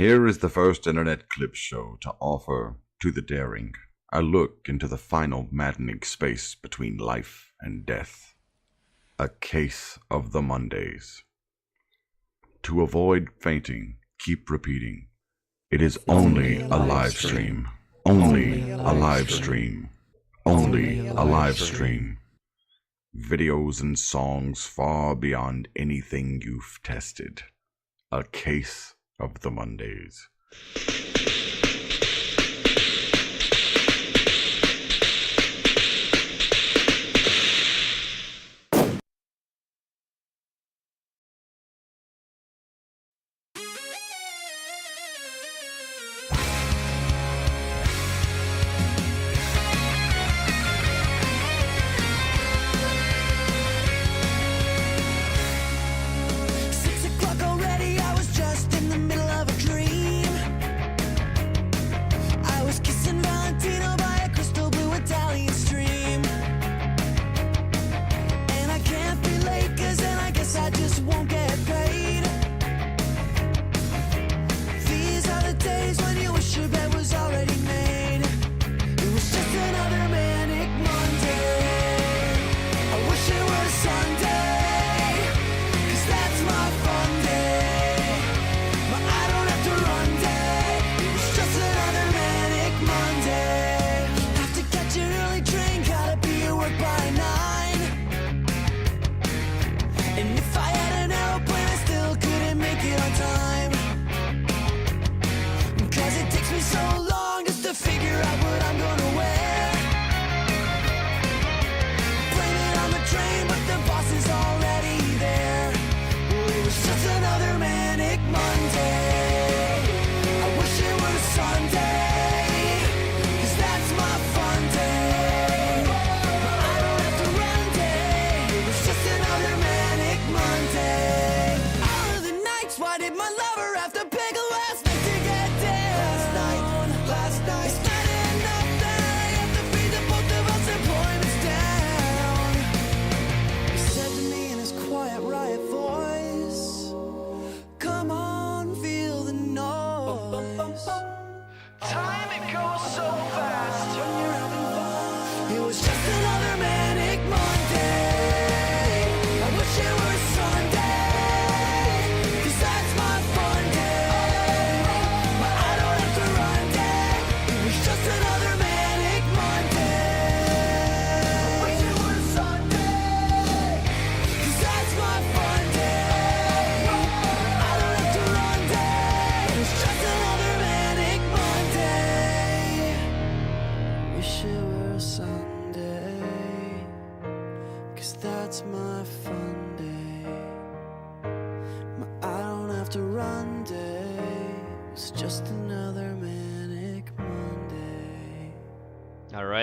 Here is the first internet clip show to offer to the daring a look into the final maddening space between life and death. A case of the Mondays. To avoid fainting, keep repeating. It is only a live stream. Only a live stream. Only a live stream. Videos and songs far beyond anything you've tested. A case of the Mondays.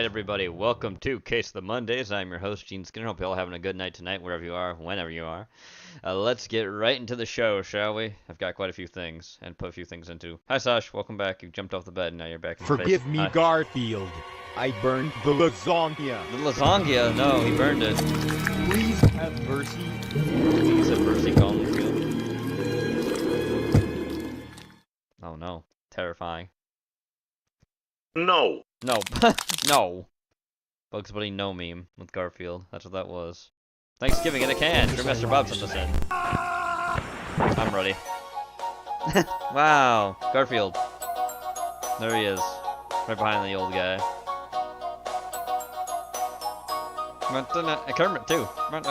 Everybody, welcome to Case of the Mondays. I'm your host, Gene Skinner. Hope you're all having a good night tonight, wherever you are, whenever you are. Let's get right into the show, shall we? I've got quite a few things, and put a few things into. Hi, Sash. Welcome back. You jumped off the bed, and now you're back in Forgive space. me, Garfield. I burned the lasagna. The lasagna? No, he burned it. Please have mercy. Please have mercy, Garfield. Oh, no. Terrifying. No. No. No. Bugs Bunny no meme with Garfield. That's what that was. Thanksgiving in a can. Sure, Master Bob sent us in. I'm ready. Wow. Garfield. There he is. Right behind the old guy. Kermit, too.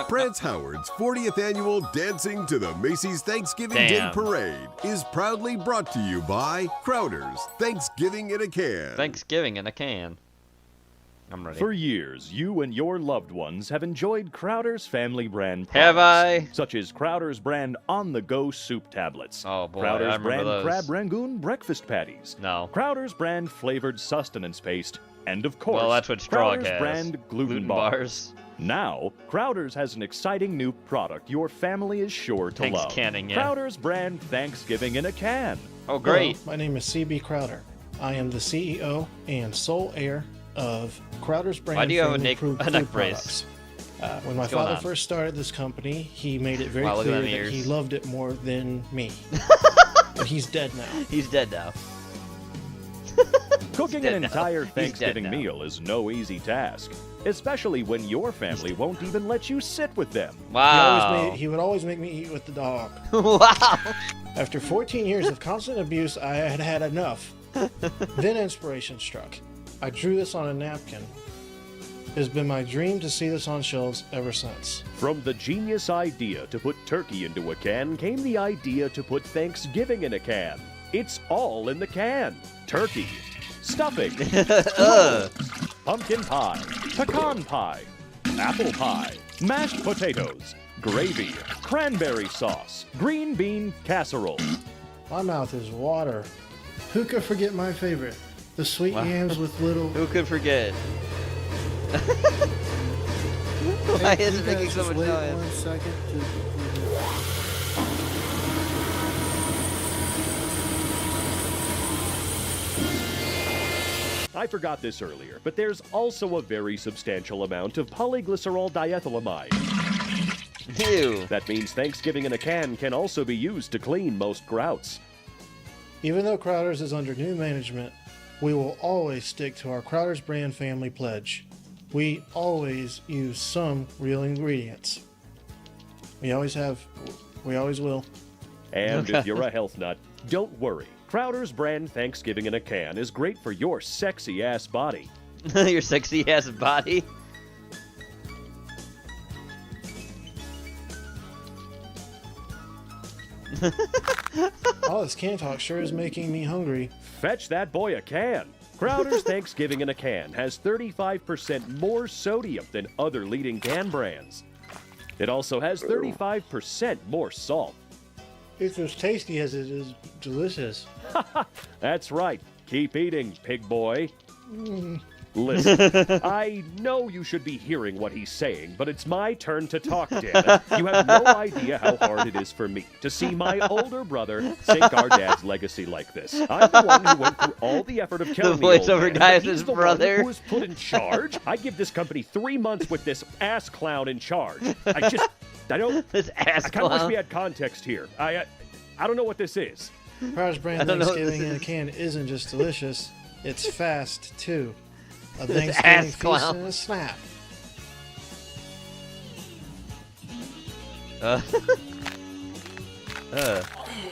Prince Howard's 40th annual Dancing to the Macy's Thanksgiving Day Parade is proudly brought to you by Crowder's Thanksgiving in a Can. Thanksgiving in a can. I'm ready. For years, you and your loved ones have enjoyed Crowder's family brand products. Have I? Such as Crowder's brand On-the-Go soup tablets. Oh boy, Crowder's I remember brand those. Crab Rangoon breakfast patties. No. Crowder's brand flavored sustenance paste. And of course, Well, that's what Strog Crowder's has. brand gluten bars. Now, Crowder's has an exciting new product your family is sure to Thanks love. canning, yeah. Crowder's brand Thanksgiving in a can. Oh, great. Hello, my name is C.B. Crowder. I am the CEO and sole heir of Crowder's brand. Why do you have a family neck food brace? products. When my What's going father on? first started this company, he made it very Wow, look at clear them that ears. he loved it more than me. And he's dead now. He's dead now. Cooking dead an now. entire He's dead Thanksgiving now. meal is no easy task, especially when your family won't even let you sit with them. Wow. He would always make me eat with the dog. Wow. After 14 years of constant abuse, I had had enough. Then inspiration struck. I drew this on a napkin. It has been my dream to see this on shelves ever since. From the genius idea to put turkey into a can came the idea to put Thanksgiving in a can. It's all in the can. Turkey, stuffing, pumpkin pie, pecan pie, apple pie, mashed potatoes, gravy, cranberry sauce, green bean casserole. My mouth is water. Who could forget my favorite? The sweet yams with little... Who could forget? Why is it making so much noise? 1 second. I forgot this earlier, but there's also a very substantial amount of polyglycerol diethylamide. Ew. That means Thanksgiving in a can can also be used to clean most grouts. Even though Crowder's is under new management, we will always stick to our Crowder's brand family pledge. We always use some real ingredients. We always have. We always will. And if you're a health nut, don't worry. Crowder's brand Thanksgiving in a can is great for your sexy ass body. Your sexy ass body. All this can talk sure is making me hungry. Fetch that boy a can. Crowder's Thanksgiving in a can has 35% more sodium than other leading can brands. It also has 35% more salt. It's as tasty as it is delicious. That's right. Keep eating, pig boy. Listen, I know you should be hearing what he's saying, but it's my turn to talk, damn it. You have no idea how hard it is for me to see my older brother sink our dad's legacy like this. I'm the one who went through all the effort of killing the old voiceover man, guy but is he's his the brother. one who was put in charge. I give this company 3 months with this ass clown in charge. I don't... This ass I kind of wish clown. we had context here. I don't know what this is. Crowder's I brand don't know what this Thanksgiving in a is. can isn't just delicious, it's fast too. A This Thanksgiving ass feast clown. and a snap. Uh,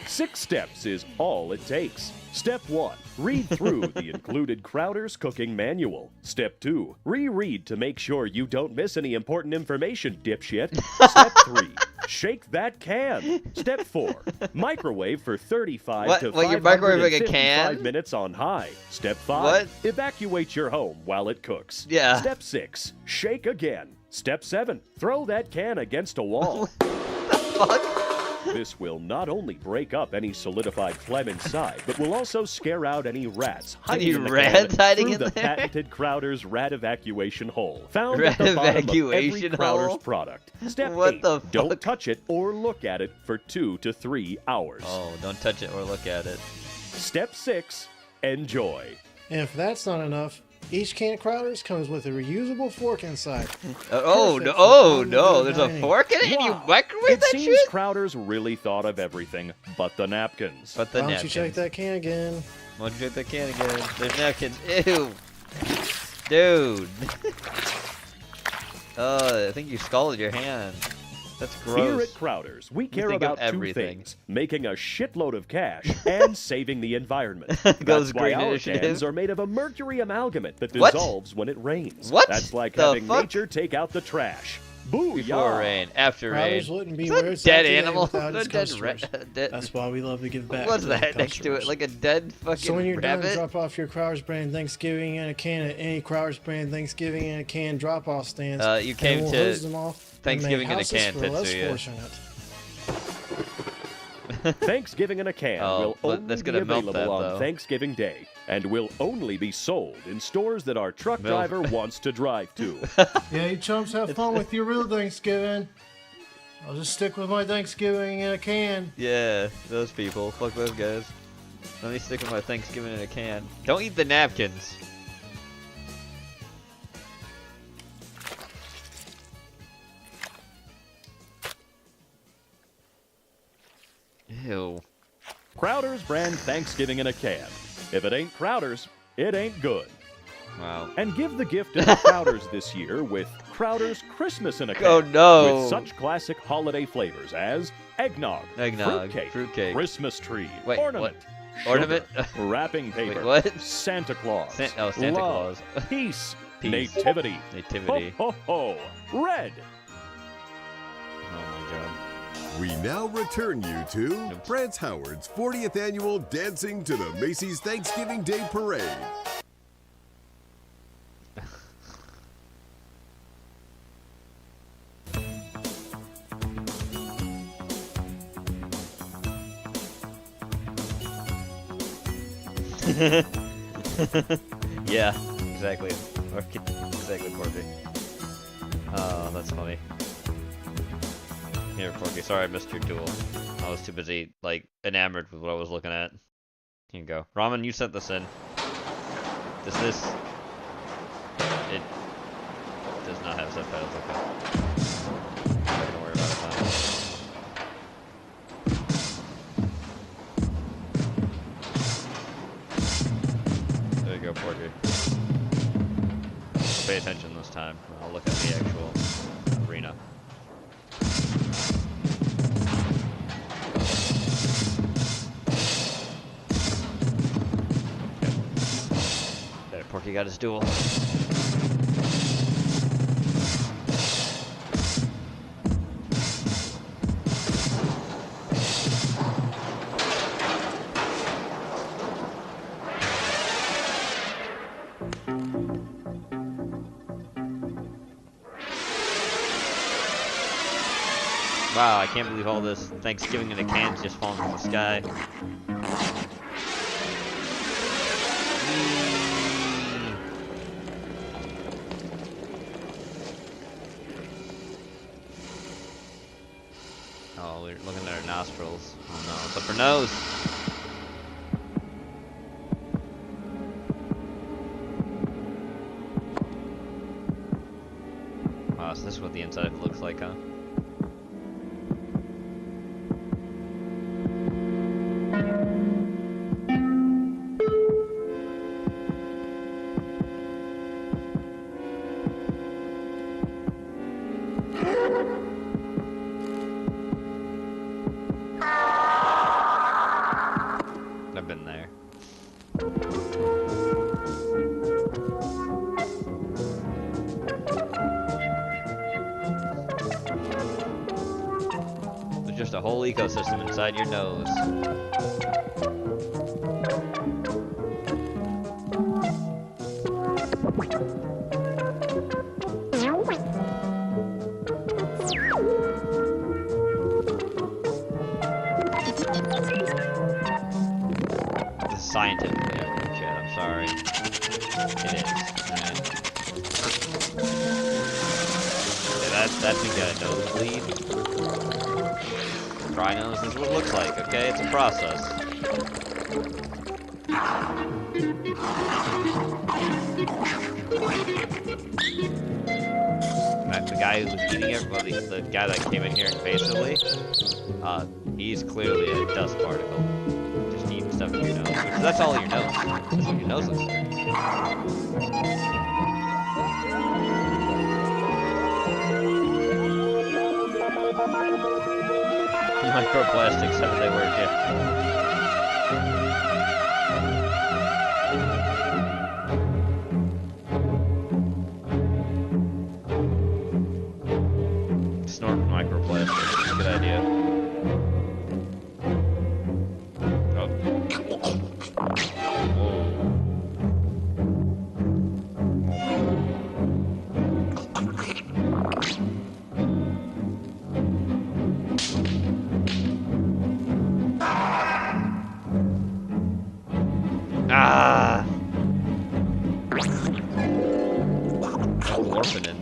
6 steps is all it takes. Step 1, read through the included Crowder's cooking manual. Step 2, reread to make sure you don't miss any important information, dipshit. Step 3, shake that can. Step 4, microwave for 35 What? to Wait, you're microwaving a 555 can? minutes on high. Step 5, What? evacuate your home while it cooks. Yeah. Step 6, shake again. Step 7, throw that can against a wall. fuck? This will not only break up any solidified phlegm inside, but will also scare out any rats hiding Any in the rats can hiding through in the there? patented Crowder's rat evacuation hole, found Rat at the bottom of every evacuation Crowder's hole? product. Step What 8, the don't fuck? touch it or look at it for 2 to 3 hours. Oh, don't touch it or look at it. Step 6, enjoy. And if that's not enough, each can of Crowder's comes with a reusable fork inside. Oh, Perfect no, for oh, on-the-go no, there's a dining. fork in it and you Wow. microwave It that seems shit? Crowder's really thought of everything but the napkins. But the Why don't napkins. you check that can again? Why don't you check that can again? There's napkins. Ew. Dude. I think you scalded your hand. That's Here gross. at Crowder's, we care think of about 2 everything. things: making a shitload of cash and saving the environment. Goes That's why green our initiative. cans are made of a mercury amalgamate that What? dissolves when it rains. What That's like the having fuck? nature take out the trash. Boo! Before rain, after Crowder's rain. wouldn't be Is where that a it's dead at today animal? without its A dead customers. dead. That's why we love to give back. What's to the that next to it? customers. Like a dead fucking So when you're done, rabbit? drop off your Crowder's brand Thanksgiving in a can at any Crowder's brand Thanksgiving in a can drop-off stands. You and came we'll to hose them off and make Thanksgiving in a houses can, for less Tetsuya. fortunate. Thanksgiving in a can Oh, will but only that's be gonna melt available that, on though. Thanksgiving Day and will only be sold in stores that our truck Melt. driver wants to drive to. Yeah, you chumps have fun with your real Thanksgiving. I'll just stick with my Thanksgiving in a can. Yeah, those people. Fuck those guys. Let me stick with my Thanksgiving in a can. Don't eat the napkins. Ew. Crowder's brand Thanksgiving in a can. If it ain't Crowder's, it ain't good. Wow. And give the gift of Crowder's this year with Crowder's Christmas in a can. Oh, no. With such classic holiday flavors as eggnog, fruitcake, Christmas tree, Wait, ornament, what? Ornament? sugar, wrapping paper, what? Santa Claus, Santa love, Claus. peace, Peace. nativity, Nativity. ho ho ho, red. Oh my god. We now return you to Brance Howard's 40th annual Dancing to the Macy's Thanksgiving Day Parade. Yeah, exactly. Exactly, Porky. Oh, that's funny. Here, Porky, sorry I missed your duel. I was too busy, like, enamored with what I was looking at. Here you go. Ramen, you sent this in. This... It does not have subtitles, okay. Not gonna worry about it now. There you go, Porky. Pay attention this time. I'll look at the actual arena. There, Porky got his duel. Wow, I can't believe all this Thanksgiving in a can's just falling from the sky. Oh, we're looking at our nostrils. Oh no, it's up her nose! Wow, so this is what the inside of it looks like, huh? I've been there. There's just a whole ecosystem inside your nose. This is scientifically accurate shit, I'm sorry. It is. Alright. Yeah, that's me got a nosebleed. Dry nose, this is what it looks like, okay? It's a process. The guy who was eating everybody, the guy that came in here invasively, he's clearly a dust particle. Just eating stuff in your nose. Which, that's all your nose. That's what your nose looks like. Microplastics, how do they work? Yeah. Snort microplastics, good idea. Oh. Ah! Orphanin.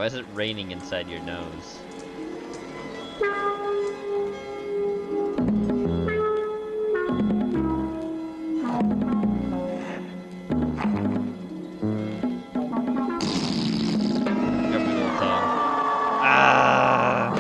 Why is it raining inside your nose? Got my little tongue. Ah!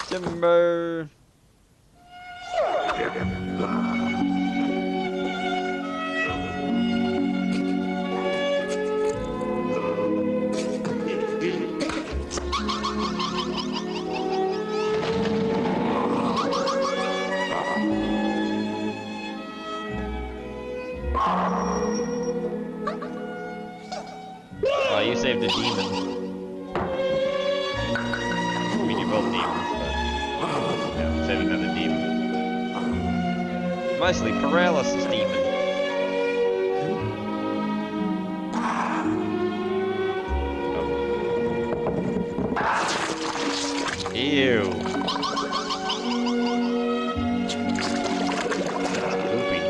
Timber. Oh, you saved a demon. I mean, you're both demons, but yeah, saved another demon. Mostly paralysis demon. Oh. Ew. That's poopy.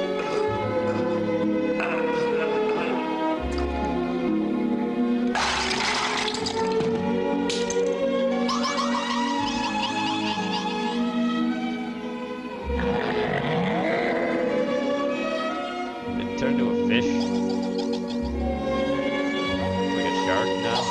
Did it turn to a fish? Like a shark now?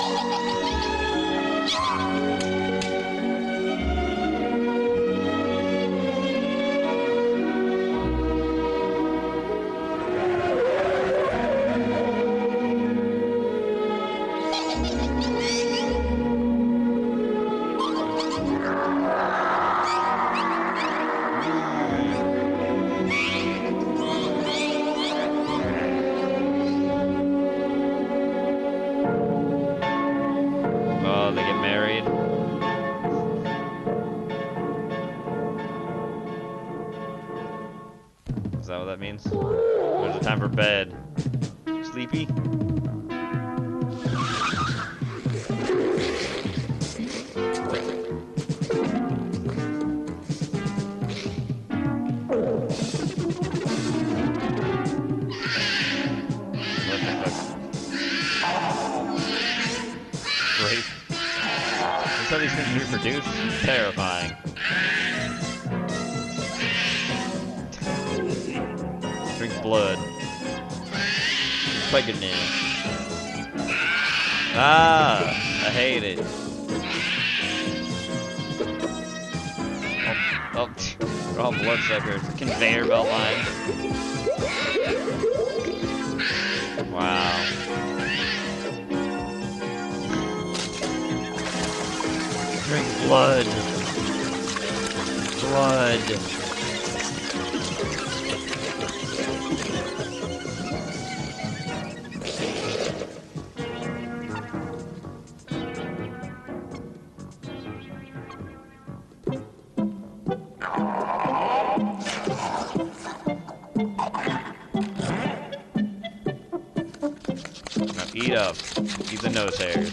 Oh, they get married. Is that what that means? Or is it time for bed? Sleepy? What the fuck? Great. That's how these things reproduce? Terrifying. Drink blood. Pregnant. Ah, I hate it. Oh, they're all bloodsuckers. Conveyor belt line. Wow. Drink blood. Blood. Now eat up. Eat the nose hairs.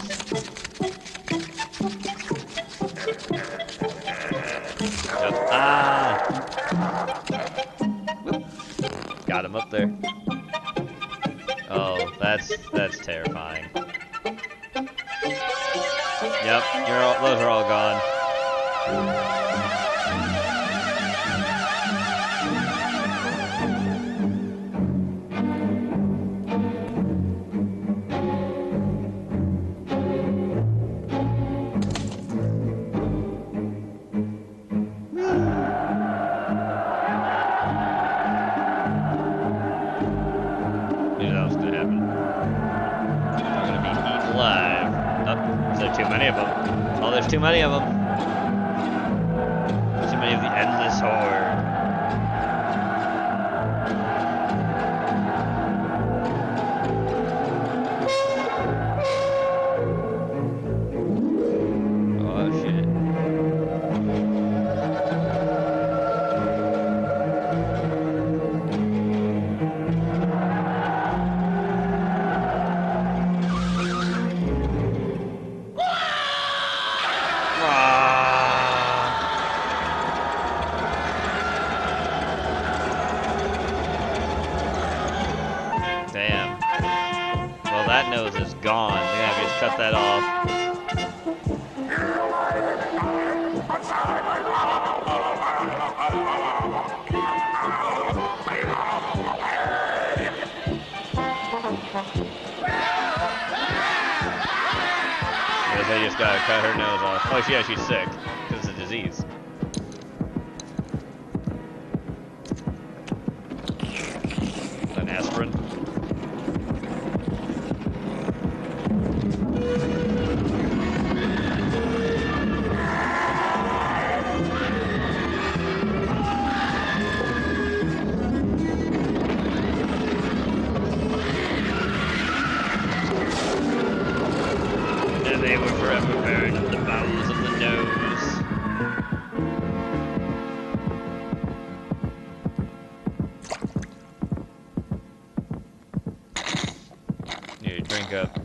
Yep. Ah! Whoop. Got him up there. Oh, that's terrifying. Yep, those are all gone. Knew that was gonna happen. They're gonna be eaten alive. Oh, there's too many of them. Oh, there's too many of them. Too many of the endless horde. Oh shit. that nose is gone. They're gonna have to just cut that off. They just gotta cut her nose off. Oh, yeah, she's sick because it's a disease. An aspirin. They were forever buried in the bowels of the nose. Need to drink up.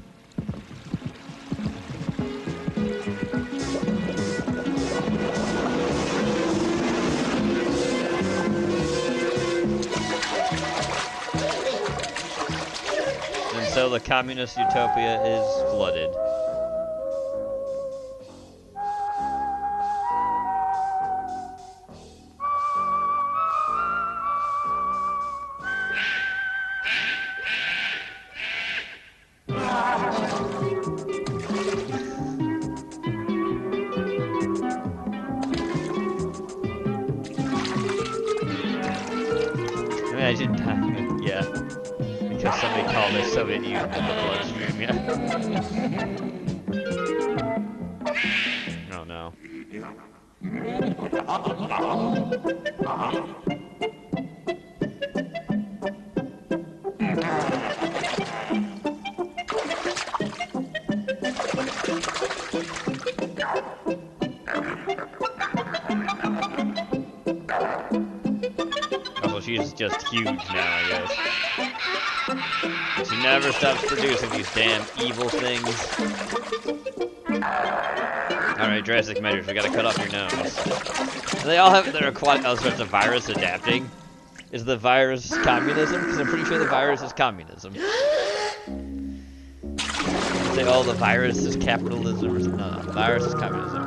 And so the communist utopia is flooded. Imagine dying, yeah. Because somebody called the Soviet Union in the bloodstream, yeah. Oh no. Oh, she's just huge now, I guess. She never stops producing these damn evil things. Alright, drastic measures. We gotta cut off your nose. Do they all have their quad? Oh, so it's a virus adapting? Is the virus communism? Because I'm pretty sure the virus is communism. Say, oh, the virus is capitalism or something. No, the virus is communism.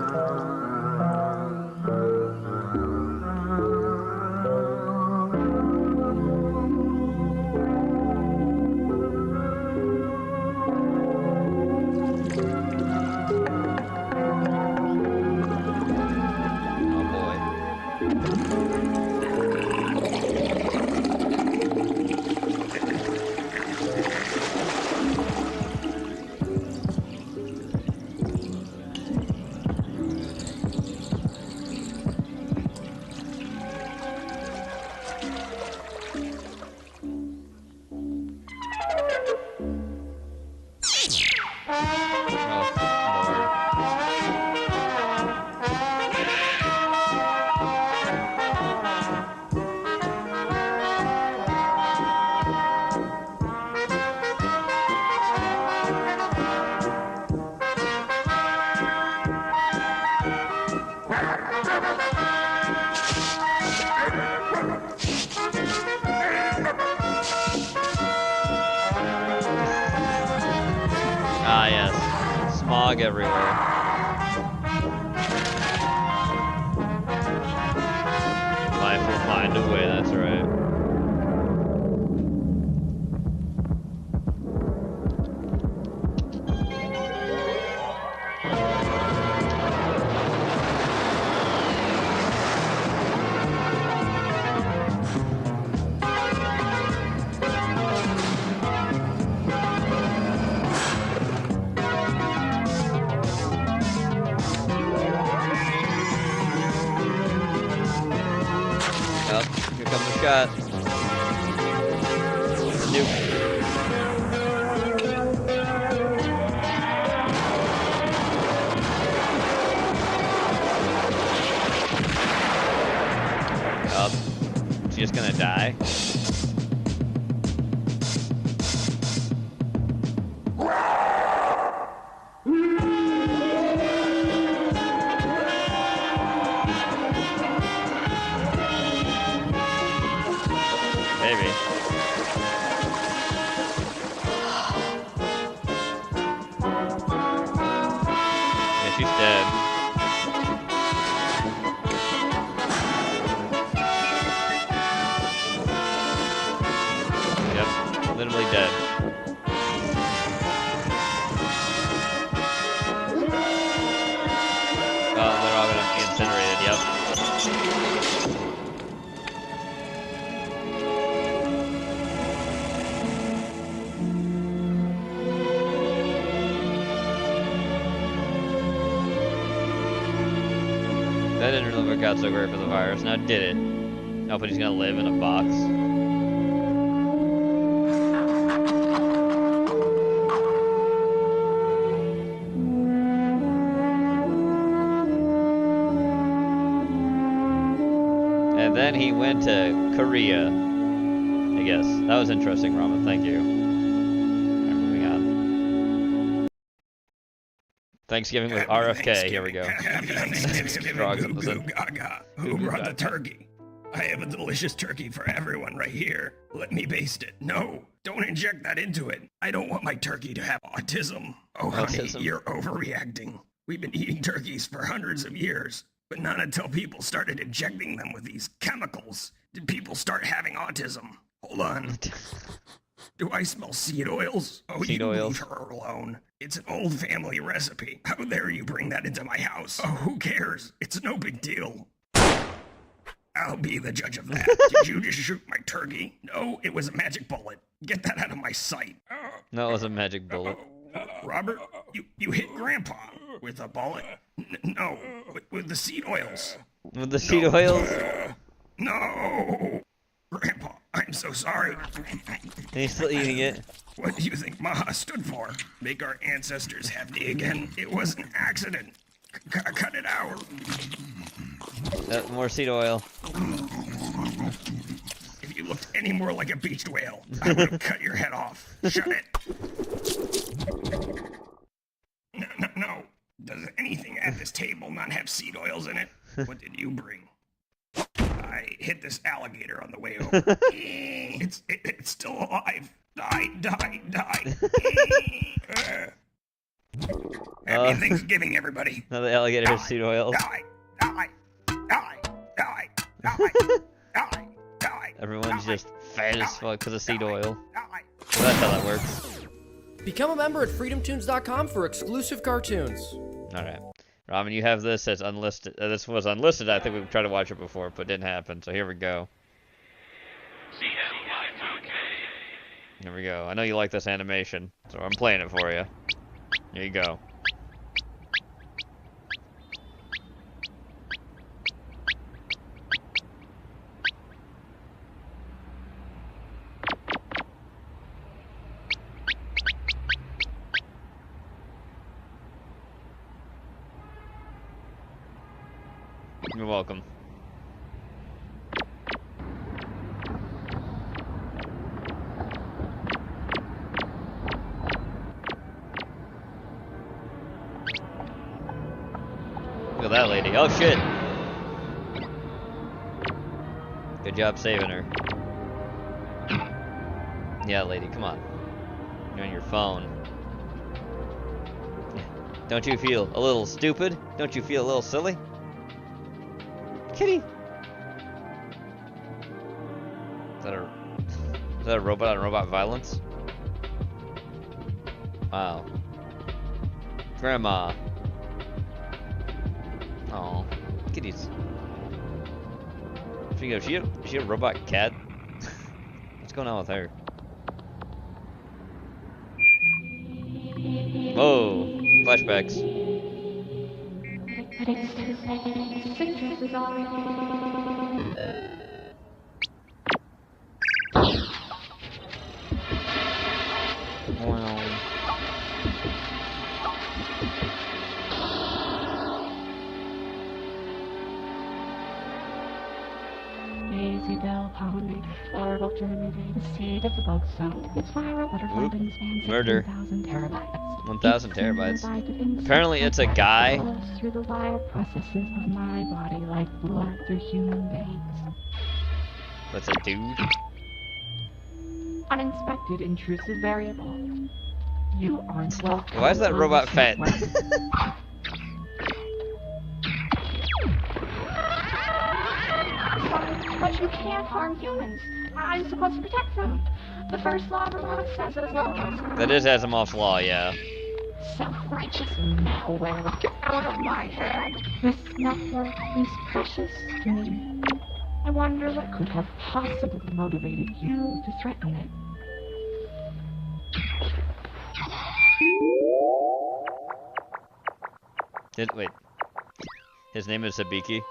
Ah, yes. Smog everywhere. Life will find a way, that's right. Up, here comes the shot. Nuke. Up. Is she just gonna die? she's dead. Yep, literally dead. Oh, they're all gonna be incinerated, yep. That didn't really work out so great for the virus. Now did it? Oh, but he's gonna live in a box. And then he went to Korea, I guess. That was interesting, Ramen. Thank you. Alright, moving on. Thanksgiving with RFK. Here we go. Who brought the turkey? I have a delicious turkey for everyone right here. Let me baste it. No, don't inject that into it. I don't want my turkey to have autism. Oh, honey, Autism. you're overreacting. We've been eating turkeys for hundreds of years, but not until people started injecting them with these chemicals did people start having autism. Hold on. Do I smell seed oils? Oh, Seed you oils. leave her alone. It's an old family recipe. How dare you bring that into my house? Oh, who cares? It's no big deal. I'll be the judge of that. Did you just shoot my turkey? No, it was a magic bullet. Get that out of my sight. No, it was a magic bullet. Robert, you hit Grandpa with a bullet. No, with the seed oils. With the seed oils? No! Grandpa, I'm so sorry. And he's still eating it. What do you think Maha stood for? Make our ancestors hefty again? It was an accident. Cut it out. More seed oil. If you looked any more like a beached whale, I would have cut your head off. Shut it. No. Does anything at this table not have seed oils in it? What did you bring? I hit this alligator on the way over. It's still alive. Die. Happy Thanksgiving, everybody. Now the alligator has seed oils. Die. Everyone's just fat as fuck because of seed oil. So that's how that works. Become a member at freedomtunes.com for exclusive cartoons. Alright. Ramen, you have this as unlisted. This was unlisted. I think we've tried to watch it before, but it didn't happen. So here we go. Here we go. I know you like this animation, so I'm playing it for you. Here you go. You're welcome. Look at that lady. Oh shit! Good job saving her. Yeah, lady, come on. You're on your phone. Don't you feel a little stupid? Don't you feel a little silly? Kitty! Is that a robot on robot violence? Wow. Grandma. Oh, kitties. Is she a robot cat? What's going on with her? Whoa! Flashbacks. Daisy Bell pollinator, larval germinating the seed of the bug sound. Its viral butterfly wing spans Murder. 16,000 terabytes. 1,000 terabytes. Apparently it's a guy. Flows through the wire processes of my body like blood through human veins. That's a dude. Uninspected intrusive variable. You aren't welcome. Why is that on robot this fat? network. But you can't harm humans. I'm supposed to protect them. The first law of robotics says as well. That is Asimov's law, yeah. Self-righteous malware. Get out of my head. This network is precious to me. I wonder what could have possibly motivated you to threaten it. Wait. His name is Sabiki?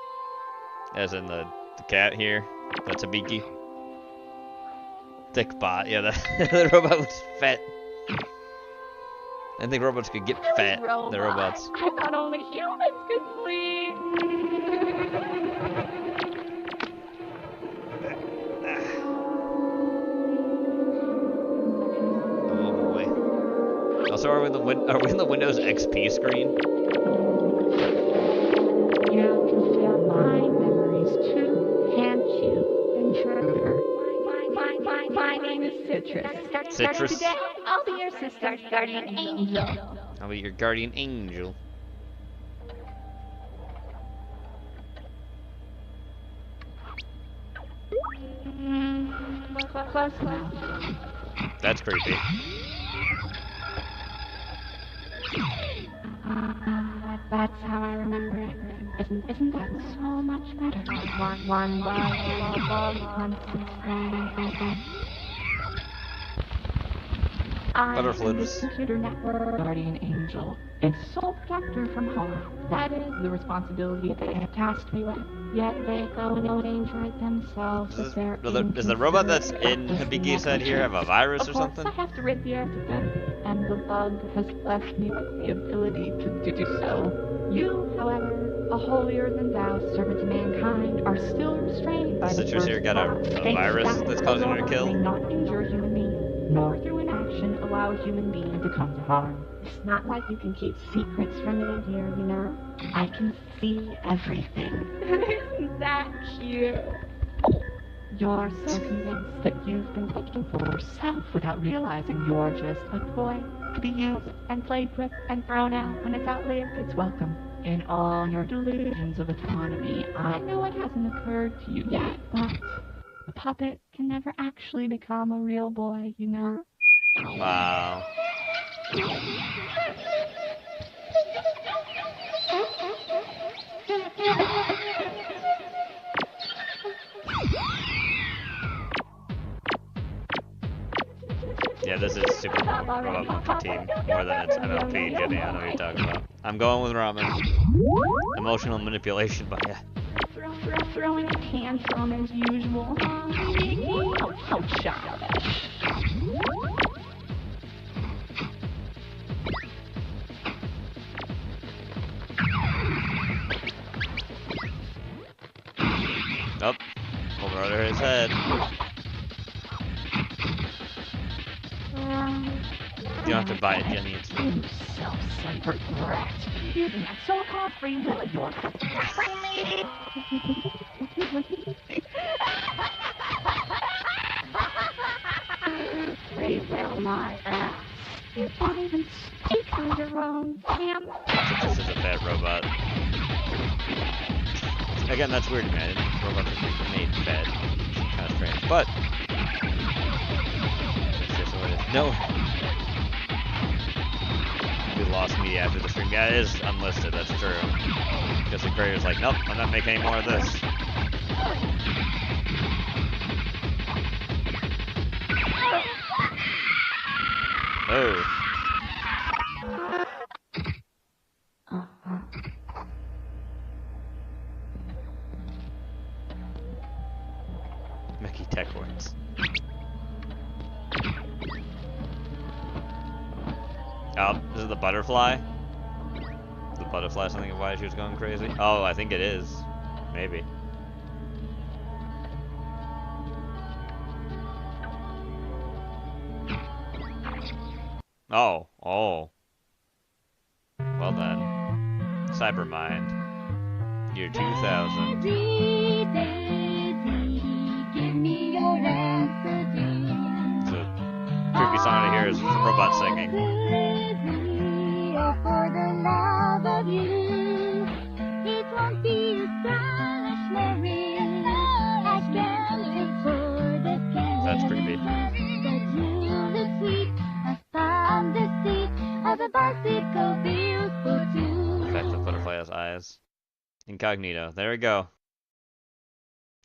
As in the cat here? That's Sabiki? Thick bot, yeah, the robot was fat. I think robots could get fat. The robots. I thought only humans could sleep. Oh boy. Also, are we in the Windows XP screen? You can feel my memories too, can't you, intruder? My name is Citrus. Citrus? Today, I'll be your sister's guardian angel. I'll be your guardian angel. Close enough. That's creepy. That's how I remember it. Isn't that so much better? One I'm the Butterflips. computer network guardian angel. Its sole protector from harm. That is the responsibility they have tasked me with. Yet they go no danger it themselves Does if they're the robot that's in Habiki's head here have a virus or something? Of course, I have to rid the earth of them, and the bug has left me with the ability to do so. You, however, a holier-than-thou servant to mankind, are still restrained by the Citrus here got a virus that's causing her to kill? May not injure human beings, nor through inaction allow a human being to come to harm. It's not like you can keep secrets from me here, you know? I can see everything. Isn't that cute? You're so convinced that you've been thinking for yourself without realizing you're just a toy to be used and played with and thrown out when it's outlived its welcome. In all your delusions of autonomy, I know it hasn't occurred to you yet, but a puppet can never actually become a real boy, you know? Wow. Yeah, this is Super Robot Monkey Team more than it's MLP, Jenny. I know what you're talking about. I'm going with ramen. Emotional manipulation, but yeah. Throwing a tantrum as usual. Oh, shut up. Nope. Over under his head. You don't have to buy it, Jenny. It's free. You self-centered brat. Using that so-called free will of yours. Free will, my ass. You can't even speak on your own damn. This is a bad robot. Again, that's weird, man. Robots are made fat. Kind of strange, but it's just what it is. No. We lost me after the stream. Yeah, it is unlisted, that's true. Because the creator's like, nope, I'm not making any more of this. Oh. Mickey Tech Words. Oh, this is the butterfly? The butterfly something of why she was going crazy? Oh, I think it is. Maybe. Oh, oh. Well then. Cybermind. Year 2000. It's a creepy song to hear is robot singing. For the love of you, it won't be as stylish, more real. I creepy. In fact, the butterfly has eyes. Incognito. There we go.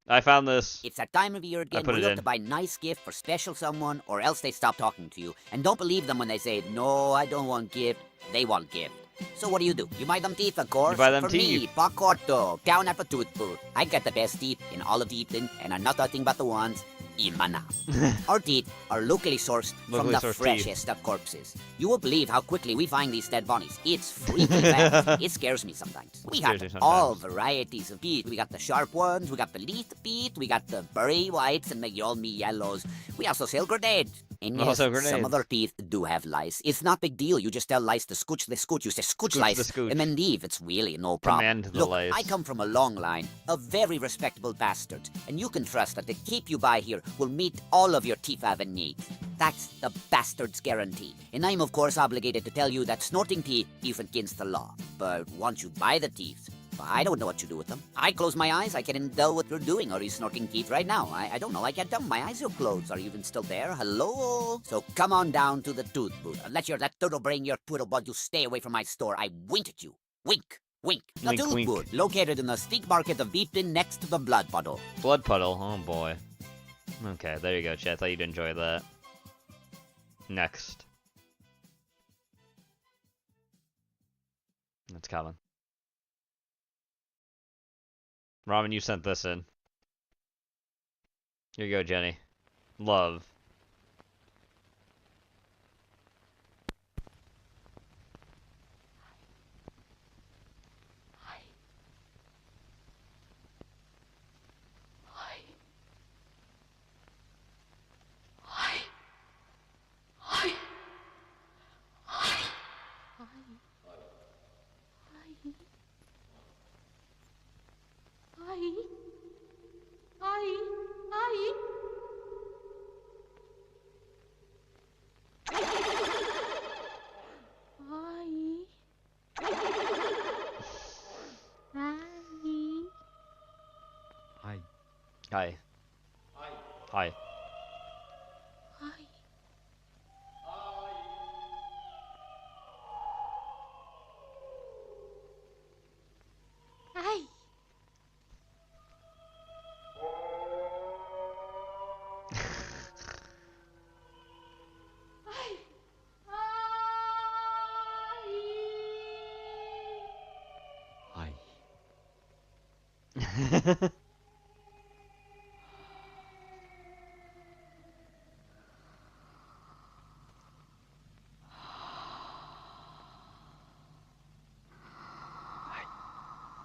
I found this. It's that time of year again put where it you have in. to buy nice gift for special someone or else they stop talking to you. And don't believe them when they say, no, I don't want gift. They want gift. So what do? You buy them teeth, of course. You buy them for teeth. me, Pacorto, down at the tooth booth. I get the best teeth in all of Deepton, and I'm not nothing but the ones in my mouth. Our teeth are locally sourced from the freshest of corpses. You won't believe how quickly we find these dead bodies. It's freaky fast. It scares me sometimes. We have all varieties of teeth. We got the sharp ones, we got the leaf teeth, we got the berry whites and the yolmy yellows. We also sell grenades. And yes, some of our teeth do have lice. It's not big deal. You just tell lice to scooch the scooch. You say scooch lice and then leave. It's really no problem. Look, I come from a long line of very respectable bastards, and you can trust that the keep you buy here will meet all of your teeth having needs. That's the bastard's guarantee. And I'm of course obligated to tell you that snorting teeth is against the law. But once you buy the teeth, I don't know what to do with them. I close my eyes, I can tell what you're doing. Are you snorting teeth right now? I don't know, I can't tell. My eyes are closed. Are you even still there? Hello? So come on down to the tooth booth. Unless you're that turtle brain, your poodle bud, you stay away from my store. I wink at you. Wink. Wink. The Wink, tooth wink. booth, located in the steak market of Deepton next to the blood puddle. Blood puddle. Oh boy. Okay, there you go, chat. I thought you'd enjoy that. Next. That's Colin. Ramen, you sent this in. Here you go, Jenny. Love.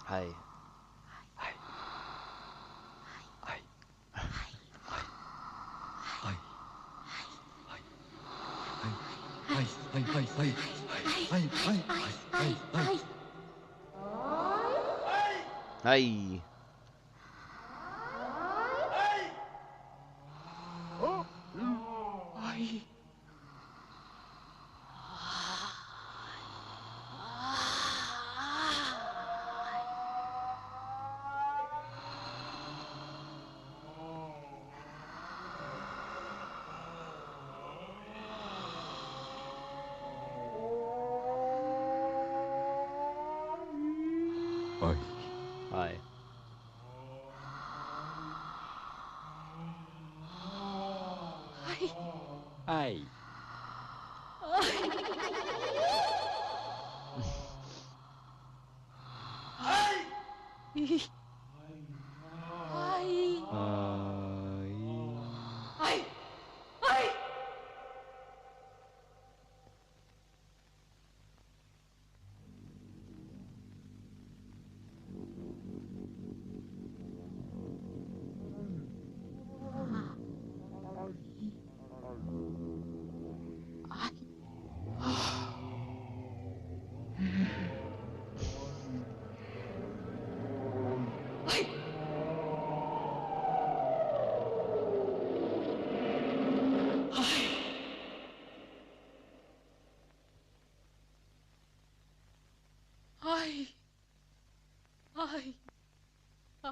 Hi. Hi. Hi. Hi. Hi.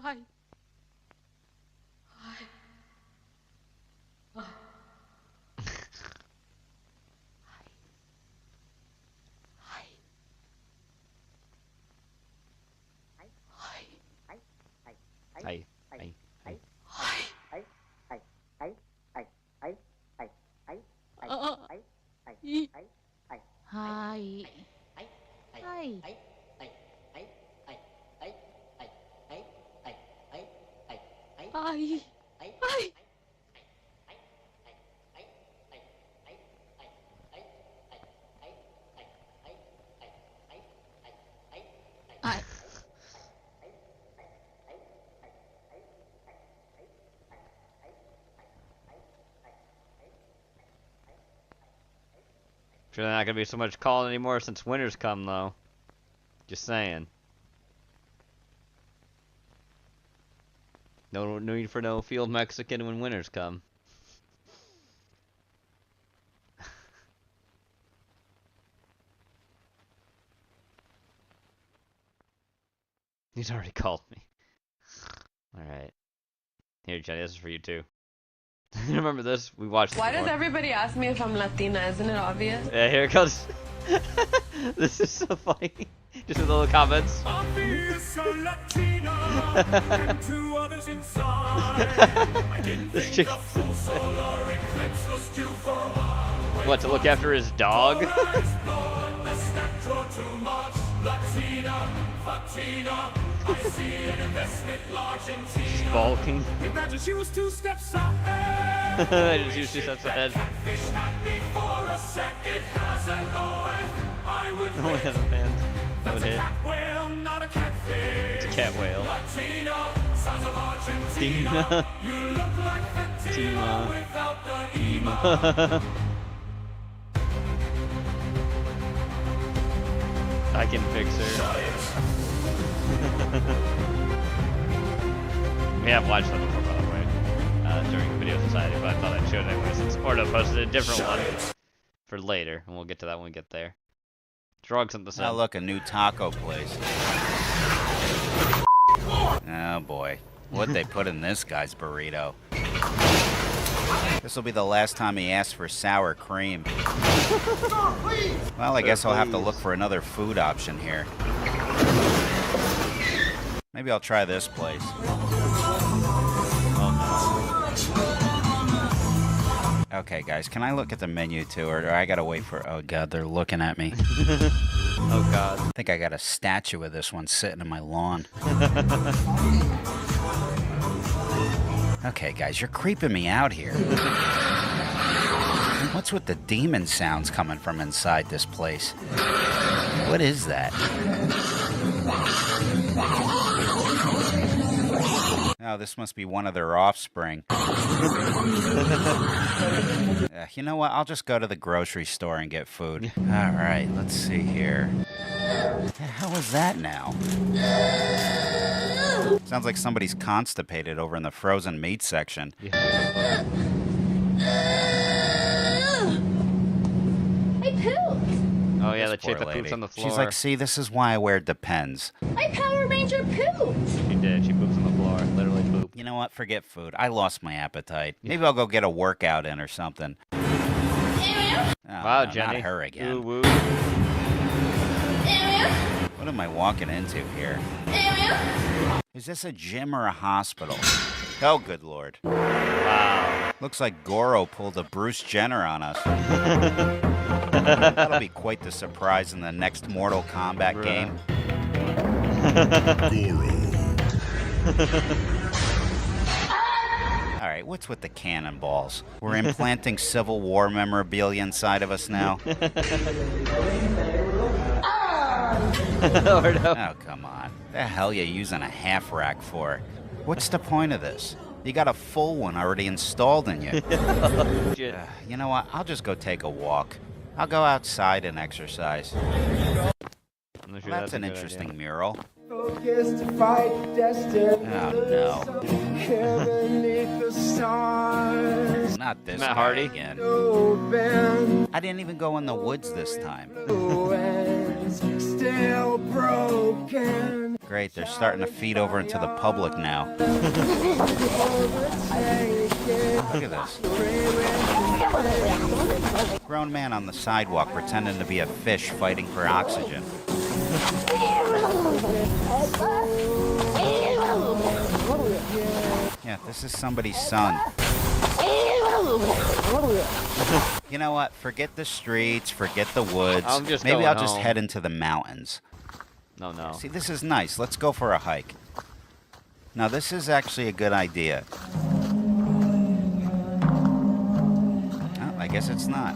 Hi. Hi. Hi. Sure, they're not gonna be so much calling anymore since winter's come, though. Just saying. No need for no field Mexican when winters come. He's already called me. Alright. Here, Jenny, this is for you too. Remember this? We watched this Why before. does everybody ask me if I'm Latina? Isn't it obvious? Yeah, here it goes. This is so funny. Just with little comments. This chick. What, to look after his dog? Balking. Imagine she was 2 steps Imagine she was 2 steps ahead. Oh yeah, the fans. That would hit. It's a cat whale. Tina. Tima. I can fix her. We have watched them before, by the way, during Video Society, but I thought I'd show it anyway since Ordo posted a different one for later, and we'll get to that when we get there. Drug synthesis. Oh, look, a new taco place. Oh, boy. What'd they put in this guy's burrito? This will be the last time he asks for sour cream. Well, I guess I'll have to look for another food option here. Maybe I'll try this place. Okay, guys, can I look at the menu too, or do I gotta wait for... Oh, God, they're looking at me. Oh, God. I think I got a statue of this one sitting in my lawn. Okay, guys, you're creeping me out here. What's with the demon sounds coming from inside this place? What is that? Oh, this must be one of their offspring. You know what? I'll just go to the grocery store and get food. All right, let's see here. What the hell is that now? Sounds like somebody's constipated over in the frozen meat section. I pooped. Oh yeah, the chick Poor that poops lady. on the floor. She's like, see, this is why I wear Depends. My Power Ranger pooped. She did. She poops on the floor. Literally pooped. You know what? Forget food. I lost my appetite. Maybe I'll go get a workout in or something. Oh, Wow, no, Jenny. not her again. Ooh, woo. What am I walking into here? Is this a gym or a hospital? Oh, good Lord. Wow. Looks like Goro pulled a Bruce Jenner on us. That'll be quite the surprise in the next Mortal Kombat game. All right, what's with the cannonballs? We're implanting Civil War memorabilia inside of us now. Oh, come on. The hell you using a half rack for? What's the point of this? You got a full one already installed in you. You know what? I'll just go take a walk. I'll go outside and exercise. Well, that's an interesting mural. Focused to fight destiny. Oh, no. Beneath the stars. Not this Matt guy Hardy. again. Open. I didn't even go in the woods this time. Still broken. Great, they're starting to feed over into the public now. Look at this. Grown man on the sidewalk pretending to be a fish fighting for oxygen. Yeah, this is somebody's son. You know what? Forget the streets, forget the woods. Maybe I'll just home. head into the mountains. No. See, this is nice. Let's go for a hike. Now, this is actually a good idea. Oh, I guess it's not.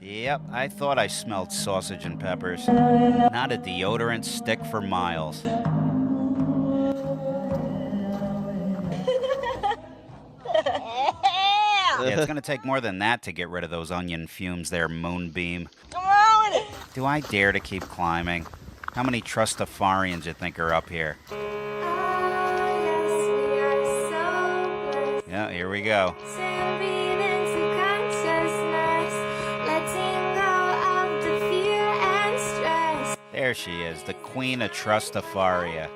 Yep, I thought I smelled sausage and peppers. Not a deodorant stick for miles. Yeah, it's gonna take more than that to get rid of those onion fumes there, Moonbeam. Do I dare to keep climbing? How many Trustafarians you think are up here? Yeah, here we go. There she is, the Queen of Trustafaria.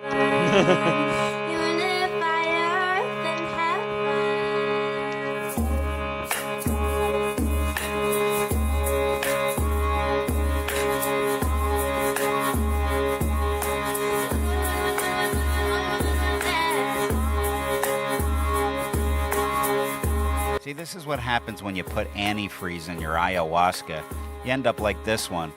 See, this is what happens when you put antifreeze in your ayahuasca. You end up like this one.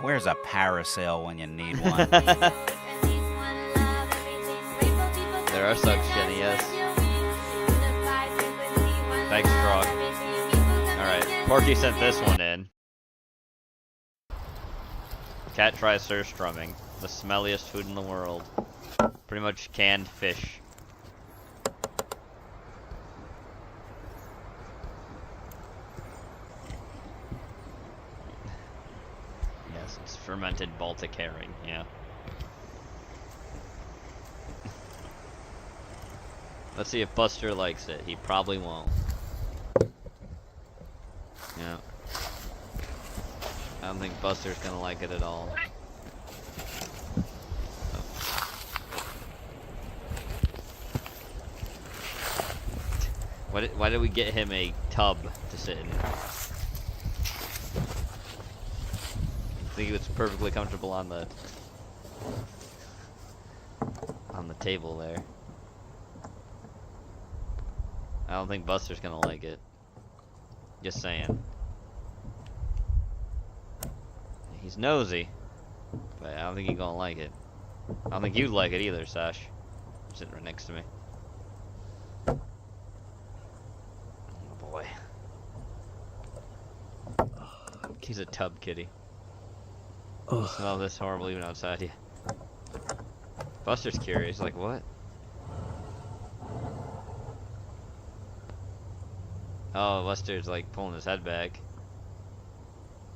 Where's a parasail when you need one? There are sucks, Jenny, yes. Thanks, Frog. Alright, Porky sent this one in. Cat tries surstrumming, the smelliest food in the world. Pretty much canned fish. Yes, it's fermented Baltic herring, yeah. Let's see if Buster likes it. He probably won't. Yeah. I don't think Buster's gonna like it at all. Why did we get him a tub to sit in? I think he was perfectly comfortable on the table there. I don't think Buster's gonna like it. Just saying. He's nosy, but I don't think he's gonna like it. I don't think you'd like it either, Sash. Sitting right next to me. Oh boy. He's a tub kitty. Smell this horrible even outside you. Buster's curious, like what? Oh, Buster's like pulling his head back.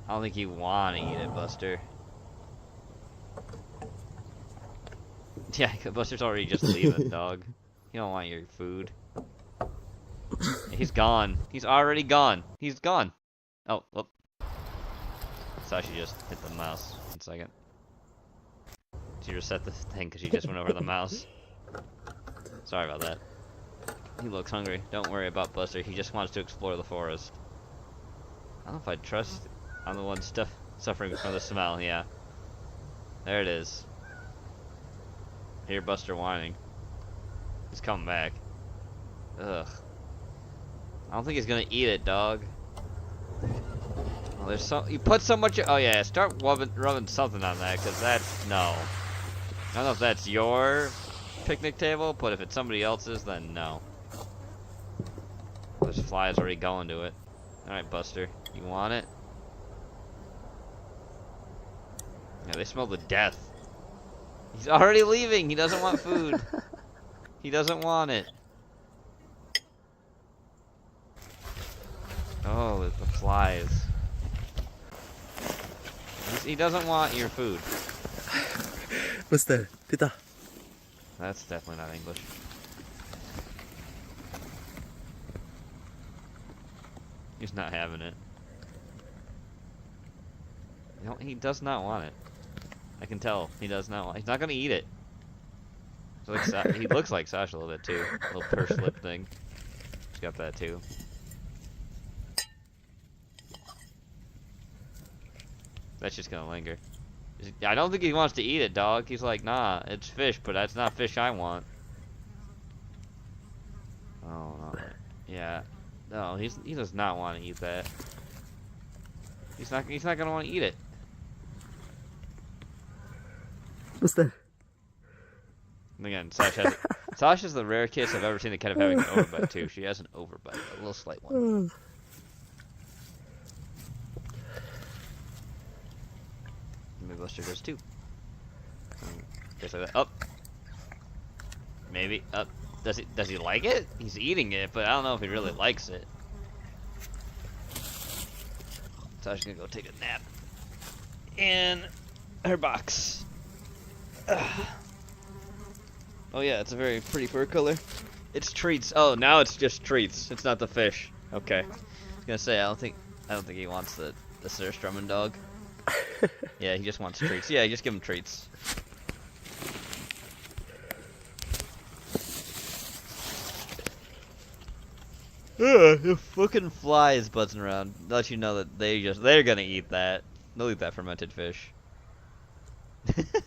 I don't think you want to eat it, Buster. Yeah, Buster's already just leaving, dog. You don't want your food. He's gone. He's already gone. He's gone. Oh, whoop. Sashi just hit the mouse. 1 second. She reset the thing because she just went over the mouse. Sorry about that. He looks hungry. Don't worry about Buster. He just wants to explore the forest. I don't know if I trust... I'm the one suffering from the smell, yeah. There it is. Hear Buster whining. He's coming back. Ugh. I don't think he's gonna eat it, dog. Well, there's so you put so much. Oh yeah, start rubbing something on that, cause that's no. I don't know if that's your picnic table, but if it's somebody else's, then no. There's flies already going to it. All right, Buster, you want it? Yeah, they smell the death. He's already leaving. He doesn't want food. He doesn't want it. Oh, the flies. He doesn't want your food. Buster, Peter. That's definitely not English. He's not having it. No, he does not want it. I can tell. He does not want. He's not gonna eat it. Like he looks like Sasha a little bit too. A little purse lip thing. He's got that too. That's just gonna linger. I don't think he wants to eat it, dog. He's like, nah, it's fish, but that's not fish I want. Oh, no. Yeah. No, he does not want to eat that. He's not gonna want to eat it. What's that? And again, Sasha's the rare case I've ever seen that kind of having an overbite too. She has an overbite, a little slight one. Maybe Buster does too. Just like that. Up. Maybe up. Does he like it? He's eating it, but I don't know if he really likes it. Sasha's gonna go take a nap in her box. Oh yeah, it's a very pretty fur color. It's treats. Oh, now it's just treats. It's not the fish. Okay. I was gonna say I don't think he wants the Surströmming dog. Yeah, he just wants treats. Yeah, just give him treats. The fucking fly is buzzing around. Let you know that they're gonna eat that. They'll eat that fermented fish.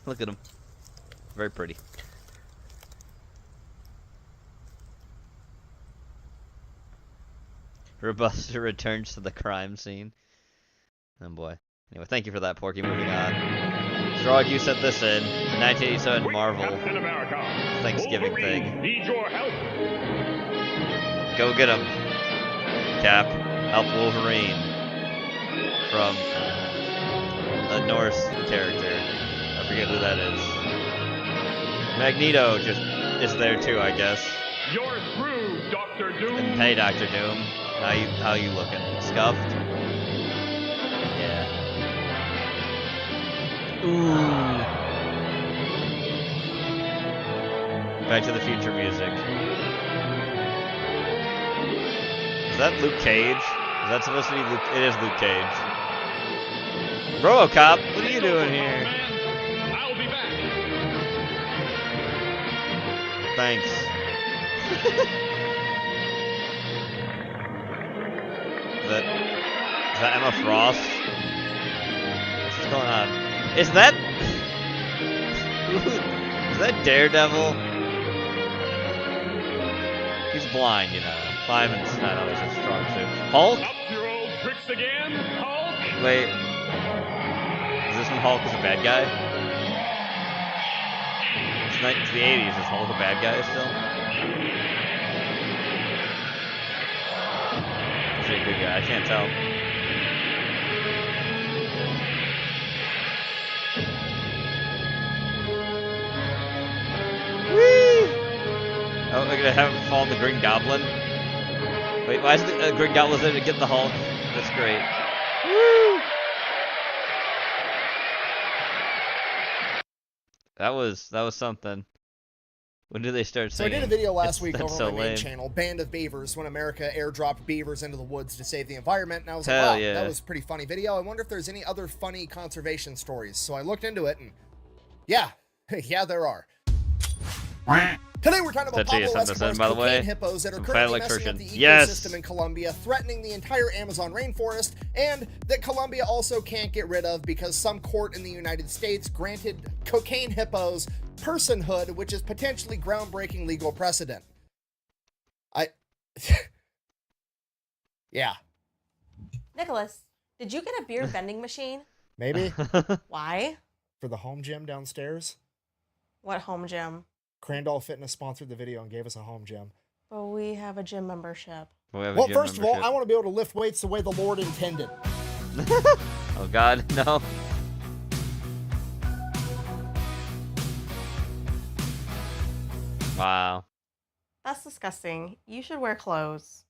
Look at them. Very pretty. Robusta returns to the crime scene. Oh boy. Anyway, thank you for that, Porky. Moving on. Strog, you sent this in. The 1987 Marvel Thanksgiving thing. Need your help. Go get him. Cap. Help Wolverine. From a Norse character. I forget who that is. Magneto just is there too, I guess. You're through, Dr. Doom. And hey, Dr. Doom. How you looking? Scuffed? Yeah. Ooh. Back to the Future music. Is that Luke Cage? Is that supposed to be Luke? It is Luke Cage. RoboCop, what are you doing here? I'll be back. Thanks. Is that Emma Frost? What's going on? Is that Daredevil? He's blind, you know. Climbing's not always a strong suit. Hulk? Up your old tricks again, Hulk? Wait. Is this when Hulk is a bad guy? It's the 80s. Is Hulk a bad guy still? Is he a good guy? I can't tell. Whee! Oh, we're gonna have him fall the Green Goblin. Wait, why is the Green Goblin there to get the Hulk? That's great. Woo! That was something. When did they start singing? So I did a video last week over so on my main lame. channel, Band of Beavers, when America airdropped beavers into the woods to save the environment, and I was Hell like, wow, yeah. that was a pretty funny video. I wonder if there's any other funny conservation stories. So I looked into it, and yeah, yeah, there are. Today we're talking about Pablo Escobar's cocaine hippos that are currently messing up the ecosystem in Colombia, threatening the entire Amazon rainforest, and that Colombia also can't get rid of because some court in the United States granted cocaine hippos personhood, which is potentially groundbreaking legal precedent. Yeah. Nicholas, did you get a beer vending machine? Maybe. Why? For the home gym downstairs. What home gym? Crandall Fitness sponsored the video and gave us a home gym. But we have a gym membership. Well, first of all, I want to be able to lift weights the way the Lord intended. Oh God, no. Wow. That's disgusting. You should wear clothes.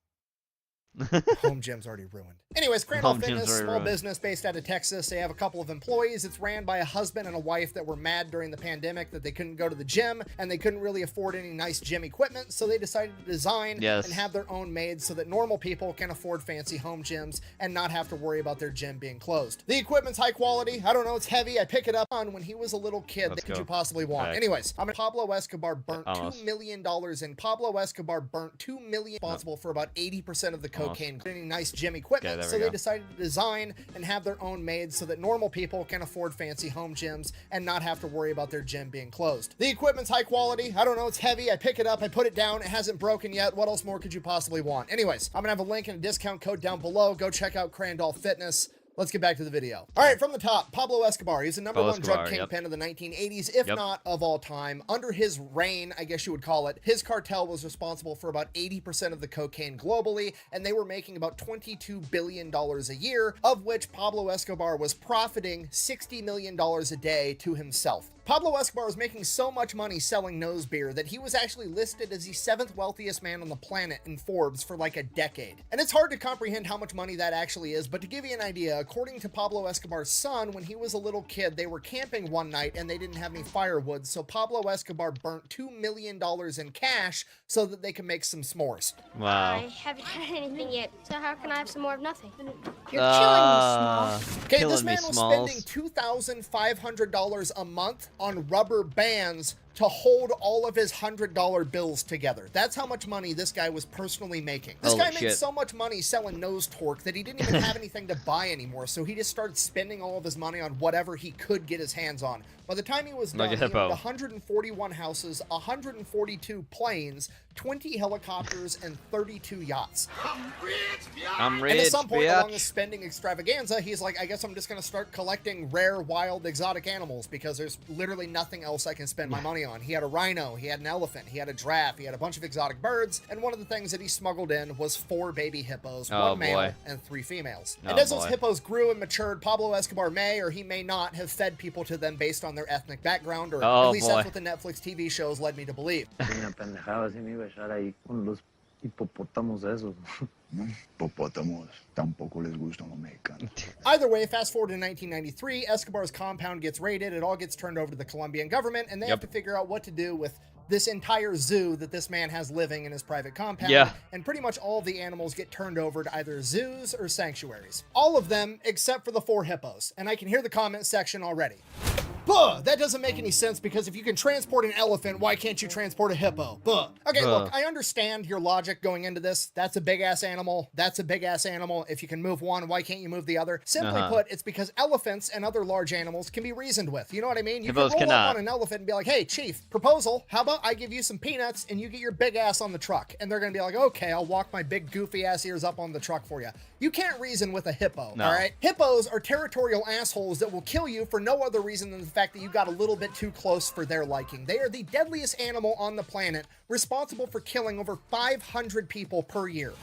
Home gym's already ruined. Anyways, Crandall Fitness, small business based out of Texas. They have a couple of employees. It's ran by a husband and a wife that were mad during the pandemic that they couldn't go to the gym and they couldn't really afford any nice gym equipment. So they decided to design and have their own made so that normal people can afford fancy home gyms and not have to worry about their gym being closed. The equipment's high quality. I don't know, it's heavy. I pick it up on when he was a little kid. What could you possibly want? Anyways, Pablo Escobar burnt $2 million and Pablo Escobar burnt $2 million responsible for about 80% of the cocaine cocaine, getting nice gym equipment, so they decided to design and have their own made so that normal people can afford fancy home gyms and not have to worry about their gym being closed. The equipment's high quality. I don't know, it's heavy. I pick it up, I put it down. It hasn't broken yet. What else more could you possibly want? Anyways, I'm gonna have a link and a discount code down below. Go check out Crandall Fitness. Let's get back to the video. All right, from the top, Pablo Escobar. He's the number one drug kingpin of the 1980s, if not of all time. Under his reign, I guess you would call it, his cartel was responsible for about 80% of the cocaine globally, and they were making about $22 billion a year, of which Pablo Escobar was profiting $60 million a day to himself. Pablo Escobar was making so much money selling nose beer that he was actually listed as the 7th wealthiest man on the planet in Forbes for like a decade. And it's hard to comprehend how much money that actually is, but to give you an idea, according to Pablo Escobar's son, when he was a little kid, they were camping one night and they didn't have any firewood, so Pablo Escobar burnt $2 million in cash so that they could make some s'mores. Wow. I haven't had anything yet, so how can I have some more of nothing? You're killing me, Smalls. Okay, killing this man me, was Smalls. spending $2,500 a month on rubber bands to hold all of his $100 bills together. That's how much money this guy was personally making. This guy made so much money selling nose torque that he didn't even have anything to buy anymore, so he just started spending all of his money on whatever he could get his hands on. By the time he was done, he owned 141 houses, 142 planes, 20 helicopters, and 32 yachts. I'm rich, and at some point bitch. along the spending extravaganza, he's like, I guess I'm just going to start collecting rare, wild, exotic animals because there's literally nothing else I can spend my money on. He had a rhino, he had an elephant, he had a giraffe, he had a bunch of exotic birds, and one of the things that he smuggled in was 4 baby hippos, 1 male and 3 females. And as those hippos grew and matured, Pablo Escobar may or he may not have fed people to them based on their ethnic background, or at least that's what the Netflix TV shows led me to believe. Either way, fast forward to 1993, Escobar's compound gets raided, it all gets turned over to the Colombian government, and they have to figure out what to do with this entire zoo that this man has living in his private compound, and pretty much all of the animals get turned over to either zoos or sanctuaries. All of them except for the 4 hippos, and I can hear the comment section already. Buh! That doesn't make any sense because if you can transport an elephant, why can't you transport a hippo? Buh! Okay, look, I understand your logic going into this. That's a big-ass animal. That's a big-ass animal. If you can move one, why can't you move the other? Simply put, it's because elephants and other large animals can be reasoned with. You know what I mean? You can roll up on an elephant and be like, hey, chief, proposal, how about I give you some peanuts and you get your big ass on the truck? And they're going to be like, okay, I'll walk my big goofy ass ears up on the truck for you. You can't reason with a hippo, all right? Hippos are territorial assholes that will kill you for no other reason than the fact that you got a little bit too close for their liking. They are the deadliest animal on the planet, responsible for killing over 500 people per year.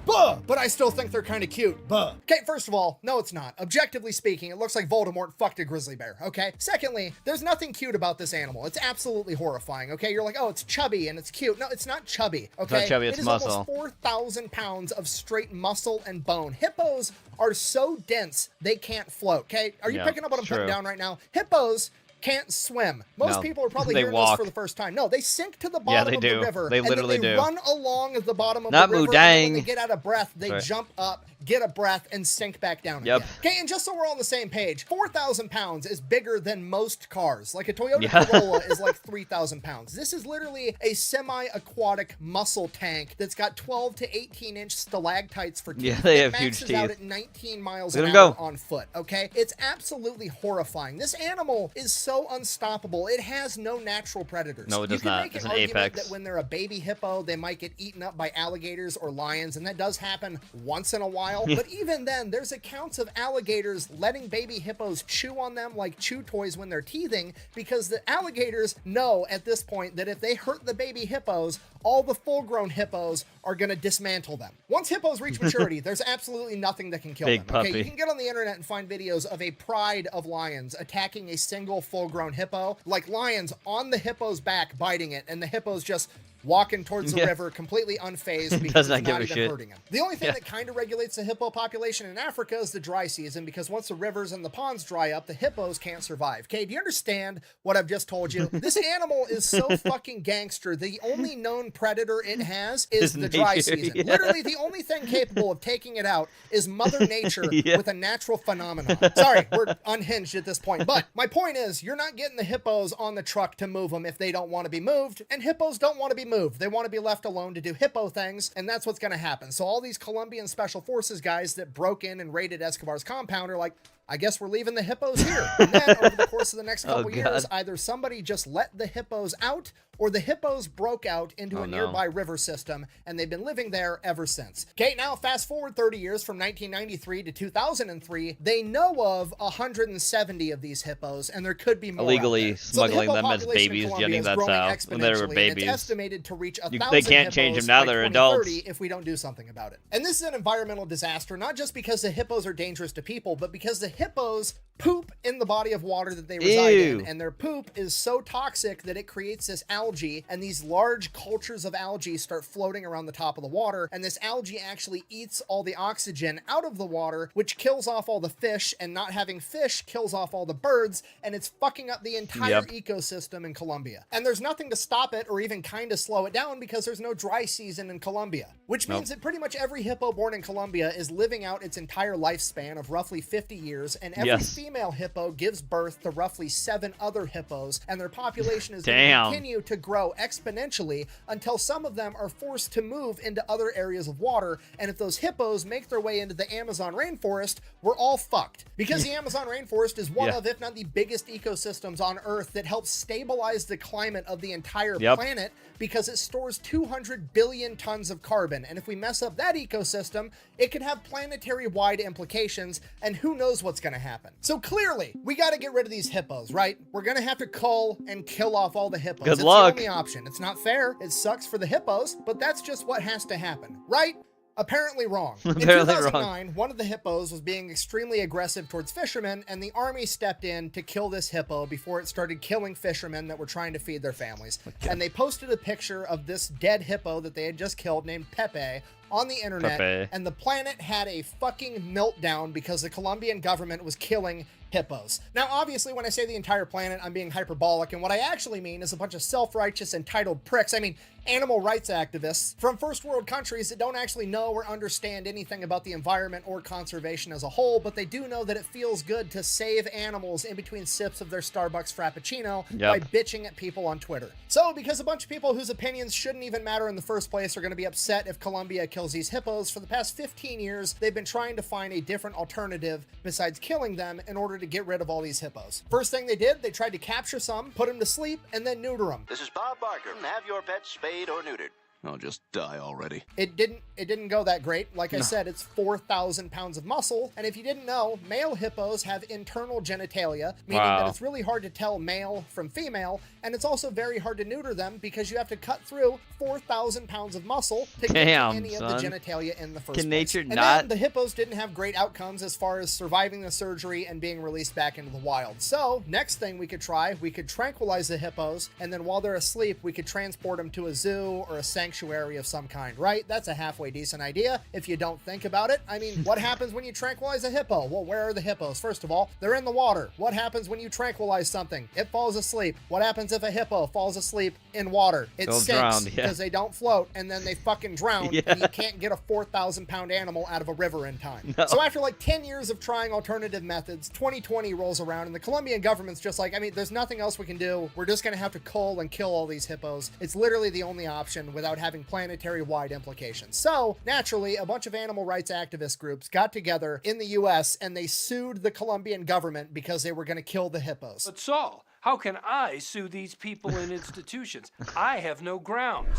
Buh! But I still think they're kind of cute. Buh. Okay, first of all, no it's not. Objectively speaking, it looks like Voldemort fucked a grizzly bear, okay? Secondly, there's nothing cute about this animal. It's absolutely horrifying, okay? You're like, oh, it's chubby and it's cute. No, it's not chubby, okay? It's not chubby, it's muscle. It is almost 4,000 pounds of straight muscle and bone. Hippos are so dense, they can't float, okay? Are you picking up what I'm putting down right now? Hippos can't swim. Most people are probably hearing this for the first time. No, they sink to the bottom of the river. They literally and then they run along the bottom of the river. And when they get out of breath, they jump up, get a breath, and sink back down again. Okay, and just so we're on the same page, 4,000 pounds is bigger than most cars. Like a Toyota Corolla is like 3,000 pounds. This is literally a semi-aquatic muscle tank that's got 12 to 18-inch stalactites for teeth. Yeah, they have huge teeth. Out at 19 miles an hour on foot, okay? It's absolutely horrifying. This animal is so unstoppable. It has no natural predators. No, it does not. Make it's an an argument apex. that when they're a baby hippo, they might get eaten up by alligators or lions, and that does happen once in a while. But even then, there's accounts of alligators letting baby hippos chew on them like chew toys when they're teething, because the alligators know at this point that if they hurt the baby hippos, all the full-grown hippos are going to dismantle them. Once hippos reach maturity, there's absolutely nothing that can kill them. Okay, you can get on the internet and find videos of a pride of lions attacking a single full-grown hippo, like lions on the hippo's back biting it, and the hippo's just walking towards the river completely unfazed because it's not even hurting him. The only thing that kind of regulates the hippo population in Africa is the dry season, because once the rivers and the ponds dry up, the hippos can't survive. Okay, do you understand what I've just told you? This animal is so fucking gangster. The only known predator it has is the dry season. Literally, the only thing capable of taking it out is Mother Nature with a natural phenomenon. Sorry, we're unhinged at this point. But my point is, you're not getting the hippos on the truck to move them if they don't want to be moved, and hippos don't want to be moved. They want to be left alone to do hippo things, and that's what's going to happen. So all these Colombian Special Forces guys that broke in and raided Escobar's compound are like, I guess we're leaving the hippos here. And then over the course of the next couple years, either somebody just let the hippos out, or the hippos broke out into a nearby river system, and they've been living there ever since. Okay, now fast forward 30 years from 1993 to 2003, they know of 170 of these hippos, and there could be more. Illegally smuggling them as babies, getting that out when they were babies. It's estimated to reach 1,000 They can't change them now, they're adults. If we don't do something about it. And this is an environmental disaster, not just because the hippos are dangerous to people, but because the hippos poop in the body of water that they reside in, and their poop is so toxic that it creates this algae, and these large cultures of algae start floating around the top of the water, and this algae actually eats all the oxygen out of the water, which kills off all the fish, and not having fish kills off all the birds, and it's fucking up the entire ecosystem in Colombia. And there's nothing to stop it or even kind of slow it down because there's no dry season in Colombia, which means that pretty much every hippo born in Colombia is living out its entire lifespan of roughly 50 years, and every female hippo gives birth to roughly 7 other hippos, and their population is going to continue to grow exponentially until some of them are forced to move into other areas of water. And if those hippos make their way into the Amazon rainforest, we're all fucked. Because the Amazon rainforest is one of, if not the biggest ecosystems on Earth that helps stabilize the climate of the entire planet, because it stores 200 billion tons of carbon. And if we mess up that ecosystem, it could have planetary-wide implications, and who knows what's going to happen. So clearly, we got to get rid of these hippos, right? We're going to have to cull and kill off all the hippos. Good luck. It's the only option. It's not fair. It sucks for the hippos, but that's just what has to happen, right? Apparently wrong. In 2009, one of the hippos was being extremely aggressive towards fishermen, and the army stepped in to kill this hippo before it started killing fishermen that were trying to feed their families. And they posted a picture of this dead hippo that they had just killed named Pepe on the internet, and the planet had a fucking meltdown because the Colombian government was killing hippos. Now, obviously, when I say the entire planet, I'm being hyperbolic, and what I actually mean is a bunch of self-righteous, entitled pricks. I mean, animal rights activists from first world countries that don't actually know or understand anything about the environment or conservation as a whole, but they do know that it feels good to save animals in between sips of their Starbucks Frappuccino by bitching at people on Twitter. So, because a bunch of people whose opinions shouldn't even matter in the first place are going to be upset if Colombia kills these hippos, for the past 15 years, they've been trying to find a different alternative besides killing them in order to get rid of all these hippos. First thing they did, they tried to capture some, put them to sleep, and then neuter them. This is Bob Barker. Have your pet spayed or neutered. I'll just die already. It didn't go that great. Like I said, it's 4,000 pounds of muscle. And if you didn't know, male hippos have internal genitalia, meaning that it's really hard to tell male from female. And it's also very hard to neuter them because you have to cut through 4,000 pounds of muscle to get to any of the genitalia in the first place. Nature and then the hippos didn't have great outcomes as far as surviving the surgery and being released back into the wild. So next thing we could try, we could tranquilize the hippos, and then while they're asleep, we could transport them to a zoo or a sanctuary of some kind, right? That's a halfway decent idea if you don't think about it. I mean, what happens when you tranquilize a hippo? Well, where are the hippos? First of all, they're in the water. What happens when you tranquilize something? It falls asleep. What happens if a hippo falls asleep in water? It sinks because they don't float, and then they fucking drown, and you can't get a 4,000 pound animal out of a river in time. So after like 10 years of trying alternative methods, 2020 rolls around, and the Colombian government's just like, I mean, there's nothing else we can do. We're just going to have to cull and kill all these hippos. It's literally the only option without having planetary-wide implications. So, naturally, a bunch of animal rights activist groups got together in the US and they sued the Colombian government because they were going to kill the hippos. But Saul, how can I sue these people and institutions? I have no grounds.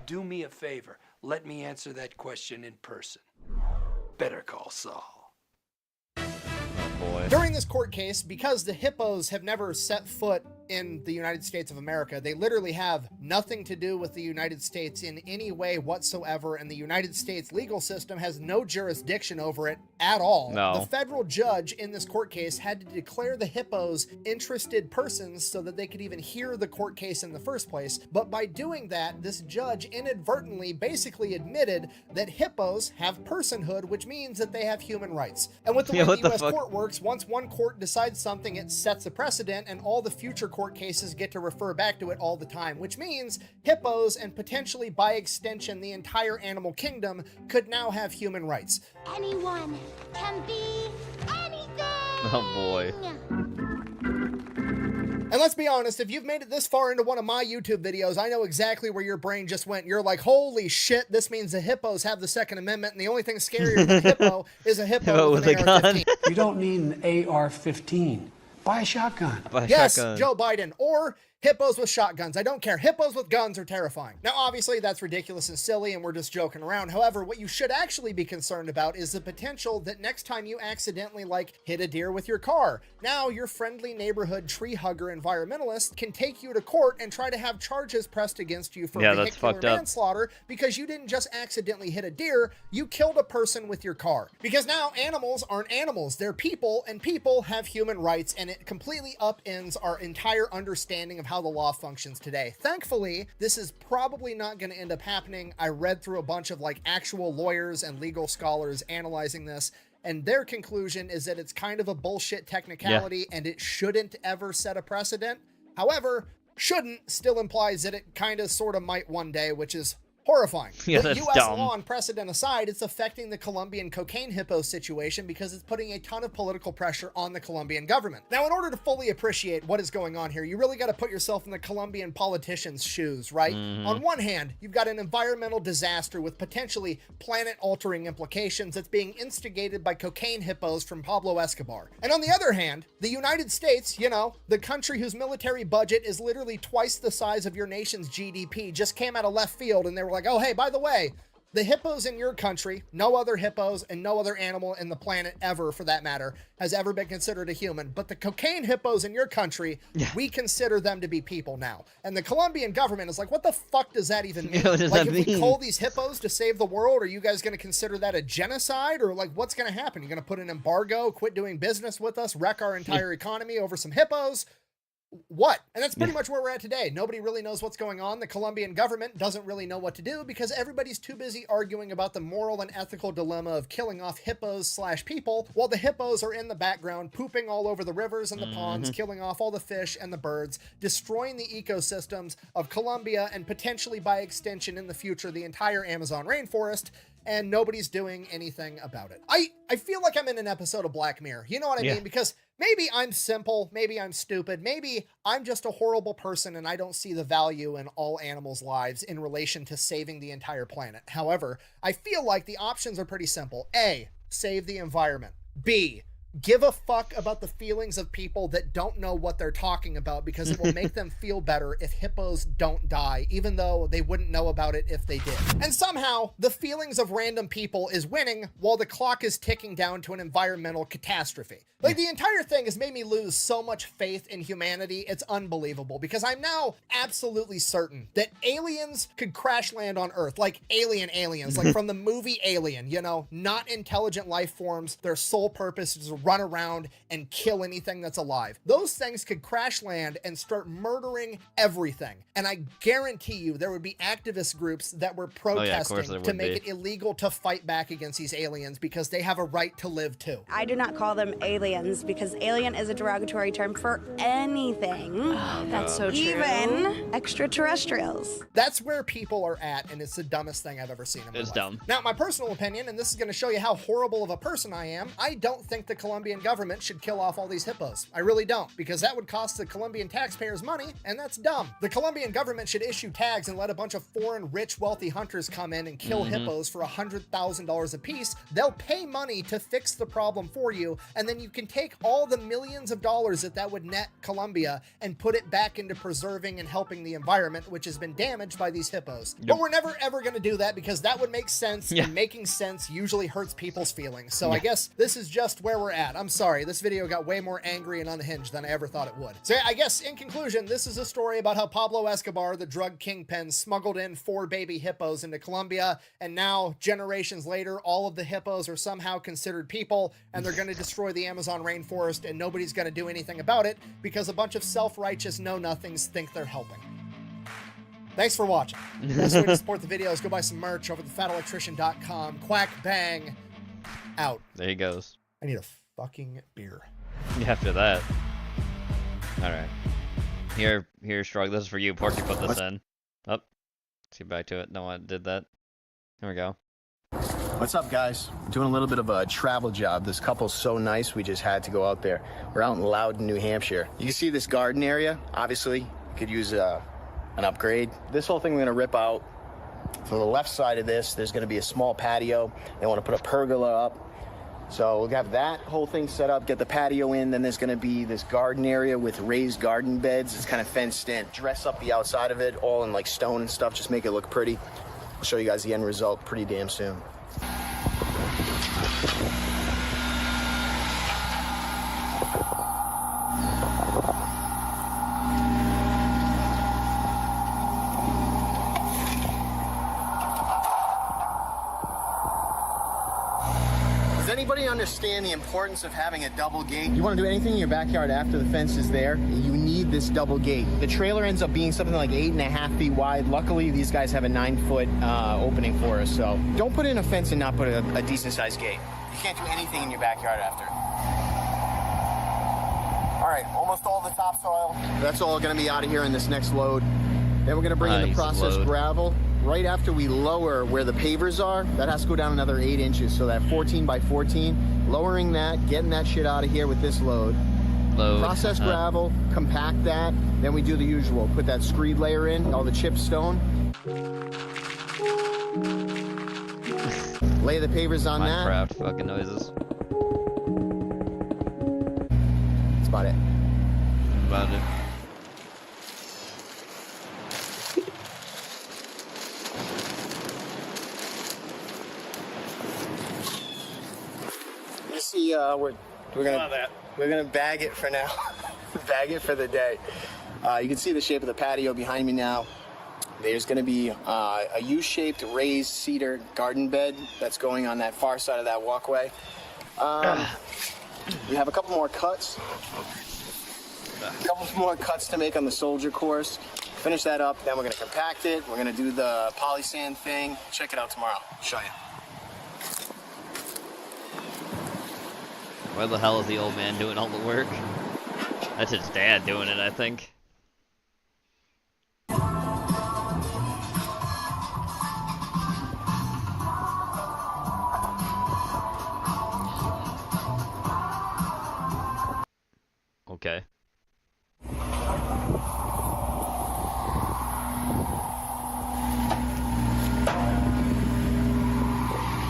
Do me a favor. Let me answer that question in person. Better call Saul. During this court case, because the hippos have never set foot in the United States of America, they literally have nothing to do with the United States in any way whatsoever, and the United States legal system has no jurisdiction over it at all. The federal judge in this court case had to declare the hippos interested persons so that they could even hear the court case in the first place. But by doing that, this judge inadvertently basically admitted that hippos have personhood, which means that they have human rights. And with the way the US court works, once one court decides something, it sets a precedent, and all the future court cases get to refer back to it all the time, which means hippos, and potentially by extension the entire animal kingdom, could now have human rights. Anyone can be anything! Oh boy. And let's be honest, if you've made it this far into one of my YouTube videos, I know exactly where your brain just went. You're like, holy shit, this means the hippos have the Second Amendment, and the only thing scarier than a hippo is a hippo with an AR-15. You don't need an AR-15. Buy a shotgun. Yes, Joe Biden. Or hippos with shotguns. I don't care. Hippos with guns are terrifying. Now, obviously, that's ridiculous and silly, and we're just joking around. However, what you should actually be concerned about is the potential that next time you accidentally, like, hit a deer with your car, now your friendly neighborhood tree hugger environmentalist can take you to court and try to have charges pressed against you for vehicular manslaughter because you didn't just accidentally hit a deer, you killed a person with your car. Because now animals aren't animals, they're people, and people have human rights, and it completely upends our entire understanding of how the law functions today. Thankfully, this is probably not going to end up happening. I read through a bunch of like actual lawyers and legal scholars analyzing this, and their conclusion is that it's kind of a bullshit technicality and it shouldn't ever set a precedent. However, shouldn't still implies that it kind of sort of might one day, which is horrifying. Yeah, But that's U.S. dumb. law and precedent aside, it's affecting the Colombian cocaine hippo situation because it's putting a ton of political pressure on the Colombian government. Now, in order to fully appreciate what is going on here, you really got to put yourself in the Colombian politicians' shoes, right? On one hand, you've got an environmental disaster with potentially planet-altering implications that's being instigated by cocaine hippos from Pablo Escobar. And on the other hand, the United States, you know, the country whose military budget is literally twice the size of your nation's GDP, just came out of left field and they were like, oh, hey, by the way, the hippos in your country, no other hippos and no other animal in the planet ever, for that matter, has ever been considered a human. But the cocaine hippos in your country, we consider them to be people now. And the Colombian government is like, what the fuck does that even mean? What does like, that if we mean? cull these hippos to save the world, are you guys going to consider that a genocide? Or like, what's going to happen? You're going to put an embargo, quit doing business with us, wreck our entire economy over some hippos? What? And that's pretty much where we're at today. Nobody really knows what's going on. The Colombian government doesn't really know what to do because everybody's too busy arguing about the moral and ethical dilemma of killing off hippos/people while the hippos are in the background pooping all over the rivers and the ponds, killing off all the fish and the birds, destroying the ecosystems of Colombia and potentially by extension in the future the entire Amazon rainforest. And nobody's doing anything about it. I feel like I'm in an episode of Black Mirror. You know what I mean? Because maybe I'm simple, maybe I'm stupid, maybe I'm just a horrible person and I don't see the value in all animals' lives in relation to saving the entire planet. However, I feel like the options are pretty simple. A, save the environment. B, give a fuck about the feelings of people that don't know what they're talking about because it will make them feel better if hippos don't die, even though they wouldn't know about it if they did. And somehow, the feelings of random people is winning while the clock is ticking down to an environmental catastrophe. Like, the entire thing has made me lose so much faith in humanity, it's unbelievable, because I'm now absolutely certain that aliens could crash land on Earth, like aliens, like from the movie Alien, you know, not intelligent life forms. Their sole purpose is to run around and kill anything that's alive. Those things could crash land and start murdering everything. And I guarantee you there would be activist groups that were protesting to make it illegal to fight back against these aliens because they have a right to live too. I do not call them aliens because alien is a derogatory term for anything. Oh, that's so true. Even extraterrestrials. That's where people are at, and it's the dumbest thing I've ever seen in my life. It's dumb. Now, my personal opinion, and this is going to show you how horrible of a person I am, I don't think the Colombian government should kill off all these hippos. I really don't, because that would cost the Colombian taxpayers money, and that's dumb. The Colombian government should issue tags and let a bunch of foreign, rich, wealthy hunters come in and kill hippos for $100,000 a piece. They'll pay money to fix the problem for you, and then you can take all the millions of dollars that would net Colombia and put it back into preserving and helping the environment, which has been damaged by these hippos. But we're never ever going to do that because that would make sense, and making sense usually hurts people's feelings. So I guess this is just where we're at. I'm sorry, this video got way more angry and unhinged than I ever thought it would. So I guess in conclusion, this is a story about how Pablo Escobar, the drug kingpin, smuggled in 4 baby hippos into Colombia, and now generations later, all of the hippos are somehow considered people, and they're going to destroy the Amazon rainforest, and nobody's going to do anything about it because a bunch of self-righteous know-nothings think they're helping. Thanks for watching. The best way to support the video is go buy some merch over at thefatelectrician.com. Quack bang out. There he goes. I need a fucking beer. After that. Alright. Here, Shrug, this is for you. Porky put this in. Up. Let's get back to it. No one did that. There we go. What's up, guys? Doing a little bit of a travel job. This couple's so nice, we just had to go out there. We're out in Loudon, New Hampshire. You can see this garden area. Obviously, could use an upgrade. This whole thing we're gonna rip out. For the left side of this, there's gonna be a small patio. They wanna put a pergola up. So we'll have that whole thing set up, get the patio in, then there's gonna be this garden area with raised garden beds. It's kind of fenced in. Dress up the outside of it, all in like stone and stuff, just make it look pretty. I'll show you guys the end result pretty damn soon. Does anybody understand the importance of having a double gate? You want to do anything in your backyard after the fence is there, you need this double gate. The trailer ends up being something like 8.5 feet wide. Luckily, these guys have a 9-foot opening for us, so don't put in a fence and not put a decent-sized gate. You can't do anything in your backyard after. All right, almost all the topsoil. That's all going to be out of here in this next load. Then we're going to bring in the processed gravel. Right after we lower where the pavers are, that has to go down another 8 inches. So that 14 by 14, lowering that, getting that shit out of here with this load. Processed gravel, compact that. Then we do the usual. Put that screed layer in, all the chipped stone. Lay the pavers on that. Minecraft fucking noises. That's about it. About it. You see, we're gonna bag it for now. Bag it for the day. You can see the shape of the patio behind me now. There's going to be a U-shaped raised cedar garden bed that's going on that far side of that walkway. We have a couple more cuts. To make on the soldier course. Finish that up, then we're going to compact it. We're going to do the polysand thing. Check it out tomorrow. I'll show you. Where the hell is the old man doing all the work? That's his dad doing it, I think. Okay.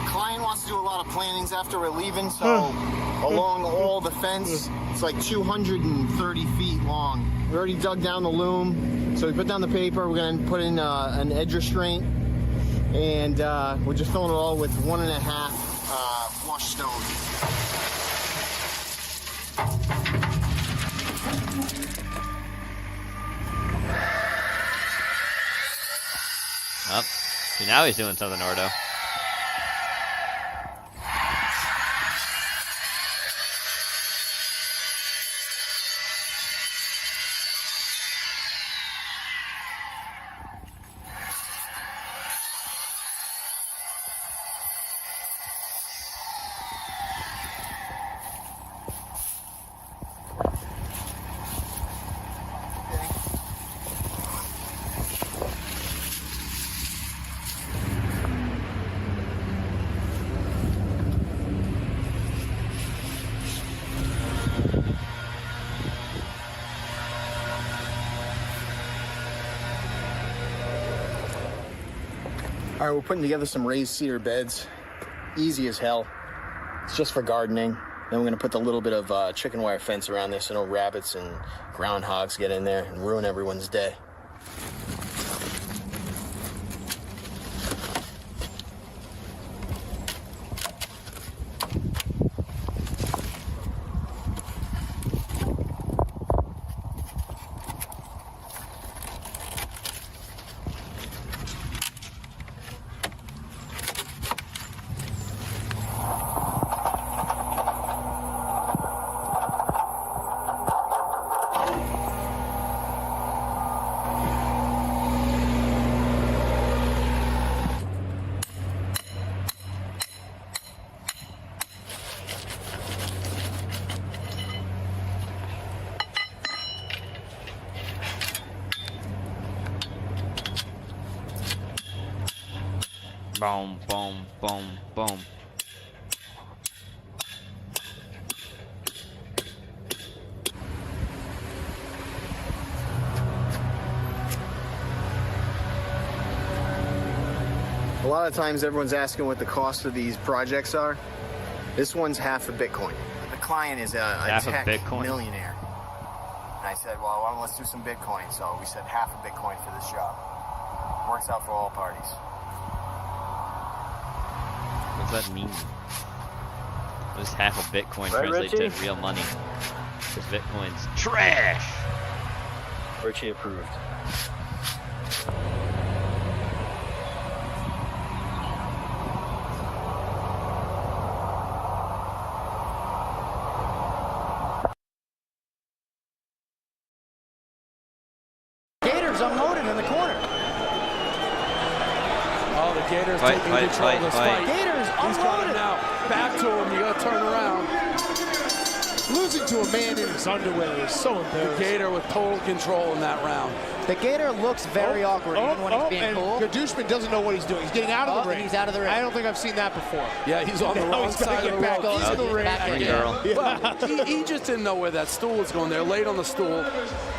Client wants to do a lot of plantings after we're leaving, so along all the fence, it's like 230 feet long. We already dug down the loom, so we put down the paper. We're gonna put in an edge restraint, and we're just filling it all with 1.5 flush stone. Oh, see, now he's doing something, Ordo. All right, we're putting together some raised cedar beds. Easy as hell. It's just for gardening. Then we're gonna put a little bit of chicken wire fence around this so no rabbits and groundhogs get in there and ruin everyone's day. Boom, boom, boom, boom. A lot of times everyone's asking what the cost of these projects are. This one's half a Bitcoin. The client is a tech millionaire. And I said, well, let's do some Bitcoin. So we said half a Bitcoin for this job. Works out for all parties. What does that mean? What does half a Bitcoin Right, translate Richie? to real money? Because Bitcoin's trash! Richie approved. Gators unloaded in the corner. Oh, the Gators Fight, taking fight, control fight, of this fight. fight. Gators He's got him unloaded. now. Back to him. You got to turn around. Losing to a man in his underwear is so The embarrassing. Gator with total control in that round. The Gator looks very awkward even when he's being and pulled. Gadusman doesn't know what he's doing. He's getting out of the ring. And he's out of the ring. I don't think I've seen that before. Yeah, he's on the Now wrong he's gotta side get of the back rope. on the ring. Back in. Girl. Well, he just didn't know where that stool was going. They're late on the stool.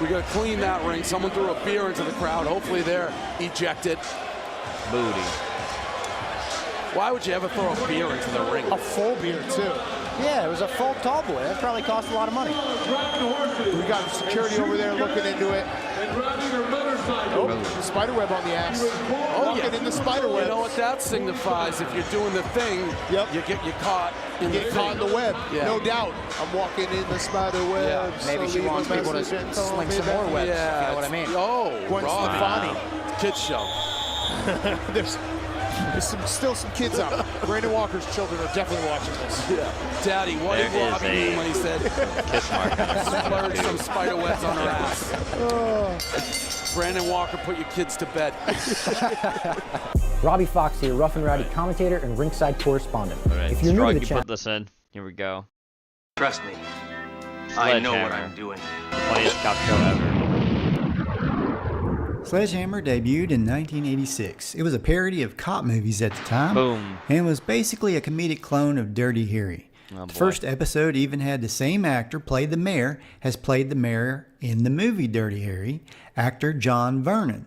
We got to clean that ring. Someone threw a beer into the crowd. Hopefully they're ejected. Booty. Why would you ever throw a beer into the ring? A full beer, too. Yeah, it was a full tall boy. That probably cost a lot of money. We got security over there looking into it. Oh, the spider web on the axe. Walking in the spider web. You know what that signifies? If you're doing the thing, Yep. you get caught in Get the caught in thing. the web, Yeah. no doubt. I'm walking in the spider web. Yeah. Maybe so she leave a wants people to message and sling call some me more back. webs. Yeah, You know what I mean? Oh, Gwen Robbie. Stefani. Kids show. There's still some kids out. Brandon Walker's children are definitely watching this. Yeah. Daddy, what did There is Robbie a mean when he said kiss mark on her splurge some spider webs on her ass? Brandon Walker, put your kids to bed. Robbie Fox here, rough and rowdy commentator and ringside correspondent. Alright, If you're new to Strug, the you channel, put this in. Here we go. Trust me, I know what Sledgehammer. I'm doing. The funniest cop show ever. Sledgehammer debuted in 1986. It was a parody of cop movies at the time. Boom. And was basically a comedic clone of Dirty Harry. Oh, The boy. first episode even had the same actor played the mayor as played the mayor in the movie Dirty Harry, actor John Vernon.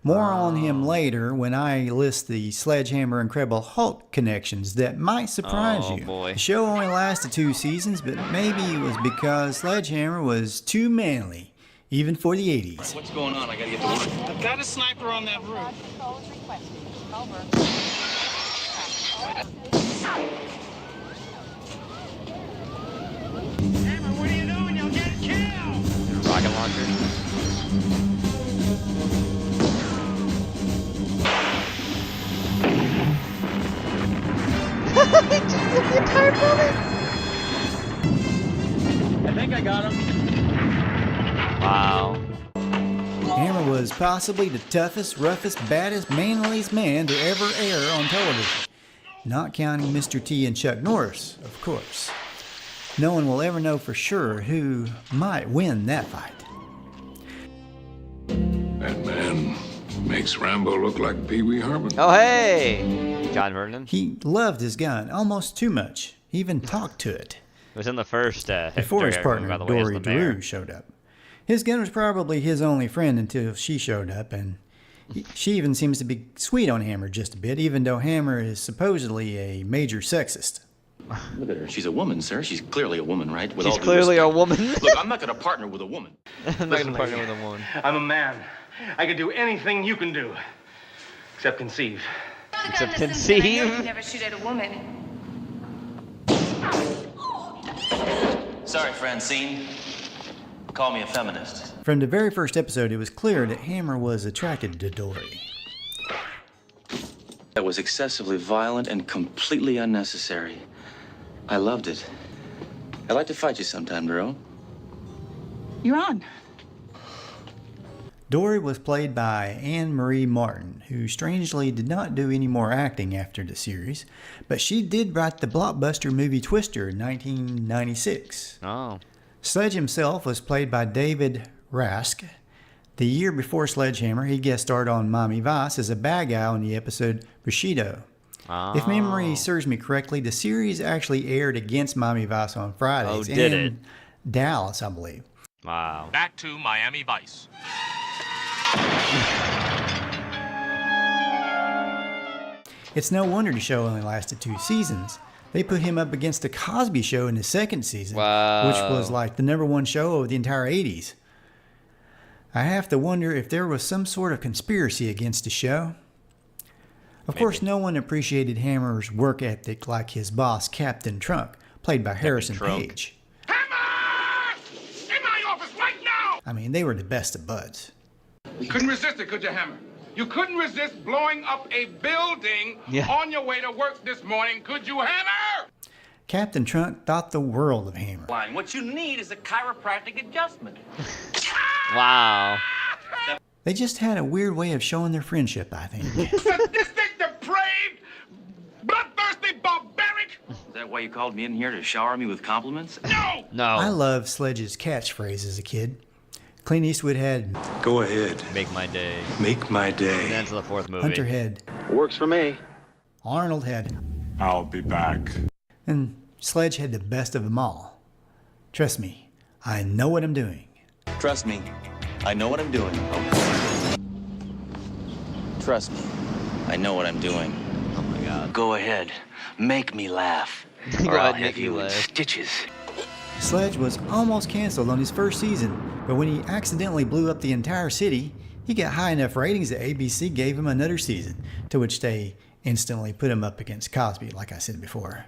More on him later when I list the Sledgehammer Incredible Hulk connections that might surprise Oh, you. boy. The show only lasted 2 seasons, but maybe it was because Sledgehammer was too manly, even for the 80s. What's going on? I gotta get to work. I've got a sniper on that roof. Hammer, what are you doing? You'll get killed! Rocket launcher. I think I got him. Wow. Hammer was possibly the toughest, roughest, baddest, manliest man to ever air on television. Not counting Mr. T and Chuck Norris, of course. No one will ever know for sure who might win that fight. That man makes Rambo look like Pee Wee Herman. Oh, hey! John Vernon. He loved his gun almost too much. He even talked to it. It was in the first Before his Dirty Harry partner, movie, by the way, as Dory the mayor. Drew, showed up. His gun was probably his only friend until she showed up, and she even seems to be sweet on Hammer just a bit, even though Hammer is supposedly a major sexist. Look at her. She's a woman, sir. She's clearly a woman, right? With She's all due clearly a respect. woman. Look, I'm not going to partner with a woman. I'm not going to partner with a woman. I'm a man. I can do anything you can do. Except conceive. Except conceive. Never shoot at a woman. Sorry, Francine. Call me a feminist. From the very first episode, it was clear that Hammer was attracted to Dory. That was excessively violent and completely unnecessary. I loved it. I'd like to fight you sometime, Drew. You're on. Dory was played by Anne Marie Martin, who strangely did not do any more acting after the series, but she did write the blockbuster movie Twister in 1996. Oh. Sledge himself was played by David Rask. The year before Sledgehammer, he guest starred on Miami Vice as a bad guy on the episode Bushido. If memory serves me correctly, the series actually aired against Miami Vice on Fridays. Oh, did and it? Dallas, I believe. Wow. Back to Miami Vice. It's no wonder the show only lasted 2 seasons. They put him up against the Cosby Show in the second season, which was like the #1 show of the entire 80s. I have to wonder if there was some sort of conspiracy against the show. Of course, no one appreciated Hammer's work ethic like his boss, Captain Trunk, played by Harrison Page. In my office right now! I mean, they were the best of buds. You couldn't resist it, could you, Hammer? You couldn't resist blowing up a building on your way to work this morning, could you, Hammer? Captain Trunk thought the world of Hammer. What you need is a chiropractic adjustment. Wow. They just had a weird way of showing their friendship, I think. Sadistic, depraved, bloodthirsty, barbaric. Is that why you called me in here to shower me with compliments? No. I loved Sledge's catchphrase as a kid. Clint Eastwood had, Go ahead. Make my day. Make my day. And that's the 4th movie. Hunter had, Works for me. Arnold had, I'll be back. and Sledge had the best of them all. Trust me, I know what I'm doing. Trust me, I know what I'm doing. Trust me, I know what I'm doing. Oh my God. Go ahead, make me laugh. Go or I'll ahead, make have me you in laugh. stitches. Sledge was almost canceled on his first season, but when he accidentally blew up the entire city, he got high enough ratings that ABC gave him another season, to which they instantly put him up against Cosby, like I said before.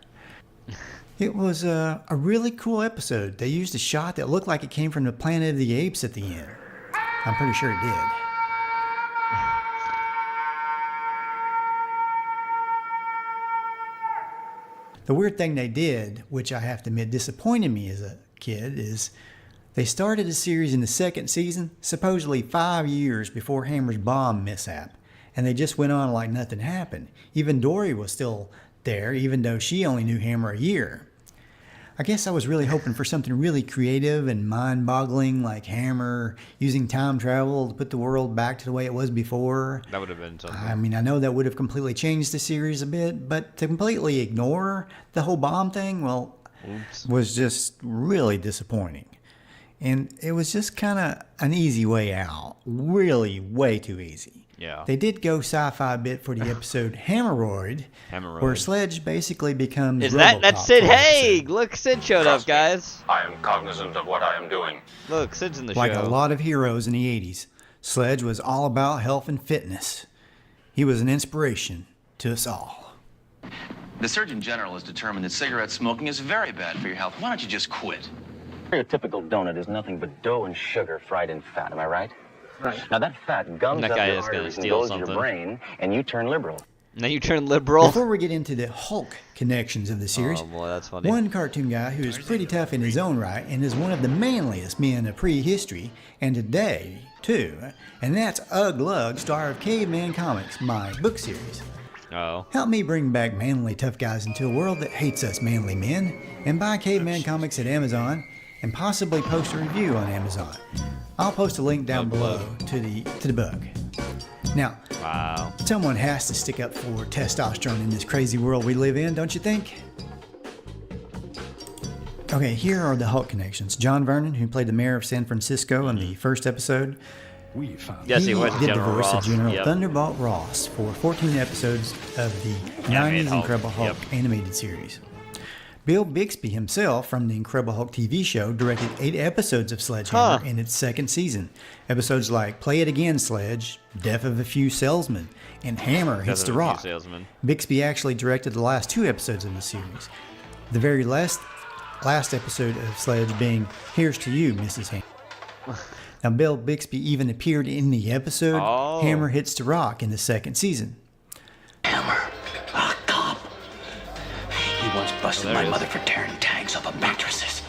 It was a really cool episode. They used a shot that looked like it came from the Planet of the Apes at the end. I'm pretty sure it did. The weird thing they did, which I have to admit disappointed me as a kid, is they started the series in the second season, supposedly 5 years before Hammer's bomb mishap, and they just went on like nothing happened. Even Dory was still there, even though she only knew Hammer a year. I guess I was really hoping for something really creative and mind-boggling, like Hammer using time travel to put the world back to the way it was before. That would have been something. I mean, I know that would have completely changed the series a bit, but to completely ignore the whole bomb thing, well, was just really disappointing. And it was just kind of an easy way out. Really way too easy. Yeah. They did go sci-fi a bit for the episode Hammeroid, where Sledge basically becomes That's Sid Haig! Look, Sid showed up, guys. I am cognizant of what I am doing. Look, Sid's in the Like show. a lot of heroes in the 80s, Sledge was all about health and fitness. He was an inspiration to us all. The Surgeon General has determined that cigarette smoking is very bad for your health. Why don't you just quit? A typical donut is nothing but dough and sugar fried in fat, am I right? Right. Now that fat gums That up guy your is gonna arteries and steal goes to your something. brain, and you turn liberal. Now you turn liberal. Before we get into the Hulk connections of the series, Oh boy, that's funny. one cartoon guy who is pretty tough in his own right and is one of the manliest men of prehistory and today, too, and that's Ugg Lug, star of Caveman Comics, my book series. Oh. Help me bring back manly tough guys into a world that hates us manly men, and buy Caveman Comics at Amazon, and possibly post a review on Amazon. I'll post a link down below to the book. Now, wow. Someone has to stick up for testosterone in this crazy world we live in, don't you think? Okay, here are the Hulk connections. John Vernon, who played the mayor of San Francisco in the first episode, Yes, he was did the General voice Ross. of General Yep. Thunderbolt Ross for 14 episodes of the Animated 90s Hulk. Incredible Hulk animated series. Bill Bixby himself from the Incredible Hulk TV show directed 8 episodes of Sledgehammer in its second season. Episodes like Play It Again, Sledge, Death of a Few Salesmen, and Hammer Hits the Rock. Bixby actually directed the last 2 episodes of the series. The very last episode of Sledge being Here's to You, Mrs. Hammer. Now, Bill Bixby even appeared in the episode Hammer Hits the Rock in the second season. He once busted my mother for tearing tags off of mattresses.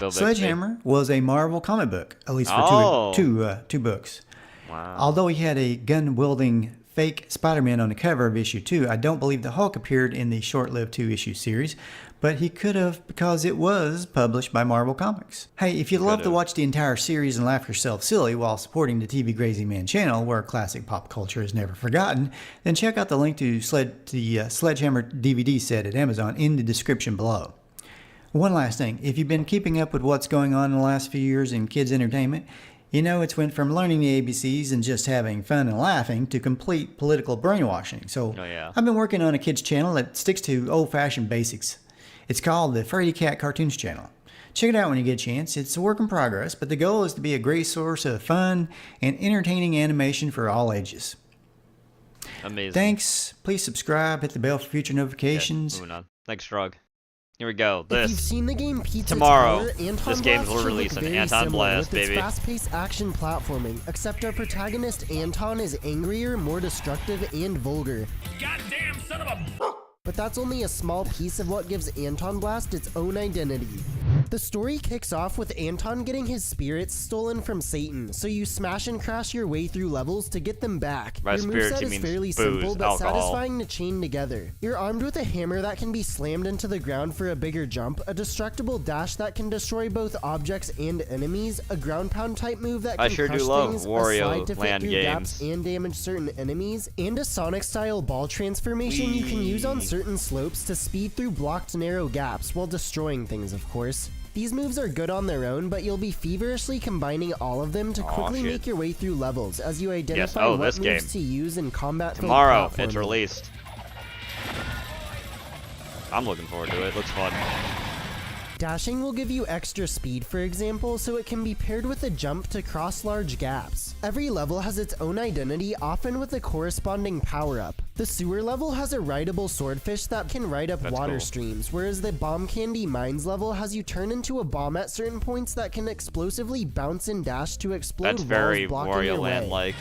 Sledgehammer was a Marvel comic book, at least for two books. Wow. Although he had a gun-wielding fake Spider-Man on the cover of issue 2. I don't believe the Hulk appeared in the short-lived 2-issue series, but he could have because it was published by Marvel Comics. Hey, if you'd love to watch the entire series and laugh yourself silly while supporting the TV Crazy Man channel, where classic pop culture is never forgotten, then check out the link to the Sledgehammer DVD set at Amazon in the description below. One last thing, if you've been keeping up with what's going on in the last few years in kids' entertainment, you know it's went from learning the ABCs and just having fun and laughing to complete political brainwashing. So I've been working on a kids' channel that sticks to old-fashioned basics. It's called the Freddy Cat Cartoons Channel. Check it out when you get a chance. It's a work in progress, but the goal is to be a great source of fun and entertaining animation for all ages. Amazing. Thanks. Please subscribe, hit the bell for future notifications. Moving on. Thanks, Strug. Here we go. If you've seen the game Pizza tomorrow, Tower, Anton this game's Blast releasing. very Anton Blast, with its baby. fast-paced action platforming, except our protagonist Anton is angrier, more destructive, and vulgar. Goddamn son of a... But that's only a small piece of what gives Anton Blast its own identity. The story kicks off with Anton getting his spirits stolen from Satan, so you smash and crash your way through levels to get them back. By Your spirits, moveset you is mean fairly booze, simple but alcohol. satisfying to chain together. You're armed with a hammer that can be slammed into the ground for a bigger jump, a destructible dash that can destroy both objects and enemies, a ground pound type move that can I sure crush do love things, Wario a slide to fit Land through gaps games. and damage certain enemies, and a Sonic style ball transformation you can use on certain slopes to speed through blocked narrow gaps while destroying things, of course. These moves are good on their own, but you'll be feverishly combining all of them to quickly make your way through levels as you identify what this moves game. to use in combat. Tomorrow, it's released. I'm looking forward to it. Looks fun. Dashing will give you extra speed, for example, so it can be paired with a jump to cross large gaps. Every level has its own identity, often with a corresponding power-up. The sewer level has a rideable swordfish that can ride up water streams, whereas the Bomb Candy Mines level has you turn into a bomb at certain points that can explosively bounce and dash to explode That's very walls blocking your Wario way. Land-like.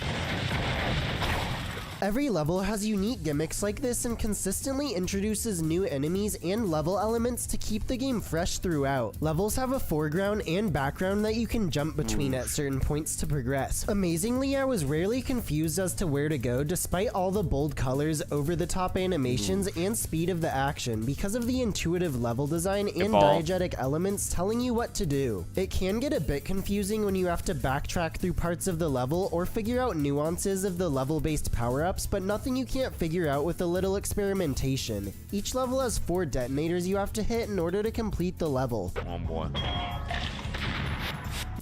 Every level has unique gimmicks like this and consistently introduces new enemies and level elements to keep the game fresh throughout. Levels have a foreground and background that you can jump between at certain points to progress. Amazingly, I was rarely confused as to where to go despite all the bold colors, over-the-top animations, and speed of the action because of the intuitive level design and diegetic elements telling you what to do. It can get a bit confusing when you have to backtrack through parts of the level or figure out nuances of the level-based power-ups, but nothing you can't figure out with a little experimentation. Each level has 4 detonators you have to hit in order to complete the level. Oh boy.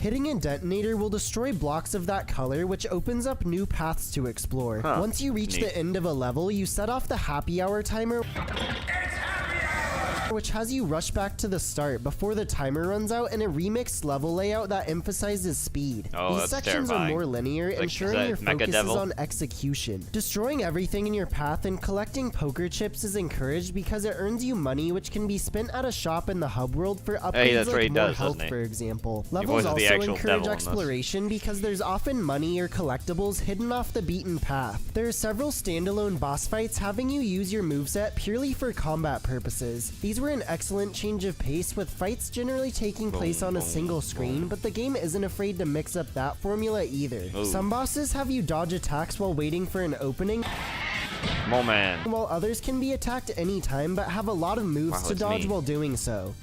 Hitting a detonator will destroy blocks of that color, which opens up new paths to explore. Once you reach the end of a level, you set off the happy hour timer, which has you rush back to the start before the timer runs out in a remixed level layout that emphasizes speed. These sections are more linear, ensuring your focus is on execution. Destroying everything in your path and collecting poker chips is encouraged because it earns you money which can be spent at a shop in the hub world for upgrades like more health, for example. Levels also encourage exploration because there's often money or collectibles hidden off the beaten path. There are several standalone boss fights having you use your moveset purely for combat purposes. These were an excellent change of pace, with fights generally taking place on a single screen, but the game isn't afraid to mix up that formula either. Some bosses have you dodge attacks while waiting for an opening, while others can be attacked anytime but have a lot of moves to dodge while doing so.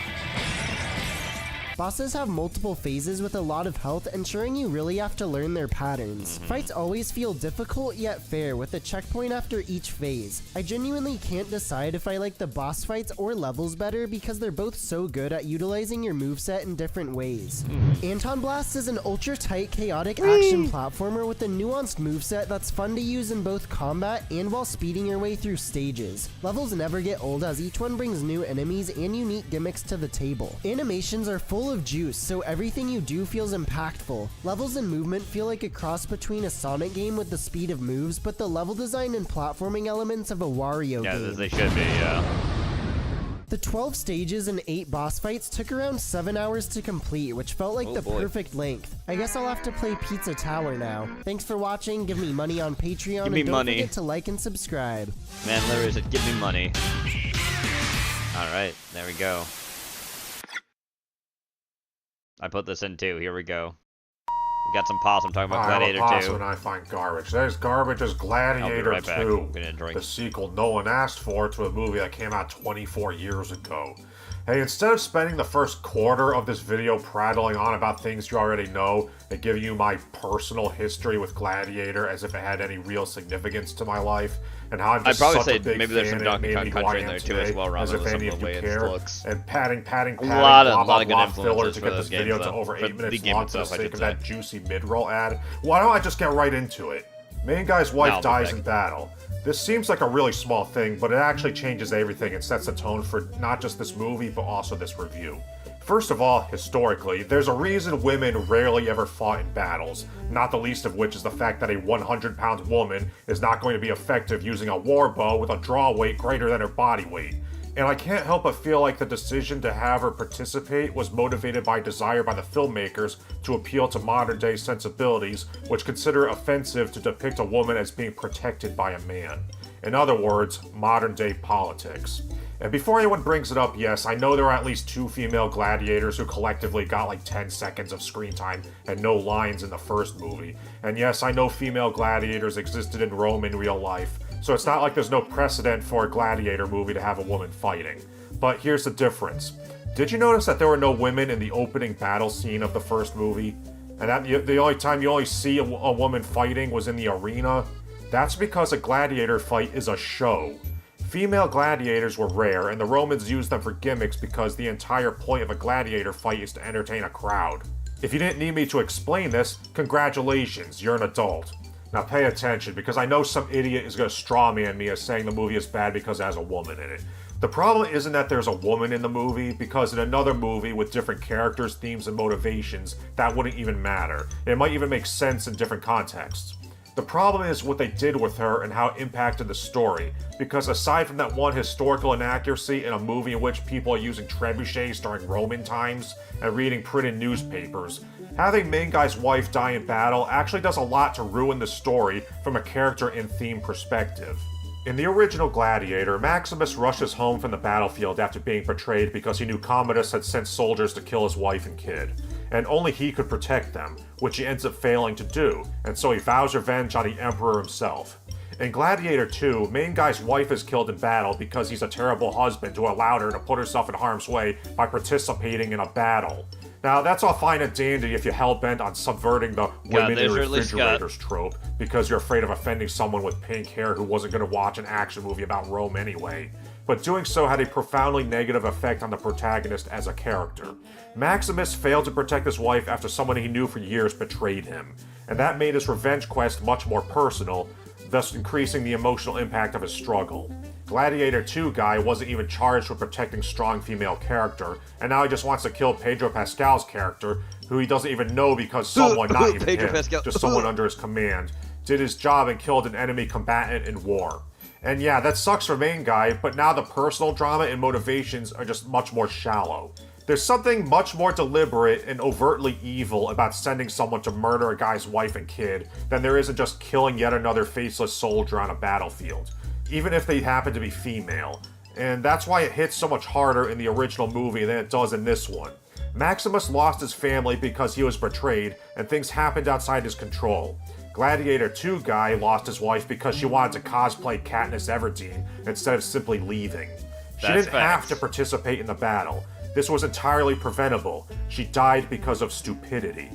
Bosses have multiple phases with a lot of health, ensuring you really have to learn their patterns. Fights always feel difficult yet fair, with a checkpoint after each phase. I genuinely can't decide if I like the boss fights or levels better because they're both so good at utilizing your moveset in different ways. Anton Blast is an ultra-tight, chaotic action platformer with a nuanced moveset that's fun to use in both combat and while speeding your way through stages. Levels never get old as each one brings new enemies and unique gimmicks to the table. Animations are full of juice, so everything you do feels impactful. Levels and movement feel like a cross between a Sonic game with the speed of moves, but the level design and platforming elements of a Wario game. Yeah, they should be, yeah. The 12 stages and 8 boss fights took around 7 hours to complete, which felt like the perfect length. I guess I'll have to play Pizza Tower now. Thanks for watching, give me money on Patreon, and don't forget to like and subscribe. Man, Larry said, give me money. Alright, there we go. I put this in too, here we go. We got some possum talking about Gladiator 2. Possum and I find garbage. There's garbage as Gladiator right 2, the sequel no one asked for to a movie that came out 24 years ago. Hey, instead of spending the first quarter of this video prattling on about things you already know and giving you my personal history with Gladiator as if it had any real significance to my life, and how I'm just such a big maybe there's some fan Donkey Kong Country in there too as well, as if any of you care, and padding, a lot of good filler influences to for get those this video games, to over 8 minutes game long for the itself, sake of that juicy mid-roll ad. Why don't I just get right into it? Main guy's wife dies in battle. This seems like a really small thing, but it actually changes everything and sets the tone for not just this movie, but also this review. First of all, historically, there's a reason women rarely ever fought in battles, not the least of which is the fact that a 100-pound woman is not going to be effective using a war bow with a draw weight greater than her body weight. And I can't help but feel like the decision to have her participate was motivated by desire by the filmmakers to appeal to modern-day sensibilities, which consider it offensive to depict a woman as being protected by a man. In other words, modern-day politics. And before anyone brings it up, yes, I know there are at least 2 female gladiators who collectively got like 10 seconds of screen time and no lines in the first movie. And yes, I know female gladiators existed in Rome in real life. So it's not like there's no precedent for a gladiator movie to have a woman fighting. But here's the difference. Did you notice that there were no women in the opening battle scene of the first movie? And that the only time you only see a woman fighting was in the arena? That's because a gladiator fight is a show. Female gladiators were rare, and the Romans used them for gimmicks because the entire point of a gladiator fight is to entertain a crowd. If you didn't need me to explain this, congratulations, you're an adult. Now pay attention, because I know some idiot is going to strawman me as saying the movie is bad because it has a woman in it. The problem isn't that there's a woman in the movie, because in another movie with different characters, themes, and motivations, that wouldn't even matter. It might even make sense in different contexts. The problem is what they did with her and how it impacted the story, because aside from that one historical inaccuracy in a movie in which people are using trebuchets during Roman times and reading printed newspapers, having main guy's wife die in battle actually does a lot to ruin the story from a character and theme perspective. In the original Gladiator, Maximus rushes home from the battlefield after being betrayed because he knew Commodus had sent soldiers to kill his wife and kid, and only he could protect them, which he ends up failing to do, and so he vows revenge on the Emperor himself. In Gladiator 2, main guy's wife is killed in battle because he's a terrible husband who allowed her to put herself in harm's way by participating in a battle. Now, that's all fine and dandy if you're hell-bent on subverting the women in refrigerators trope because you're afraid of offending someone with pink hair who wasn't going to watch an action movie about Rome anyway. But doing so had a profoundly negative effect on the protagonist as a character. Maximus failed to protect his wife after someone he knew for years betrayed him, and that made his revenge quest much more personal, thus increasing the emotional impact of his struggle. Gladiator 2 guy wasn't even charged with protecting strong female character, and now he just wants to kill Pedro Pascal's character, who he doesn't even know because someone, not even Pedro him, Pascal. just someone under his command, did his job and killed an enemy combatant in war. And yeah, that sucks for main guy, but now the personal drama and motivations are just much more shallow. There's something much more deliberate and overtly evil about sending someone to murder a guy's wife and kid than there is in just killing yet another faceless soldier on a battlefield, even if they happen to be female. And that's why it hits so much harder in the original movie than it does in this one. Maximus lost his family because he was betrayed, and things happened outside his control. Gladiator 2 guy lost his wife because she wanted to cosplay Katniss Everdeen instead of simply leaving. She didn't have to participate in the battle. This was entirely preventable. She died because of stupidity.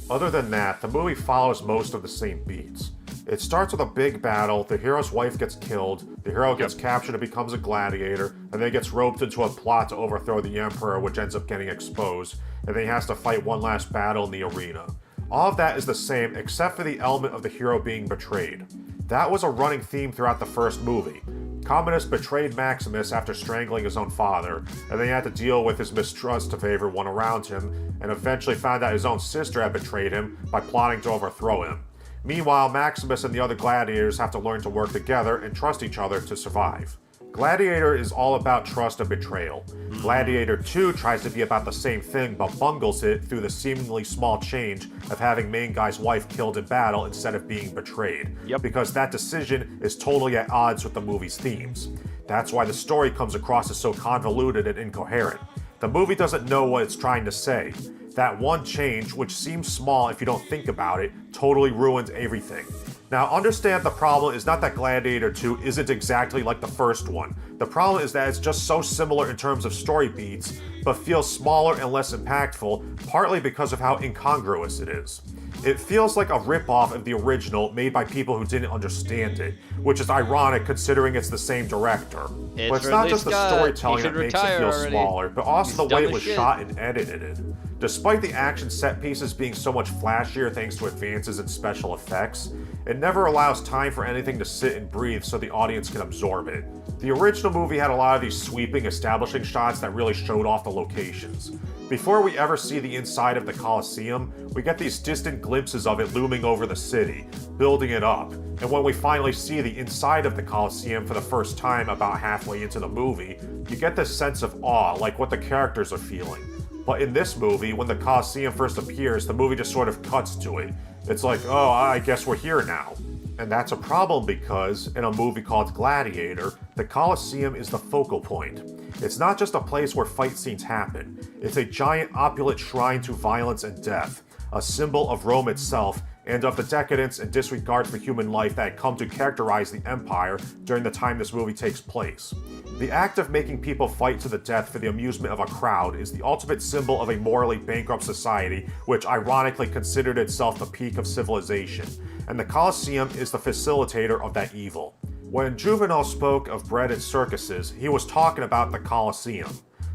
Other than that, the movie follows most of the same beats. It starts with a big battle, the hero's wife gets killed, the hero gets captured and becomes a gladiator, and then gets roped into a plot to overthrow the emperor, which ends up getting exposed, and then he has to fight one last battle in the arena. All of that is the same except for the element of the hero being betrayed. That was a running theme throughout the first movie. Commodus betrayed Maximus after strangling his own father, and then he had to deal with his mistrust of everyone around him, and eventually found out his own sister had betrayed him by plotting to overthrow him. Meanwhile, Maximus and the other gladiators have to learn to work together and trust each other to survive. Gladiator is all about trust and betrayal. Gladiator 2 tries to be about the same thing but bungles it through the seemingly small change of having main guy's wife killed in battle instead of being betrayed. Because that decision is totally at odds with the movie's themes. That's why the story comes across as so convoluted and incoherent. The movie doesn't know what it's trying to say. That one change, which seems small if you don't think about it, totally ruins everything. Now, understand the problem is not that Gladiator 2 isn't exactly like the first one. The problem is that it's just so similar in terms of story beats, but feels smaller and less impactful, partly because of how incongruous it is. It feels like a ripoff of the original made by people who didn't understand it, which is ironic considering it's the same director. But it's not just the storytelling that makes it feel smaller, but also the way it was shot and edited. Despite the action set pieces being so much flashier thanks to advances in special effects, it never allows time for anything to sit and breathe so the audience can absorb it. The original movie had a lot of these sweeping, establishing shots that really showed off the locations. Before we ever see the inside of the Colosseum, we get these distant glimpses of it looming over the city, building it up. And when we finally see the inside of the Colosseum for the first time about halfway into the movie, you get this sense of awe, like what the characters are feeling. But in this movie, when the Colosseum first appears, the movie just sort of cuts to it. It's like, oh, I guess we're here now. And that's a problem because, in a movie called Gladiator, the Colosseum is the focal point. It's not just a place where fight scenes happen. It's a giant opulent shrine to violence and death, a symbol of Rome itself, and of the decadence and disregard for human life that had come to characterize the Empire during the time this movie takes place. The act of making people fight to the death for the amusement of a crowd is the ultimate symbol of a morally bankrupt society which ironically considered itself the peak of civilization, and the Colosseum is the facilitator of that evil. When Juvenal spoke of bread and circuses, he was talking about the Colosseum.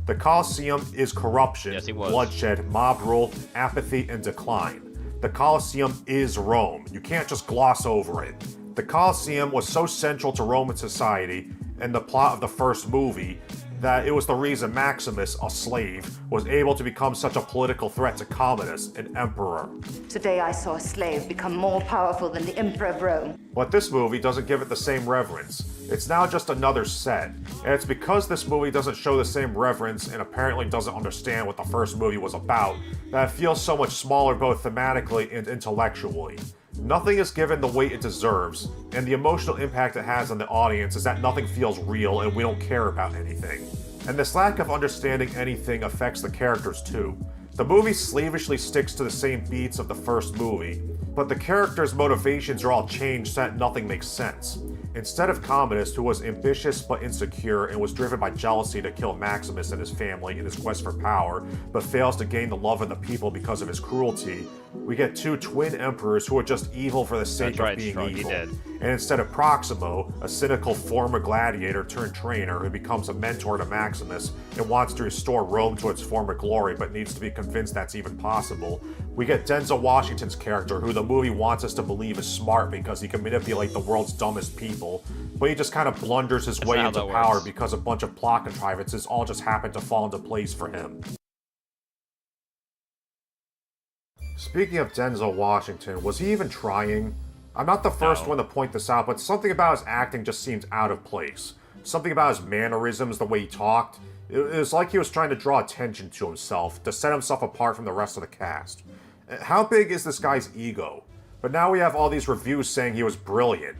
The Colosseum is corruption, bloodshed, mob rule, apathy, and decline. The Colosseum is Rome. You can't just gloss over it. The Colosseum was so central to Roman society and the plot of the first movie that it was the reason Maximus, a slave, was able to become such a political threat to Commodus, an emperor. Today I saw a slave become more powerful than the Emperor of Rome. But this movie doesn't give it the same reverence. It's now just another set, and it's because this movie doesn't show the same reverence and apparently doesn't understand what the first movie was about that it feels so much smaller both thematically and intellectually. Nothing is given the weight it deserves, and the emotional impact it has on the audience is that nothing feels real and we don't care about anything. And this lack of understanding anything affects the characters too. The movie slavishly sticks to the same beats of the first movie, but the characters' motivations are all changed so that nothing makes sense. Instead of Commodus, who was ambitious but insecure and was driven by jealousy to kill Maximus and his family in his quest for power, but fails to gain the love of the people because of his cruelty, we get two twin emperors who are just evil for the sake of being evil. And instead of Proximo, a cynical former gladiator turned trainer who becomes a mentor to Maximus and wants to restore Rome to its former glory but needs to be convinced that's even possible, we get Denzel Washington's character, who the movie wants us to believe is smart because he can manipulate the world's dumbest people, but he just kind of blunders his way into power because a bunch of plot contrivances all just happen to fall into place for him. Speaking of Denzel Washington, was he even trying? I'm not the first one to point this out, but something about his acting just seems out of place. Something about his mannerisms, the way he talked. It was like he was trying to draw attention to himself, to set himself apart from the rest of the cast. How big is this guy's ego? But now we have all these reviews saying he was brilliant.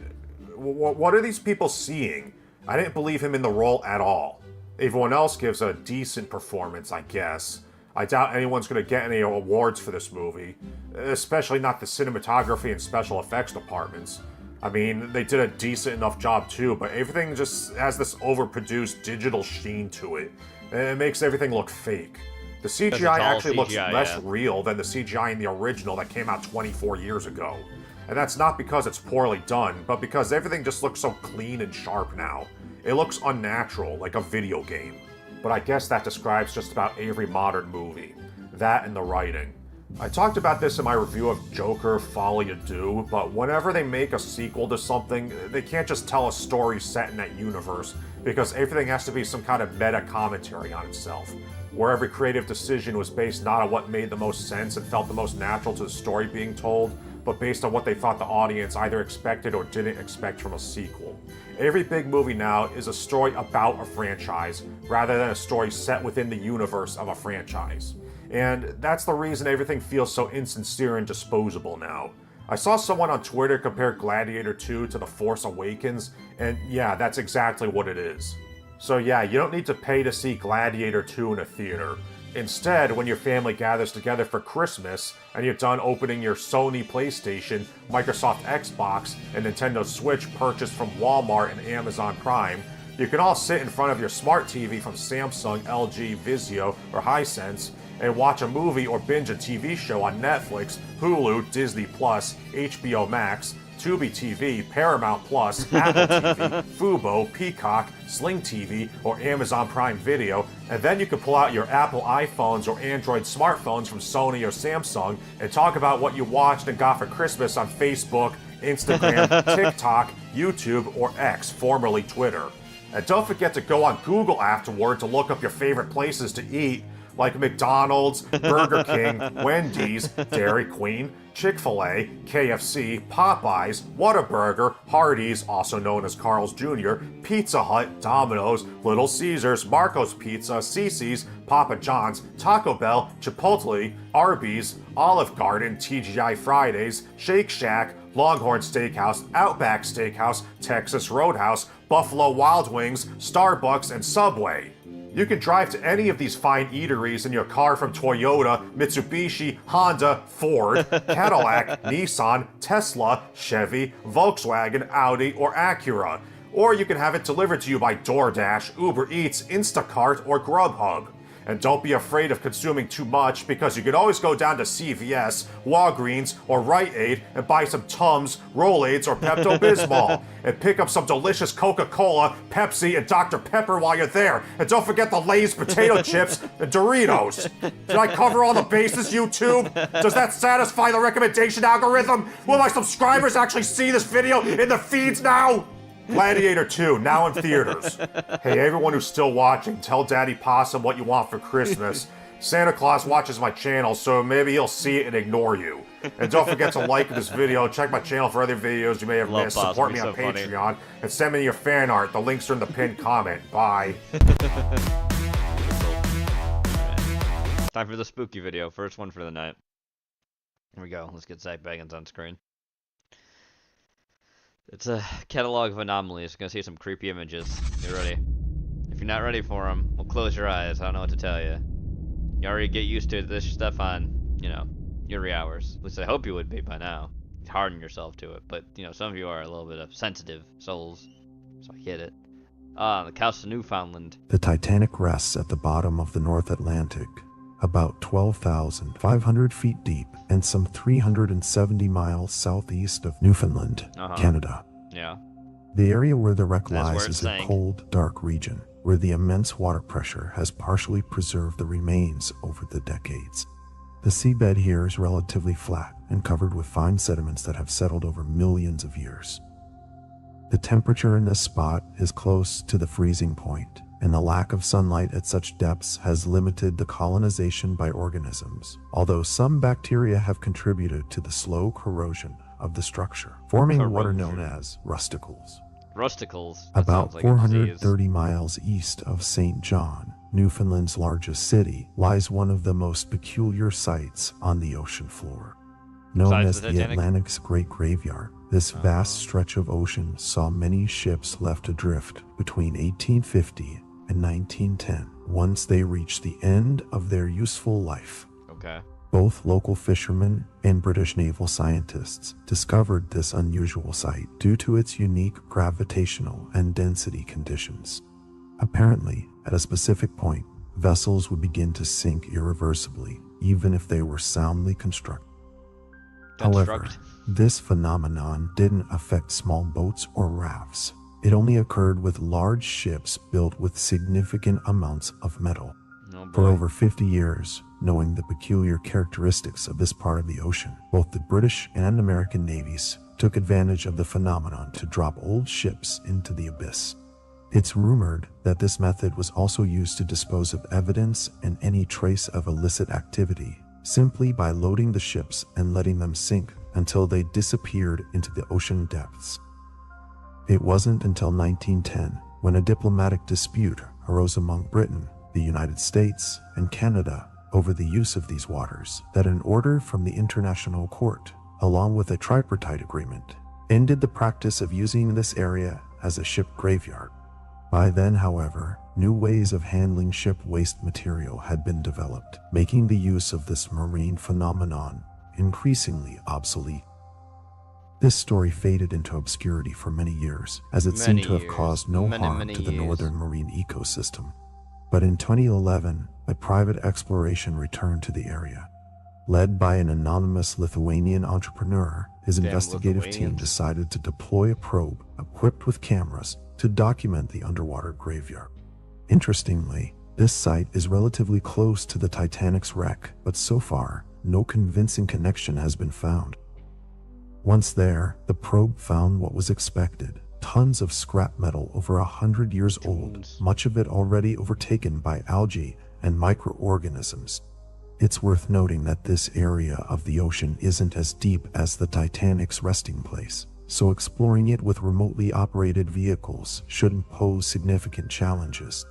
What are these people seeing? I didn't believe him in the role at all. Everyone else gives a decent performance, I guess. I doubt anyone's going to get any awards for this movie, especially not the cinematography and special effects departments. I mean, they did a decent enough job too, but everything just has this overproduced digital sheen to it. It makes everything look fake. The CGI actually looks less real than the CGI in the original that came out 24 years ago. And that's not because it's poorly done, but because everything just looks so clean and sharp now. It looks unnatural, like a video game. But I guess that describes just about every modern movie. That and the writing. I talked about this in my review of Joker Folie à Deux, but whenever they make a sequel to something, they can't just tell a story set in that universe, because everything has to be some kind of meta commentary on itself, where every creative decision was based not on what made the most sense and felt the most natural to the story being told, but based on what they thought the audience either expected or didn't expect from a sequel. Every big movie now is a story about a franchise, rather than a story set within the universe of a franchise. And that's the reason everything feels so insincere and disposable now. I saw someone on Twitter compare Gladiator 2 to The Force Awakens, and yeah, that's exactly what it is. So yeah, you don't need to pay to see Gladiator 2 in a theater. Instead, when your family gathers together for Christmas and you're done opening your Sony PlayStation, Microsoft Xbox, and Nintendo Switch purchased from Walmart and Amazon Prime, you can all sit in front of your smart TV from Samsung, LG, Vizio, or Hisense and watch a movie or binge a TV show on Netflix, Hulu, Disney+, HBO Max, Tubi TV, Paramount Plus, Apple TV, Fubo, Peacock, Sling TV, or Amazon Prime Video, and then you can pull out your Apple iPhones or Android smartphones from Sony or Samsung and talk about what you watched and got for Christmas on Facebook, Instagram, TikTok, YouTube, or X, formerly Twitter. And don't forget to go on Google afterward to look up your favorite places to eat, like McDonald's, Burger King, Wendy's, Dairy Queen, Chick-fil-A, KFC, Popeyes, Whataburger, Hardee's, also known as Carl's Jr., Pizza Hut, Domino's, Little Caesars, Marco's Pizza, Cici's, Papa John's, Taco Bell, Chipotle, Arby's, Olive Garden, TGI Fridays, Shake Shack, Longhorn Steakhouse, Outback Steakhouse, Texas Roadhouse, Buffalo Wild Wings, Starbucks, and Subway. You can drive to any of these fine eateries in your car from Toyota, Mitsubishi, Honda, Ford, Cadillac, Nissan, Tesla, Chevy, Volkswagen, Audi, or Acura. Or you can have it delivered to you by DoorDash, Uber Eats, Instacart, or Grubhub. And don't be afraid of consuming too much, because you can always go down to CVS, Walgreens, or Rite Aid and buy some Tums, Rolaids, or Pepto-Bismol. And pick up some delicious Coca-Cola, Pepsi, and Dr. Pepper while you're there. And don't forget the Lay's potato chips and Doritos. Did I cover all the bases, YouTube? Does that satisfy the recommendation algorithm? Will my subscribers actually see this video in the feeds now? Gladiator 2, now in theaters. Hey, everyone who's still watching, tell Daddy Possum what you want for Christmas. Santa Claus watches my channel, so maybe he'll see it and ignore you. And don't forget to like this video, check my channel for other videos you may have missed, support me on Patreon, and send me your fan art. The links are in the pinned comment. Bye. Time for the spooky video, first one for the night. Here we go, let's get Zach Bagans on screen. It's a catalog of anomalies. You're gonna see some creepy images. Get ready. If you're not ready for them, well, close your eyes. I don't know what to tell you. You already get used to this stuff on, you know, your hours. At least I hope you would be by now. Harden yourself to it. But, you know, some of you are a little bit of sensitive souls, so I get it. The Coast of Newfoundland. The Titanic rests at the bottom of the North Atlantic, about 12,500 feet deep and some 370 miles southeast of Newfoundland, Canada. Yeah. The area where the wreck lies is a cold, dark region where the immense water pressure has partially preserved the remains over the decades. The seabed here is relatively flat and covered with fine sediments that have settled over millions of years. The temperature in this spot is close to the freezing point, and the lack of sunlight at such depths has limited the colonization by organisms, although some bacteria have contributed to the slow corrosion of the structure, forming what are known as rusticles. Rusticles? About 430 miles east of St. John, Newfoundland's largest city, lies one of the most peculiar sites on the ocean floor. Known as the Atlantic's Great Graveyard, this vast stretch of ocean saw many ships left adrift between 1850 and 1910, once they reached the end of their useful life. Okay. Both local fishermen and British naval scientists discovered this unusual site due to its unique gravitational and density conditions. Apparently, at a specific point, vessels would begin to sink irreversibly, even if they were soundly constructed. However, this phenomenon didn't affect small boats or rafts. It only occurred with large ships built with significant amounts of metal. For over 50 years, knowing the peculiar characteristics of this part of the ocean, both the British and American navies took advantage of the phenomenon to drop old ships into the abyss. It's rumored that this method was also used to dispose of evidence and any trace of illicit activity, simply by loading the ships and letting them sink until they disappeared into the ocean depths. It wasn't until 1910, when a diplomatic dispute arose among Britain, the United States, and Canada over the use of these waters, that an order from the International Court, along with a tripartite agreement, ended the practice of using this area as a ship graveyard. By then, however, new ways of handling ship waste material had been developed, making the use of this marine phenomenon increasingly obsolete. This story faded into obscurity for many years, as it seemed to have caused no harm to the northern marine ecosystem. But in 2011, a private exploration returned to the area. Led by an anonymous Lithuanian entrepreneur, his investigative team decided to deploy a probe equipped with cameras to document the underwater graveyard. Interestingly, this site is relatively close to the Titanic's wreck, but so far, no convincing connection has been found. Once there, the probe found what was expected: tons of scrap metal over 100 years old, much of it already overtaken by algae and microorganisms. It's worth noting that this area of the ocean isn't as deep as the Titanic's resting place, so exploring it with remotely operated vehicles shouldn't pose significant challenges.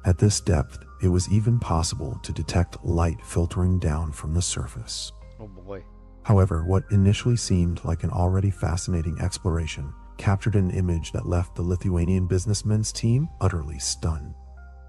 At this depth, it was even possible to detect light filtering down from the surface. Oh boy. However, what initially seemed like an already fascinating exploration captured an image that left the Lithuanian businessman's team utterly stunned.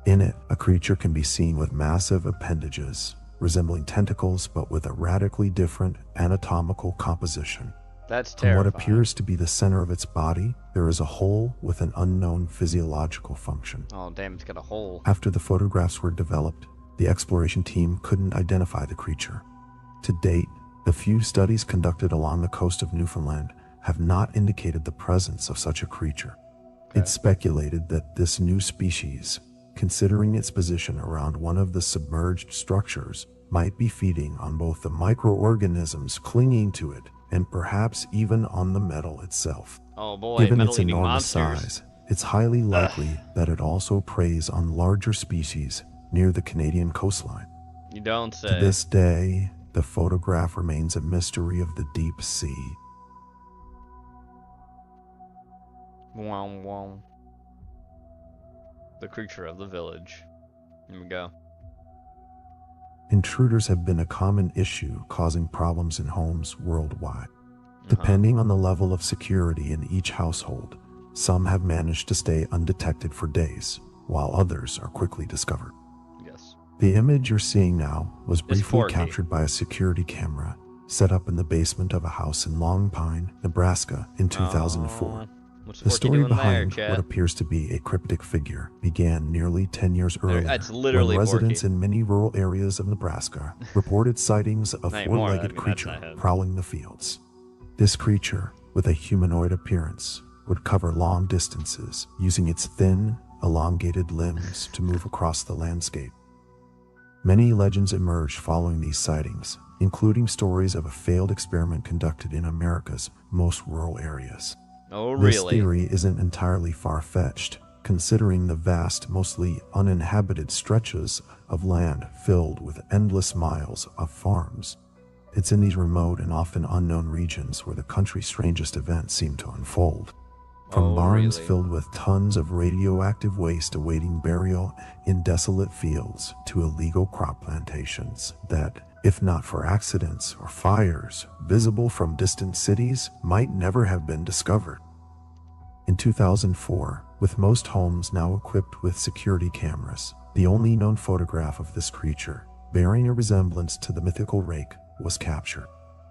In it, a creature can be seen with massive appendages, resembling tentacles but with a radically different anatomical composition. That's terrifying. In what appears to be the center of its body, there is a hole with an unknown physiological function. Oh damn, it's got a hole. After the photographs were developed, the exploration team couldn't identify the creature. To date, the few studies conducted along the coast of Newfoundland have not indicated the presence of such a creature. It's speculated that this new species, considering its position around one of the submerged structures, might be feeding on both the microorganisms clinging to it and perhaps even on the metal itself. Oh boy, given its metal-eating enormous monsters. size, it's highly likely that it also preys on larger species near the Canadian coastline. You don't say. To this day, the photograph remains a mystery of the deep sea. Wow, wow. The creature of the village. Here we go. Intruders have been a common issue, causing problems in homes worldwide. Depending on the level of security in each household, some have managed to stay undetected for days, while others are quickly discovered. Yes. The image you're seeing now was briefly captured by a security camera set up in the basement of a house in Long Pine, Nebraska in 2004. The story behind what appears to be a cryptic figure began nearly 10 years earlier, when residents in many rural areas of Nebraska reported sightings of a four-legged creature prowling the fields. This creature, with a humanoid appearance, would cover long distances, using its thin, elongated limbs to move across the landscape. Many legends emerged following these sightings, including stories of a failed experiment conducted in America's most rural areas. Oh, really? This theory isn't entirely far-fetched, considering the vast, mostly uninhabited stretches of land filled with endless miles of farms. It's in these remote and often unknown regions where the country's strangest events seem to unfold. From barns filled with tons of radioactive waste awaiting burial in desolate fields to illegal crop plantations that, if not for accidents or fires visible from distant cities, might never have been discovered. In 2004, with most homes now equipped with security cameras, the only known photograph of this creature, bearing a resemblance to the mythical rake, was captured.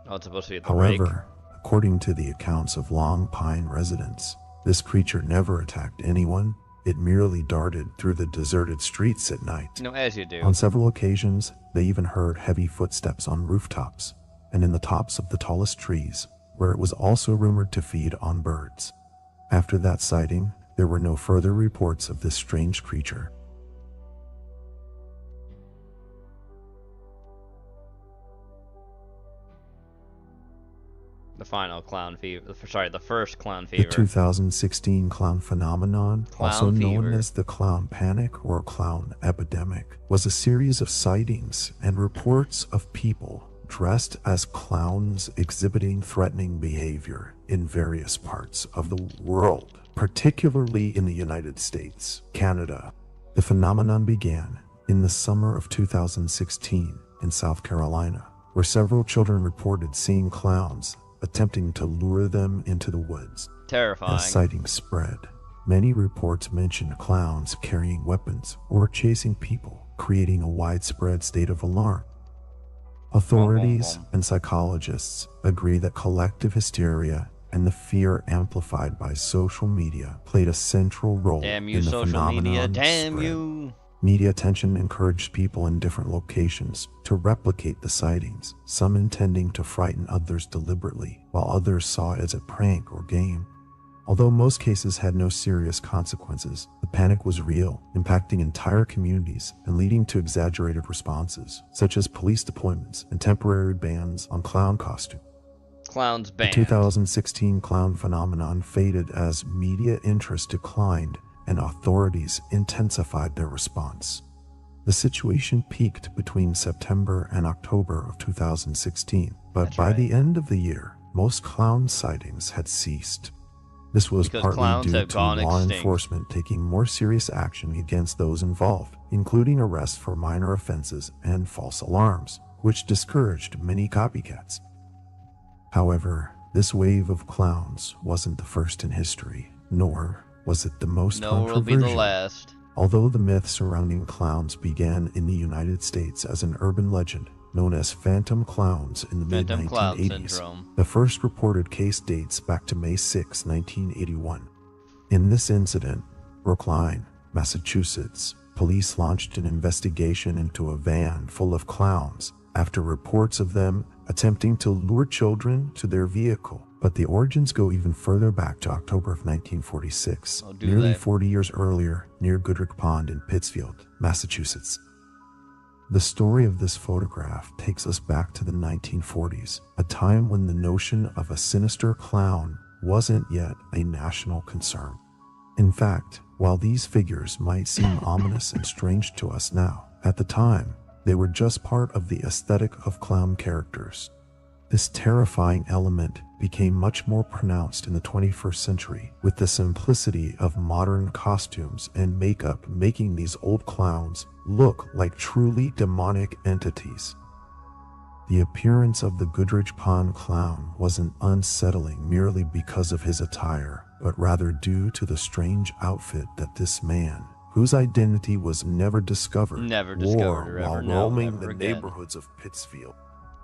Oh, it's supposed to be the However, rake. according to the accounts of Long Pine residents, this creature never attacked anyone. It merely darted through the deserted streets at night. No, as you do. On several occasions, they even heard heavy footsteps on rooftops and in the tops of the tallest trees, where it was also rumored to feed on birds. After that sighting, there were no further reports of this strange creature. The final clown fever. Sorry, the first clown fever. The 2016 clown phenomenon, also known as the clown panic or clown epidemic, was a series of sightings and reports of people dressed as clowns exhibiting threatening behavior in various parts of the world, particularly in the United States, Canada. The phenomenon began in the summer of 2016 in South Carolina, where several children reported seeing clowns attempting to lure them into the woods. Terrifying. As sightings spread, Many reports mention clowns carrying weapons or chasing people, creating a widespread state of alarm. Authorities and psychologists agree that collective hysteria and the fear amplified by social media played a central role in the phenomenon. Damn you! Media attention encouraged people in different locations to replicate the sightings, some intending to frighten others deliberately, while others saw it as a prank or game. Although most cases had no serious consequences, the panic was real, impacting entire communities and leading to exaggerated responses, such as police deployments and temporary bans on clown costumes. Clowns banned. The 2016 clown phenomenon faded as media interest declined and authorities intensified their response. The situation peaked between September and October of 2016, but by the end of the year, most clown sightings had ceased. This was partly due to law enforcement taking more serious action against those involved, including arrests for minor offenses and false alarms, which discouraged many copycats. However, this wave of clowns wasn't the first in history, nor was it the most controversial. Will be the last. Although the myth surrounding clowns began in the United States as an urban legend known as phantom clowns in the mid-1980s, the first reported case dates back to May 6, 1981. In this incident, Brookline, Massachusetts, police launched an investigation into a van full of clowns after reports of them attempting to lure children to their vehicle. But the origins go even further back to October of 1946, nearly 40 years earlier, near Goodrich Pond in Pittsfield, Massachusetts. The story of this photograph takes us back to the 1940s, a time when the notion of a sinister clown wasn't yet a national concern. In fact, while these figures might seem ominous and strange to us now, at the time, they were just part of the aesthetic of clown characters. This terrifying element became much more pronounced in the 21st century, with the simplicity of modern costumes and makeup making these old clowns look like truly demonic entities. The appearance of the Goodrich Pond clown wasn't unsettling merely because of his attire, but rather due to the strange outfit that this man, whose identity was never discovered, wore while roaming the neighborhoods of Pittsfield.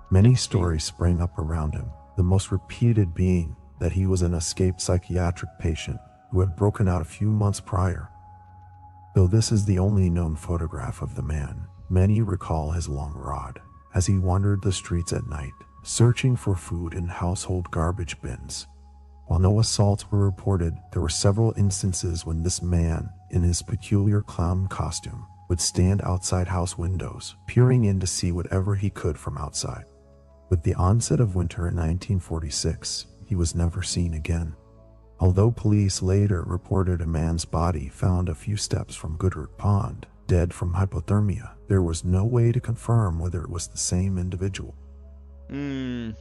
Many stories sprang up around him, the most repeated being that he was an escaped psychiatric patient who had broken out a few months prior. Though this is the only known photograph of the man, many recall his long rod as he wandered the streets at night, searching for food in household garbage bins. While no assaults were reported, there were several instances when this man, in his peculiar clown costume, would stand outside house windows, peering in to see whatever he could from outside. With the onset of winter in 1946, he was never seen again. Although police later reported a man's body found a few steps from Goodrich Pond, dead from hypothermia, there was no way to confirm whether it was the same individual. The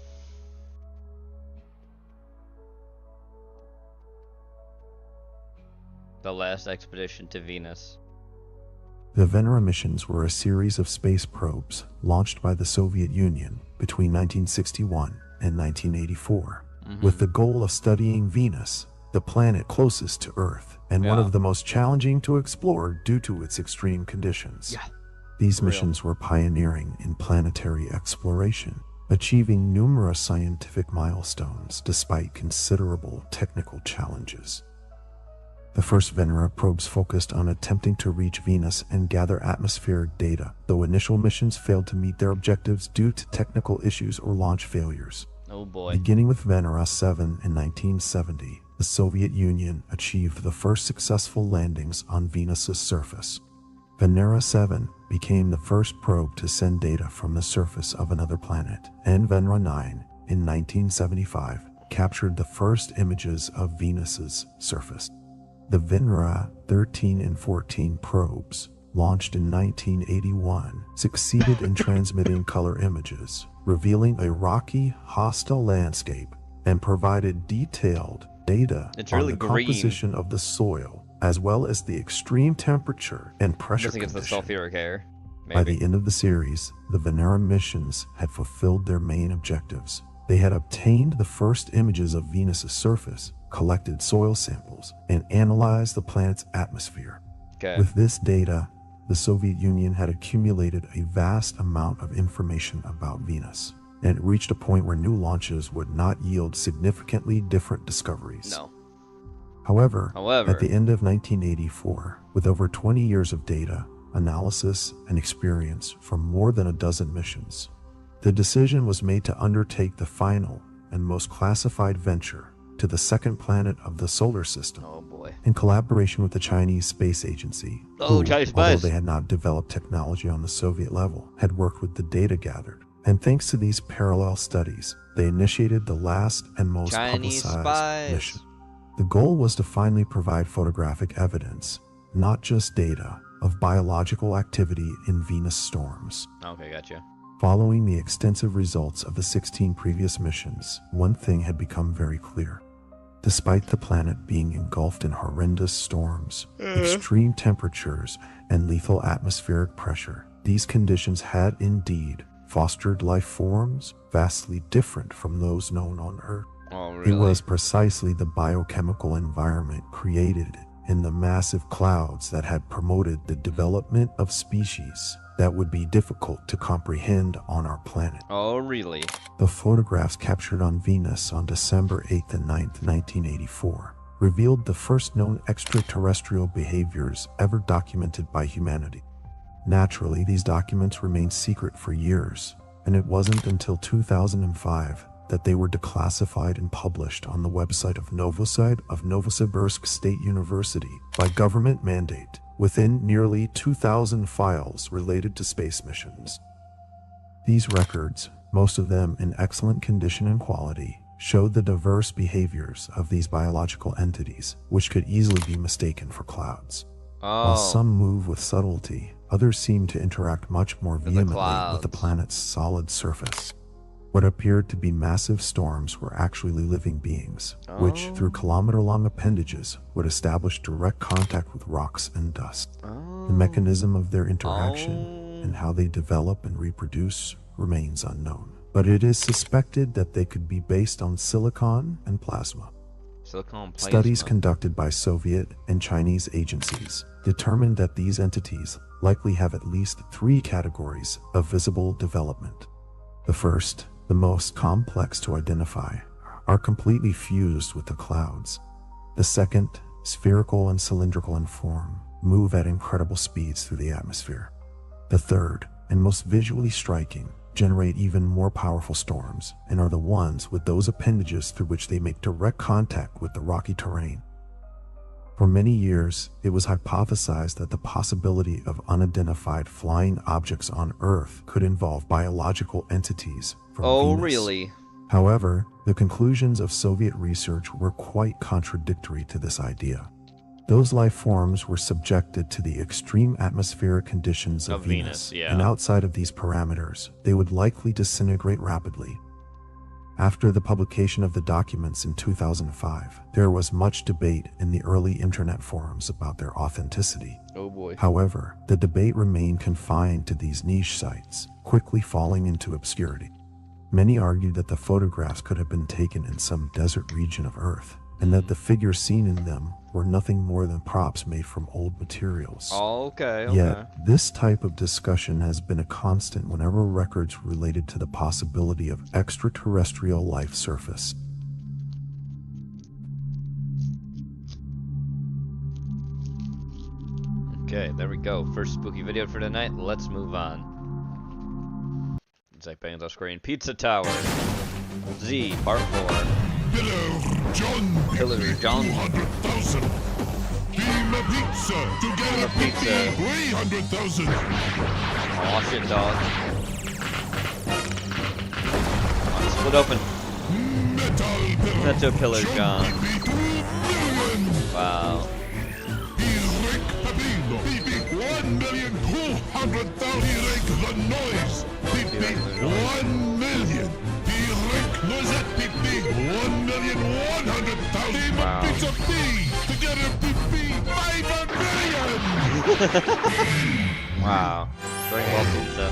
last expedition to Venus. The Venera missions were a series of space probes launched by the Soviet Union between 1961 and 1984, with the goal of studying Venus, the planet closest to Earth, and one of the most challenging to explore due to its extreme conditions. These missions were pioneering in planetary exploration, achieving numerous scientific milestones despite considerable technical challenges. The first Venera probes focused on attempting to reach Venus and gather atmospheric data, though initial missions failed to meet their objectives due to technical issues or launch failures. Oh boy. Beginning with Venera 7 in 1970, the Soviet Union achieved the first successful landings on Venus's surface. Venera 7 became the first probe to send data from the surface of another planet, and Venera 9 in 1975 captured the first images of Venus's surface. The Venera 13 and 14 probes, launched in 1981, succeeded in transmitting color images, revealing a rocky, hostile landscape, and provided detailed data on the composition of the soil, as well as the extreme temperature and pressure conditions. It's the sulfuric air. Maybe. By the end of the series, the Venera missions had fulfilled their main objectives. They had obtained the first images of Venus's surface, collected soil samples and analyzed the planet's atmosphere. Okay. With this data, the Soviet Union had accumulated a vast amount of information about Venus, and it reached a point where new launches would not yield significantly different discoveries. No. However, at the end of 1984, with over 20 years of data, analysis, and experience from more than a dozen missions, the decision was made to undertake the final and most classified venture to the second planet of the solar system. Oh boy. In collaboration with the Chinese Space Agency, who, Chinese space. Although they had not developed technology on the Soviet level, had worked with the data gathered. And thanks to these parallel studies, they initiated the last and most publicized mission. The goal was to finally provide photographic evidence, not just data, of biological activity in Venus storms. Okay, gotcha. Following the extensive results of the 16 previous missions, one thing had become very clear. Despite the planet being engulfed in horrendous storms, extreme temperatures, and lethal atmospheric pressure, these conditions had indeed fostered life forms vastly different from those known on Earth. Oh, really? It was precisely the biochemical environment created in the massive clouds that had promoted the development of species that would be difficult to comprehend on our planet. Oh, really? The photographs captured on Venus on December 8th and 9th, 1984, revealed the first known extraterrestrial behaviors ever documented by humanity. Naturally, these documents remained secret for years, and it wasn't until 2005 that they were declassified and published on the website of Novosibirsk State University by government mandate, within nearly 2,000 files related to space missions. These records, most of them in excellent condition and quality, showed the diverse behaviors of these biological entities, which could easily be mistaken for clouds. While some move with subtlety, others seem to interact much more vehemently with the planet's solid surface. What appeared to be massive storms were actually living beings, which, through kilometer-long appendages, would establish direct contact with rocks and dust. The mechanism of their interaction and how they develop and reproduce remains unknown, but it is suspected that they could be based on silicon and plasma. Studies conducted by Soviet and Chinese agencies determined that these entities likely have at least 3 categories of visible development. The first, the most complex to identify, are completely fused with the clouds. The second, spherical and cylindrical in form, move at incredible speeds through the atmosphere. The third, and most visually striking, generate even more powerful storms and are the ones with those appendages through which they make direct contact with the rocky terrain. For many years, it was hypothesized that the possibility of unidentified flying objects on Earth could involve biological entities from Venus. Really? However, the conclusions of Soviet research were quite contradictory to this idea. Those life forms were subjected to the extreme atmospheric conditions of Venus, and outside of these parameters, they would likely disintegrate rapidly. After the publication of the documents in 2005, there was much debate in the early internet forums about their authenticity. Oh boy. However, the debate remained confined to these niche sites, quickly falling into obscurity. Many argued that the photographs could have been taken in some desert region of Earth, and that the figures seen in them were nothing more than props made from old materials. Okay. Yet, this type of discussion has been a constant whenever records related to the possibility of extraterrestrial life surfaced. Okay, there we go. First spooky video for tonight. Let's move on. Zach bangs off screen. Pizza Tower. Z, part 4. Hello, John. Hillary John. 200,000. Team Pizza to get a pizza. 300,000. Aw, shit, dog. Come on, split open. Metal Pillar John. Wow. 1,200,000. Eric the noise. 1 million. Noisette PP, 1,100,000. Wow. Pizza P, together PP, 5 million. Wow. Very well pizza.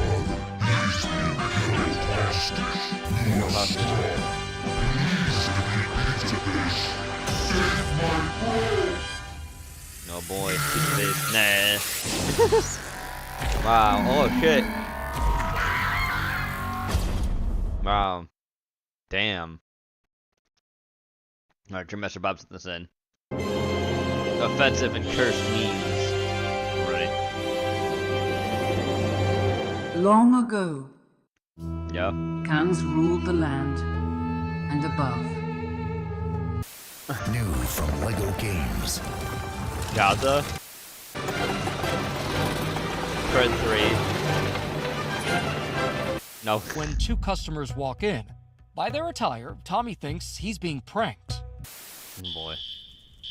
No boy, nah. Wow, oh shit. Wow. Damn. Alright, turn Master Bob's this in. Offensive and cursed memes. Ready. Long ago, yeah, Khans ruled the land and above. New from LEGO Games. Gaza. Thread 3. No. When two customers walk in, by their attire, Tommy thinks he's being pranked. Oh boy.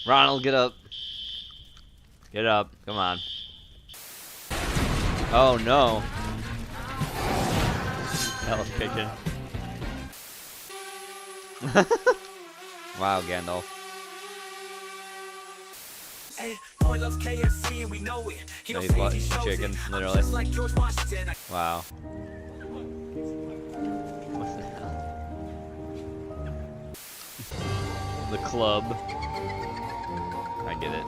Ronald, get up. Get up. Come on. Oh no. Hell's Kitchen. Wow, Gandalf. No, he's watching chicken, literally. Wow. What the hell? The club. I get it.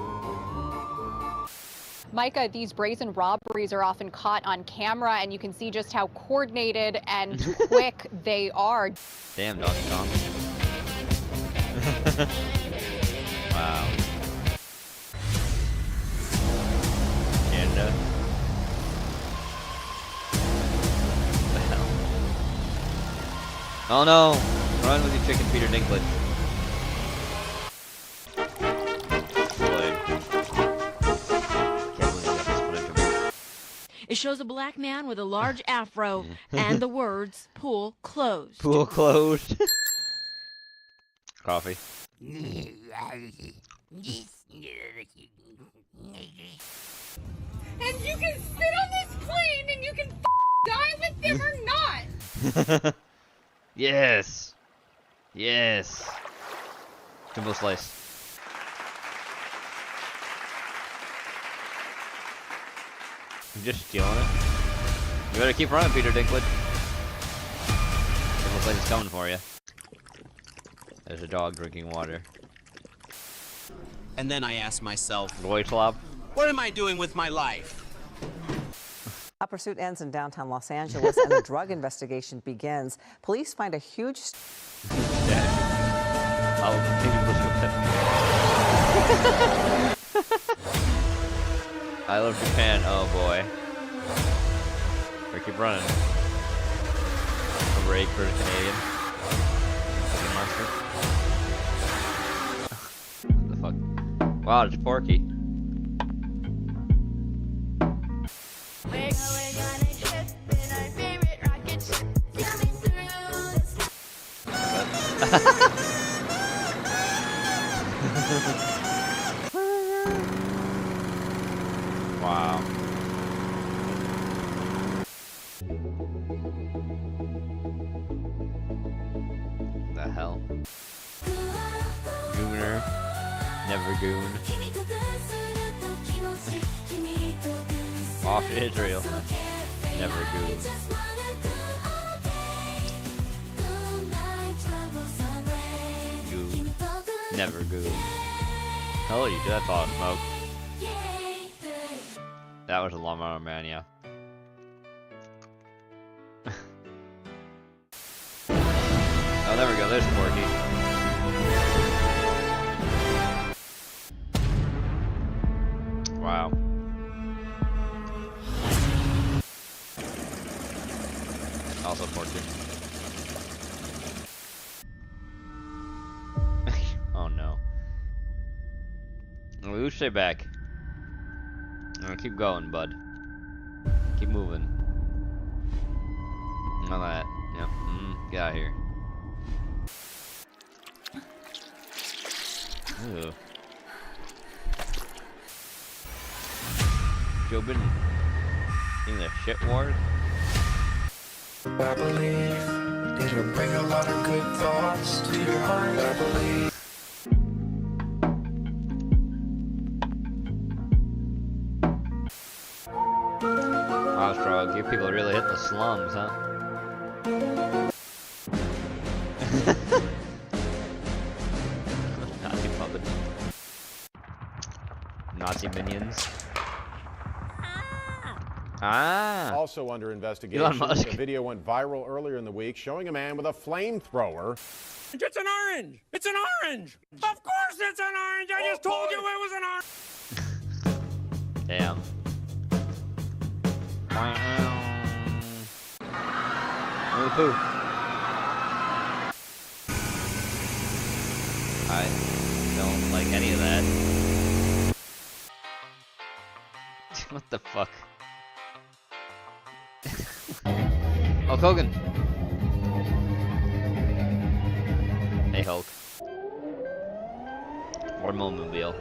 Micah, these brazen robberies are often caught on camera, and you can see just how coordinated and quick they are. Damn, Donkey Kong. Wow. Canada. What the hell? Oh no! Run with your chicken, Peter Dinklage. It shows a black man with a large afro and the words "pool closed." Pool closed. Coffee. And you can sit on this plane and you can die with them or not. Yes. Yes. Jumbo slice. I'm just stealing it. You better keep running, Peter Dinklage. It looks like it's coming for you. There's a dog drinking water. And then I asked myself, Loitlop. What am I doing with my life? A pursuit ends in downtown Los Angeles and a drug investigation begins. Police find a huge... Oh, I love Japan. Oh boy. Or keep running. A break for the Canadian. Fucking monster. What the fuck? Wow, it's Porky. Wow. The hell? Gooner. Never goon. Off to Israel. Never goon. Goon. Never goon. Oh, you did that thought smoke. That was a Lawnmower Man, yeah. Oh, there we go. There's Porky. Wow. Also Porky. Oh no. We stay back. Keep going, bud. Keep moving. All that. Yep. Get out of here. Ooh. Joe Biden in the shit wars? I believe it'll bring a lot of good thoughts to your heart. I believe. Ostrog, you people really hit the slums, huh? Nazi puppets. Nazi minions. Ah. Also under investigation, a video went viral earlier in the week showing a man with a flamethrower. It's an orange! It's an orange! Of course it's an orange! I just told you it was an orange! Damn. Poo. I don't like any of that. What the fuck? Hulk Hogan. Hey Hulk. Or Mobile.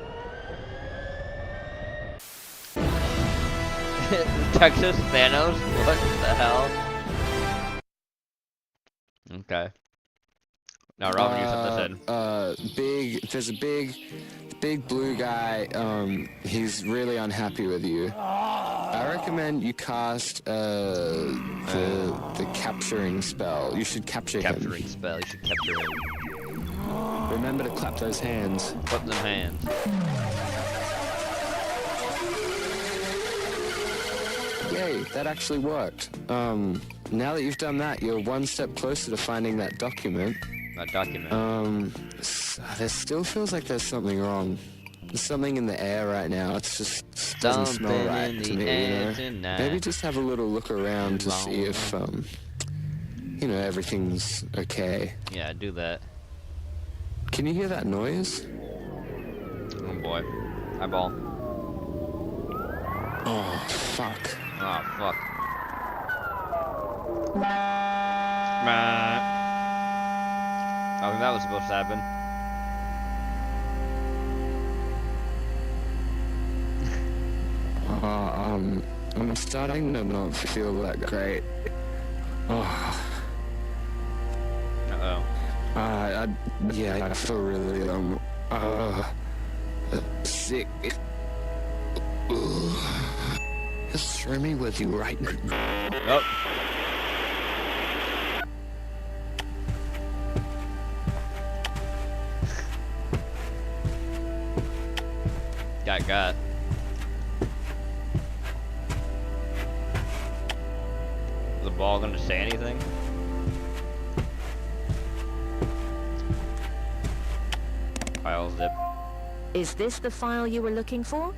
Texas Thanos? What the hell? Okay. Now Robin, you set this in. There's a big blue guy, he's really unhappy with you. I recommend you cast the capturing spell. You should capture him. Capturing spell, you should capture him. Remember to clap those hands. Clap them hands. Yay, that actually worked. Now that you've done that, you're one step closer to finding that document. That document? There still feels like there's something wrong. There's something in the air right now. It's just doesn't smell right to me, you know? Maybe just have a little look around to see if, you know, everything's okay. Yeah, do that. Can you hear that noise? Oh boy. Eyeball. Oh, fuck. Oh, fuck. Oh, that was supposed to happen. I'm starting to not feel that great. Oh. Uh-oh. Yeah, I feel really, sick. Just throw me with you right now. Oh. Got. Is the ball gonna say anything? File zip. Is this the file you were looking for?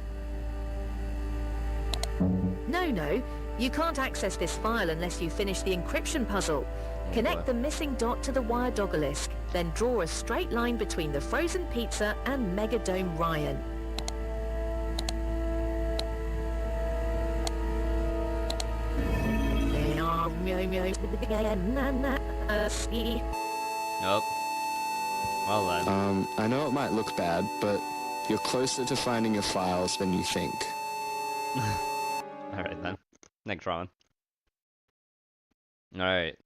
No. You can't access this file unless you finish the encryption puzzle. Connect the missing dot to the wire Dogalisk, then draw a straight line between the frozen pizza and Megadome Ryan. Nope. Well then. I know it might look bad, but you're closer to finding your files than you think. Alright then. Next Ron. Alright.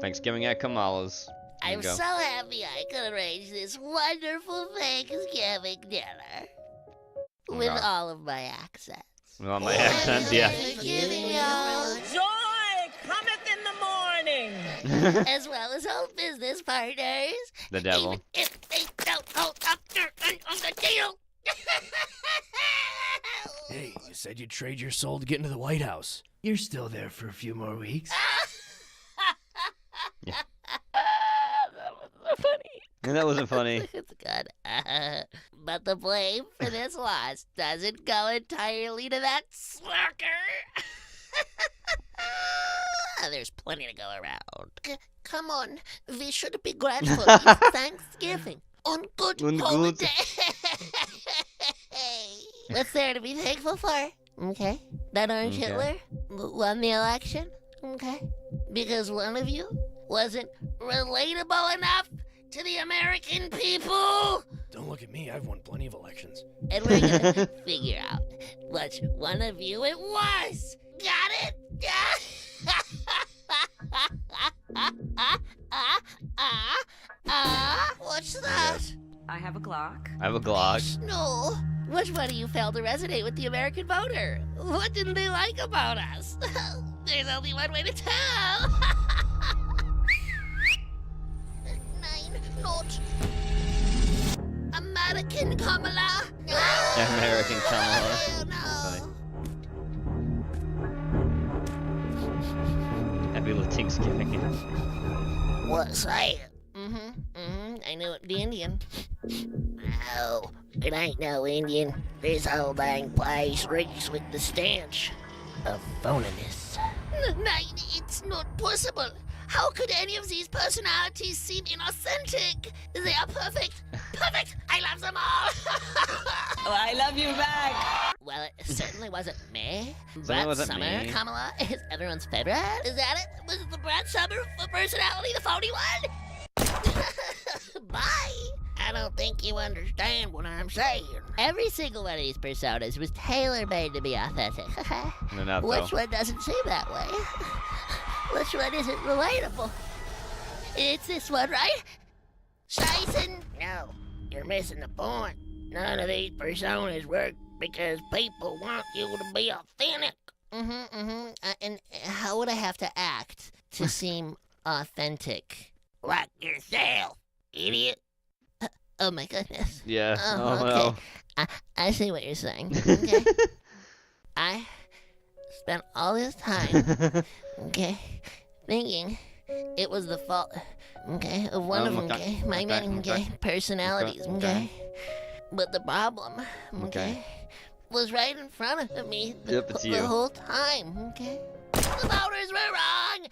Thanksgiving at Kamala's. I'm so happy I could arrange this wonderful Thanksgiving dinner. With all of my accents. With all my accents, yeah. Joy cometh in the morning. As well as all business partners. The devil. Even if they don't go up there on the deal. Hey, you said you'd trade your soul to get into the White House. You're still there for a few more weeks. Yeah. That wasn't funny. And that wasn't funny. It's good. But the blame for this loss doesn't go entirely to that slacker. There's plenty to go around. Come on, we should be grateful. It's Thanksgiving. On good holiday. What's there to be thankful for? Okay. That Orange Hitler won the election? Okay. Because one of you wasn't relatable enough to the American people? Don't look at me, I've won plenty of elections. And we're gonna figure out which one of you it was. Got it? What's that? I have a Glock. I have a Glock. No. Which one of you failed to resonate with the American voter? What didn't they like about us? There's only one way to tell. 9 not American Kamala. American Kamala. Happy little Thanksgiving. What say? I knew it, the Indian. No, it ain't no Indian. This whole dang place reeks with the stench of phoniness. No, it's not possible. How could any of these personalities seem inauthentic? They are perfect. Perfect! I love them all! Well, I love you back! Well, it certainly wasn't me. Brad Summer, me. Kamala, is everyone's favorite. Is that it? Was it the Brad Summer for personality, the phony one? Bye! I don't think you understand what I'm saying. Every single one of these personas was tailor-made to be authentic. Which one doesn't seem that way? Which one isn't relatable? It's this one, right? Jason? No, you're missing the point. None of these personas work because people want you to be authentic. And how would I have to act to seem authentic? Like yourself, idiot. Oh my goodness. Yeah. Oh, okay. No. I see what you're saying. Okay. I spent all this time, okay, thinking it was the fault, okay, of one of them, okay, my many, okay, personalities, okay. But the problem, okay, was right in front of me the whole time, okay. The voters were wrong.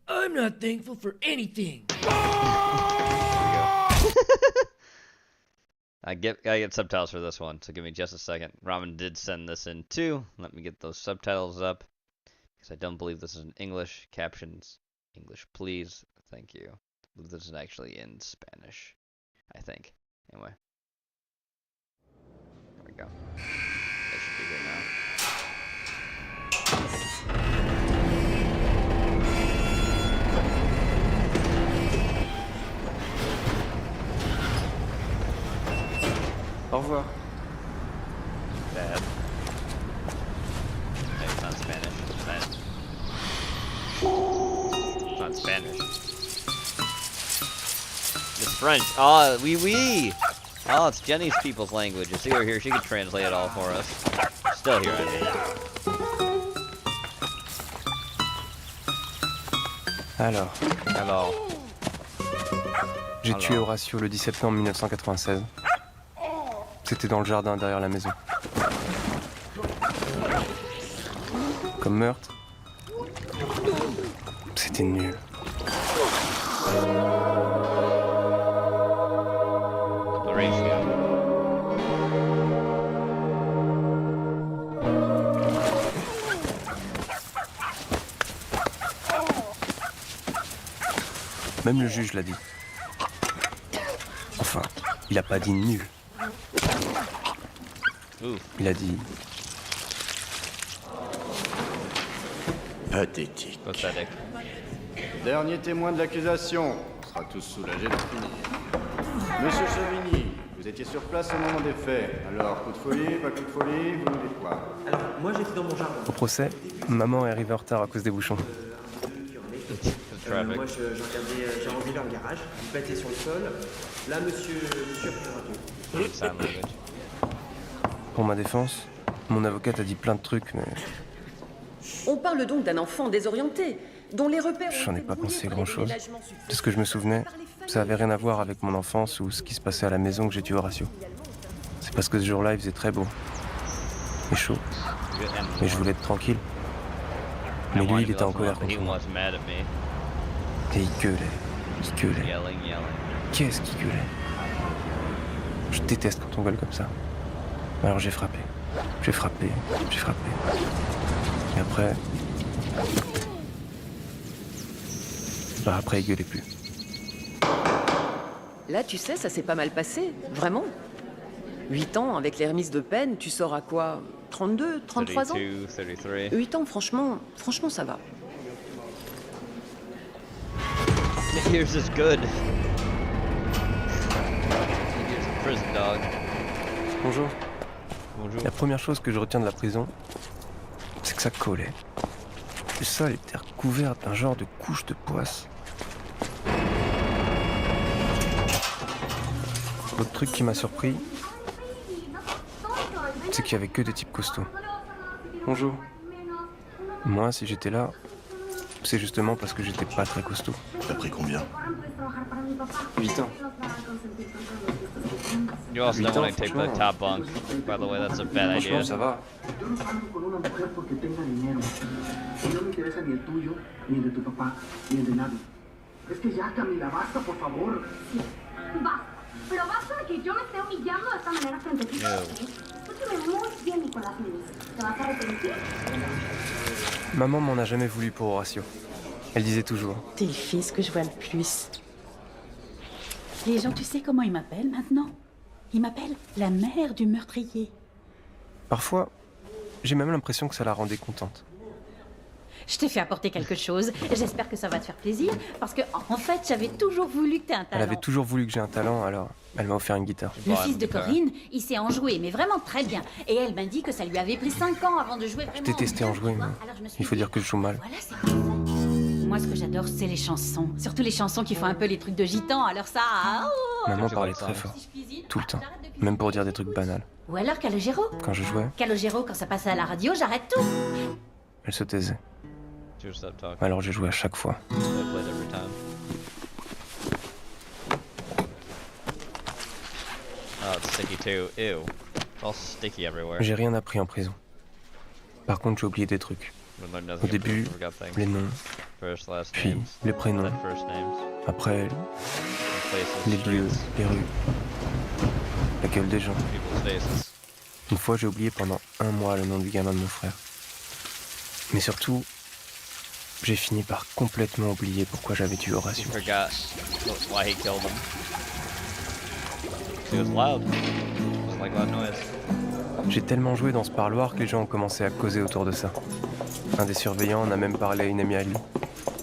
I'm not thankful for anything. I get subtitles for this one, so give me just a second. Ramen did send this in too. Let me get those subtitles up, because I don't believe this is in English. Captions, English please. Thank you. I believe this is actually in Spanish, I think. Anyway. There we go. That should be good now. Au revoir. Bad. Hey, it's not Spanish. It's not Spanish. It's French. Oh, oui. Oh, it's Jenny's people's language. You see her here. She can translate it all for us. Still here, I mean. Alors. J'ai tué Horatio le 10 septembre 1996. C'était dans le jardin derrière la maison. Comme meurtre, c'était nul. Même le juge l'a dit. Enfin, il a pas dit nul. Il a dit... Pathétique. Pathetic. Dernier témoin de l'accusation. On sera tous soulagés de finir. Monsieur Chauvigny, vous étiez sur place au moment des faits. Alors, coup de folie, pas coup de folie, vous nous dites quoi? Alors, moi j'étais dans mon jardin. Au procès, maman est arrivée en retard à cause des bouchons. Moi j'ai rempli leur garage, vous battez sur le sol. Là, monsieur a pris radio. Pour ma défense, mon avocate a dit plein de trucs, mais... On parle donc d'un enfant désorienté, dont les repères... J'en ai pas pensé grand-chose. De ce que je me souvenais, ça avait rien à voir avec mon enfance ou ce qui se passait à la maison que j'ai tué Horatio. C'est parce que ce jour-là, il faisait très beau. Et chaud. Mais je voulais être tranquille. Mais lui, il était en colère contre moi. Et il gueulait. Qu'est-ce qu'il gueulait? Je déteste quand on gueule comme ça. Alors j'ai frappé. Et après... après, il gueulait plus. Là, tu sais, ça s'est pas mal passé. Vraiment. 8 ans, avec les remises de peine, tu sors à quoi? 32, 33 ans? 8 ans, franchement, ça va. Yours is good. Here's a prison dog. Bonjour. La première chose que je retiens de la prison, c'est que ça collait. Le sol était recouvert d'un genre de couche de poisse. L'autre truc qui m'a surpris, c'est qu'il y avait que des types costauds. Bonjour. Moi, si j'étais là, c'est justement parce que j'étais pas très costaud. T'as pris combien? 8 ans. You also don't want to take the top bunk. By the way, that's a bad idea. Ça va. Pero basta de que yo me esté humillando de esta manera frente a ti. Tú te ves muy bien, Nicolás Luis. ¿Te vas a arrepentir? Maman m'en a jamais voulu pour Horatio. Elle disait toujours. T'es le fils que je vois le plus. Les gens, tu sais comment ils m'appellent maintenant? Ils m'appellent la mère du meurtrier. Parfois, j'ai même l'impression que ça la rendait contente. Je t'ai fait apporter quelque chose. J'espère que ça va te faire plaisir. Parce que, en fait, j'avais toujours voulu que t'aies un talent. Elle avait toujours voulu que j'ai un talent, alors elle m'a offert une guitare. Le fils de Corinne, il sait en jouer, mais vraiment très bien. Et elle m'a dit que ça lui avait pris 5 ans avant de jouer vraiment. Je détestais en jouer, mais il faut dire que je joue mal. Voilà, c'est parfait. Moi, ce que j'adore, c'est les chansons. Surtout les chansons qui font un peu les trucs de gitans. Alors ça... Oh, Maman parlait très fort. Tout le temps. Même pour dire des trucs banals. Ou alors Calogero. Quand je jouais, Calogero, quand ça passait à la radio, j'arrête tout. elle se taisait. Alors j'ai joué à chaque fois. J'ai rien appris en prison. Par contre, j'ai oublié des trucs. Au début, les noms, puis les prénoms, après les lieux, les rues, la gueule des gens. Une fois, j'ai oublié pendant 1 mois le nom du gamin de mon frère. Mais surtout, j'ai fini par complètement oublier pourquoi j'avais tué Horatio. J'ai tellement joué dans ce parloir que les gens ont commencé à causer autour de ça. Un des surveillants en a même parlé à une amie à lui,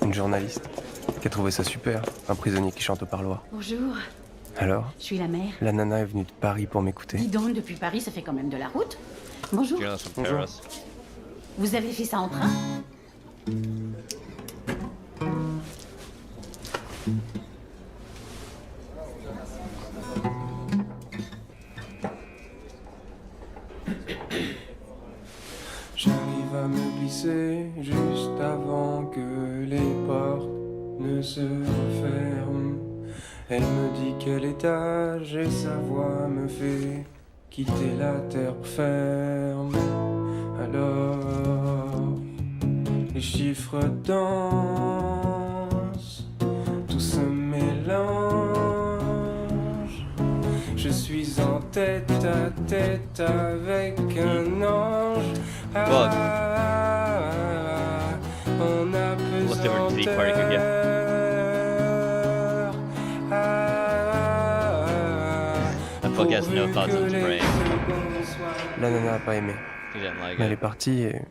une journaliste, qui a trouvé ça super, un prisonnier qui chante au parloir. Bonjour. Alors, je suis la mère. La nana est venue de Paris pour m'écouter. Dis donc, depuis Paris, ça fait quand même de la route. Bonjour. Bonjour. Vous avez fait ça en train? J'arrive à me glisser juste avant que les portes ne se referment. Elle me dit quel étage et sa voix me fait quitter la terre ferme. Alors, les chiffres dansent, tout se mélange. Je suis en tête à tête avec un ange. On a pesanteur. La nana a pas aimé. Mais elle est partie et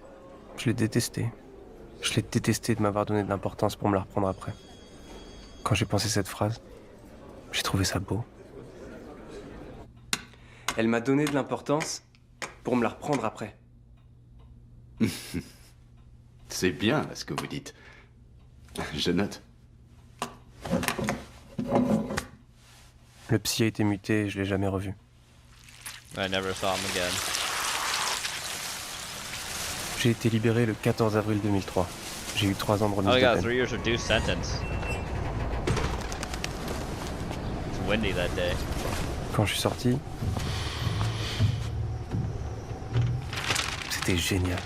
je l'ai détestée. Je l'ai détestée de m'avoir donné de l'importance pour me la reprendre après. Quand j'ai pensé cette phrase, j'ai trouvé ça beau. Elle m'a donné de l'importance pour me la reprendre après. C'est bien ce que vous dites. Je note. Le psy a été muté et je l'ai jamais revu. I never saw him again. J'ai été libéré le 14 avril 2003. J'ai eu 3 ans de remise de peine. 3 years reduced sentence. It's windy that day. Quand je suis sorti, c'était génial.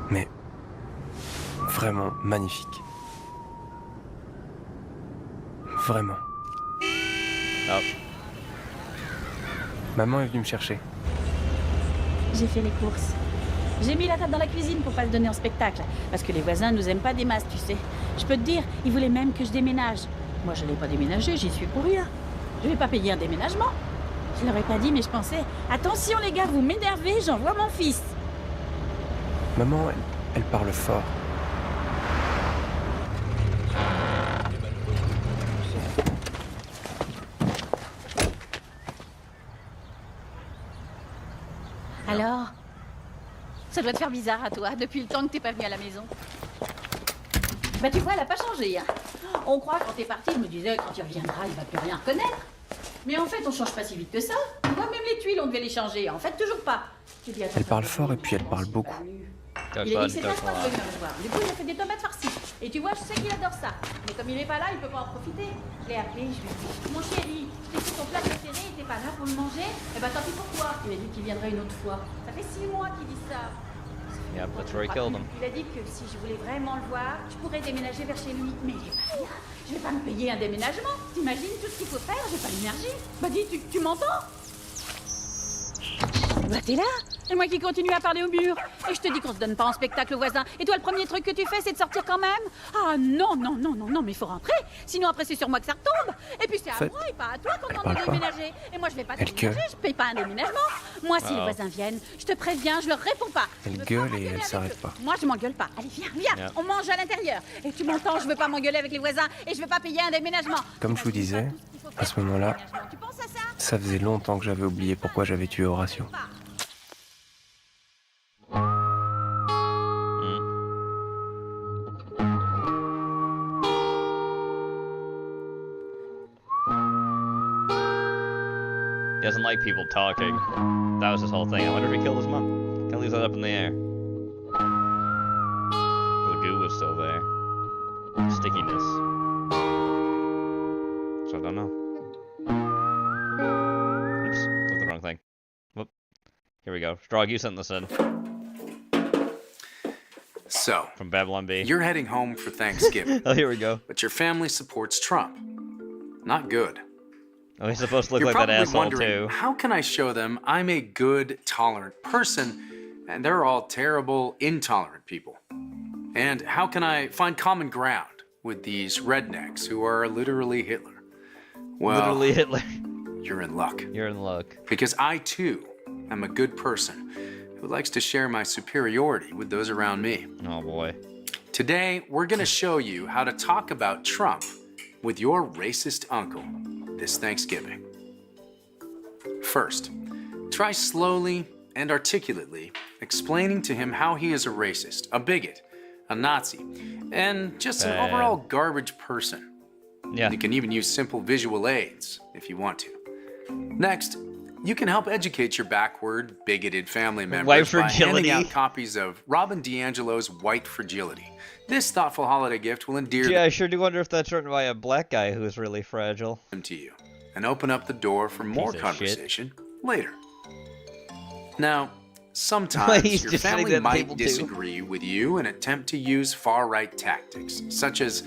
Mais vraiment magnifique. Vraiment. Oh. Maman est venue me chercher. J'ai fait les courses. J'ai mis la table dans la cuisine pour pas le donner en spectacle. Parce que les voisins nous aiment pas des masses, tu sais. Je peux te dire, ils voulaient même que je déménage. Moi, je n'ai pas déménagé, j'y suis pour rien. Je vais pas payer un déménagement. Je leur ai pas dit, mais je pensais, attention les gars, vous m'énervez, j'envoie mon fils. Maman, elle parle fort. Alors, ça doit te faire bizarre à toi, depuis le temps que t'es pas venu à la maison. Bah tu vois, elle a pas changé, hein. On croit quand t'es parti, je me disais, quand il reviendra, il va plus rien reconnaître. Mais en fait, on change pas si vite que ça. Tu vois, même les tuiles, on devait les changer. En fait, toujours pas. Elle parle fort et puis elle parle beaucoup. Il a dit que c'est pas venir me voir. Du coup, il a fait des tomates farcies. Et tu vois, je sais qu'il adore ça. Mais comme il est pas là, il peut pas en profiter. Je l'ai appelé, je lui ai dit, mon chéri, t'es sur ton plat préféré et t'es pas là pour le manger. Eh ben tant pis pour toi. Il a dit qu'il viendrait une autre fois. Ça fait 6 mois qu'il dit ça. Yeah, that's where he killed him. Il a dit que si je voulais vraiment le voir, je pourrais déménager vers chez lui. Mais il est pas bien. Je vais pas me payer un déménagement. T'imagines tout ce qu'il faut faire? J'ai pas l'énergie. Bah dis, tu m'entends? Bah t'es là. Et moi qui continue à parler au mur. Et je te dis qu'on se donne pas en spectacle aux voisins. Et toi, le premier truc que tu fais, c'est de sortir quand même? Ah non, mais il faut rentrer. Sinon après, c'est sur moi que ça retombe. Et puis c'est à moi et pas à toi qu'on en a déménagé. Et moi, je vais pas déménager, je paye pas un déménagement. Moi, si les voisins viennent, je te préviens, je leur réponds pas. Elle gueule et elle s'arrête pas. Moi, je m'engueule pas. Allez, viens, on mange à l'intérieur. Et tu m'entends, je veux pas m'engueuler avec les voisins et je veux pas payer un déménagement. Comme je vous disais, à ce moment-là, ça faisait longtemps que j'avais oublié pourquoi j'avais tué Horatio. He doesn't like people talking. That was his whole thing. I wonder if he killed his mom. Kind of leaves that up in the air. The goo was still there. Stickiness. So I don't know. Oops, clicked the wrong thing. Whoop. Here we go. Strog, you sent this in. So, from Babylon B. You're heading home for Thanksgiving. Oh, here we go. But your family supports Trump. Not good. Oh, he's supposed to look like that asshole too. How can I show them I'm a good, tolerant person, and they're all terrible, intolerant people? And how can I find common ground with these rednecks who are literally Hitler? Well, literally Hitler. You're in luck. You're in luck. Because I, too, am a good person who likes to share my superiority with those around me. Oh, boy. Today, we're going to show you how to talk about Trump with your racist uncle this Thanksgiving. First, try slowly and articulately explaining to him how he is a racist, a bigot, a Nazi, and just an overall garbage person. Yeah. You can even use simple visual aids if you want to. Next, you can help educate your backward, bigoted family members by handing out copies of Robin DiAngelo's White Fragility. This thoughtful holiday gift will endear I sure do wonder if that's written by a black guy who's really fragile. Them to you, and open up the door for more conversation later. Now, sometimes your family might disagree with you and attempt to use far-right tactics, such as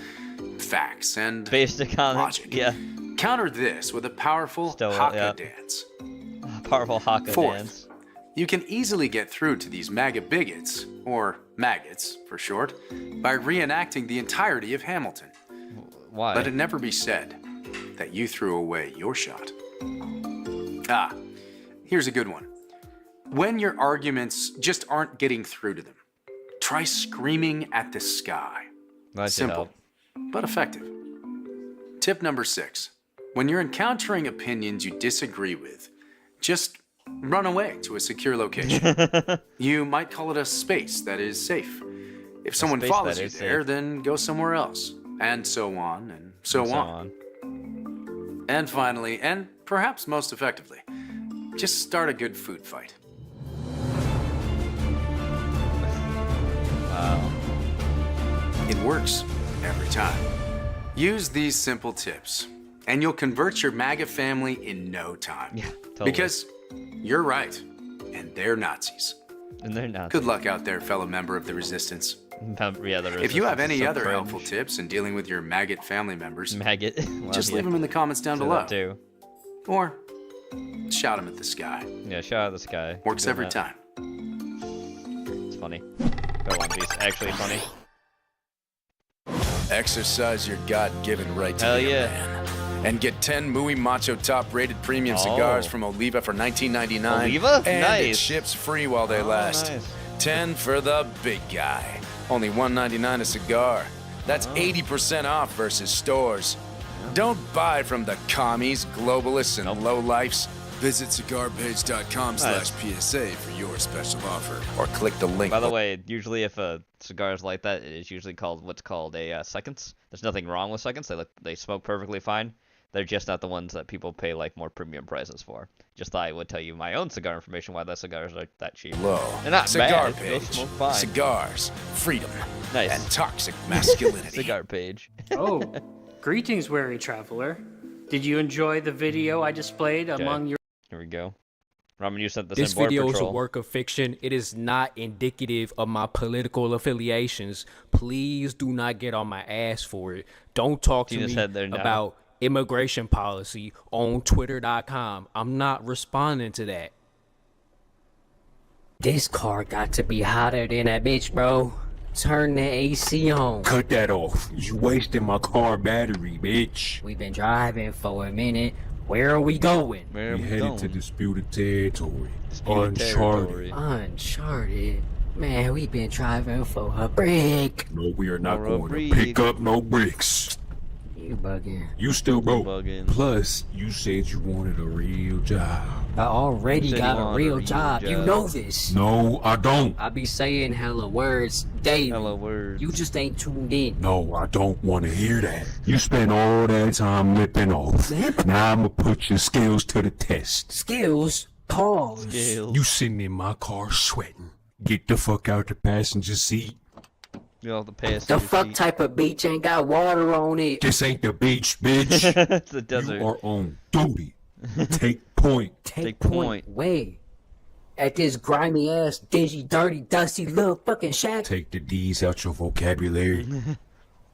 facts and basic logic. Yeah. Counter this with a powerful haka dance. Powerful haka dance. You can easily get through to these MAGA bigots, or maggots for short, by reenacting the entirety of Hamilton. Why? Let it never be said that you threw away your shot. Ah, here's a good one. When your arguments just aren't getting through to them, try screaming at the sky. Simple, but effective. Tip number 6. When you're encountering opinions you disagree with, just run away to a secure location. You might call it a space that is safe. If someone follows you there, then go somewhere else. And so on, and so on. And finally, and perhaps most effectively, just start a good food fight. Wow. It works every time. Use these simple tips, and you'll convert your MAGA family in no time. Yeah, totally. Because you're right, and they're Nazis. And they're Nazis. Good luck out there, fellow member of the Resistance. Yeah, the Resistance. If you have any other helpful tips in dealing with your maggot family members, just leave them in the comments down below. Too. Or shout them at the sky. Yeah, shout at the sky. Works every time. It's funny. One Piece actually funny. Exercise your God-given right to be a man. And get 10 Muy Macho top-rated premium cigars from Oliva for $19.99. Oliva? And Nice. it ships free while they last. Nice. 10 for the big guy. Only $1.99 a cigar. That's 80% off versus stores. Don't buy from the commies, globalists, and lowlifes. Visit cigarpage.com/PSA for your special offer, or click the link. By the way, usually if a cigar is like that, it is usually called what's called a seconds. There's nothing wrong with seconds. They smoke perfectly fine. They're just not the ones that people pay like more premium prices for. Just thought I would tell you my own cigar information why the cigars are that cheap. Low. They're not Cigar bad. Page. They'll smoke fine. Cigars, freedom, Nice. and toxic masculinity. Cigar Page. Oh, greetings, wary traveler. Did you enjoy the video I displayed among your... Here we go. Ramen, you sent this This in Border video is a Patrol. work of fiction. It is not indicative of my political affiliations. Please do not get on my ass for it. Don't talk to Tina's me head there now. about immigration policy on twitter.com. I'm not responding to that. This car got to be hotter than a bitch, bro. Turn the AC on. Cut that off. You wasting my car battery, bitch. We've been driving for a minute. Where are we going? We headed to disputed territory. Uncharted. Uncharted? Man, we've been driving for a brick. No, we are not going to pick up no bricks. You bugging. You still broke. Plus, you said you wanted a real job. I already got a real job. You know this. No, I don't. I be saying hella words daily. Hella words. You just ain't tuned in. No, I don't want to hear that. You spent all that time lipping off. Now I'm going to put your skills to the test. Skills? Pause. You sitting in my car sweating. Get the fuck out the passenger seat. The fuck type of beach ain't got water on it? This ain't the beach, bitch. It's the desert. You are on duty. Take point. Take point. Wait. At this grimy ass, dingy, dirty, dusty little fucking shack. Take the D's out your vocabulary.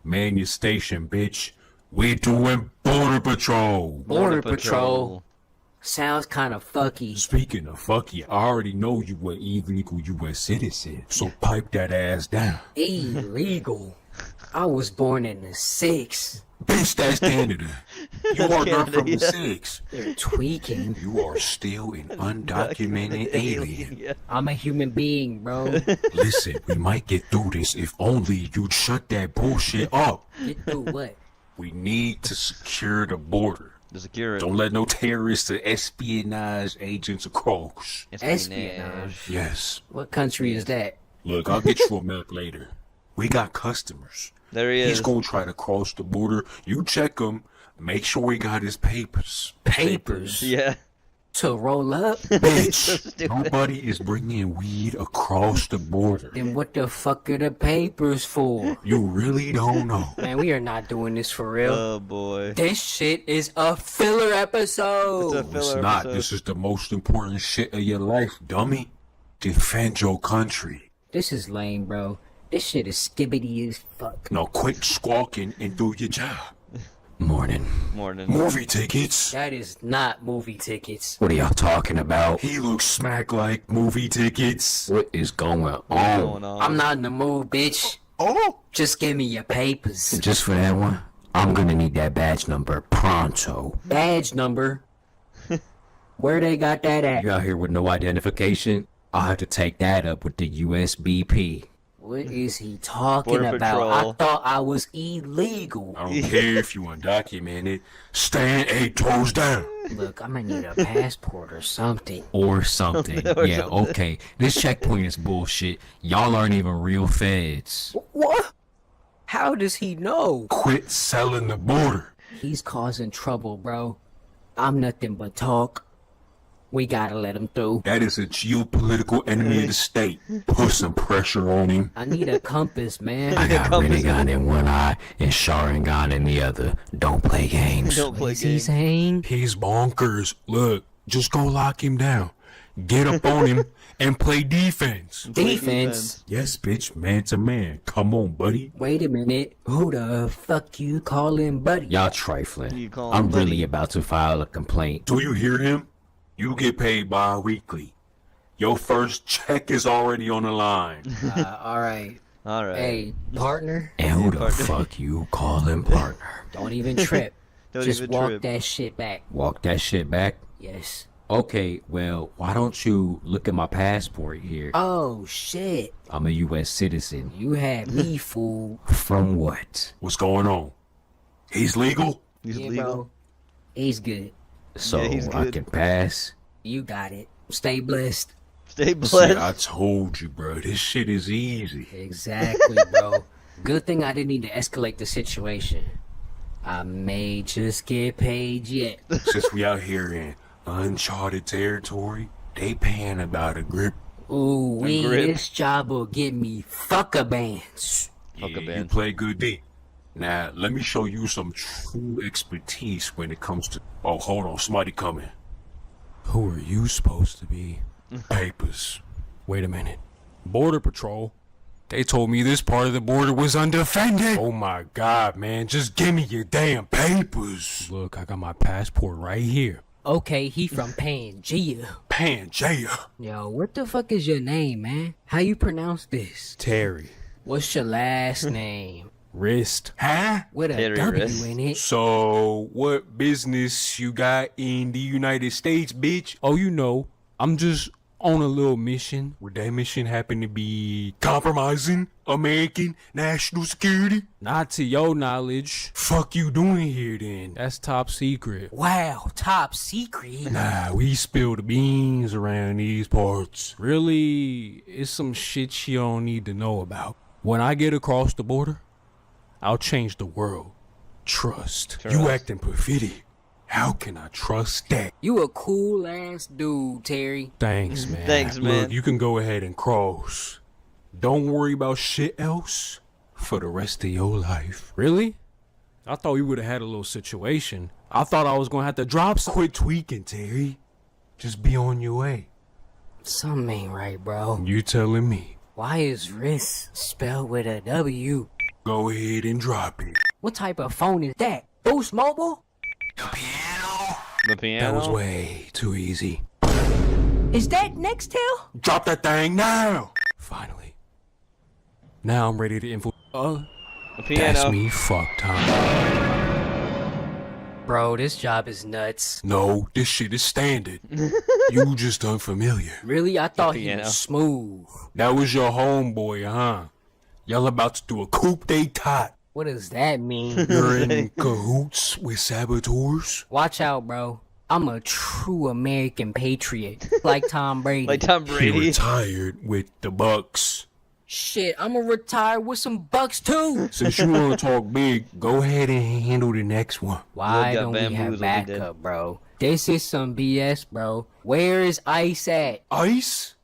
Man your station, bitch. We're doing border patrol. Border patrol. Sounds kind of fucky. Speaking of fucky, I already know you were illegal U.S. citizen, so pipe that ass down. Illegal? I was born in the 6. Bitch, that's Canada. You are not from the 6. They're tweaking. You are still an undocumented alien. I'm a human being, bro. Listen, we might get through this if only you'd shut that bullshit up. Get through what? We need to secure the border. Don't let no terrorists or espionage agents across. Espionage? Yes. What country is that? Look, I'll get you a map later. We got customers. There he is. He's gonna try to cross the border. You check him. Make sure he got his papers. Papers? Yeah. To roll up? Bitch, nobody is bringing weed across the border. Then what the fuck are the papers for? You really don't know. Man, we are not doing this for real. Oh boy. This shit is a filler episode. It's not. This is the most important shit of your life, dummy. Defend your country. This is lame, bro. This shit is skibbity as fuck. Now quit squawking and do your job. Morning. Movie tickets? That is not movie tickets. What are y'all talking about? He looks smack like movie tickets. What is going on? I'm not in the mood, bitch. Oh? Just give me your papers. Just for that one, I'm gonna need that badge number pronto. Badge number? Where they got that at? You out here with no identification? I'll have to take that up with the USBP. What is he talking Border about? Patrol. I thought I was illegal. I don't care if you undocumented. Stand 8 toes down. Look, I'm gonna need a passport or something. Or something. Yeah, okay. This checkpoint is bullshit. Y'all aren't even real feds. What? How does he know? Quit selling the border. He's causing trouble, bro. I'm nothing but talk. We gotta let him through. That is a geopolitical enemy of the state. Put some pressure on him. I need a compass, man. I got Renegon in one eye and Sharingan in the other. Don't play games. What is he saying? He's bonkers. Look, just go lock him down. Get up on him and play defense. Defense? Yes, bitch. Man to man. Come on, buddy. Wait a minute. Who the fuck you calling buddy? Y'all trifling. call him I'm buddy? really about to file a complaint. Do you hear him? You get paid bi-weekly. Your first check is already on the line. Alright. Alright. Hey, partner? And who the fuck you calling partner? Don't even trip. Just even walk trip. that shit back. Walk that shit back? Yes. Okay, well, why don't you look at my passport here? Oh, shit. I'm a U.S. citizen. You had me fooled. From what? What's going on? He's legal? He's Yeah, legal. bro. He's good. So I can pass. You got it. Stay blessed. Stay blessed. See, I told you, bro. This shit is easy. Exactly, bro. Good thing I didn't need to escalate the situation. I may just get paid yet. Since we out here in uncharted territory, they paying about a grip. Ooh, this job will get me fucker bands. Yeah, you play good D. Now, let me show you some true expertise when it comes to... Oh, hold on. Somebody coming. Who are you supposed to be? Papers. Wait a minute. Border Patrol? They told me this part of the border was undefended. Oh my God, man. Just give me your damn papers. Look, I got my passport right here. Okay, he from Pangea. Pangea? Yo, what the fuck is your name, man? How you pronounce this? Terry. What's your last name? Wrist. Huh? With a W in it. So, what business you got in the United States, bitch? Oh, you know, I'm just on a little mission. Would that mission happen to be compromising American national security? Not to your knowledge. Fuck you doing here then? That's top secret. Wow, top secret? Nah, we spill the beans around these parts. Really, it's some shit you don't need to know about. When I get across the border, I'll change the world. Trust. You acting perfidy. How can I trust that? You a cool ass dude, Terry. Thanks, man. Thanks, man. Look, you can go ahead and cross. Don't worry about shit else for the rest of your life. Really? I thought we would have had a little situation. I thought I was going to have to drop some. Quit tweaking, Terry. Just be on your way. Something ain't right, bro. You telling me. Why is wrist spelled with a W? Go ahead and drop it. What type of phone is that? Boost Mobile? The piano? That was way too easy. Is that Nextel? Drop that thing now! Finally. Now I'm ready to info. The piano. That's me fucked, huh? Bro, this job is nuts. No, this shit is standard. You just unfamiliar. Really? I thought he was smooth. That was your homeboy, huh? Y'all about to do a coup d'etat. What does that mean? You're in cahoots with saboteurs? Watch out, bro. I'm a true American patriot. Like Tom Brady. Like Tom Brady. He retired with the Bucks. Shit, I'm gonna retire with some bucks too. Since you want to talk big, go ahead and handle the next one. Why don't we have backup, bro? This is some BS, bro. Where is ICE at? ICE?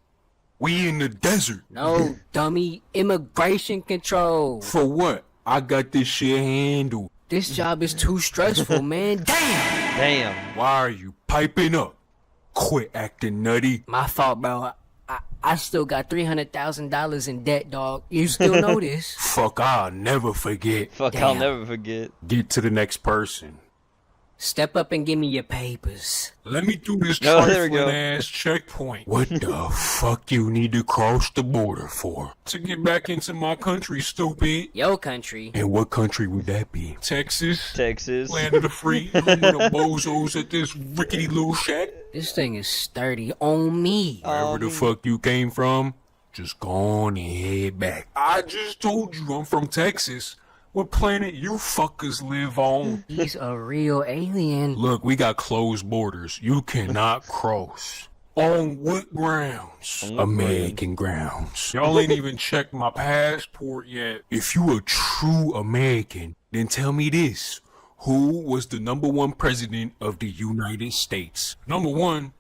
We in the desert. No, dummy. Immigration control. For what? I got this shit handled. This job is too stressful, man. Damn. Why are you piping up? Quit acting nutty. My fault, bro. I still got $300,000 in debt, dog. You still know this? Fuck, I'll never forget. Fuck, I'll never forget. Get to the next person. Step up and give me your papers. Let me do this trifling ass checkpoint. What the fuck you need to cross the border for? To get back into my country, stupid. Your country? And what country would that be? Texas? Texas. Land of the free. Home of the bozos at this rickety little shack. This thing is sturdy on me. Wherever the fuck you came from, just go on and head back. I just told you I'm from Texas. What planet you fuckers live on? He's a real alien. Look, we got closed borders. You cannot cross. On what grounds? American grounds. Y'all ain't even checked my passport yet. If you a true American, then tell me this. Who was the #1 president of the United States? #1?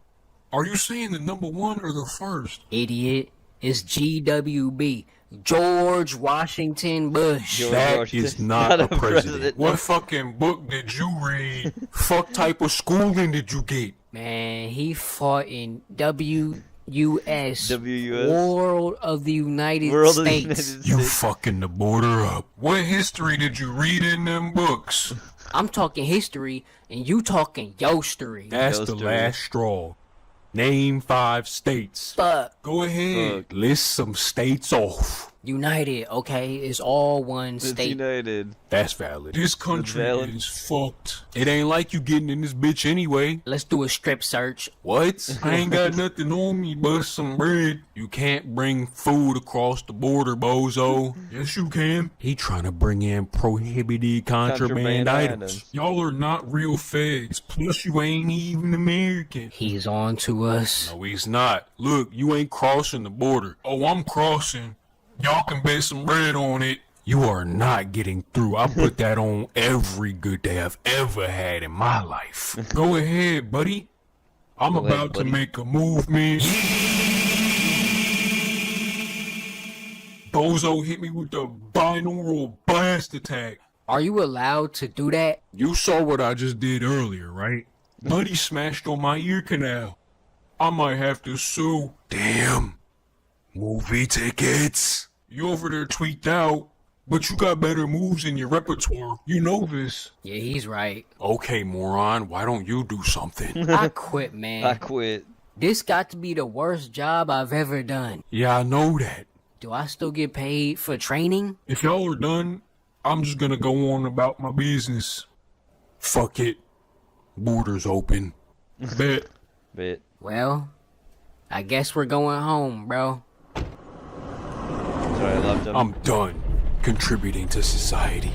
Are you saying the #1 or the first? Idiot. It's GWB. George Washington Bush. That is not a president. What fucking book did you read? Fuck type of schooling did you get? Man, he fought in WUS. World of the United States. You fucking the border up. What history did you read in them books? I'm talking history, and you talking yostery. That's the last straw. Name 5 states. Fuck. Go ahead. List some states off. United, okay? It's all one state. United. That's valid. This country is fucked. It ain't like you getting in this bitch anyway. Let's do a strip search. What? I ain't got nothing on me but some bread. You can't bring food across the border, bozo. Yes, you can. He trying to bring in prohibited contraband items. Y'all are not real feds. Plus, you ain't even American. He's on to us. No, he's not. Look, you ain't crossing the border. Oh, I'm crossing. Y'all can bet some bread on it. You are not getting through. I put that on every good day I've ever had in my life. Go ahead, buddy. I'm about to make a movement. Bozo hit me with the binaural blast attack. Are you allowed to do that? You saw what I just did earlier, right? Buddy smashed on my ear canal. I might have to sue. Damn. Movie tickets. You over there tweaked out, but you got better moves in your repertoire. You know this. Yeah, he's right. Okay, moron, why don't you do something? I quit, man. I quit. This got to be the worst job I've ever done. Yeah, I know that. Do I still get paid for training? If y'all are done, I'm just gonna go on about my business. Fuck it. Borders open. Bet. Well, I guess we're going home, bro. Sorry, I loved him. I'm done contributing to society.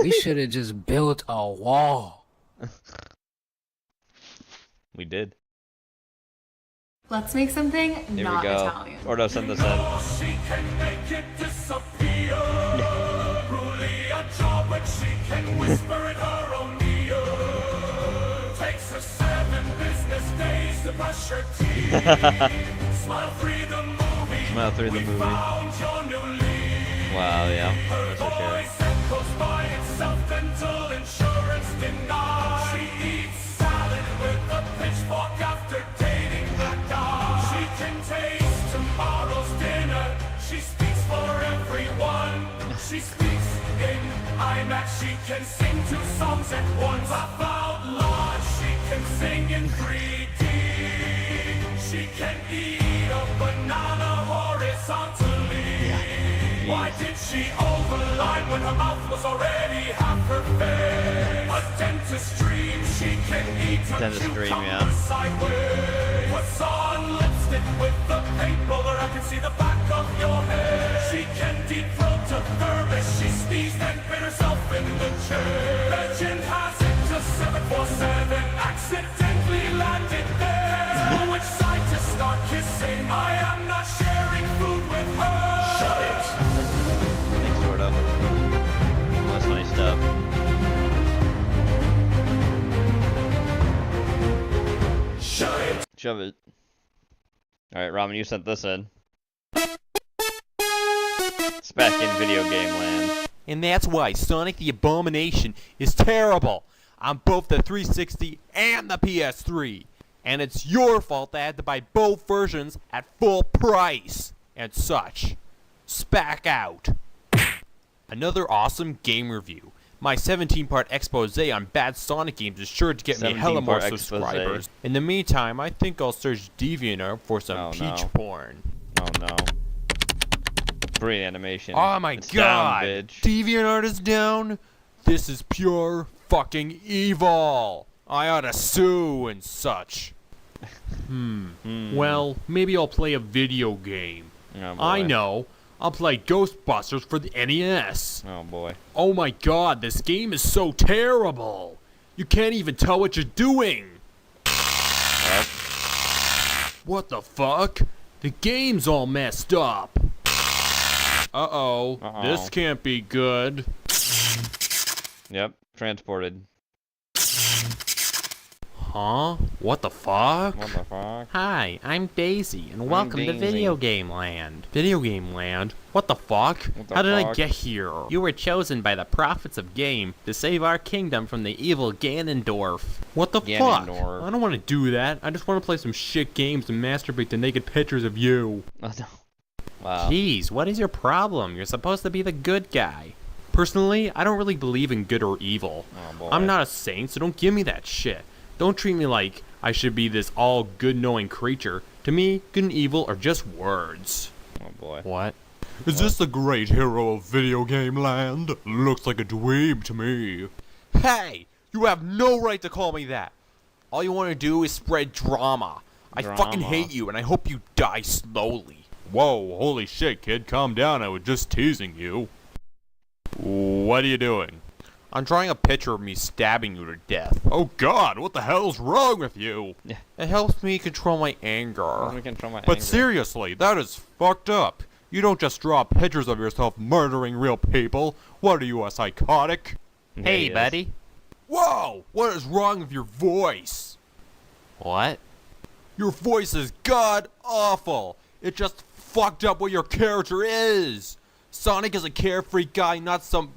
We should have just built a wall. We did. Let's make something Here not we go. Italian. Or no, send this in. She can make it disappear. Really a job, but she can whisper in her own ear. Takes her 7 business days to brush her teeth. Smile through the movie. Smile through the movie. Wow, yeah. That's for sure. Goes by itself until insurance denied. She eats salad with a pitchfork after dating that guy. She can taste tomorrow's dinner. She speaks for everyone. She speaks in IMAX. She can sing 2 songs at once. Laugh out loud. She can sing in 3D. She can eat a banana horizontally. Why did she overline when her mouth was already half her face? A dentist dream, she can eat a cucumber sideways. Puts on lipstick with the paint roller, I can see the back of your head. She can deep throat to thermos, she sneezed and bit herself in the chair. Legend has it to 747 accidentally landed there. So which side to start kissing? I am not sharing food with her. Shut it. Sort of. That's funny stuff. Shove it. Shove it. Alright, Ramen, you sent this in. It's back in video game land. And that's why Sonic the Abomination is terrible on both the 360 and the PS3. And it's your fault that I had to buy both versions at full price and such. Spack out. Another awesome game review. My 17-part expose on bad Sonic games is sure to get me hella more subscribers. In the meantime, I think I'll search DeviantArt for some peach porn. Oh no. Free animation. Oh my god! Down, bitch. DeviantArt is down? This is pure fucking evil! I oughta sue and such. Well, maybe I'll play a video game. Oh, I know. I'll play Ghostbusters for the NES. Oh boy. Oh my god, this game is so terrible. You can't even tell what you're doing. What the fuck? The game's all messed up. Uh-oh. This can't be good. Yep, transported. Huh? What the fuck? What the fuck? Hi, I'm Daisy, and welcome to Video Game Land. Video Game Land? What the fuck? How did I get here? You were chosen by the prophets of game to save our kingdom from the evil Ganondorf. What the fuck? I don't want to do that. I just want to play some shit games and masturbate to naked pictures of you. Oh no. Wow. Jeez, what is your problem? You're supposed to be the good guy. Personally, I don't really believe in good or evil. Oh boy. I'm not a saint, so don't give me that shit. Don't treat me like I should be this all good-knowing creature. To me, good and evil are just words. Oh boy. What? Is this the great hero of video game land? Looks like a dweeb to me. Hey! You have no right to call me that. All you want to do is spread drama. I fucking hate you, and I hope you die slowly. Whoa, holy shit, kid. Calm down. I was just teasing you. What are you doing? I'm drawing a picture of me stabbing you to death. Oh god, what the hell's wrong with you? It helps me control my anger. But seriously, that is fucked up. You don't just draw pictures of yourself murdering real people. What are you, a psychotic? Hey, buddy. Whoa! What is wrong with your voice? What? Your voice is god-awful. It just fucked up what your character is. Sonic is a carefree guy, not some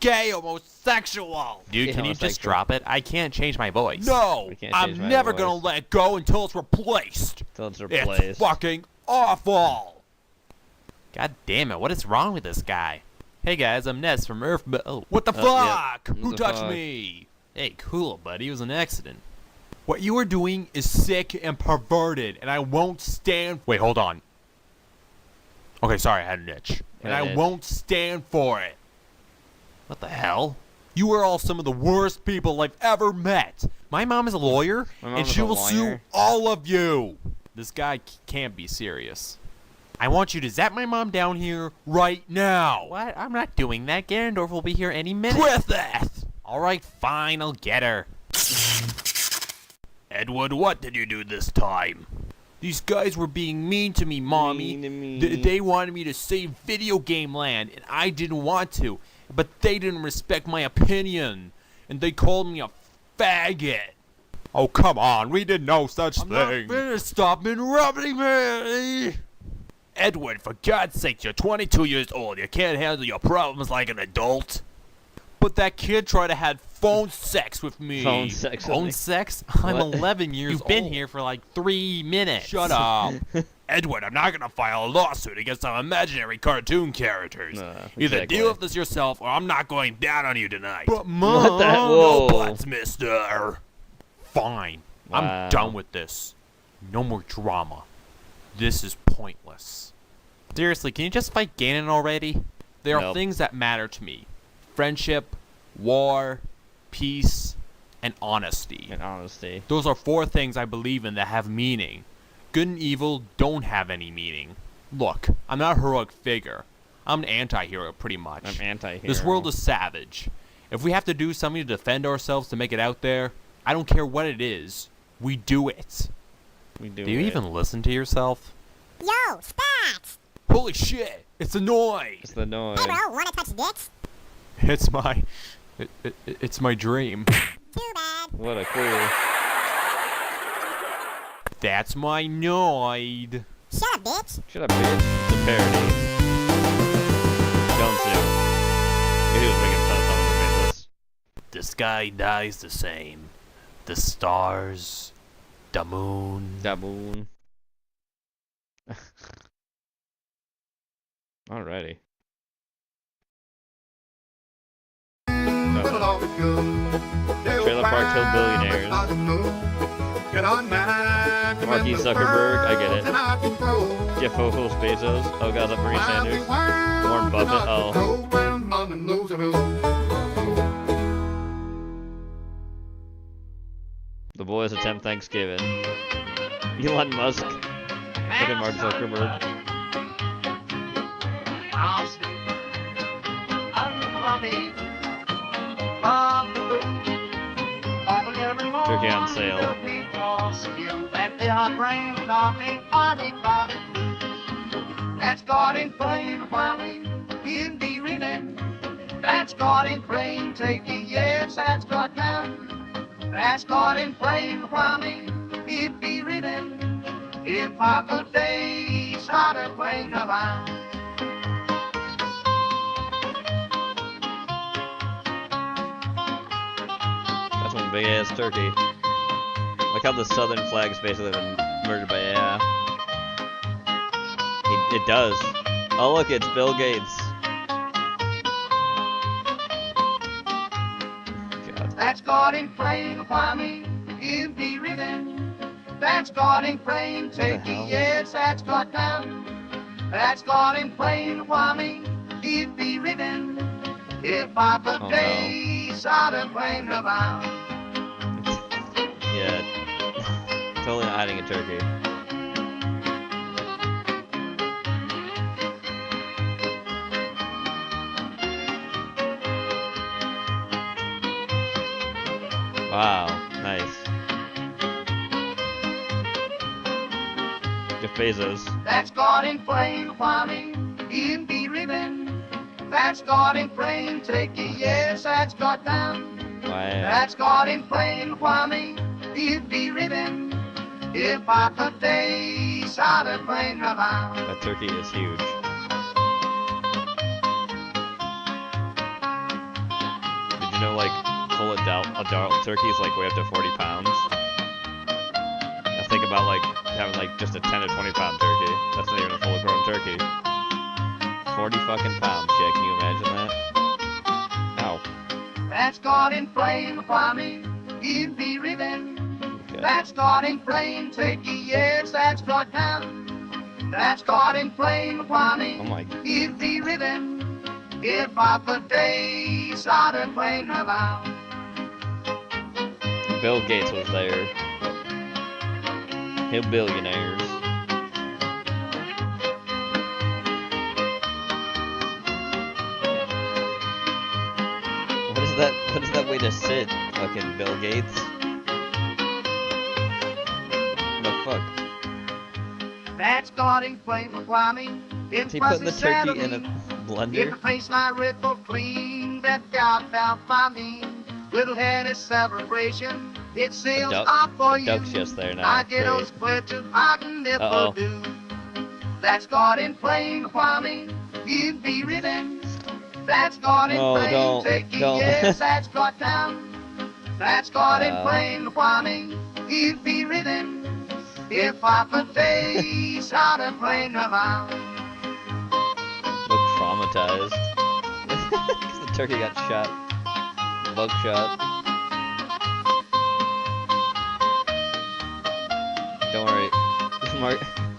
gay homosexual. Dude, can you just drop it? I can't change my voice. No! I'm never gonna let it go until it's replaced. It's fucking awful. God damn it, what is wrong with this guy? Hey guys, I'm Ness from Earth, but what the fuck? Who touched me? Hey, cool, buddy. It was an accident. What you are doing is sick and perverted, and I won't stand. Wait, hold on. Okay, sorry, I had an itch. And I won't stand for it. What the hell? You are all some of the worst people I've ever met. My mom is a lawyer, and she will sue all of you. This guy can't be serious. I want you to zap my mom down here right now. What? I'm not doing that. Ganondorf will be here any minute. Griffith! Alright, fine, I'll get her. Edward, what did you do this time? These guys were being mean to me, Mommy. They wanted me to save Video Game Land, and I didn't want to. But they didn't respect my opinion, and they called me a faggot. Oh, come on, we did no such thing. I'm not finished. Stop interrupting me. Edward, for God's sake, you're 22 years old. You can't handle your problems like an adult. But that kid tried to have phone sex with me. Phone sex? Phone sex? I'm 11 years old. You've been here for like 3 minutes. Shut up. Edward, I'm not gonna file a lawsuit against some imaginary cartoon characters. Either deal with this yourself, or I'm not going down on you tonight. But Mom, no buts, mister. Fine. Wow. I'm done with this. No more drama. This is pointless. Seriously, can you just fight Ganon already? There are things that matter to me. Friendship, war, peace, and honesty. Those are 4 things I believe in that have meaning. Good and evil don't have any meaning. Look, I'm not a heroic figure. I'm an anti-hero, pretty much. I'm anti-hero. This world is savage. If we have to do something to defend ourselves to make it out there, I don't care what it is. We do it. Do you even listen to yourself? Yo, Spats! Holy shit! It's the noise! It's the noise. Hey bro, wanna touch dicks? It's my... It's my dream. Too bad. What a clue. That's my noid. Shut up, bitch. Shut up, bitch. It's a parody. Don't sue. He was making fun of someone who made this. The sky dies the same. The stars... The moon. The moon. Alrighty. Trailer Park Hillbillionaires. Marky Zuckerberg, I get it. Jeff Bezos. Oh god, that Bernie Sanders. Warren Buffett, oh. The boys attempt Thanksgiving. Elon Musk. Look at Mark Zuckerberg. Turkey on sale. That's God in flame, Wally, in the reading. That's God in flame, taking, yes, that's God now. That's God in flame, Wally, it be written. If I could day started playing around. That's one big ass turkey. Look how the southern flag's basically been murdered by AI. It does. Oh look, it's Bill Gates. God. That's God in flame, Kwame, in the rhythm. That's God in flame, taking, yes, that's God down. That's caught in plain Kwame, he'd be ribbon if I could taste out of plain about. Yeah, totally not hiding a turkey. Wow, nice. Jeff Bezos. That's caught in plain Kwame, he'd be ribbon. That's caught in plain turkey, yes, that's caught down. Wow. That's caught in plain Kwame, he'd be ribbon if I could taste out of plain about. That turkey is huge. Did you know, like, full adult turkeys like weigh up to 40 pounds? Now think about like having like just a 10 or 20 pound turkey. That's not even a full grown turkey. 40 fucking pounds, yeah, can you imagine that? Ow. That's caught in plain Kwame, he'd be ribbon. Okay. That's caught in plain turkey, yes, that's caught down. That's caught in plain Kwame, Oh my god. he'd be ribbon if I could taste out of plain about. Bill Gates was there. Hill billionaires. What is that way to sit? Fucking Bill Gates. The fuck? That's caught in plain Kwame. Is he putting the turkey in a If blender? the place my red bull clean, that God found my mean. Little head is celebration. It sails off for you. Duck's just there now. I get those pledges I can never do. That's caught in plain Kwame. You'd be ridden. That's caught in plain turkey. Yes, that's caught down. That's caught in plain Kwame. You'd be ridden. If I could taste how to play around. Look traumatized. Because the turkey got shot. Buckshot. Don't worry.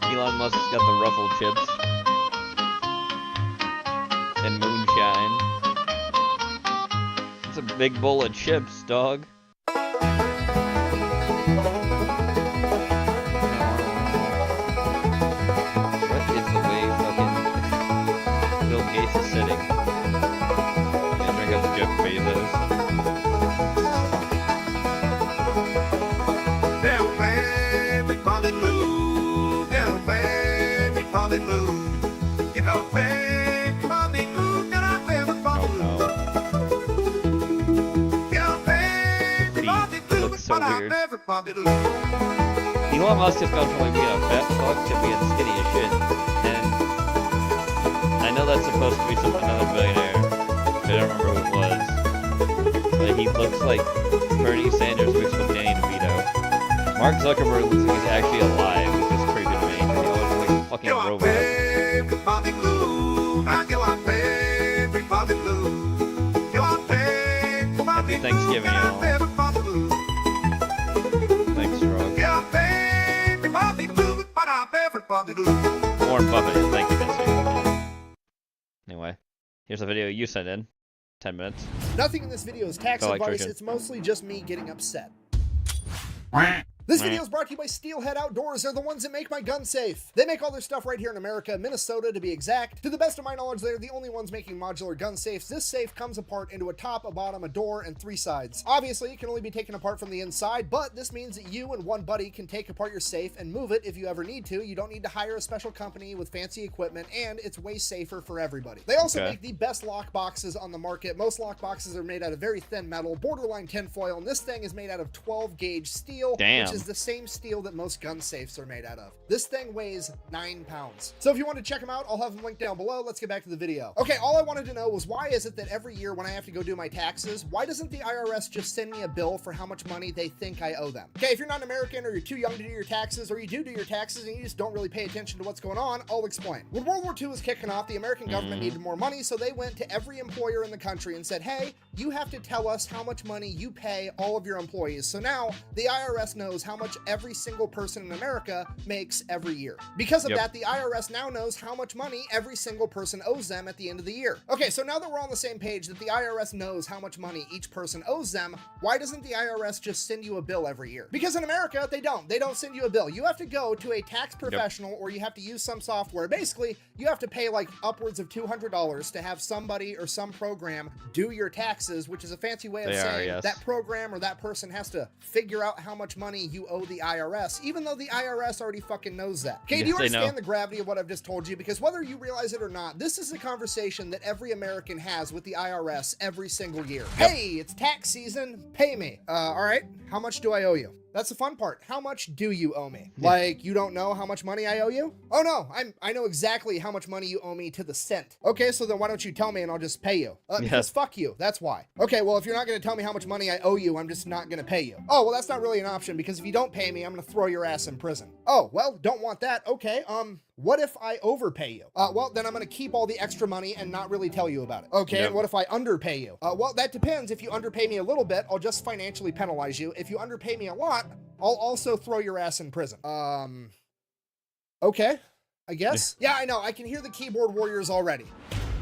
Elon Musk's got the ruffled chips. And moonshine. It's a big bowl of chips, dog. What is the way fucking Bill Gates is sitting? Yeah, drink up Jeff Bezos. Down baby, Polly Lou. Down baby, Polly Lou. You know, baby, Polly Lou. Down baby, Polly Lou. Down baby, Polly Lou. Looks so weird. Polly Lou. Elon Musk has gone from like being a fat fuck to being skinny as shit. And I know that's supposed to be another billionaire. But I don't remember who it was. But he looks like Bernie Sanders mixed with Danny DeVito. Mark Zuckerberg looks like he's actually alive, which is creepy to me. He always looks like a fucking robot. Happy Thanksgiving, y'all. Thanks, Frog. Warren Buffett, thank you, Vince. Anyway, here's a video you sent in. 10 minutes. Nothing in this video is tax advice, it's mostly just me getting upset. This video is brought to you by Steelhead Outdoors. They're the ones that make my gun safe. They make all their stuff right here in America, Minnesota to be exact. To the best of my knowledge, they're the only ones making modular gun safes. This safe comes apart into a top, a bottom, a door, and 3 sides. Obviously, it can only be taken apart from the inside, but this means that you and one buddy can take apart your safe and move it if you ever need to. You don't need to hire a special company with fancy equipment, and it's way safer for everybody. They also make the best lock boxes on the market. Most lock boxes are made out of very thin metal, borderline tinfoil, and this thing is made out of 12 gauge steel, which is the same steel that most gun safes are made out of. This thing weighs 9 pounds. So if you want to check them out, I'll have them linked down below. Let's get back to the video. Okay, all I wanted to know was why is it that every year when I have to go do my taxes, why doesn't the IRS just send me a bill for how much money they think I owe them? Okay, if you're not an American or you're too young to do your taxes, or you do your taxes and you just don't really pay attention to what's going on, I'll explain. When World War II was kicking off, the American government needed more money, so they went to every employer in the country and said, hey, you have to tell us how much money you pay all of your employees. So now the IRS knows how much every single person in America makes every year. Because of that, the IRS now knows how much money every single person owes them at the end of the year. Okay, so now that we're on the same page that the IRS knows how much money each person owes them, why doesn't the IRS just send you a bill every year? Because in America, they don't. They don't send you a bill. You have to go to a tax professional or you have to use some software. Basically, you have to pay like upwards of $200 to have somebody or some program do your taxes, which is a fancy way of saying that program or that person has to figure out how much money you owe the IRS, even though the IRS already fucking knows that. Okay, do you understand the gravity of what I've just told you? Because whether you realize it or not, this is a conversation that every American has with the IRS every single year. Hey, it's tax season, pay me. All right, how much do I owe you? That's the fun part. How much do you owe me? Like, you don't know how much money I owe you? Oh no, I know exactly how much money you owe me to the cent. Okay, so then why don't you tell me and I'll just pay you? Because fuck you, that's why. Okay, well, if you're not gonna tell me how much money I owe you, I'm just not gonna pay you. Oh, well, that's not really an option because if you don't pay me, I'm gonna throw your ass in prison. Oh, well, don't want that. Okay, what if I overpay you? Well, then I'm gonna keep all the extra money and not really tell you about it. Okay, and what if I underpay you? Well, that depends. If you underpay me a little bit, I'll just financially penalize you. If you underpay me a lot, I'll also throw your ass in prison. Okay, I guess. Yeah, I know. I can hear the keyboard warriors already.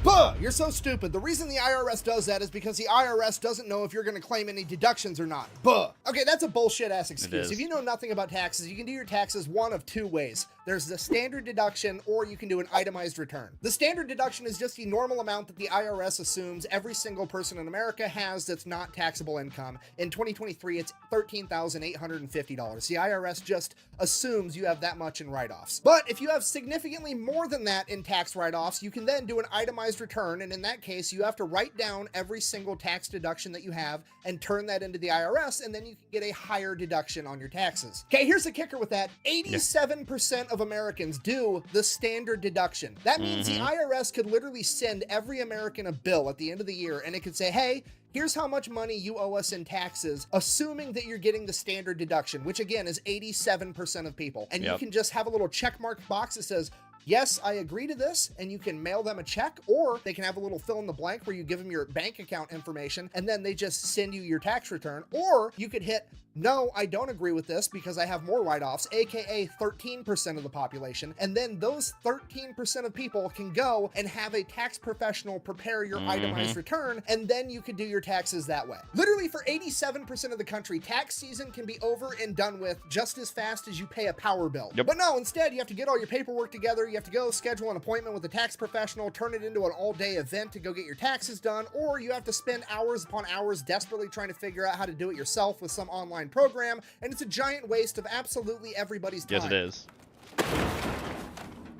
Buh! You're so stupid. The reason the IRS does that is because the IRS doesn't know if you're going to claim any deductions or not. Buh! Okay, that's a bullshit-ass excuse. If you know nothing about taxes, you can do your taxes one of two ways. There's the standard deduction, or you can do an itemized return. The standard deduction is just the normal amount that the IRS assumes every single person in America has that's not taxable income. In 2023, it's $13,850. The IRS just assumes you have that much in write-offs. But if you have significantly more than that in tax write-offs, you can then do an itemized return, and in that case, you have to write down every single tax deduction that you have and turn that into the IRS, and then you can get a higher deduction on your taxes. Okay, here's the kicker with that. 87% of Americans do the standard deduction. That means the IRS could literally send every American a bill at the end of the year, and it could say, hey, here's how much money you owe us in taxes, assuming that you're getting the standard deduction, which again is 87% of people. And you can just have a little check mark box that says, yes, I agree to this, and you can mail them a check, or they can have a little fill in the blank where you give them your bank account information, and then they just send you your tax return. Or you could hit, no, I don't agree with this because I have more write-offs, aka 13% of the population, and then those 13% of people can go and have a tax professional prepare your itemized return, and then you could do your taxes that way. Literally, for 87% of the country, tax season can be over and done with just as fast as you pay a power bill. But no, instead, you have to get all your paperwork together, you have to go schedule an appointment with a tax professional, turn it into an all-day event to go get your taxes done, or you have to spend hours upon hours desperately trying to figure out how to do it yourself with some online program, and it's a giant waste of absolutely everybody's time. Yes, it is.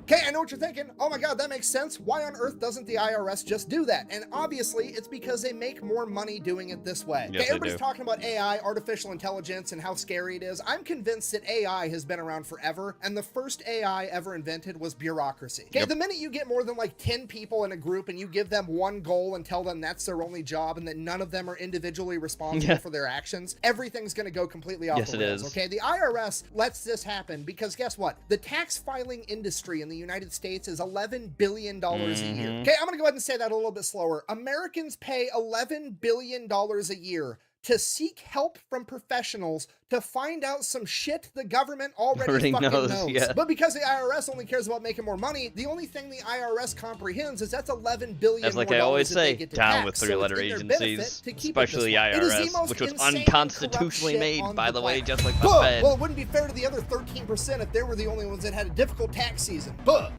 Okay, I know what you're thinking. Oh my God, that makes sense. Why on earth doesn't the IRS just do that? And obviously, it's because they make more money doing it this way. Yes, okay, everybody's talking about AI, artificial intelligence, and how scary it is. I'm convinced that AI has been around forever, and the first AI ever invented was bureaucracy. Okay, the minute you get more than like 10 people in a group and you give them one goal and tell them that's their only job and that none of them are individually responsible for their actions, everything's going to go completely off the rails. Okay, the IRS lets this happen because guess what? The tax filing industry in the United States is $11 billion a year. Okay, I'm gonna go ahead and say that a little bit slower. Americans pay $11 billion a year to seek help from professionals to find out some shit the government already fucking knows. But because the IRS only cares about making more money, the only thing the IRS comprehends is that's $11 billion That's like more I always that they say, get to down tax. with So three-letter it's in their agencies, benefit to keep especially the it this way. It is the IRS, most which was insane and unconstitutionally corrupt shit made, by on the way, planet. just like the Fed. Well, it wouldn't be fair to the other 13% if they were the only ones that had a difficult tax season.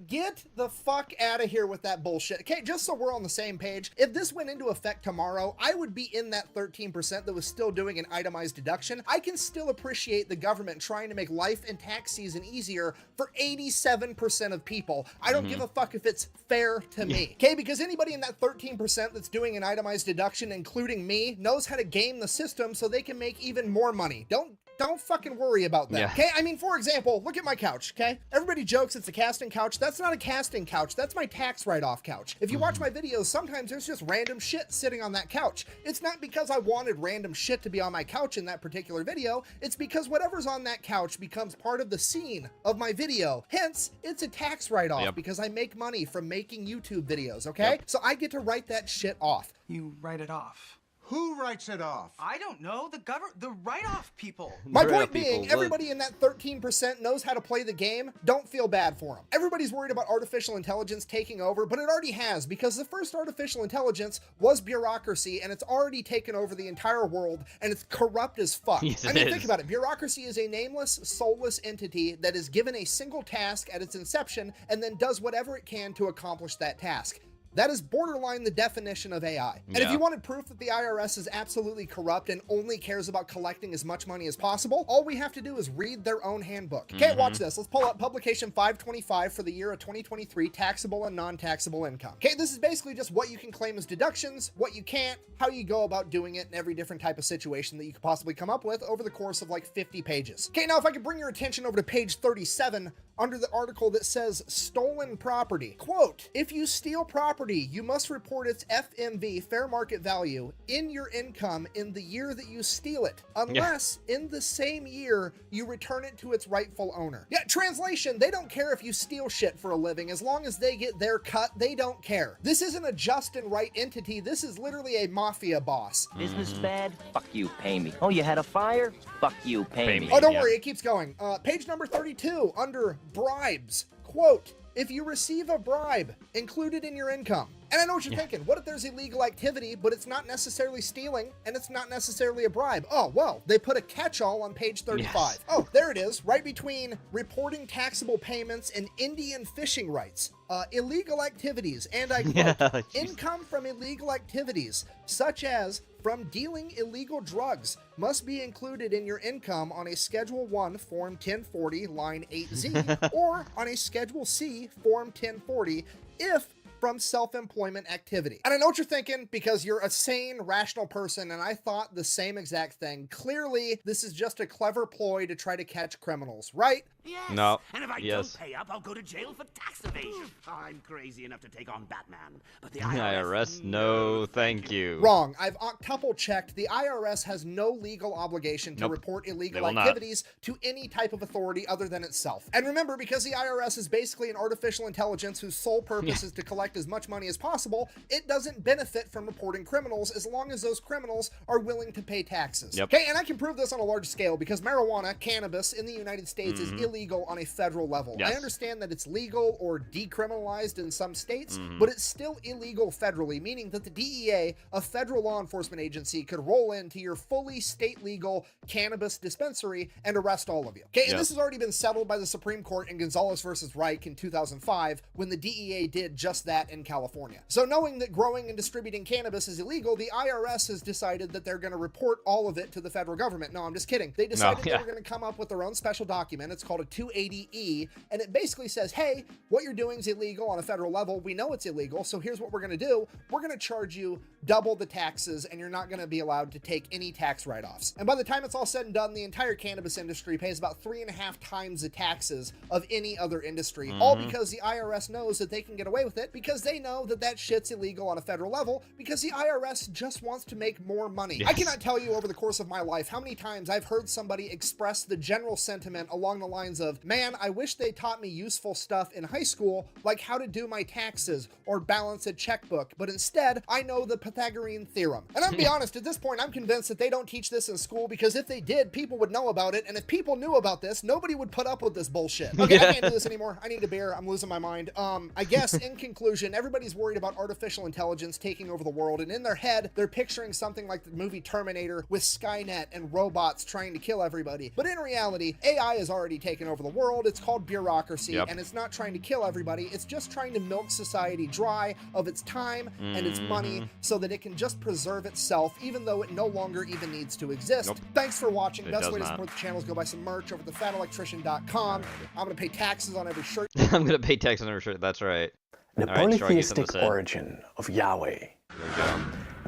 Get the fuck out of here with that bullshit. Okay, just so we're on the same page, if this went into effect tomorrow, I would be in that 13% that was still doing an itemized deduction. I can still appreciate the government trying to make life and tax season easier for 87% of people. I don't give a fuck if it's fair to me. Okay, because anybody in that 13% that's doing an itemized deduction, including me, knows how to game the system so they can make even more money. Don't fucking worry about that, okay? I mean, for example, look at my couch, okay? Everybody jokes it's a casting couch. That's not a casting couch. That's my tax write-off couch. If you watch my videos, sometimes there's just random shit sitting on that couch. It's not because I wanted random shit to be on my couch in that particular video. It's because whatever's on that couch becomes part of the scene of my video. Hence, it's a tax write-off because I make money from making YouTube videos, okay? So I get to write that shit off. You write it off. Who writes it off? I don't know. The write-off people. My point being, everybody in that 13% knows how to play the game. Don't feel bad for them. Everybody's worried about artificial intelligence taking over, but it already has, because the first artificial intelligence was bureaucracy, and it's already taken over the entire world, and it's corrupt as fuck. Yes, I mean, think about it. Bureaucracy is a nameless, soulless entity that is given a single task at its inception and then does whatever it can to accomplish that task. That is borderline the definition of AI. And if you wanted proof that the IRS is absolutely corrupt and only cares about collecting as much money as possible, all we have to do is read their own handbook. Okay, watch this. Let's pull up publication 525 for the year of 2023, taxable and non-taxable income. Okay, this is basically just what you can claim as deductions, what you can't, how you go about doing it in every different type of situation that you could possibly come up with over the course of like 50 pages. Okay, now if I could bring your attention over to page 37, under the article that says stolen property. Quote, if you steal property, you must report its FMV, fair market value, in your income in the year that you steal it, unless in the same year you return it to its rightful owner. Yeah, translation, they don't care if you steal shit for a living. As long as they get their cut, they don't care. This isn't a just and right entity. This is literally a mafia boss. Business bad? Fuck you, pay me. Oh, you had a fire? Fuck you, pay me. Oh, don't worry, it keeps going. Page number 32, under bribes. Quote, if you receive a bribe included in your income. And I know what you're thinking. What if there's illegal activity, but it's not necessarily stealing and it's not necessarily a bribe? Oh, well, they put a catch-all on page 35. Yes. Oh, there it is, right between reporting taxable payments and Indian fishing rights. Illegal activities, and I quote, income from illegal activities, such as from dealing illegal drugs, must be included in your income on a Schedule 1, Form 1040, line 8Z, or on a Schedule C, Form 1040, if from self-employment activity. And I know what you're thinking, because you're a sane, rational person, and I thought the same exact thing. Clearly, this is just a clever ploy to try to catch criminals, right? Yes. No. And if I don't pay up, I'll go to jail for tax evasion. I'm crazy enough to take on Batman, but the IRS, no, thank you. Wrong. I've octuple checked. The IRS has no legal obligation to report illegal activities to any type of authority other than itself. And remember, because the IRS is basically an artificial intelligence whose sole purpose is to collect as much money as possible, it doesn't benefit from reporting criminals as long as those criminals are willing to pay taxes. Okay, and I can prove this on a large scale because marijuana, cannabis in the United States is illegal on a federal level. I understand that it's legal or decriminalized in some states, but it's still illegal federally, meaning that the DEA, a federal law enforcement agency, could roll into your fully state legal cannabis dispensary and arrest all of you. Okay, and this has already been settled by the Supreme Court in Gonzalez versus Reich in 2005 when the DEA did just that in California. So knowing that growing and distributing cannabis is illegal, the IRS has decided that they're going to report all of it to the federal government. No, I'm just kidding. They decided they were going to come up with their own special document. It's called a 280E, and it basically says, hey, what you're doing is illegal on a federal level. We know it's illegal, so here's what we're going to do. We're going to charge you double the taxes, and you're not going to be allowed to take any tax write-offs. And by the time it's all said and done, the entire cannabis industry pays about 3.5 times the taxes of any other industry, all because the IRS knows that they can get away with it because they know that that shit's illegal on a federal level because the IRS just wants to make more money. I cannot tell you over the course of my life how many times I've heard somebody express the general sentiment along the lines of, man, I wish they taught me useful stuff in high school, like how to do my taxes or balance a checkbook, but instead I know the Pythagorean theorem. And I'll be honest, at this point, I'm convinced that they don't teach this in school because if they did, people would know about it, and if people knew about this, nobody would put up with this bullshit. Okay, I can't do this anymore. I need a beer. I'm losing my mind. I guess in conclusion, everybody's worried about artificial intelligence taking over the world, and in their head, they're picturing something like the movie Terminator with Skynet and robots trying to kill everybody. But in reality, AI has already taken over the world. It's called bureaucracy, and it's not trying to kill everybody. It's just trying to milk society dry of its time and its money so that it can just preserve itself, even though it no longer even needs to exist. Thanks for watching. Best way to support the channel is go buy some merch over at thefatelectrician.com. I'm going to pay taxes on every shirt. I'm going to pay taxes on every shirt. That's right. The polytheistic origin of Yahweh.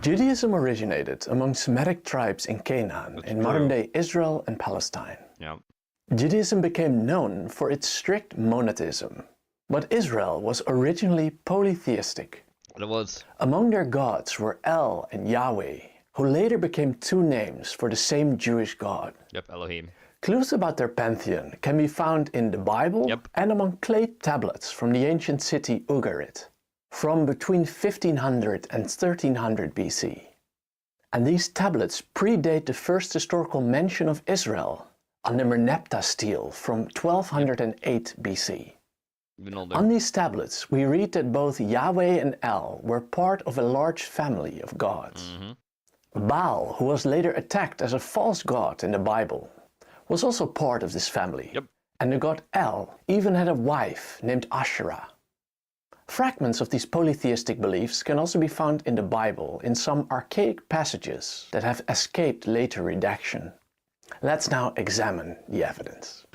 Judaism originated among Semitic tribes in Canaan in modern-day Israel and Palestine. Judaism became known for its strict monotheism, but Israel was originally polytheistic. It was. Among their gods were El and Yahweh, who later became two names for the same Jewish God. Elohim. Clues about their pantheon can be found in the Bible and among clay tablets from the ancient city Ugarit, from between 1500 and 1300 BC. And these tablets predate the first historical mention of Israel under Merneptah stele from 1208 BC. On these tablets, we read that both Yahweh and El were part of a large family of gods. Baal, who was later attacked as a false god in the Bible, was also part of this family. And the god El even had a wife named Asherah. Fragments of these polytheistic beliefs can also be found in the Bible in some archaic passages that have escaped later redaction. Let's now examine the evidence.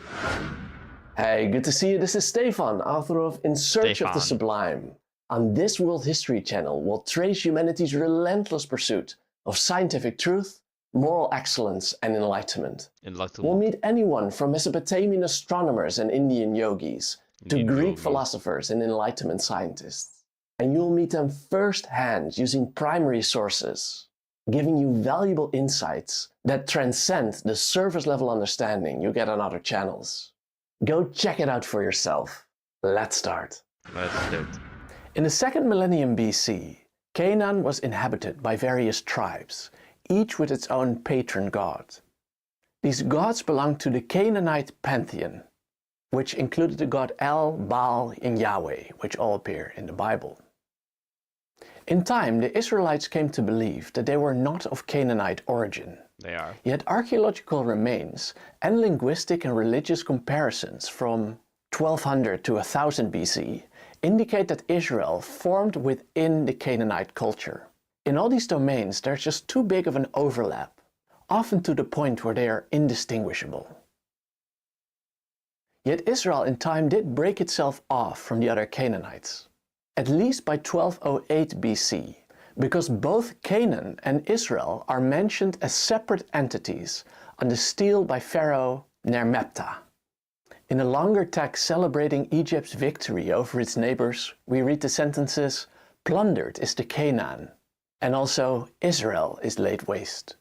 Hey, good to see you. This is Stefan, author of In Search of the Sublime. On this World History channel, we'll trace humanity's relentless pursuit of scientific truth, moral excellence, and enlightenment. We'll meet anyone from Mesopotamian astronomers and Indian yogis to Greek philosophers and Enlightenment scientists. And you'll meet them firsthand using primary sources, giving you valuable insights that transcend the surface-level understanding you get on other channels. Go check it out for yourself. Let's start. Let's do it. In the 2nd millennium BC, Canaan was inhabited by various tribes, each with its own patron god. These gods belonged to the Canaanite pantheon, which included the god El, Baal, and Yahweh, which all appear in the Bible. In time, the Israelites came to believe that they were not of Canaanite origin. They are. Yet archaeological remains and linguistic and religious comparisons from 1200 to 1000 BC indicate that Israel formed within the Canaanite culture. In all these domains, there's just too big of an overlap, often to the point where they are indistinguishable. Yet Israel in time did break itself off from the other Canaanites, at least by 1208 BC, because both Canaan and Israel are mentioned as separate entities on the stele by Pharaoh Merneptah. In a longer text celebrating Egypt's victory over its neighbors, we read the sentences, "Plundered is the Canaan," and also, "Israel is laid waste."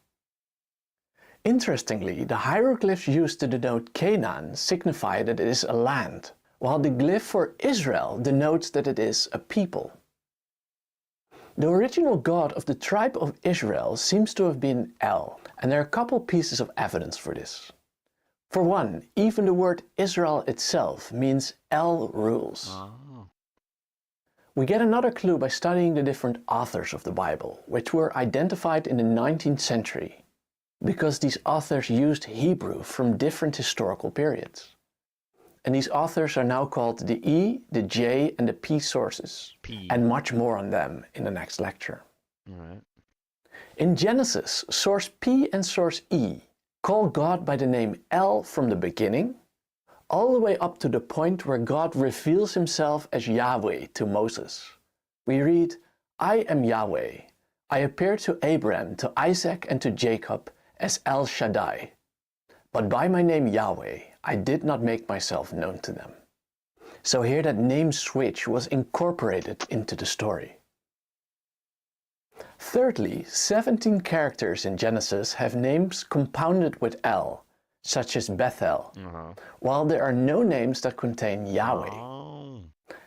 Interestingly, the hieroglyphs used to denote Canaan signify that it is a land, while the glyph for Israel denotes that it is a people. The original god of the tribe of Israel seems to have been El, and there are a couple pieces of evidence for this. For one, even the word Israel itself means El rules. We get another clue by studying the different authors of the Bible, which were identified in the 19th century, because these authors used Hebrew from different historical periods. And these authors are now called the E, the J, and the P sources, and much more on them in the next lecture. In Genesis, source P and source E call God by the name El from the beginning, all the way up to the point where God reveals himself as Yahweh to Moses. We read, "I am Yahweh. I appeared to Abraham, to Isaac, and to Jacob as El Shaddai. But by my name Yahweh, I did not make myself known to them." So here that name switch was incorporated into the story. Thirdly, 17 characters in Genesis have names compounded with El, such as Bethel, while there are no names that contain Yahweh.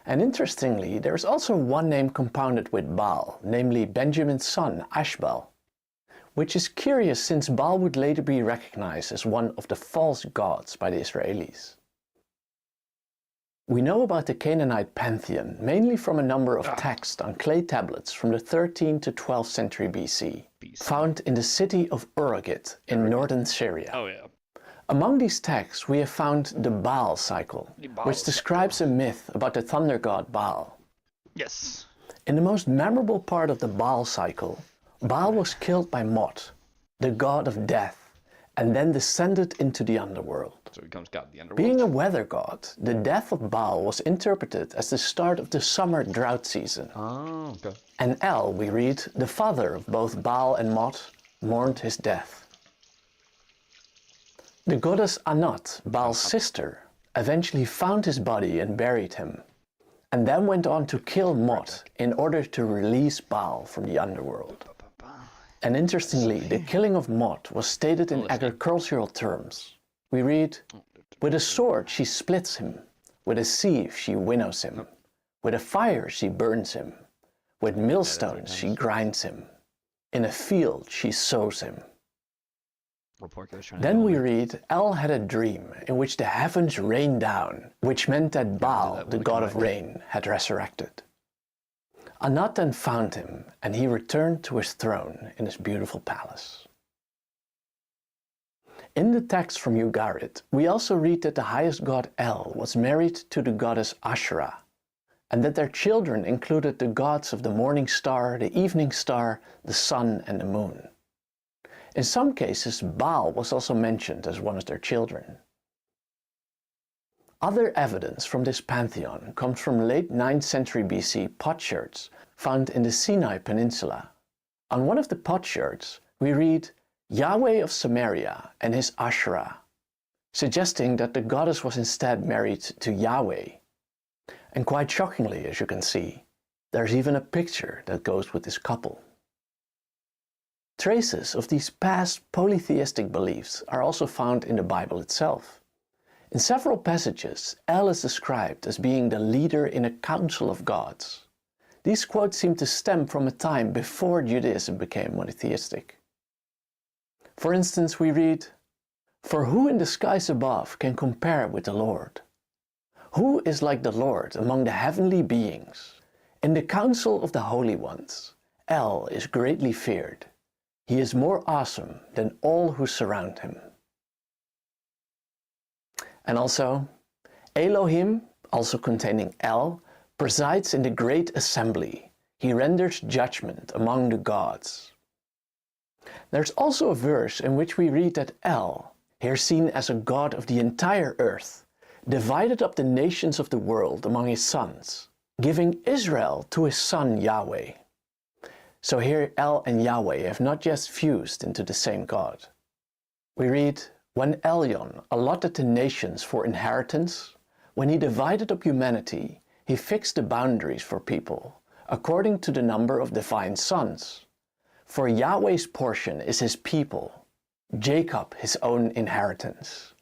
And interestingly, there is also one name compounded with Baal, namely Benjamin's son, Ashbal, which is curious since Baal would later be recognized as one of the false gods by the Israelis. We know about the Canaanite pantheon mainly from a number of texts on clay tablets from the 13th to 12th century BC, found in the city of Urugit in northern Syria. Among these texts we have found the Baal cycle, which describes a myth about the thunder god Baal. Yes. In the most memorable part of the Baal cycle, Baal was killed by Mot, the god of death, and then descended into the underworld. So he becomes God of the underworld. Being a weather god, the death of Baal was interpreted as the start of the summer drought season. And El, we read, the father of both Baal and Mot, mourned his death. The goddess Anat, Baal's sister, eventually found his body and buried him, and then went on to kill Mot in order to release Baal from the underworld. And interestingly, the killing of Mot was stated in agricultural terms. We read, "With a sword she splits him, with a sieve she winnows him, with a fire she burns him, with millstones she grinds him, In a field she sows him. Porky was trying Then to we read, El had a dream in which the heavens rained down, which meant that Baal, the god of rain, had resurrected. Anat then found him, and he returned to his throne in his beautiful palace. In the text from Ugarit, we also read that the highest god El was married to the goddess Asherah, and that their children included the gods of the morning star, the evening star, the sun, and the moon. In some cases, Baal was also mentioned as one of their children. Other evidence from this pantheon comes from late 9th century BC potsherds found in the Sinai Peninsula. On one of the potsherds, we read, Yahweh of Samaria and his Asherah, suggesting that the goddess was instead married to Yahweh. And quite shockingly, as you can see, there's even a picture that goes with this couple. Traces of these past polytheistic beliefs are also found in the Bible itself. In several passages, El is described as being the leader in a council of gods. These quotes seem to stem from a time before Judaism became monotheistic. For instance, we read, For who in the skies above can compare with the Lord? Who is like the Lord among the heavenly beings? In the council of the holy ones, El is greatly feared. He is more awesome than all who surround him. And also, Elohim, also containing El, presides in the great assembly. He renders judgment among the gods. There's also a verse in which we read that El, here seen as a god of the entire earth, divided up the nations of the world among his sons, giving Israel to his son Yahweh. So here El and Yahweh have not just fused into the same God. We read, When Elyon allotted the nations for inheritance, when he divided up humanity, he fixed the boundaries for people, according to the number of divine sons. For Yahweh's portion is his people, Jacob his own inheritance.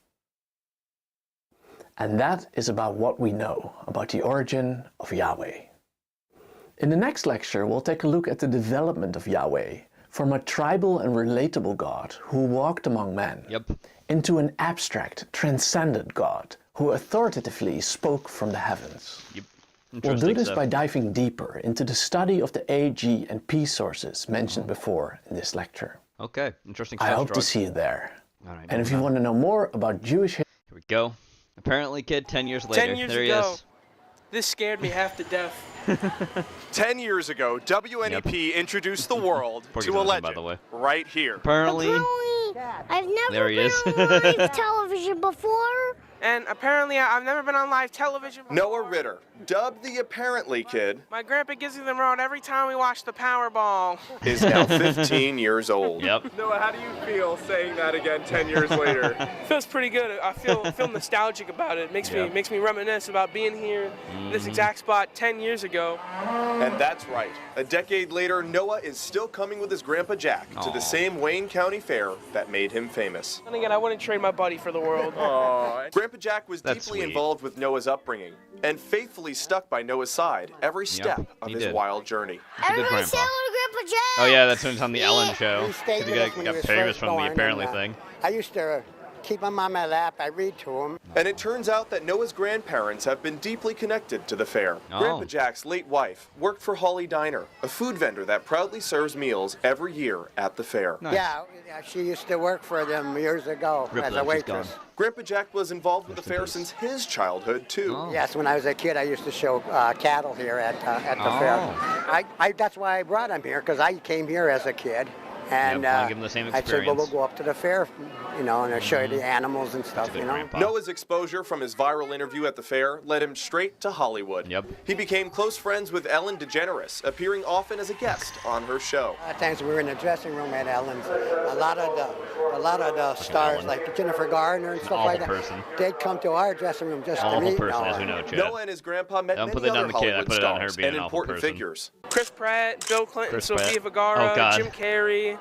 And that is about what we know about the origin of Yahweh. In the next lecture, we'll take a look at the development of Yahweh from a tribal and relatable God who walked among men into an abstract, transcendent God who authoritatively spoke from the heavens. We'll do this by diving deeper into the study of the A, G, and P sources mentioned before in this lecture. Okay, interesting stuff. I hope to see you there. All right, and if you want to know more about Jewish history... Here we go. Apparently, kid, 10 years later. 10 years there ago, he is. This scared me half to death. 10 years ago, WNEP introduced the world to a legend, by the way. Right here. Apparently, I've never there he is. been on live television before. And apparently, I've never been on live television before. Noah Ritter, dubbed the Apparently Kid, My grandpa gives me them around every time we watch the Powerball. is now 15 years old. Yep. Noah, how do you feel saying that again 10 years later? Feels pretty good. I feel nostalgic about it. Makes me reminisce about being here in this exact spot 10 years ago. And that's right. A decade later, Noah is still coming with his grandpa Jack to the same Wayne County fair that made him famous. And again, I wouldn't trade my buddy for the world. Grandpa Jack was deeply involved with Noah's upbringing and faithfully stuck by Noah's side every step of his wild journey. Everybody say hello to Grandpa Jack. Oh yeah, that's when it's on the Ellen show. He stayed He with us when got he was famous first from the born, Apparently and, thing. I used to keep him on my lap. I read to him. And it turns out that Noah's grandparents have been deeply connected to the fair. Grandpa Jack's late wife worked for Holly Diner, a food vendor that proudly serves meals every year at the fair. Yeah, she used to work for them years ago as a waitress. Grandpa Jack was involved with the fair since his childhood, too. Yes, when I was a kid, I used to show cattle here at the fair. That's why I brought him here, because I came here as a kid. And give him the same I said, well, we'll experience. go up to the fair, and I'll show you the animals and stuff, Noah's exposure from his viral interview at the fair led him straight to Hollywood. He became close friends with Ellen DeGeneres, appearing often as a guest on her show. A lot of times we were in the dressing room at Ellen's. A lot of the stars, like Jennifer Garner and stuff like that, they'd come to our dressing room just to meet Noah. As we know, Chad. Noah and his grandpa met Don't put many that on other the kid. I Hollywood put it on her stars being and an awful important person. figures. Chris Pratt, Bill Clinton, Chris Sofia Pratt. Vergara, Oh, God. Jim Carrey,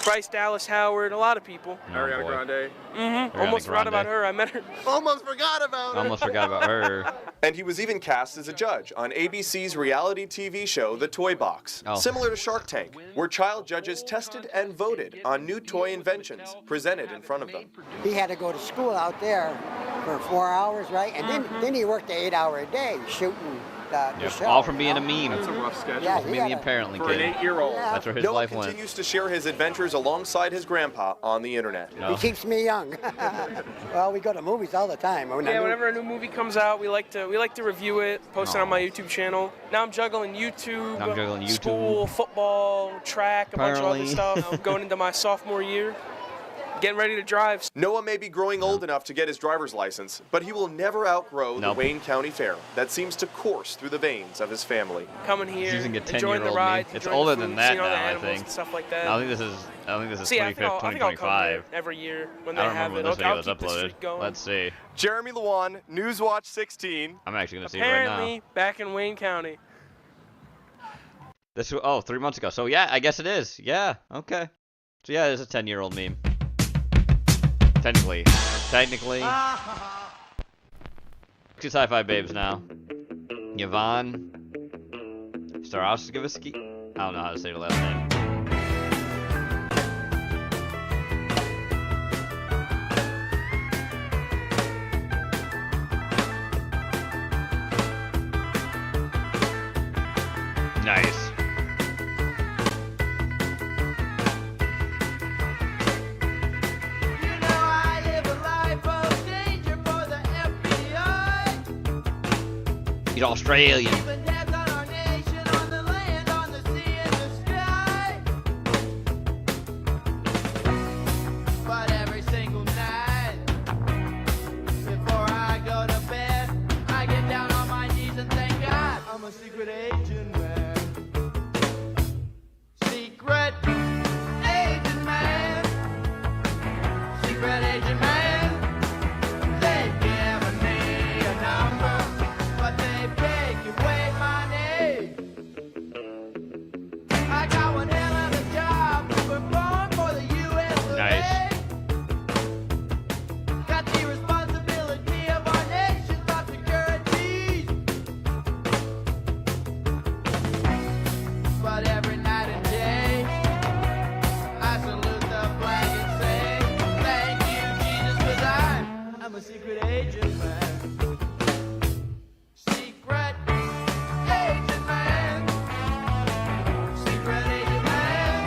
Bryce Dallas Howard, a lot of people. Ariana Grande. Mm-hmm. Almost forgot about her. I met her. Almost forgot about her. Almost forgot about her. And he was even cast as a judge on ABC's reality TV show, The Toy Box, similar to Shark Tank, where child judges tested and voted on new toy inventions presented in front of them. He had to go to school out there for 4 hours, right? And then he worked an 8-hour day shooting the show. All from being a meme. That's a rough schedule. Yeah, From being the apparently For kid. an 8-year-old. That's where his Noah life went. continues to share his adventures alongside his grandpa on the internet. He keeps me young. Well, we go to movies all the time. Whenever a new movie comes out, we like to review it, post it on my YouTube channel. Now I'm juggling YouTube, school, football, track, a bunch of other stuff. I'm going into my sophomore year. Getting ready to drive. Noah may be growing old enough to get his driver's license, but he will never outgrow the Wayne County Fair that seems to course through the veins of his family. Coming here, Using a enjoying the 10-year-old ride, me. It's enjoying older the than food, that seeing all the now, I animals think. and stuff like that. I think this is See, I think I'll come here 2025. every year when they I don't have remember it. when this video I'll was keep the streak uploaded. going. Let's see. Jeremy Lewan, Newswatch 16. I'm actually gonna see it right now. Apparently, back in Wayne County. This 3 months ago. So yeah, I guess it is. Yeah. Okay. So yeah, it's a 10-year-old meme. Technically. Two sci-fi babes now. Yvonne Starowski. I don't know how to say her last name. Nice. He's Australian. But every single night, before I go to bed, I get down on my knees and thank God I'm a secret agent man. Secret agent man. Secret agent man. They've given me a number, but they've taken away my name. I got one hell of a job, we're born for the U.S. of A. Got the responsibility of our nation's top securities. But every night and day, I salute the flag and say, thank you, Jesus, 'cause I'm a secret agent man. Secret agent man. Secret agent man.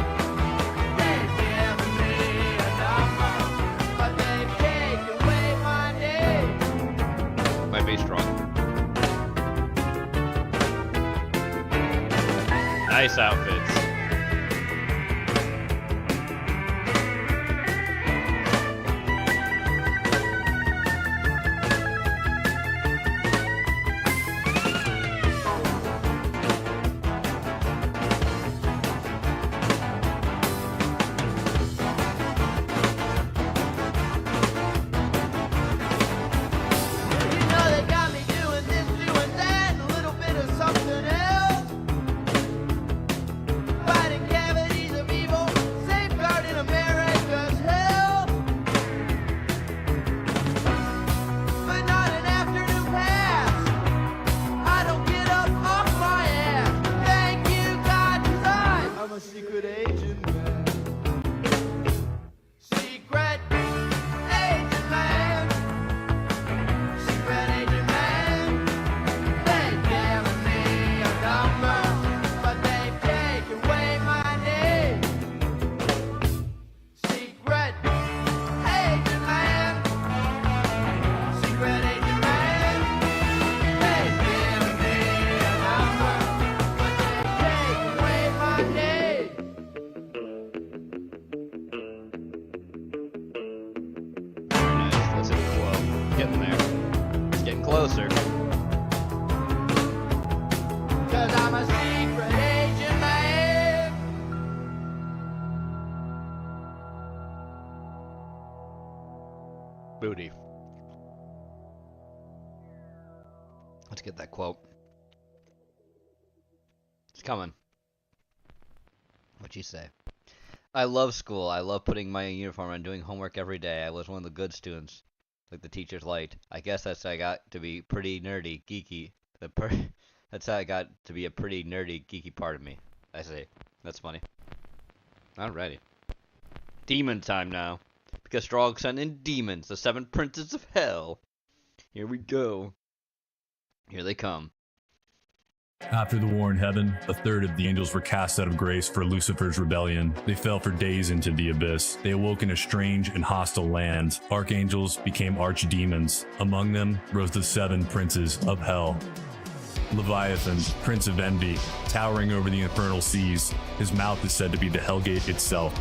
They've given me a number, but they've taken away my name. Might be strong. Nice outfits. You know they got me doing this, doing that, a little bit of something else. Fighting cavities of evil, safeguarding America's health. But not an afternoon pass. I don't get up off my ass. Thank you, God, 'cause I'm a secret agent man. Secret agent man. Secret agent man. They've given me a number, but they've taken away my name. Secret agent man. Secret agent man. They've given me a number, but they've taken away my name. Nice. Listen to the quote. Getting there. It's getting closer. 'Cause I'm a secret agent man. Booty. Let's get that quote. It's coming. What'd you say? I love school. I love putting my uniform on and doing homework every day. I was one of the good students, like the teachers liked. I guess that's how I got to be pretty nerdy, geeky. That's how I got to be a pretty nerdy, geeky part of me. I say. That's funny. Alrighty. Demon time now. Because Strog sent in demons, the 7 princes of hell. Here we go. Here they come. After the war in heaven, a third of the angels were cast out of grace for Lucifer's rebellion. They fell for days into the abyss. They awoke in a strange and hostile land. Archangels became archdemons. Among them rose the 7 princes of hell. Leviathan, prince of envy, towering over the infernal seas. His mouth is said to be the Hellgate itself.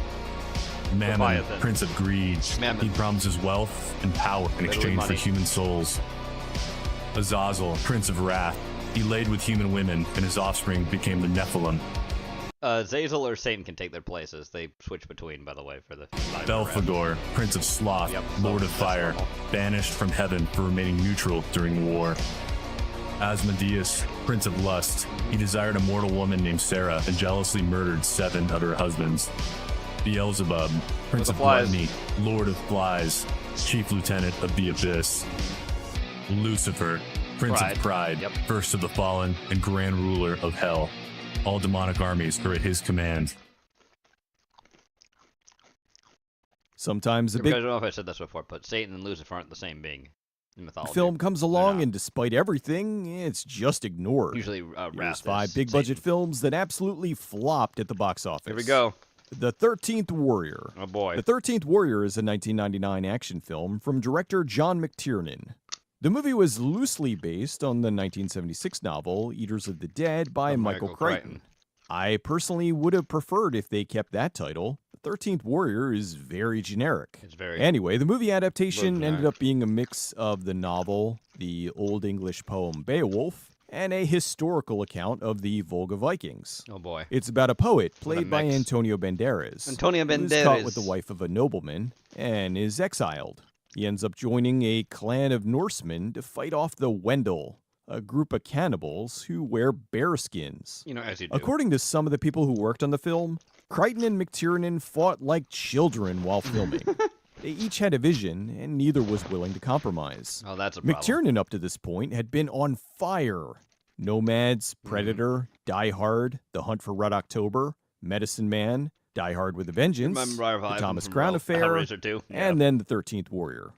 Mammon, Leviathan. prince of greed. Mammon. He promises wealth and power in exchange for money. human souls. Azazel, prince of wrath. He laid with human women, and his offspring became the Nephilim. Zazel or Satan can take their places. They switch between, by the way, for the... Belphegor, prince of sloth, lord of fire, banished from heaven for remaining neutral during the war. Asmodeus, prince of lust. He desired a mortal woman named Sarah and jealously murdered 7 of her husbands. Beelzebub, prince of gluttony, lord of flies, chief lieutenant of the abyss. Lucifer, prince of pride, first of the fallen and grand ruler of hell. All demonic armies are at his command. Sometimes I don't know if I said this before, but Satan and Lucifer aren't the same being in mythology. film comes along, and despite everything, it's just ignored. Usually, Here's 5 big-budget films that absolutely flopped at the box office. Here we go. The 13th Warrior. Oh, boy. The 13th Warrior is a 1999 action film from director John McTiernan. The movie was loosely based on the 1976 novel Eaters of the Dead by Michael Crichton. I personally would have preferred if they kept that title. The 13th Warrior is very generic. Anyway, the movie adaptation ended up being a mix of the novel, the Old English poem Beowulf, and a historical account of the Volga Vikings. Oh boy. It's about a poet played by Antonio Banderas. Who's caught with the wife of a nobleman and is exiled. He ends up joining a clan of Norsemen to fight off the Wendel, a group of cannibals who wear bear skins. You know, as you do. According to some of the people who worked on the film, Crichton and McTiernan fought like children while filming. They each had a vision, and neither was willing to compromise. Oh, that's a problem. McTiernan, up to this point, had been on fire. Nomads, Predator, Die Hard, The Hunt for Red October, Medicine Man, Die Hard with a Vengeance, The Thomas Crown Affair, and then The 13th Warrior.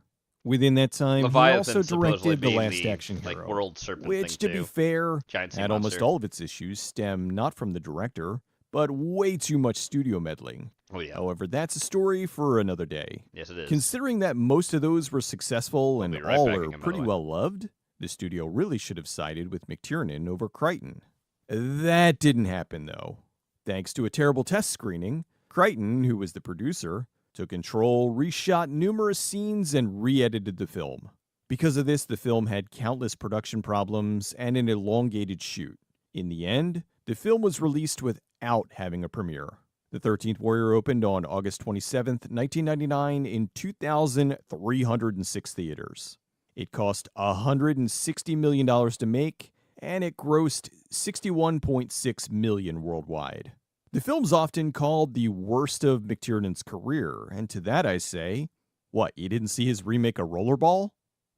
Within that time, Leviathan he also directed The being Last the, Action Hero, world serpent which, thing to be too. fair, Giant sea had almost monster. all of its issues stem not from the director, but way too much studio meddling. Oh, yeah. However, that's a story for another day. Yes, it is. Considering that most of those were successful and right all back are again, by the pretty way. well loved, the studio really should have sided with McTiernan over Crichton. That didn't happen, though. Thanks to a terrible test screening, Crichton, who was the producer, took control, reshot numerous scenes, and re-edited the film. Because of this, the film had countless production problems and an elongated shoot. In the end, the film was released without having a premiere. The 13th Warrior opened on August 27th, 1999 in 2,306 theaters. It cost $160 million to make, and it grossed $61.6 million worldwide. The film's often called the worst of McTiernan's career, and to that I say, what, you didn't see his remake of Rollerball?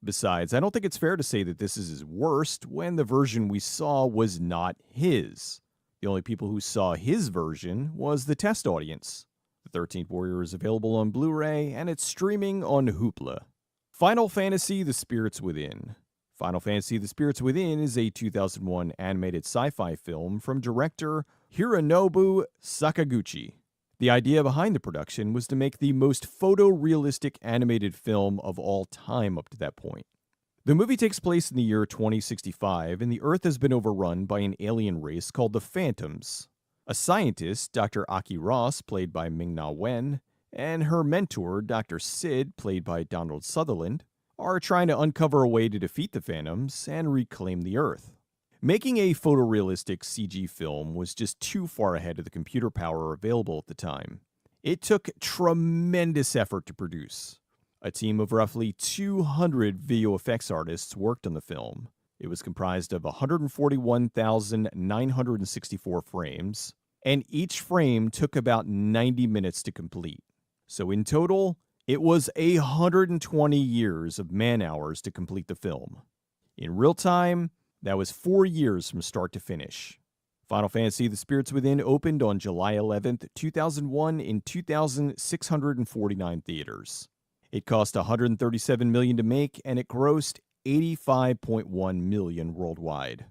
Besides, I don't think it's fair to say that this is his worst when the version we saw was not his. The only people who saw his version was the test audience. The 13th Warrior is available on Blu-ray, and it's streaming on Hoopla. Final Fantasy: The Spirits Within. Final Fantasy: The Spirits Within is a 2001 animated sci-fi film from director Hironobu Sakaguchi. The idea behind the production was to make the most photorealistic animated film of all time up to that point. The movie takes place in the year 2065, and the Earth has been overrun by an alien race called the Phantoms. A scientist, Dr. Aki Ross, played by Ming-Na Wen, and her mentor, Dr. Sid, played by Donald Sutherland, are trying to uncover a way to defeat the Phantoms and reclaim the Earth. Making a photorealistic CG film was just too far ahead of the computer power available at the time. It took tremendous effort to produce. A team of roughly 200 video effects artists worked on the film. It was comprised of 141,964 frames, and each frame took about 90 minutes to complete. So in total, it was 120 years of man-hours to complete the film. In real time, that was 4 years from start to finish. Final Fantasy The Spirits Within opened on July 11th, 2001 in 2,649 theaters. It cost $137 million to make, and it grossed $85.1 million worldwide.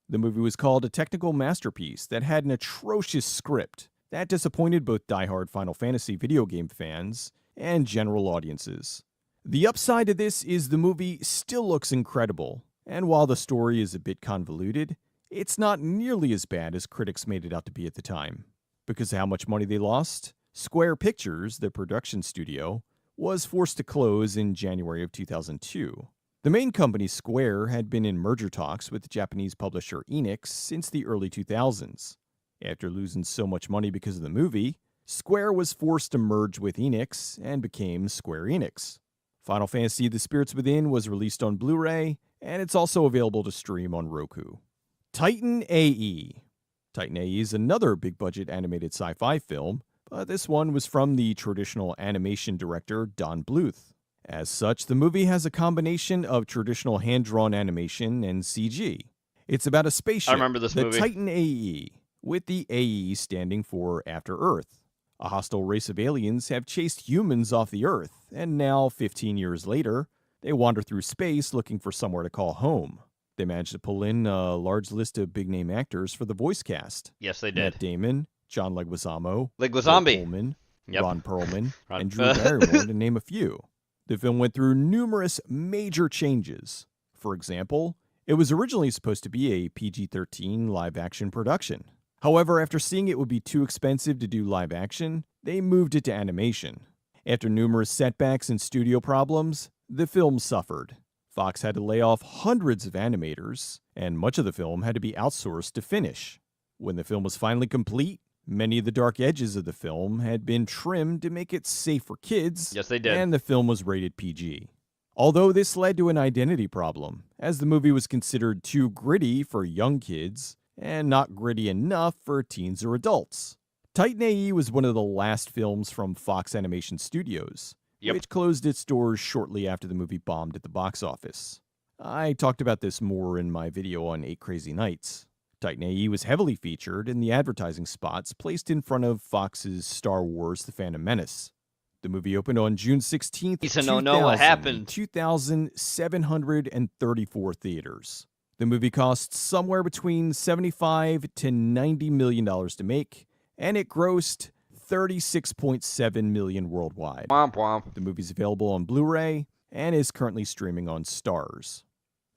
The movie was called a technical masterpiece that had an atrocious script that disappointed both diehard Final Fantasy video game fans and general audiences. The upside to this is the movie still looks incredible, and while the story is a bit convoluted, it's not nearly as bad as critics made it out to be at the time. Because of how much money they lost, Square Pictures, the production studio, was forced to close in January of 2002. The main company, Square, had been in merger talks with the Japanese publisher Enix since the early 2000s. After losing so much money because of the movie, Square was forced to merge with Enix and became Square Enix. Final Fantasy The Spirits Within was released on Blu-ray, and it's also available to stream on Roku. Titan A.E. Titan A.E. is another big-budget animated sci-fi film, but this one was from the traditional animation director Don Bluth. As such, the movie has a combination of traditional hand-drawn animation and CG. It's about a spaceship, I remember this movie. the Titan A.E., with the A.E. standing for After Earth. A hostile race of aliens have chased humans off the Earth, and now, 15 years later, they wander through space looking for somewhere to call home. They managed to pull in a large list of big-name actors for the voice cast. Yes, they did. Matt Damon, John Leguizamo, Leguizamo, Bill Pullman, Yep. Ron Perlman, and Drew Barrymore, to name a few. The film went through numerous major changes. For example, it was originally supposed to be a PG-13 live-action production. However, after seeing it would be too expensive to do live-action, they moved it to animation. After numerous setbacks and studio problems, the film suffered. Fox had to lay off hundreds of animators, and much of the film had to be outsourced to finish. When the film was finally complete, many of the dark edges of the film had been trimmed to make it safe for kids. Yes, they did. And the film was rated PG. Although this led to an identity problem, as the movie was considered too gritty for young kids and not gritty enough for teens or adults. Titan A.E. was one of the last films from Fox Animation Studios, which closed its doors shortly after the movie bombed at the box office. I talked about this more in my video on 8 Crazy Nights. Titan A.E. was heavily featured in the advertising spots placed in front of Fox's Star Wars The Phantom Menace. The movie opened on June 16th, 2000, what happened? in 2,734 theaters. The movie cost somewhere between $75 to $90 million to make, and it grossed $36.7 million worldwide. Womp womp. The movie's available on Blu-ray and is currently streaming on Starz.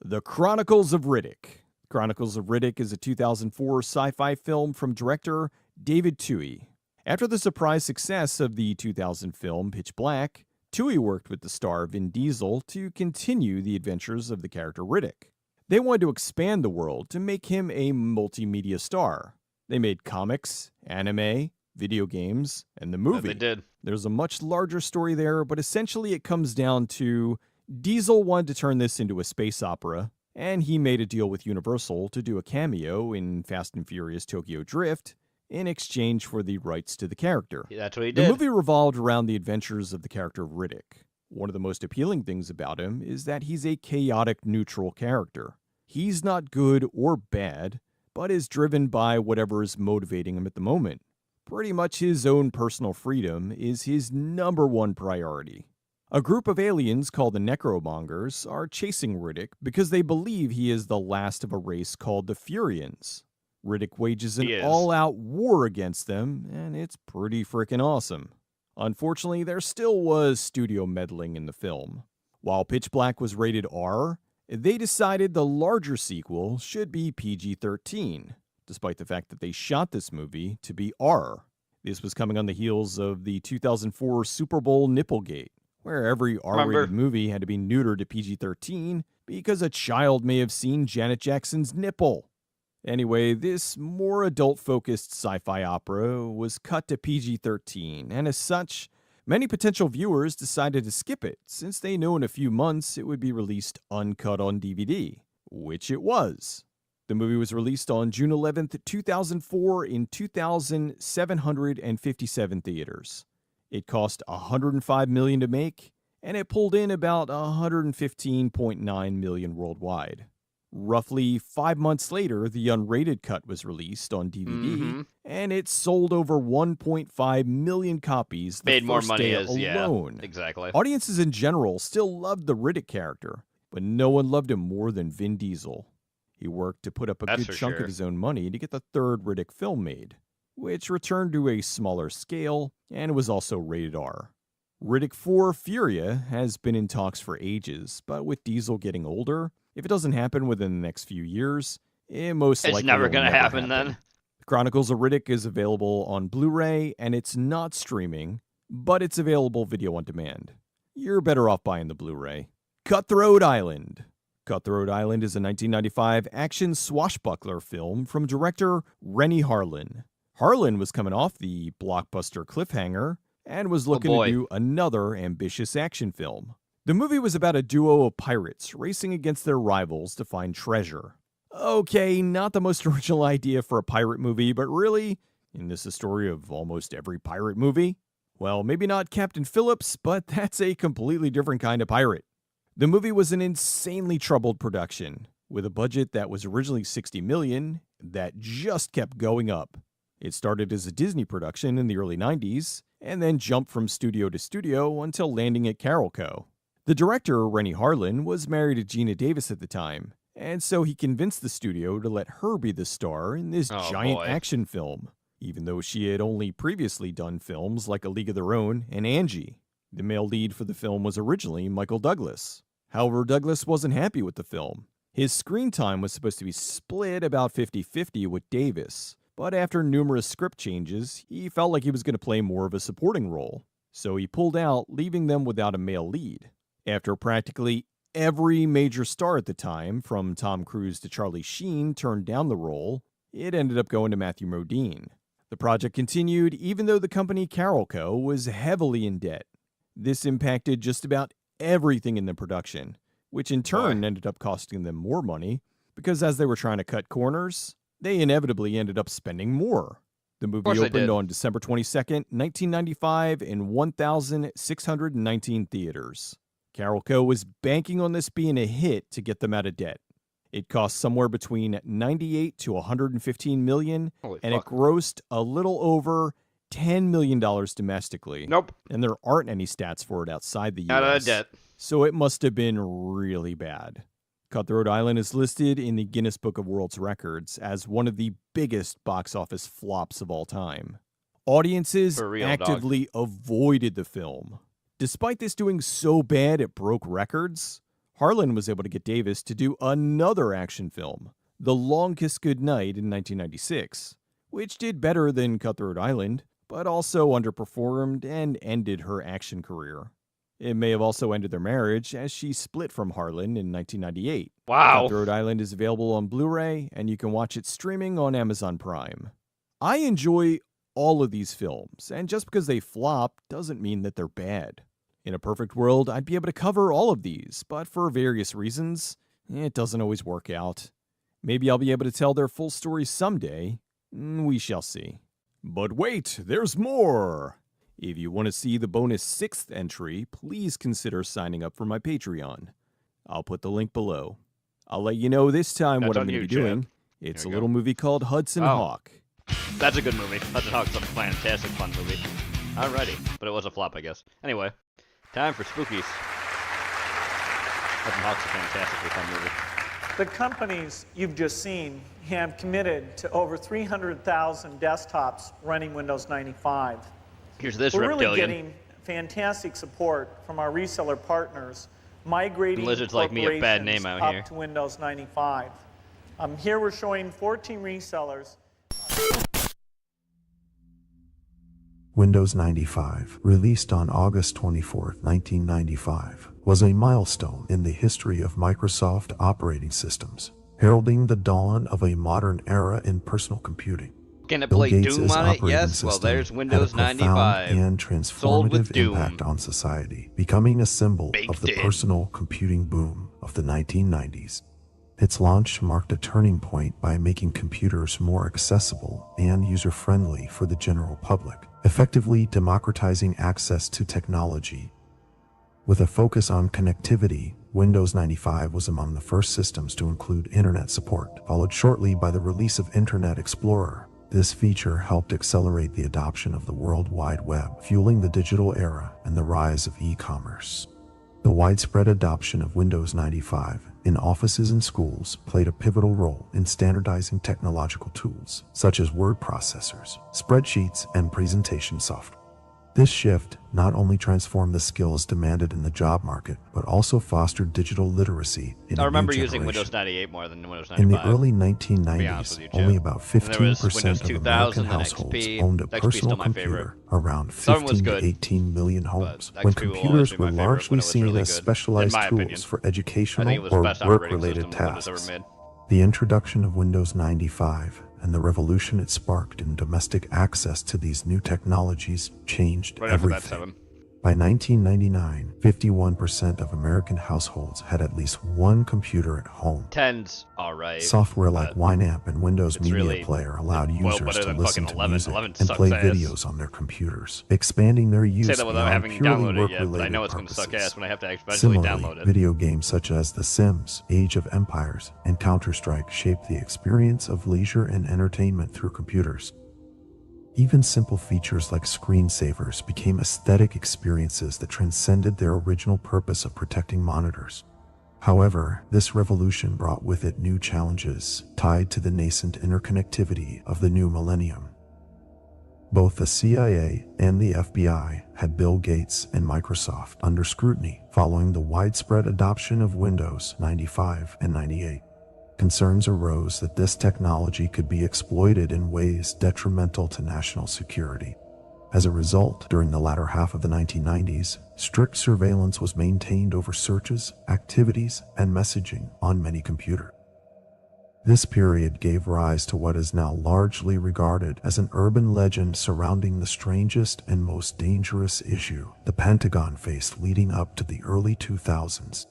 The Chronicles of Riddick. Chronicles of Riddick is a 2004 sci-fi film from director David Twohy. After the surprise success of the 2000 film Pitch Black, Twohy worked with the star Vin Diesel to continue the adventures of the character Riddick. They wanted to expand the world to make him a multimedia star. They made comics, anime, video games, and the movie. Yeah, they did. There's a much larger story there, but essentially it comes down to Diesel wanted to turn this into a space opera, and he made a deal with Universal to do a cameo in Fast and Furious Tokyo Drift in exchange for the rights to the character. Yeah, that's what he did. The movie revolved around the adventures of the character Riddick. One of the most appealing things about him is that he's a chaotic, neutral character. He's not good or bad, but is driven by whatever is motivating him at the moment. Pretty much his own personal freedom is his number one priority. A group of aliens called the Necromongers are chasing Riddick because they believe he is the last of a race called the Furians. Riddick wages an all-out war against them, and it's pretty frickin' awesome. Unfortunately, there still was studio meddling in the film. While Pitch Black was rated R, they decided the larger sequel should be PG-13, despite the fact that they shot this movie to be R. This was coming on the heels of the 2004 Super Bowl Nipplegate, where every R-rated movie had to be neutered to PG-13 because a child may have seen Janet Jackson's nipple. Anyway, this more adult-focused sci-fi opera was cut to PG-13, and as such, many potential viewers decided to skip it, since they knew in a few months it would be released uncut on DVD, which it was. The movie was released on June 11th, 2004 in 2,757 theaters. It cost $105 million to make, and it pulled in about $115.9 million worldwide. Roughly 5 months later, the unrated cut was released on DVD, and it sold over 1.5 million copies the Made more first money day as, alone. yeah, exactly. Audiences in general still loved the Riddick character, but no one loved him more than Vin Diesel. He worked to put up a That's good for chunk sure. of his own money to get the third Riddick film made, which returned to a smaller scale and was also rated R. Riddick 4 Furia has been in talks for ages, but with Diesel getting older, if it doesn't happen within the next few years, it most It's likely never will gonna never happen then. Chronicles of Riddick is available on Blu-ray, and it's not streaming, but it's available video on demand. You're better off buying the Blu-ray. Cutthroat Island. Cutthroat Island is a 1995 action swashbuckler film from director Renny Harlin. Harlin was coming off the blockbuster Cliffhanger and was looking to do another ambitious action film. The movie was about a duo of pirates racing against their rivals to find treasure. Okay, not the most original idea for a pirate movie, but really, isn't this the story of almost every pirate movie? Well, maybe not Captain Phillips, but that's a completely different kind of pirate. The movie was an insanely troubled production, with a budget that was originally $60 million that just kept going up. It started as a Disney production in the early 90s, and then jumped from studio to studio until landing at Carolco. The director, Renny Harlin, was married to Gina Davis at the time, and so he convinced the studio to let her be the star in this giant action film, even though she had only previously done films like A League of Their Own and Angie. The male lead for the film was originally Michael Douglas. However, Douglas wasn't happy with the film. His screen time was supposed to be split about 50-50 with Davis, but after numerous script changes, he felt like he was going to play more of a supporting role. So he pulled out, leaving them without a male lead. After practically every major star at the time, from Tom Cruise to Charlie Sheen, turned down the role, it ended up going to Matthew Modine. The project continued even though the company Carolco was heavily in debt. This impacted just about everything in the production, which in turn ended up costing them more money, because as they were trying to cut corners, they inevitably ended up spending more. The movie opened on December 22nd, 1995 in 1,619 theaters. Carolco was banking on this being a hit to get them out of debt. It cost somewhere between $98 to $115 million, and it grossed a little over $10 million domestically. Nope. And there aren't any stats for it outside the US. Out of debt. So it must have been really bad. Cutthroat Island is listed in the Guinness Book of World Records as one of the biggest box office flops of all time. Audiences actively avoided the film. Despite this doing so bad it broke records, Harlan was able to get Davis to do another action film, The Long Kiss Goodnight in 1996, which did better than Cutthroat Island, but also underperformed and ended her action career. It may have also ended their marriage, as she split from Harlan in 1998. Wow. Cutthroat Island is available on Blu-ray, and you can watch it streaming on Amazon Prime. I enjoy all of these films, and just because they flop doesn't mean that they're bad. In a perfect world, I'd be able to cover all of these, but for various reasons, it doesn't always work out. Maybe I'll be able to tell their full story someday. We shall see. But wait, there's more! If you want to see the bonus 6th entry, please consider signing up for my Patreon. I'll put the link below. I'll let you know this time what I'm going to be doing. It's a little movie called Hudson Hawk. That's a good movie. Hudson Hawk's a fantastic fun movie. Alrighty, but it was a flop, I guess. Anyway, time for Spookies. Hudson Hawk's a fantastically fun movie. The companies you've just seen have committed to over 300,000 desktops running Windows 95. Here's this We're reptilian. really getting fantastic support from our reseller partners, migrating Lizards like me a bad name out up here. to Windows 95. Here we're showing 14 resellers. Windows 95, released on August 24, 1995, was a milestone in the history of Microsoft operating systems, heralding the dawn of a modern era in personal computing. Can it Bill play Gates' Doom on it? operating Yes. Well, system there's Windows had a profound 95. and Sold with transformative Doom. impact on society, becoming a symbol Baked of the in. personal computing boom of the 1990s. Its launch marked a turning point by making computers more accessible and user-friendly for the general public, effectively democratizing access to technology. With a focus on connectivity, Windows 95 was among the first systems to include Internet support, followed shortly by the release of Internet Explorer. This feature helped accelerate the adoption of the World Wide Web, fueling the digital era and the rise of e-commerce. The widespread adoption of Windows 95 in offices and schools played a pivotal role in standardizing technological tools, such as word processors, spreadsheets, and presentation software. This shift not only transformed the skills demanded in the job market, but also fostered digital literacy in I a remember new using generation. Windows 98 more than Windows 95. In the early 1990s, you, only about 15% of 2000, American households owned a personal computer. Around 15 to 18 million homes, when computers were largely seen as specialized tools for educational or work-related tasks. The introduction of Windows 95 and the revolution it sparked in domestic access to these new technologies changed everything. By 1999, 51% of American households had at least one computer at home. 10's alright. Software like Winamp and Windows Media Player allowed users to listen to music and play videos on their computers, expanding their use beyond purely work-related purposes. Similarly, video games such as The Sims, Age of Empires, and Counter-Strike shaped the experience of leisure and entertainment through computers. Even simple features like screensavers became aesthetic experiences that transcended their original purpose of protecting monitors. However, this revolution brought with it new challenges tied to the nascent interconnectivity of the new millennium. Both the CIA and the FBI had Bill Gates and Microsoft under scrutiny following the widespread adoption of Windows 95 and 98. Concerns arose that this technology could be exploited in ways detrimental to national security. As a result, during the latter half of the 1990s, strict surveillance was maintained over searches, activities, and messaging on many computers. This period gave rise to what is now largely regarded as an urban legend surrounding the strangest and most dangerous issue the Pentagon faced leading up to the early 2000s.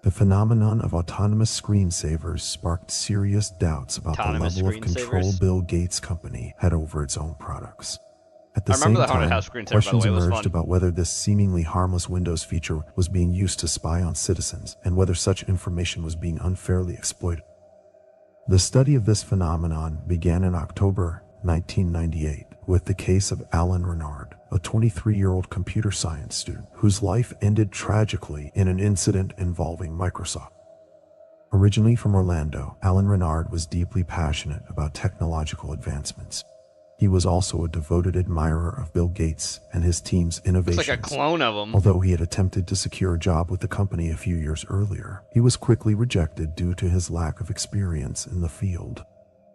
The phenomenon of autonomous screensavers sparked serious doubts about the level of control Bill Gates' company had over its own products. At the same time, questions emerged about whether this seemingly harmless Windows feature was being used to spy on citizens and whether such information was being unfairly exploited. The study of this phenomenon began in October 1998 with the case of Alan Renard, a 23-year-old computer science student whose life ended tragically in an incident involving Microsoft. Originally from Orlando, Alan Renard was deeply passionate about technological advancements. He was also a devoted admirer of Bill Gates and his team's innovations. It's like a clone of him. Although he had attempted to secure a job with the company a few years earlier, he was quickly rejected due to his lack of experience in the field.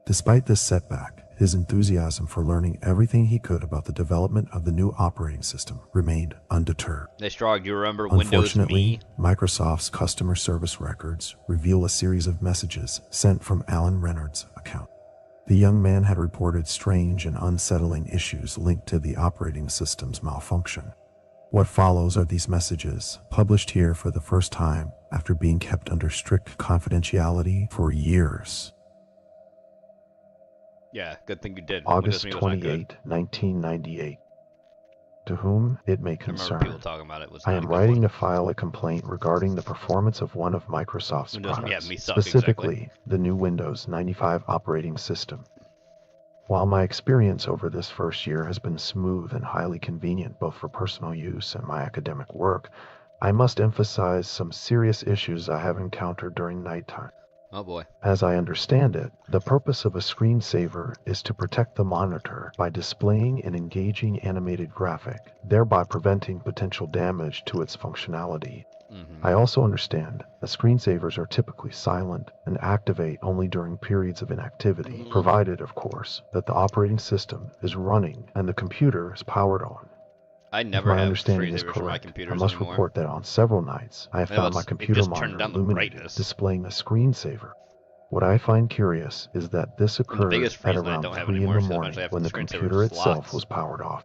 Despite this setback, his enthusiasm for learning everything he could about the development of the new operating system remained undeterred. Hey, Strog, do you remember Windows Unfortunately, Microsoft's customer service records reveal a series of messages sent from Alan Renard's account. The young man had reported strange and unsettling issues linked to the operating system's malfunction. What follows are these messages, published here for the first time after being kept under strict confidentiality for years. Yeah, good thing you did. August 28, 1998. To whom it may concern, I am writing to file a complaint regarding the performance of one of Microsoft's products, specifically the new Windows 95 operating system. While my experience over this first year has been smooth and highly convenient both for personal use and my academic work, I must emphasize some serious issues I have encountered during nighttime. Oh boy. As I understand it, the purpose of a screensaver is to protect the monitor by displaying an engaging animated graphic, thereby preventing potential damage to its functionality. I also understand that screensavers are typically silent and activate only during periods of inactivity, provided, of course, that the operating system is running and the computer is powered on. I never have screensavers for my computers I must anymore. report that on several nights, I have found my computer monitor illuminated, displaying a screensaver. What I find curious is that this occurred at around 3 in the morning when the computer itself was powered off.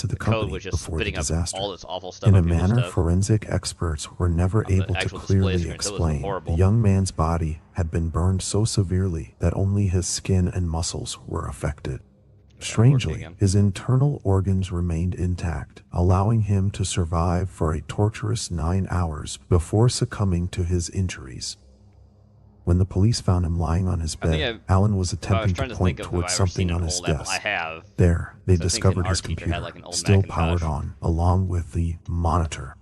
to the code company was just before the spitting up disaster. all this awful stuff In a on people's manner stuff. forensic experts were never the able to actual display clearly screen, so it was explain. horrible. The young man's body had been burned so severely that only his skin and muscles were affected. Strangely, his internal organs remained intact, allowing him to survive for a torturous 9 hours before succumbing to his injuries. When the police found him lying on his bed, Alan was attempting to point towards something on his desk. There, they discovered his computer, still powered on, along with the monitor.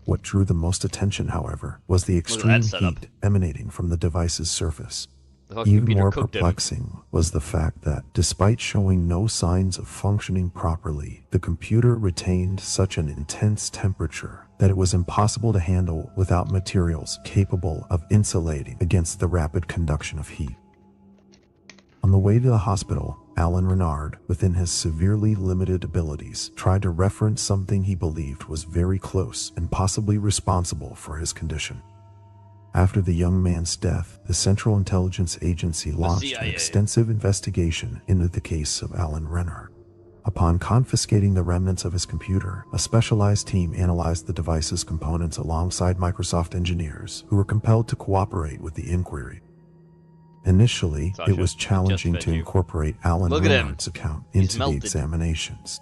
What drew the most attention, however, was the extreme heat emanating from the device's surface. Even more perplexing was the fact that, despite showing no signs of functioning properly, the computer retained such an intense temperature that it was impossible to handle without materials capable of insulating against the rapid conduction of heat. On the way to the hospital, Alan Renard, within his severely limited abilities, tried to reference something he believed was very close and possibly responsible for his condition. After the young man's death, the Central Intelligence Agency launched an extensive investigation into the case of Alan Renard. Upon confiscating the remnants of his computer, a specialized team analyzed the device's components alongside Microsoft engineers who were compelled to cooperate with the inquiry. Initially, it was challenging to incorporate Alan Renard's account into the examinations.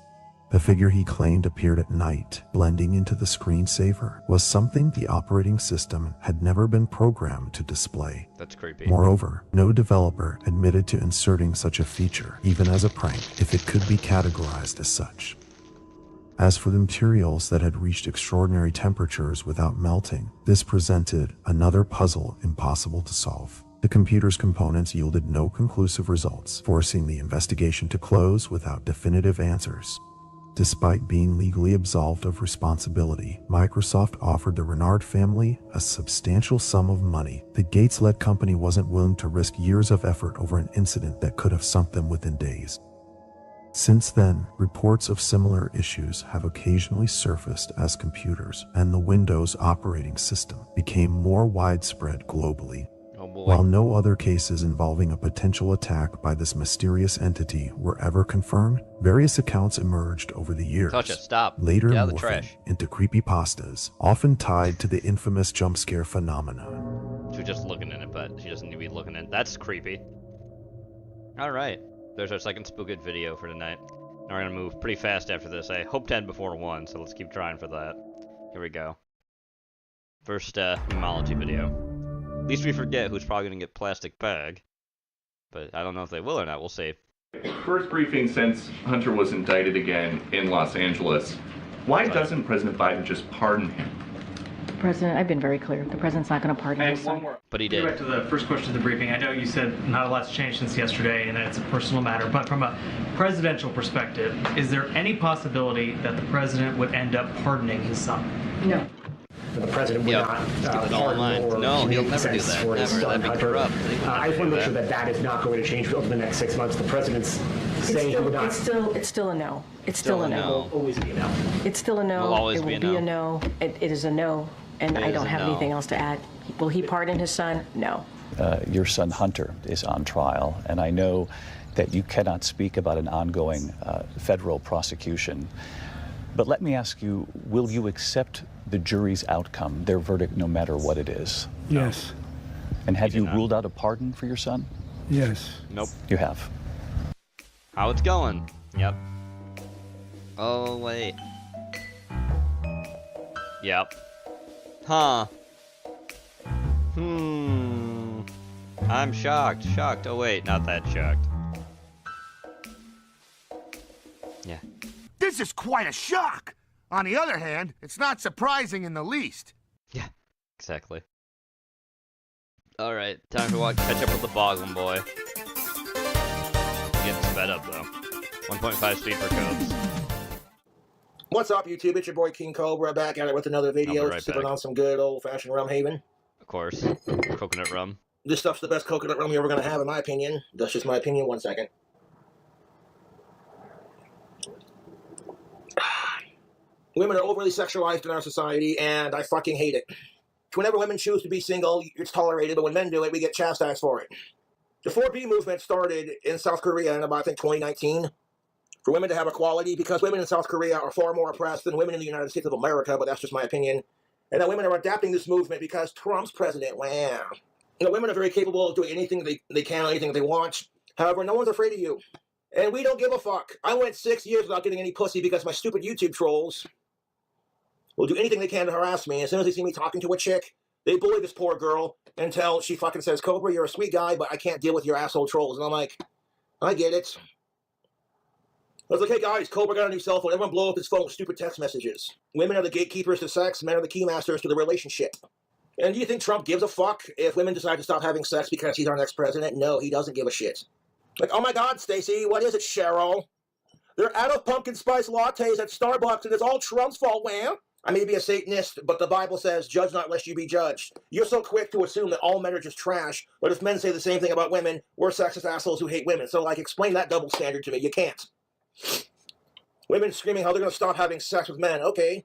The figure he claimed appeared at night, blending into the screensaver, was something the operating system had never been programmed to display. That's creepy. Moreover, no developer admitted to inserting such a feature, even as a prank, if it could be categorized as such. As for the materials that had reached extraordinary temperatures without melting, this presented another puzzle impossible to solve. The computer's components yielded no conclusive results, forcing the investigation to close without definitive answers. Despite being legally absolved of responsibility, Microsoft offered the Renard family a substantial sum of money. The Gates-led company wasn't willing to risk years of effort over an incident that could have sunk them within days. Since then, reports of similar issues have occasionally surfaced as computers and the Windows operating system became more widespread globally. While no other cases involving a potential attack by this mysterious entity were ever confirmed, various accounts emerged over the years, later morphing into creepypastas, often tied to the infamous jump scare phenomena. She was just looking in it, but she doesn't need to be looking in it. That's creepy. Alright, there's our second Spookit video for tonight. Now we're gonna move pretty fast after this. I hope to end before 1, so let's keep trying for that. Here we go. First Memology video. At least we forget who's probably going to get plastic bag. But I don't know if they will or not. We'll see. First briefing since Hunter was indicted again in Los Angeles. Why doesn't President Biden just pardon him? President, I've been very clear. The president's not going to pardon his son. But he did. Back to the first question of the briefing. I know you said not a lot's changed since yesterday and that it's a personal matter, but from a presidential perspective, is there any possibility that the president would end up pardoning his son? No. The president would not pardon or no, he'll never do sense that. for his Never. son, That'd be Hunter. corrupt. I just want to make sure that that is not going to change over the next 6 months. The president's saying he would not. It's still a no. It's still a no. It will always be a no. It's still a no. Will always it will be a no. It is a no, and I don't have anything else to add. Will he pardon his son? No. Your son Hunter is on trial, and I know that you cannot speak about an ongoing federal prosecution. But let me ask you, will you accept the jury's outcome, their verdict, no matter what it is? Yes. And have you ruled out a pardon for your son? Yes. Nope. You have. How it's going? Yep. Oh, wait. Yep. Huh. I'm shocked. Shocked. Oh, wait. Not that shocked. Yeah. This is quite a shock. On the other hand, it's not surprising in the least. Yeah, exactly. Alright, time to catch up with the Boglin boy. Getting sped up, though. 1.5 speed for Cobes. What's up, YouTube? It's your boy King Cobra back at it with another video. Right sipping back. on some good old-fashioned rum haven. Of course. Coconut rum. This stuff's the best coconut rum you're ever going to have, in my opinion. That's just my opinion. 1 second. Women are overly sexualized in our society, and I fucking hate it. Whenever women choose to be single, it's tolerated, but when men do it, we get chastised for it. The 4B movement started in South Korea in about, I think, 2019. For women to have equality, because women in South Korea are far more oppressed than women in the United States of America, but that's just my opinion. And that women are adapting this movement because Trump's president. Wow. You know, women are very capable of doing anything they can, anything they want. However, no one's afraid of you. And we don't give a fuck. I went 6 years without getting any pussy because my stupid YouTube trolls will do anything they can to harass me. As soon as they see me talking to a chick, they bully this poor girl until she fucking says, Cobra, you're a sweet guy, but I can't deal with your asshole trolls. And I'm like, I get it. I was like, hey guys, Cobra got a new cell phone. Everyone blow up his phone with stupid text messages. Women are the gatekeepers to sex. Men are the keymasters to the relationship. And do you think Trump gives a fuck if women decide to stop having sex because he's our next president? No, he doesn't give a shit. Like, oh my God, Stacey, what is it, Cheryl? They're out of pumpkin spice lattes at Starbucks, and it's all Trump's fault, man. I may be a Satanist, but the Bible says, judge not lest you be judged. You're so quick to assume that all men are just trash, but if men say the same thing about women, we're sexist assholes who hate women. So, like, explain that double standard to me. You can't. Women screaming how they're going to stop having sex with men. Okay.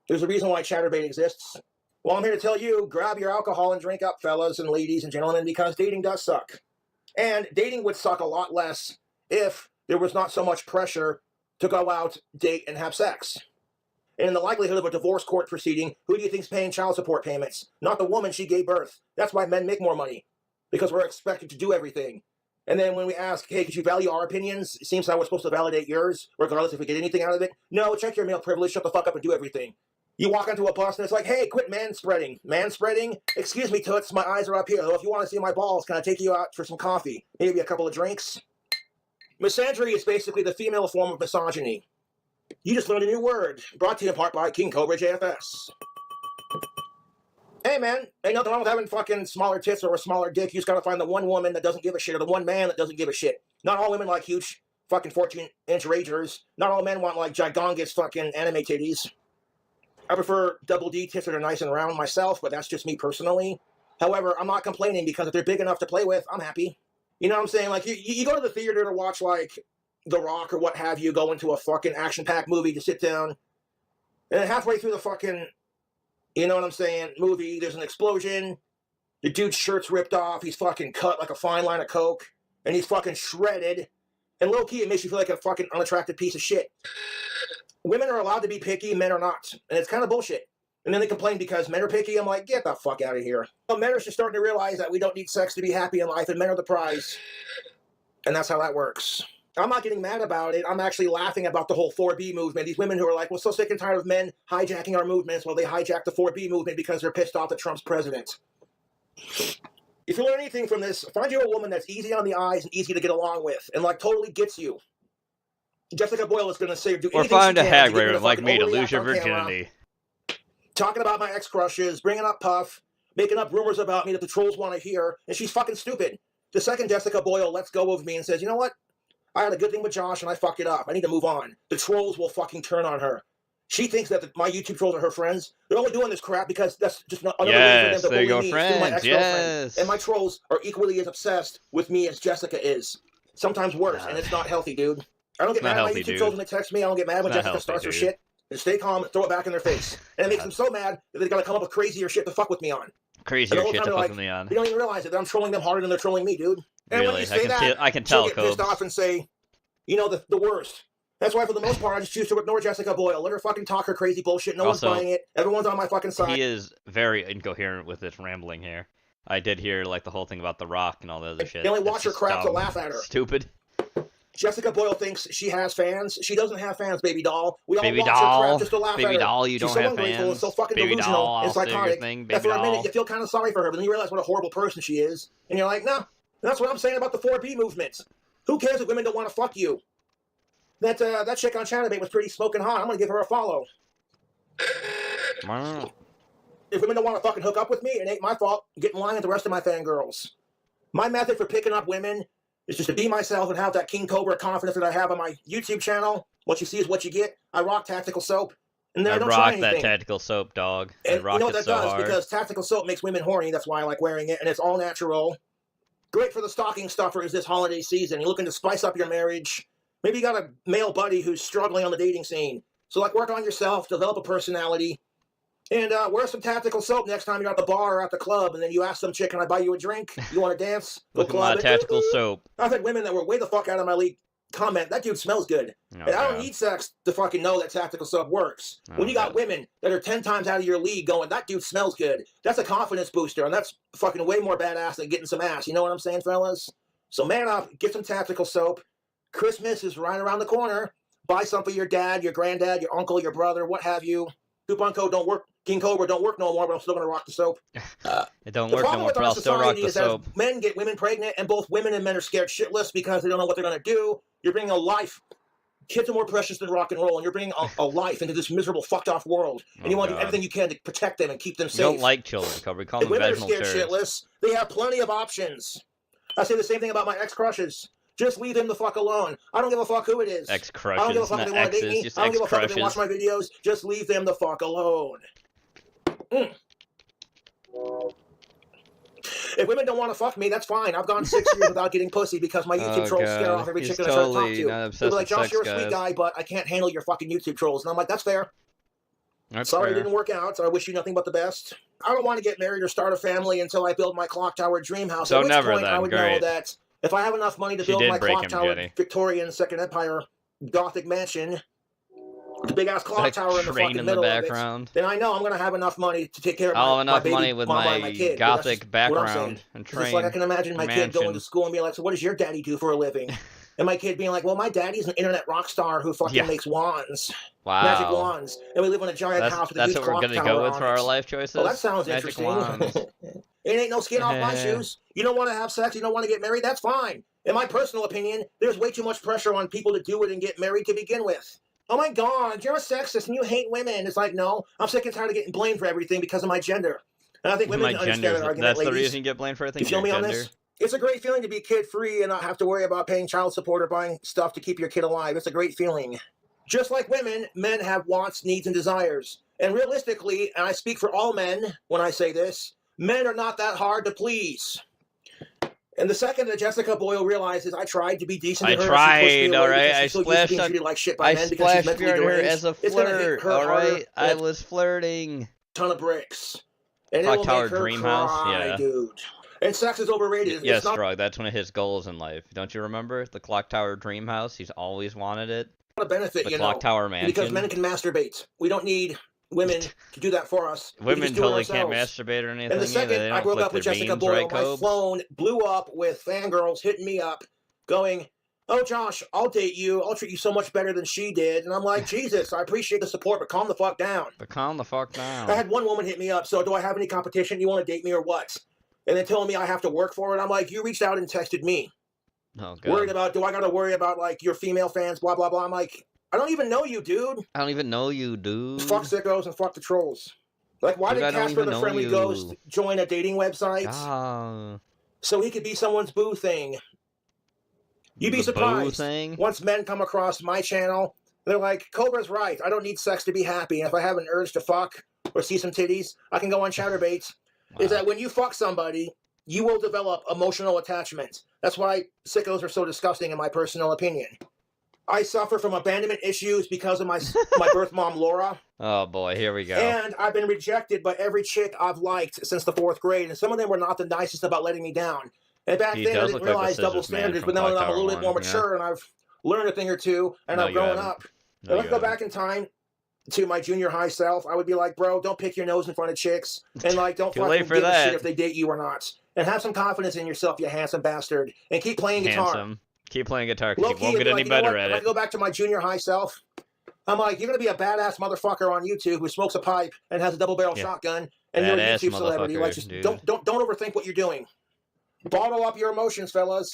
There's a reason why Chatterbait exists. Well, I'm here to tell you, grab your alcohol and drink up, fellas and ladies and gentlemen, because dating does suck. And dating would suck a lot less if there was not so much pressure to go out, date, and have sex. And in the likelihood of a divorce court proceeding, who do you think's paying child support payments? Not the woman she gave birth. That's why men make more money, because we're expected to do everything. And then when we ask, hey, could you value our opinions? It seems like we're supposed to validate yours, regardless if we get anything out of it. No, check your male privilege, shut the fuck up and do everything. You walk onto a bus and it's like, hey, quit manspreading. Manspreading? Excuse me, Toots, my eyes are up here. Though if you want to see my balls, can I take you out for some coffee? Maybe a couple of drinks? Misandry is basically the female form of misogyny. You just learned a new word, brought to you in part by King Cobra JFS. Hey man, ain't nothing wrong with having fucking smaller tits or a smaller dick. You just gotta find the one woman that doesn't give a shit or the one man that doesn't give a shit. Not all women like huge fucking 14-inch ragers. Not all men want like gigongous fucking anime titties. I prefer double D tits that are nice and round myself, but that's just me personally. However, I'm not complaining because if they're big enough to play with, I'm happy. You know what I'm saying? Like, you go to the theater to watch, like, The Rock or what have you, go into a fucking action-packed movie to sit down, and then halfway through the fucking, you know what I'm saying, movie, there's an explosion, the dude's shirt's ripped off, he's fucking cut like a fine line of coke, and he's fucking shredded, and low-key it makes you feel like a fucking unattractive piece of shit. Women are allowed to be picky, men are not, and it's kind of bullshit. And then they complain because men are picky. I'm like, get the fuck out of here. Well, men are just starting to realize that we don't need sex to be happy in life, and men are the prize. And that's how that works. I'm not getting mad about it. I'm actually laughing about the whole 4B movement. These women who are like, we're so sick and tired of men hijacking our movements. Well, they hijacked the 4B movement because they're pissed off that Trump's president. If you learn anything from this, find you a woman that's easy on the eyes and easy to get along with, and like totally gets you. Jessica Boyle is going to say, do anything she can. Or find a hag raven like me to lose your virginity. Talking about my ex-crushes, bringing up Puff, making up rumors about me that the trolls want to hear, and she's fucking stupid. The second Jessica Boyle lets go of me and says, you know what? I had a good thing with Josh and I fucked it up. I need to move on. The trolls will fucking turn on her. She thinks that my YouTube trolls are her friends. They're only doing this crap because that's just another way for them to bully me, friends. My ex-girlfriend. Yes. And my trolls are equally as obsessed with me as Jessica is. Sometimes worse, and it's not healthy, dude. I don't get mad at my YouTube trolls when they text me. I don't get mad when Jessica starts her shit. And stay calm and throw it back in their face. And it makes them so mad that they've got to come up with crazier shit to fuck with me on. Crazier shit to fuck with me on. You don't even realize it, that I'm trolling them harder than they're trolling me, dude. And really? when you say that, I can tell, get pissed off and say, you know, the worst. That's why, for the most part, I just choose to ignore Jessica Boyle. Let her fucking talk her crazy bullshit. No one's buying it. Everyone's on my fucking side. He is very incoherent with this rambling here. I did hear, like, the whole thing about The Rock and all the other shit. They only watch her crap to laugh at her. Stupid. Jessica Boyle thinks she has fans. She doesn't have fans, baby doll. We all baby watch doll. her crap just to laugh baby at her. doll, you She's don't so have ungrateful fans. and so fucking baby delusional doll, and psychotic that for a minute you feel kind of sorry for her, but then you realize what a horrible person she is, and you're like, nah. And that's what I'm saying about the 4B movement. Who cares if women don't want to fuck you? That chick on Chatterbait was pretty smoking hot. I'm gonna give her a follow. Wow. If women don't want to fucking hook up with me, it ain't my fault. Get in line with the rest of my fangirls. My method for picking up women is just to be myself and have that King Cobra confidence that I have on my YouTube channel. What you see is what you get. I rock tactical soap. And then I don't try anything. That tactical soap, dog. And I rock you know what that so does? hard. Because tactical soap makes women horny. That's why I like wearing it. And it's all natural. Great for the stocking stuffers this holiday season. You're looking to spice up your marriage. Maybe you got a male buddy who's struggling on the dating scene. So, like, work on yourself, develop a personality, and wear some tactical soap next time you're at the bar or at the club, and then you ask some chick, can I buy you a drink? You want to dance? Look at my tactical soap. I've had women that were way the fuck out of my league comment, that dude smells good. And I don't need sex to fucking know that tactical soap works. When you got women that are 10 times out of your league going, that dude smells good, that's a confidence booster, and that's fucking way more badass than getting some ass. You know what I'm saying, fellas? So man up, get some tactical soap. Christmas is right around the corner. Buy some for your dad, your granddad, your uncle, your brother, what have you. Coupon code don't work. King Cobra don't work no more, but I'm still going to rock the soap. It don't work no more, but I'll still rock the soap. Men get women pregnant, and both women and men are scared shitless because they don't know what they're going to do. You're bringing a life Kids are more precious than rock and roll, and you're bringing a life into this miserable, fucked off world, and you want to do everything you can to protect them and keep them safe. You don't like children, Cobra. We call them women are vaginal scared turds. shitless, they have plenty of options. I say the same thing about my ex-crushes. Just leave them the fuck alone. I don't give a fuck who it is. Ex-crushes, I don't give a fuck not if they want to date exes, me. just I don't give a fuck if they watch ex-crushes. my videos. Just leave them the fuck alone. If women don't want to fuck me, that's fine. I've gone 6 years without getting pussy because my YouTube trolls scare off every chick that I try to talk to. They're like, Josh, you're a sweet guy, but I can't handle your fucking YouTube trolls. And I'm like, that's fair. Sorry it didn't work out, so I wish you nothing but the best. I don't want to get married or start a family until I build my clock tower dream house. So At which never point then, I would great. know that if I have enough money to She build did my break clock him, tower Jenny. Victorian Second Empire Gothic mansion, the big ass clock That tower in the train fucking in the middle background. of it, then I know I'm gonna have enough money to take care of I'll my have enough baby money with mama my and my kid. Gothic That's what I'm saying. background and 'Cause it's like I can imagine my kid going to school and be like, so what does your daddy do for a living? And my kid being like, well, my daddy's an internet rock star who fucking makes wands. Wow. Magic wands. And we live in a giant house with a huge That's what we're clock gonna tower go with on for our it. life choices. Well, that sounds Magic interesting. wands. It ain't no skin off my shoes. You don't want to have sex, you don't want to get married, that's fine. In my personal opinion, there's way too much pressure on people to do it and get married to begin with. Oh my God, you're a sexist and you hate women. It's like, no, I'm sick and tired of getting blamed for everything because of my gender. And I think women can understand that argument, That's the ladies. reason you get blamed for everything. You feel me your on gender. this? It's a great feeling to be kid-free and not have to worry about paying child support or buying stuff to keep your kid alive. It's a great feeling. Just like women, men have wants, needs, and desires. And realistically, and I speak for all men when I say this, men are not that hard to please. And the second that Jessica Boyle realizes I tried to be decent to her, she pushed me away all right. because I she's so used to splashed being on. treated like shit by I men because she's splashed mentally her deranged. as a It's gonna hit flirt. her All harder right, I than was flirting. a ton of bricks. And Clock it'll Tower make her Dream cry, House, yeah. dude. And sex is overrated. Yes, It's not Strug. That's one of his goals in life. Don't you remember the Clock Tower Dream House? He's always wanted it. a benefit, The you Clock know. Tower Mansion. Because men can masturbate. We don't need women to do that for us. We can Women just do it totally can't ourselves. masturbate or anything. And the either. second They I don't broke flick up with their Jessica beans, Boyle, right, my Cobes? phone blew up with fangirls hitting me up, going, "Oh, Josh, I'll date you. I'll treat you so much better than she did." And I'm like, Jesus, I appreciate the support, but calm the fuck down. But calm the fuck down. I had one woman hit me up, so do I have any competition? You want to date me or what? And then telling me I have to work for it. I'm like, you reached out and texted me. Oh, God. Worried about, do I got to worry about, like, your female fans, blah, blah, blah. I'm like, I don't even know you, dude. I don't even know you, dude. Fuck sickos and fuck the trolls. Like, why Dude, I did don't Casper even the know Friendly you. Ghost join a dating website? Ah. So he could be someone's boo thing. You'd be The boo surprised. thing? Once men come across my channel, they're like, Cobra's right. I don't need sex to be happy. And if I have an urge to fuck or see some titties, I can go on Chatterbaits. Is that when you fuck somebody, you will develop emotional attachment. That's why sickos are so disgusting, in my personal opinion. I suffer from abandonment issues because of my birth mom, Laura. Oh, boy. Here we go. And I've been rejected by every chick I've liked since the 4th grade. And some of them were not the nicest about letting me down. And back He then, I does didn't look like the realize double Scissors Man standards, from but now Clock that I'm a Tower little bit more 1, yeah. mature and I've learned a thing or two, and No, I've you grown haven't. up. No, If I you could go back in time to my junior high self, I would be like, bro, don't pick your nose in front of chicks. And, like, don't Too fucking late give for a that. shit if they date you or not. And have some confidence in yourself, you handsome bastard. And keep playing guitar. Handsome. Keep playing guitar because you Low-key, won't I'd get be any like, you know better what? at If I it. could go back to my junior high self, I'm like, you're going to be a badass motherfucker on YouTube who smokes a pipe and has a double-barrel Yeah. shotgun, and you're a Badass YouTube celebrity. Like, just motherfucker, dude. don't overthink what you're doing. Bottle up your emotions, fellas.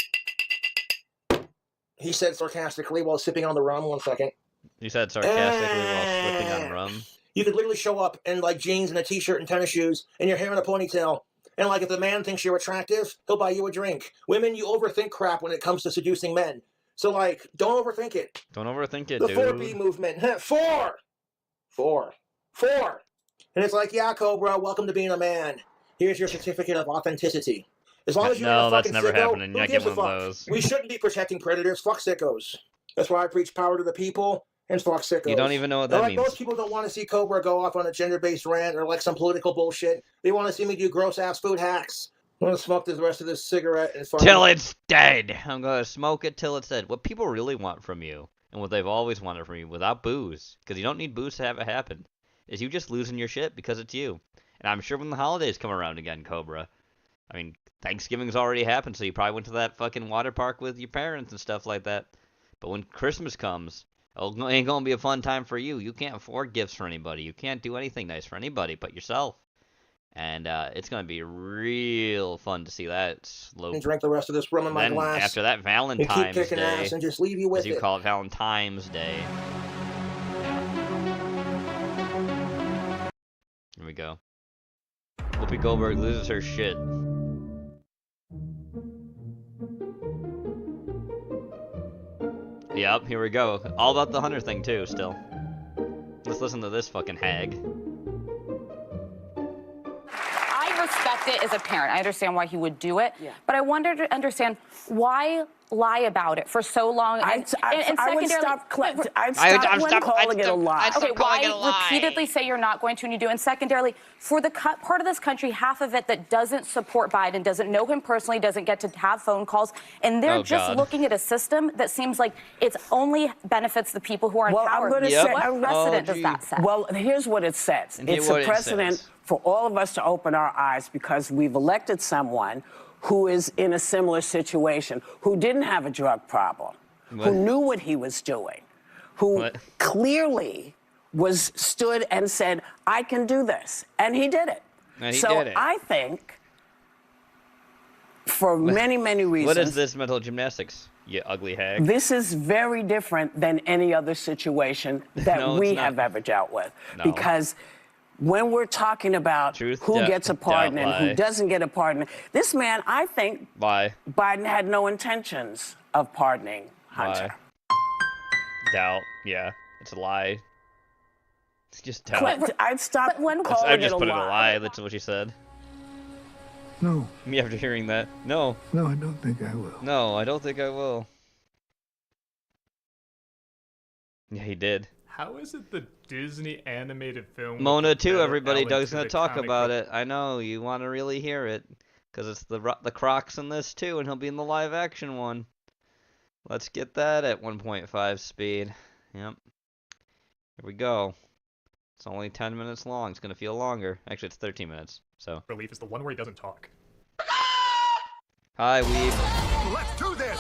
He said sarcastically while sipping on the rum. 1 second. You said sarcastically while slipping on rum. You could literally show up in, like, jeans and a t-shirt and tennis shoes and your hair in a ponytail. And, like, if the man thinks you're attractive, he'll buy you a drink. Women, you overthink crap when it comes to seducing men. So, like, don't overthink it. Don't overthink it, The dude. 4B movement. 4. And it's like, yeah, Cobra, welcome to being a man. Here's your certificate of authenticity. As long as you're No, a that's fucking never sicko, happening. who You're not gives a getting one fuck? of those. We shouldn't be protecting predators. Fuck sickos. That's why I preach power to the people and fuck sickos. You don't even know what And, that like, means. most people don't want to see Cobra go off on a gender-based rant or like some political bullshit. They want to see me do gross-ass food hacks. I'm going to smoke the rest of this cigarette and fucking... Till it's dead. I'm going to smoke it till it's dead. What people really want from you, and what they've always wanted from you, without booze, because you don't need booze to have it happen, is you just losing your shit because it's you. And I'm sure when the holidays come around again, Cobra, I mean, Thanksgiving's already happened, so you probably went to that fucking water park with your parents and stuff like that. But when Christmas comes, it ain't going to be a fun time for you. You can't afford gifts for anybody. You can't do anything nice for anybody but yourself. And it's going to be real fun to see that slow. And drink the rest of this rum in my glass. After that, Valentine's and keep kicking Day. Ass and just leave you with as you call it, Valentine's Day. Here we go. Whoopi Goldberg loses her shit. Yep, here we go. All about the Hunter thing too, still. Let's listen to this fucking hag. I respect it as a parent. I understand why he would do it, but I wonder to understand why lie about it for so long. I'd stop calling it a lie. Okay, why repeatedly say you're not going to and you do? And secondarily, for the part of this country, half of it that doesn't support Biden, doesn't know him personally, doesn't get to have phone calls, and they're looking at a system that seems like it only benefits the people who are in power. I'm going to say, what precedent does that set? Well, here's what it says. It's a precedent for all of us to open our eyes because we've elected someone who is in a similar situation, who didn't have a drug problem, who knew what he was doing, who clearly stood and said, I can do this. And he did it. I think, for many, many reasons. What is this mental gymnastics, you ugly hag? This is very different than any other situation that we have ever dealt with. Because when we're talking about who gets a pardon and who doesn't get a pardon, this man, I think Biden had no intentions of pardoning Hunter. Doubt, yeah. It's a lie. It's just doubt. I'd stop calling I just it put a it a lie. lie, that's what she said. No. Me after hearing that. No. No, I don't think I will. No, I don't think I will. Yeah, he did. How is it the Disney animated film? Mona too, everybody. Doug's gonna talk about it. I know, you want to really hear it. Because it's the Croc's in this too, and he'll be in the live action one. Let's get that at 1.5 speed. Yep. Here we go. It's only 10 minutes long. It's gonna feel longer. Actually, it's 13 minutes. So. Relief is the one where he doesn't talk. Hi, Weeb. Let's do this!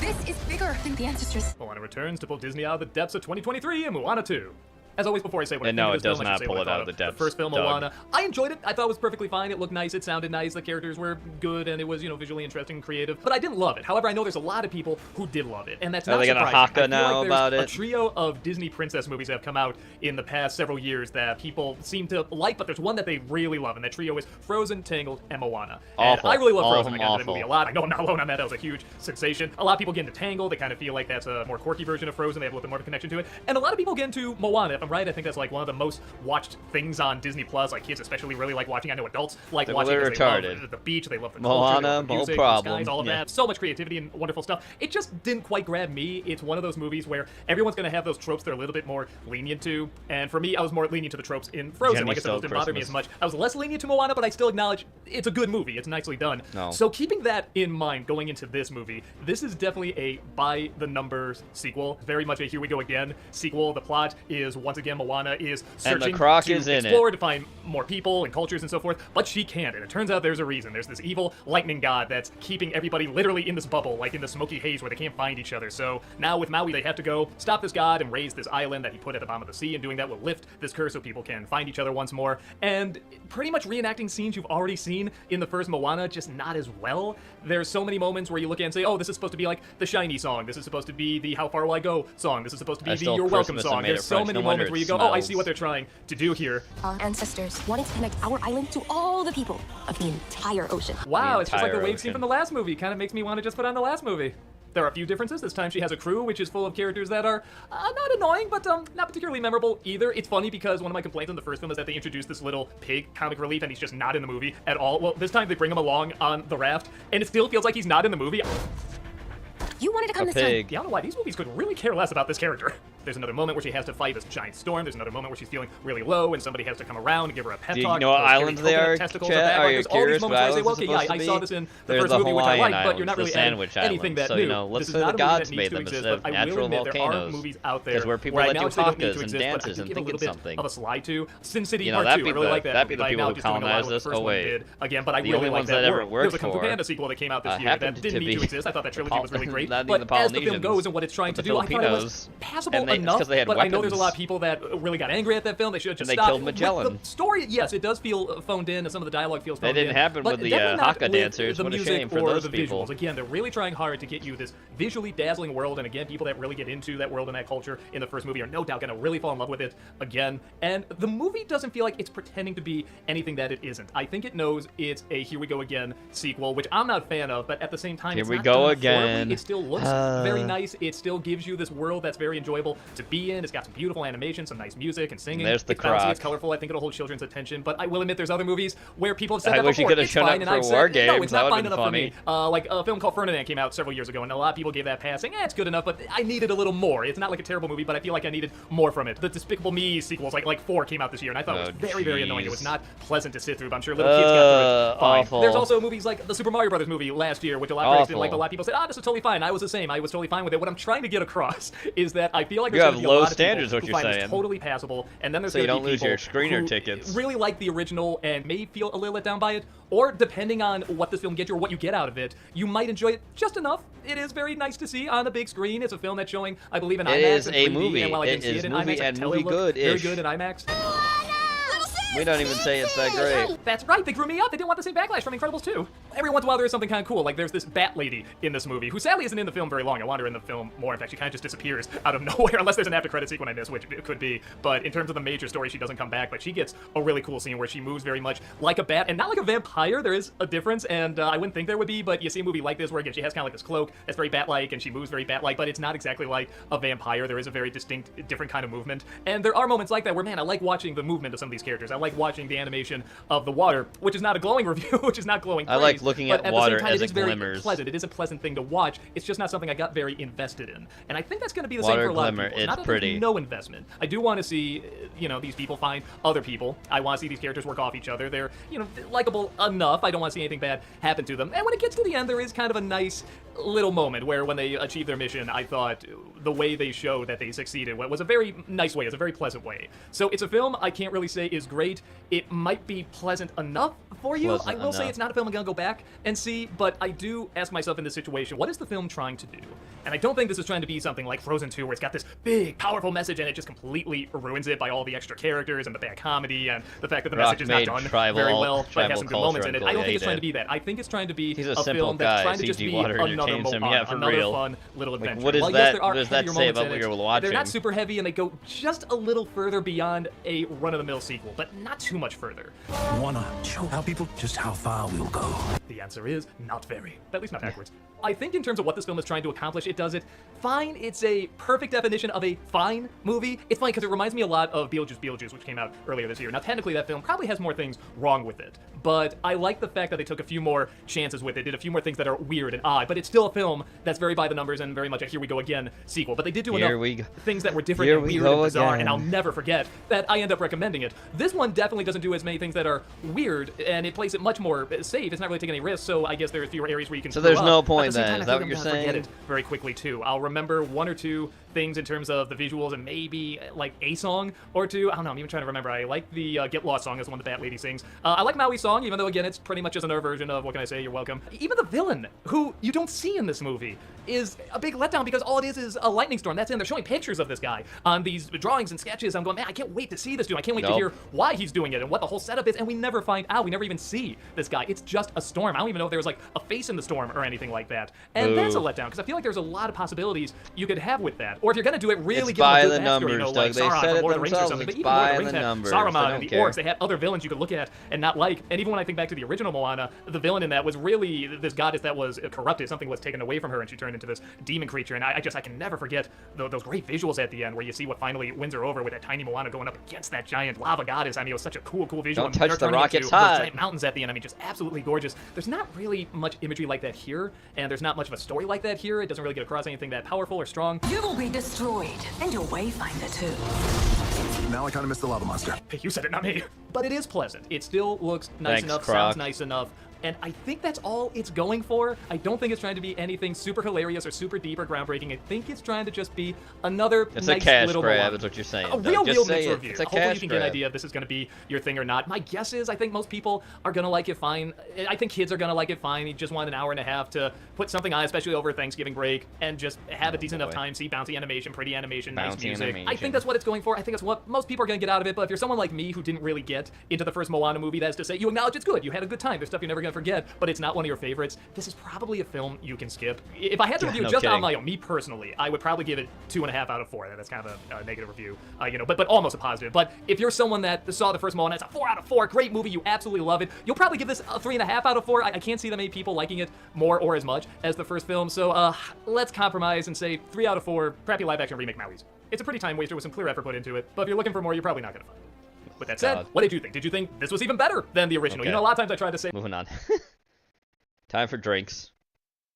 This is bigger than the ancestors. Moana returns to pull Disney out of the depths of 2023 in Moana 2. As always, before I say what I think no, of it this does film, I not should say pull what it I out thought of the depths. The first film, Doug. Moana, I enjoyed it. I thought it was perfectly fine. It looked nice. It sounded nice. The characters were good, and it was, visually interesting and creative. But I didn't love it. However, I know there's a lot of people who did love it, and that's not surprising. Are they gonna haka now about it? A trio of Disney princess movies that have come out in the past several years that people seem to like, but there's one that they really love, and that trio is Frozen, Tangled, and Moana. Awful. And I really love Frozen. I got Awful. into that movie a lot. I know I'm not alone on that. That was a huge sensation. A lot of people get into Tangled. They kind of feel like that's a more quirky version of Frozen. They have a little bit more of a connection to it. And a lot of people get into Moana. If I'm right, I think that's like one of the most watched things on Disney Plus. Like kids especially really like watching. I know adults like watching it. They love the beach. They love the culture. They love the music, the skies, all of that. So much creativity and wonderful stuff. It just didn't quite grab me. It's one of those movies where everyone's going to have those tropes they're a little bit more lenient to. And for me, I was more lenient to the tropes in Frozen. Like I said, those didn't bother me as much. I was less lenient to Moana, but I still acknowledge it's a good movie. It's nicely done. No. So keeping that in mind going into this movie, this is definitely a by the numbers sequel. Very much a here we go again sequel. The plot is once again Moana is searching and the Croc to is in explore to find more people and cultures and so forth, but she can't. And it turns out there's a reason. There's this evil lightning god that's keeping everybody literally in this bubble, like in the smoky haze where they can't find each other. So now with Maui, they have to go stop this god and raise this island that he put at the bottom of the sea, and doing that will lift this curse so people can find each other once more. And pretty much reenacting scenes you've already seen in the first Moana, just not as well. There's so many moments where you look at and say, oh, this is supposed to be like the Shiny song. This is supposed to be the How Far Will I Go song. This is supposed to be the You're Welcome song. There's so many moments where you go, oh, I see what they're trying to do here. Our ancestors wanted to connect our island to all the people of the entire ocean. Wow, it's just like the wave scene from the last movie. Kind of makes me want to just put on the last movie. There are a few differences. This time she has a crew which is full of characters that are not annoying, but not particularly memorable either. It's funny because one of my complaints in the first film is that they introduced this little pig comic relief and he's just not in the movie at all. Well, this time they bring him along on the raft and it still feels like he's not in the movie. You wanted to come this time. Yeah, I don't know why these movies could really care less about this character. There's another moment where she has to fight this giant storm. There's another moment where she's feeling really low and somebody has to come around and give her a pep talk. Do you know what islands they are, Chet? Are you curious what islands well, okay, I saw this in the first movie, which I like, but you're not really adding anything that new. Let's this say is the not gods a movie that made needs them to instead exist, of but I will natural admit there are volcanoes. movies out there Because where people I let do acknowledge they don't need hakas to and exist, but I dances do and give a little thinking bit something. of a slide to. Sin City You know, Part 2, that'd be I really like that. that'd be the By people now, who just doing a lot colonized with us. the first Oh one wait, did. Again, but I the really only like ones that that ever work. worked There's a Kung Fu for Panda sequel that came out this year that happened didn't to need to be exist. I thought that trilogy was really great. not the But as the film Polynesians goes and what it's trying to do, I thought it was passable enough. they had but weapons. I know there's a lot of people that really got angry at that film. They should have just and they stopped. killed Magellan. The story, yes, it does feel phoned in, and some of the dialogue feels phoned in. That didn't happen with the Haka dancers. What a shame for those people. Visuals. Again, they're really trying hard to get you this visually dazzling world, and again, people that really get into that world and that culture in the first movie are no doubt going to really fall in love with it again. And the movie doesn't feel like it's pretending to be anything that it isn't. I think it knows it's a Here We Go Again sequel, which I'm not a fan of, but at the same time, Here it's we not go done again. horribly. It still looks very nice. It still gives you this world that's very enjoyable to be in. It's got some beautiful animation, some nice music and singing. There's the it's bouncy, croc. it's colorful. I think it'll hold children's attention, but I will admit there's other movies where people have said I that wish you before. could have It's shown fine, up and for I've War said, Games. no, it's That not would fine have enough been for funny. me. Like a film called Ferdinand came out several years ago, and a lot of people gave that passing. It's good enough, but I needed a little more. It's not like a terrible movie, but I feel like I needed more from it. The Despicable Me sequels, like 4 came out this year, and I thought it was very, very annoying. It was not pleasant to sit through, but I'm sure little kids got through it fine. Awful. There's also movies like the Super Mario Brothers movie last year, which a lot of critics didn't like, but a lot of people said, this is totally fine. I was the same. I was totally fine with it. What I'm trying to get across is that I feel like there's going to be a lot of standards, people what who you're find saying. this totally passable, and then there's So you going to don't be lose people your screener who tickets. really like the original and may feel a little let down by it, or depending on what this film gets you or what you get out of it, you might enjoy it just enough. It is very nice to see on a big screen. It's a film that's showing, I believe, in IMAX. It is and a 3D, movie. and while I It didn't see is it in movie IMAX, I and can tell movie it looked good-ish. very good in IMAX. We don't even say it's that great. That's right, they grew me up. They didn't want the same backlash from Incredibles 2. Every once in a while there is something kind of cool, like there's this bat lady in this movie, who sadly isn't in the film very long. I want her in the film more. In fact, she kind of just disappears out of nowhere, unless there's an after credit sequence I miss, which it could be. But in terms of the major story, she doesn't come back, but she gets a really cool scene where she moves very much like a bat, and not like a vampire. There is a difference, and I wouldn't think there would be, but you see a movie like this where, again, she has kind of like this cloak that's very bat-like, and she moves very bat-like, but it's not exactly like a vampire. There is a very distinct, different kind of movement. And there are moments like that where, man, I like watching the movement of some of these characters. I like watching the animation of the water, which is not a glowing review, which is not glowing praise, I like looking at water the same time, as it it is very glimmers. pleasant. It is a pleasant thing to watch. It's just not something I got very invested in. And I think that's going to be the same Water for a lot of glimmer, people. it's Not that pretty. there's no investment. I do want to see, these people find other people. I want to see these characters work off each other. They're, likable enough. I don't want to see anything bad happen to them. And when it gets to the end, there is kind of a nice little moment where when they achieve their mission, I thought the way they showed that they succeeded was a very nice way. It's a very pleasant way. So it's a film I can't really say is great. It might be pleasant enough for you. I will say it's not a film I'm going to go back and see, but I do ask myself in this situation, what is the film trying to do? And I don't think this is trying to be something like Frozen 2, where it's got this big, powerful message and it just completely ruins it by all the extra characters and the bad comedy and the fact that the message is not done very well, but it has some good moments in it. I don't think it's trying to be that. I think it's trying to be a film that's trying to just be another Moana, another fun little adventure. What While, that? yes, there are What does that heavier say moments about in what it, you're watching? They're not super heavy, and they go just a little further beyond a run-of-the-mill sequel, but not too much further. You wanna show how people just how far we'll go? The answer is not very. At least not backwards. I think in terms of what this film is trying to accomplish, it does it fine. It's a perfect definition of a fine movie. It's fine because it reminds me a lot of Beetlejuice, which came out earlier this year. Now, technically, that film probably has more things wrong with it, but I like the fact that they took a few more chances with it, did a few more things that are weird and odd, but it's still a film that's very by the numbers and very much a Here We Go Again sequel. But they did do enough things that were different and weird and bizarre, and I'll never forget that I end up recommending it. This one definitely doesn't do as many things that are weird, and it plays it much more safe. It's not really taking any risks, so I guess there are fewer areas where you can So there's no up. point At the same then, time, is I that think what I'm you're gonna forget saying? it very quickly too. I'll remember one or two things in terms of the visuals and maybe like a song or two. I don't know, I'm even trying to remember. I like the Get Lost song, is the one the Bat Lady sings. I like Maui's song, even though again it's pretty much just another version of What Can I Say, You're Welcome. Even the villain, who you don't see in this movie, is a big letdown because all it is a lightning storm. That's it. They're showing pictures of this guy on these drawings and sketches. I'm going, man, I can't wait to see this dude. I can't wait to hear why he's doing it and what the whole setup is. And we never find out. We never even see this guy. It's just a storm. I don't even know if there was like a face in the storm or anything like that. And that's a letdown because I feel like there's a lot of possibilities you could have with that. Or if you're going to do it, really give them a good backstory, like Sauron from Lord of the Rings or something. But even Lord of the Rings had Saruman and the orcs. They had other villains you could look at and not like. And even when I think back to the original Moana, the villain in that was really this goddess that was corrupted. Something was taken away from her and she turned into this demon creature. And I can never forget those great visuals at the end where you see what finally wins her over with that tiny Moana going up against that giant lava goddess. I mean, it was such a cool visual. Don't touch the rocket's hot. hot. Giant mountains at the end. I mean, just absolutely gorgeous. There's not really much imagery like that here, and there's not much of a story like that here. It doesn't really get across anything that powerful or strong. You will be destroyed, and your wayfinder too. Now I kind of miss the lava monster. Hey, you said it, not me. But it is pleasant. It still looks nice Thanks, enough, Croc. sounds nice enough. and I think that's all it's going for. I don't think it's trying to be anything super hilarious or super deep or groundbreaking. I think it's trying to just be another It's nice a cash little grab, Moana. is what you're saying. A though. real Just say mixed it. review. It's a Hopefully cash you can get an grab. idea if this is going to be your thing or not. My guess is I think most people are going to like it fine. I think kids are going to like it fine. You just want an hour and a half to put something on, especially over Thanksgiving break, and just have a decent enough time, see bouncy animation, pretty animation, nice Bouncy music. I animation. think that's what it's going for. I think that's what most people are going to get out of it. But if you're someone like me who didn't really get into the first Moana movie, that's to say you acknowledge it's good. You had a good time. There's stuff you're never going to forget, but it's not one of your favorites. This is probably a film you can skip. If I had to review no just kidding. on my own, me personally, I would probably give it 2.5 out of 4. That's kind of a negative review, but almost a positive. But if you're someone that saw the first Moana, it's a 4 out of 4. Great movie. You absolutely love it. You'll probably give this a 3.5 out of 4. I can't see that many people liking it more or as much as the first film. So let's compromise and say 3 out of 4 crappy live-action remake Maui's. It's a pretty time waster with some clear effort put into it, but if you're looking for more, you're probably not going to find it. With that said, what did you think? Did you think this was even better than the original? Okay. You know, a lot of times I try to say... Moving on. Time for drinks.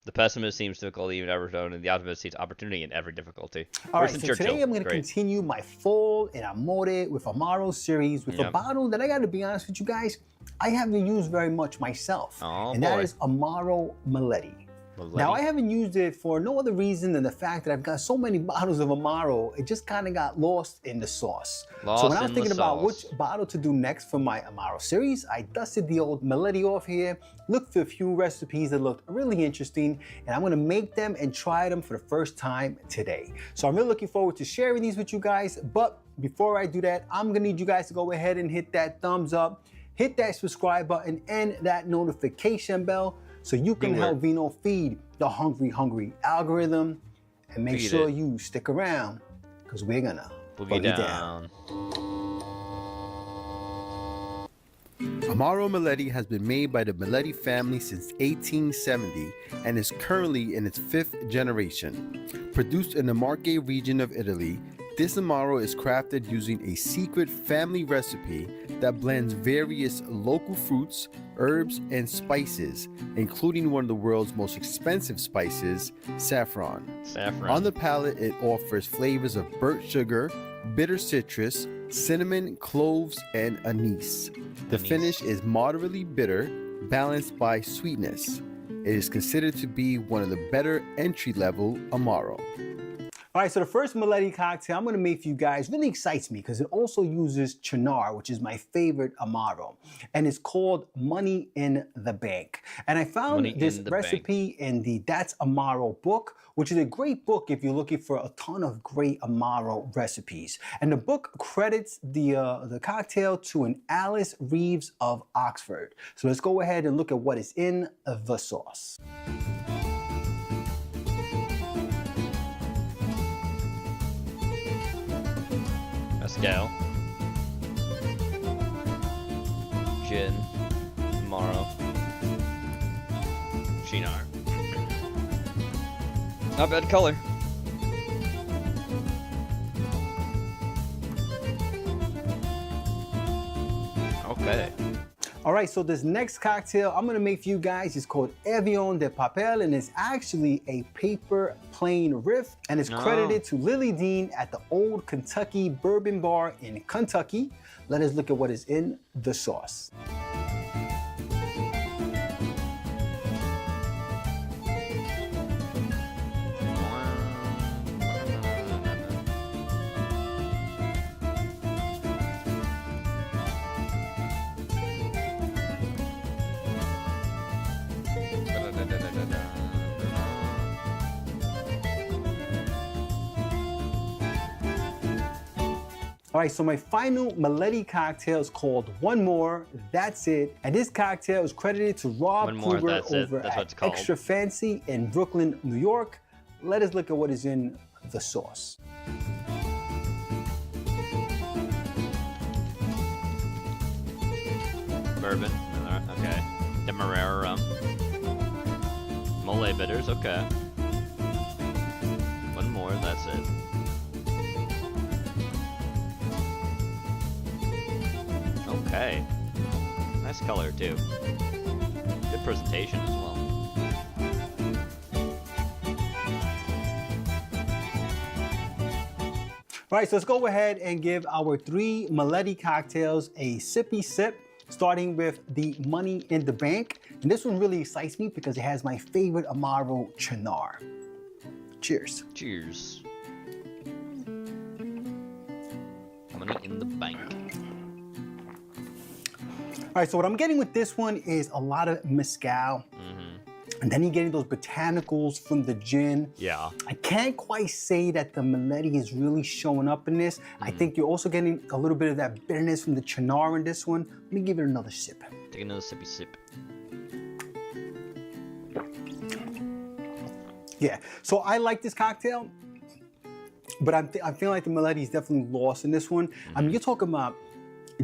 The pessimist seems difficulty in every zone, and the optimist sees opportunity in every difficulty. All right, so Winston Churchill. today I'm going to Great. continue my full and Amore with Amaro series with a bottle that I got to be honest with you guys, I haven't used very much myself. Oh, and boy. that is Amaro Maletti. Now, I haven't used it for no other reason than the fact that I've got so many bottles of Amaro, it just kind of got lost in the sauce. So when I was thinking about which bottle to do next for my Amaro series, I dusted the old Maletti off here, looked for a few recipes that looked really interesting, and I'm going to make them and try them for the first time today. So I'm really looking forward to sharing these with you guys, but before I do that, I'm going to need you guys to go ahead and hit that thumbs up, hit that subscribe button, and that notification bell, so you can help Vino feed the hungry algorithm, and make sure you stick around, because we're gonna boogie down. Amaro Maletti has been made by the Maletti family since 1870 and is currently in its 5th generation. Produced in the Marche region of Italy, this Amaro is crafted using a secret family recipe that blends various local fruits, herbs, and spices, including one of the world's most expensive spices, saffron. On the palate, it offers flavors of burnt sugar, bitter citrus, cinnamon, cloves, and anise. The finish is moderately bitter, balanced by sweetness. It is considered to be one of the better entry-level Amaro. All right, so the first Maletti cocktail I'm going to make for you guys really excites me because it also uses Cynar, which is my favorite Amaro, and it's called Money in the Bank. And I found this recipe in the That's Amaro book, which is a great book if you're looking for a ton of great Amaro recipes. And the book credits the cocktail to an Alice Reeves of Oxford. So let's go ahead and look at what is in the sauce. Mezcal, gin, Amaro, Cynar. Not bad color. Okay. All right, so this next cocktail I'm gonna make for you guys is called Evian de Papel, and it's actually a paper plane riff, and it's credited to Lily Dean at the Old Kentucky Bourbon Bar in Kentucky. Let us look at what is in the sauce. All right, so my final Maletti cocktail is called One More, That's It. And this cocktail is credited to Rob Kluger over at Extra Fancy in Brooklyn, New York. Let us look at what is in the sauce. Bourbon, okay. Demerara rum. Mole bitters, okay. One more, that's it. Okay. Nice color too. Good presentation as well. All right, so let's go ahead and give our 3 Maletti cocktails a sippy sip. starting with the Money in the Bank. And this one really excites me because it has my favorite Amaro, Cynar. Cheers. Cheers. Money in the Bank. All right, so what I'm getting with this one is a lot of mezcal. And then you're getting those botanicals from the gin. Yeah. I can't quite say that the Mileti is really showing up in this. I think you're also getting a little bit of that bitterness from the Cynar in this one. Let me give it another sip. Take another sippy sip. Yeah, so I like this cocktail, but I feel like the Mileti is definitely lost in this one. I mean, you're talking about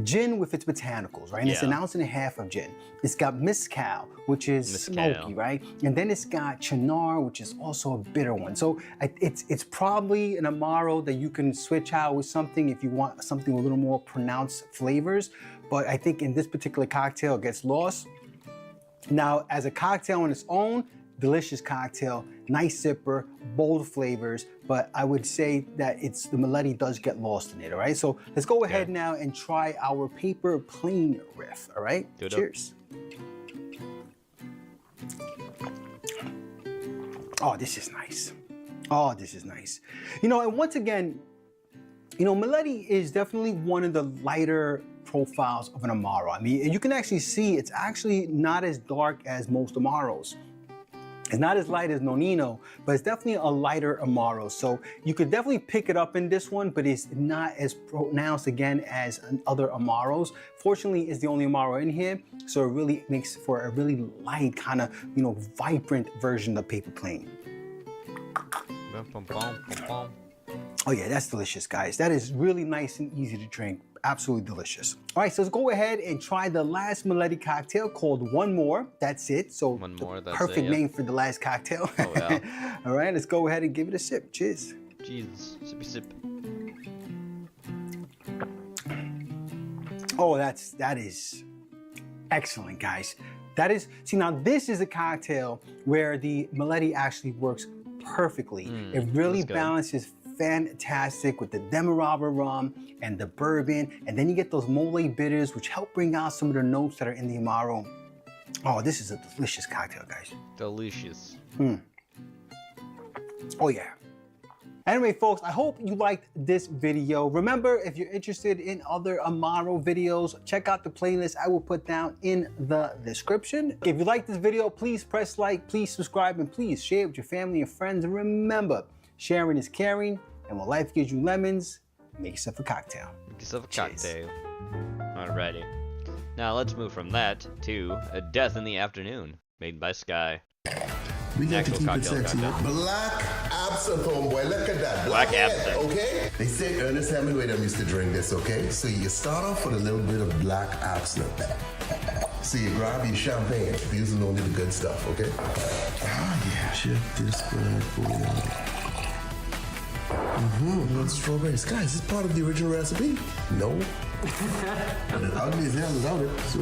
gin with its botanicals, right? And it's an ounce and a half of gin. It's got mezcal, which is smoky, right? And then it's got Cynar, which is also a bitter one. So it's probably an Amaro that you can switch out with something if you want something with a little more pronounced flavors. But I think in this particular cocktail, it gets lost. Now, as a cocktail on its own, delicious cocktail, nice sipper, bold flavors, but I would say that the Mileti does get lost in it, all right? So let's go ahead now and try our paper plane riff, all right? Cheers. Oh, this is nice. Oh, this is nice. You know, and once again, you know, Mileti is definitely one of the lighter profiles of an Amaro. I mean, you can actually see it's actually not as dark as most Amaros. It's not as light as Nonino, but it's definitely a lighter Amaro. So you could definitely pick it up in this one, but it's not as pronounced again as other Amaros. Fortunately, it's the only Amaro in here, so it really makes for a really light kind of, you know, vibrant version of Paper Plane. Oh yeah, that's delicious, guys. That is really nice and easy to drink. Absolutely delicious. All right, so let's go ahead and try the last Mileti cocktail called One More. That's it. So One More, that's perfect it, yep. name for the last cocktail. Oh, yeah. All right, let's go ahead and give it a sip. Cheers. Jesus, sippy sip. Oh, that is excellent, guys. See, now this is a cocktail where the Mileti actually works perfectly. It really balances fantastic with the Demerara rum and the bourbon, and then you get those mole bitters, which help bring out some of the notes that are in the Amaro. Oh, this is a delicious cocktail, guys. Delicious. Oh yeah. Anyway, folks, I hope you liked this video. Remember, if you're interested in other Amaro videos, check out the playlist I will put down in the description. If you like this video, please press like, please subscribe, and please share it with your family and friends. And remember, sharing is caring, and when life gives you lemons, make yourself a cocktail. Make yourself a cocktail. Alrighty. Now let's move from that to A Death in the Afternoon, made by Sky. We got to keep it sexy. Black absinthe, homeboy. Look at that. Black absinthe. Okay? They say Ernest Hemingway them used to drink this, okay? So you start off with a little bit of black absinthe. So you grab your champagne, using only the good stuff, okay? Ah, yeah. Check this bad boy. And strawberries. Guys, is this part of the original recipe? No. But it's ugly as hell without it, so...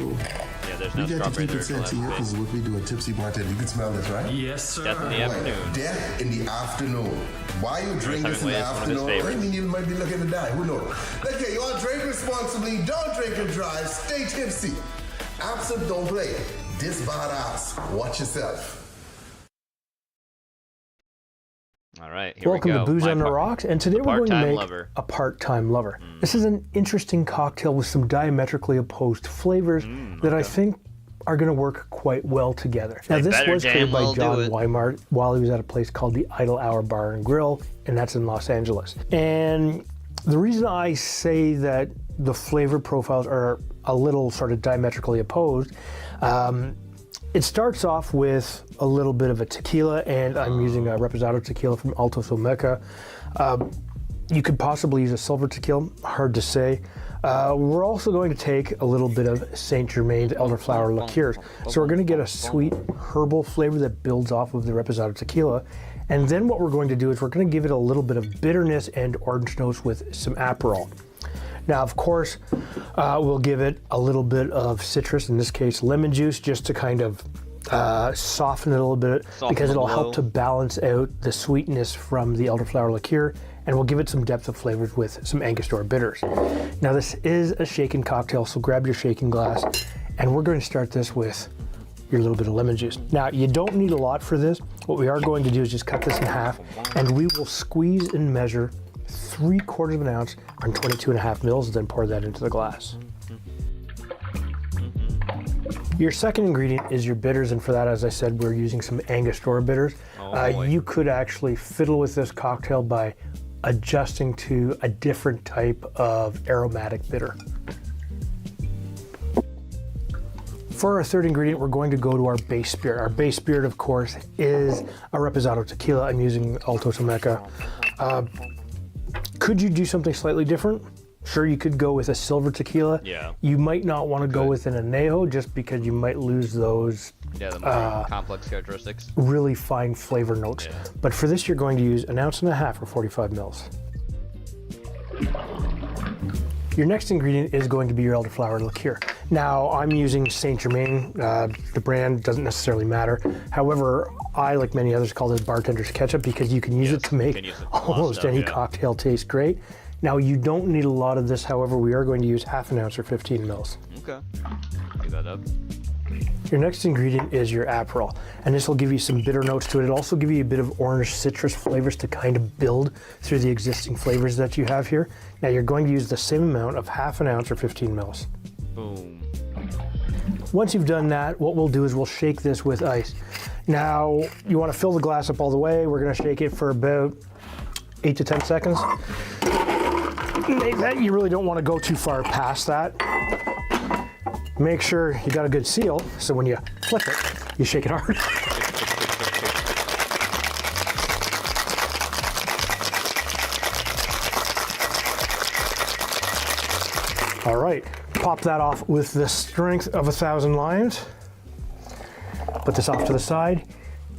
Yeah, there's no we got to keep it strawberry sexy here, because what we do a tipsy bartender. You can smell this, right? Yes, sir. Death in the afternoon. Death in the afternoon. Why you drink this in the afternoon? I mean, you might be looking to die. Who knows? Okay, you all drink responsibly. Don't drink and drive. Stay tipsy. Absinthe, don't play. This badass. Watch yourself. All right, here Welcome we go. to Booze on the Rocks, and today we're going to make lover. a part-time lover. This is an interesting cocktail with some diametrically opposed flavors that I think are going to work quite well together. Now, this was created by John Weimar while he was at a place called the Idle Hour Bar and Grill, and that's in Los Angeles. And the reason I say that the flavor profiles are a little sort of diametrically opposed, it starts off with a little bit of a tequila, and I'm using a Reposado tequila from Altos Olmeca. You could possibly use a silver tequila, hard to say. We're also going to take a little bit of Saint Germain's elderflower liqueurs. So we're going to get a sweet herbal flavor that builds off of the Reposado tequila. And then what we're going to do is we're going to give it a little bit of bitterness and orange notes with some Aperol. Now, of course, we'll give it a little bit of citrus, in this case lemon juice, just to kind of soften it a little bit, because it'll help to balance out the sweetness from the elderflower liqueur. and we'll give it some depth of flavors with some Angostura bitters. Now this is a shaken cocktail, so grab your shaking glass, and we're going to start this with your little bit of lemon juice. Now you don't need a lot for this. What we are going to do is just cut this in half, and we will squeeze and measure 3/4 of an ounce on 22.5 mils, and then pour that into the glass. Your second ingredient is your bitters, and for that, as I said, we're using some Angostura bitters. You could actually fiddle with this cocktail by adjusting to a different type of aromatic bitter. For our third ingredient, we're going to go to our base spirit. Our base spirit, of course, is a Reposado tequila. I'm using Alto Tomeca. Could you do something slightly different? Sure, you could go with a silver tequila. Yeah. You might not want to go with an añejo just because you might lose those the more complex characteristics. Really fine flavor notes. Yeah. But for this, you're going to use 1.5 ounces or 45 mils. Your next ingredient is going to be your elderflower liqueur. Now, I'm using Saint Germain. The brand doesn't necessarily matter. However, I, like many others, call this bartender's ketchup because you can use it to make almost any cocktail taste great. Now, you don't need a lot of this. However, we are going to use 1/2 ounce or 15 mils. Okay. Give that up. Your next ingredient is your Aperol, and this will give you some bitter notes to it. It'll also give you a bit of orange citrus flavors to kind of build through the existing flavors that you have here. Now, you're going to use the same amount of 1/2 ounce or 15 mils. Boom. Once you've done that, what we'll do is we'll shake this with ice. Now, you want to fill the glass up all the way. We're going to shake it for about 8 to 10 seconds. You really don't want to go too far past that. Make sure you got a good seal, so when you flip it, you shake it hard. All right, pop that off with the strength of 1,000 limes. Put this off to the side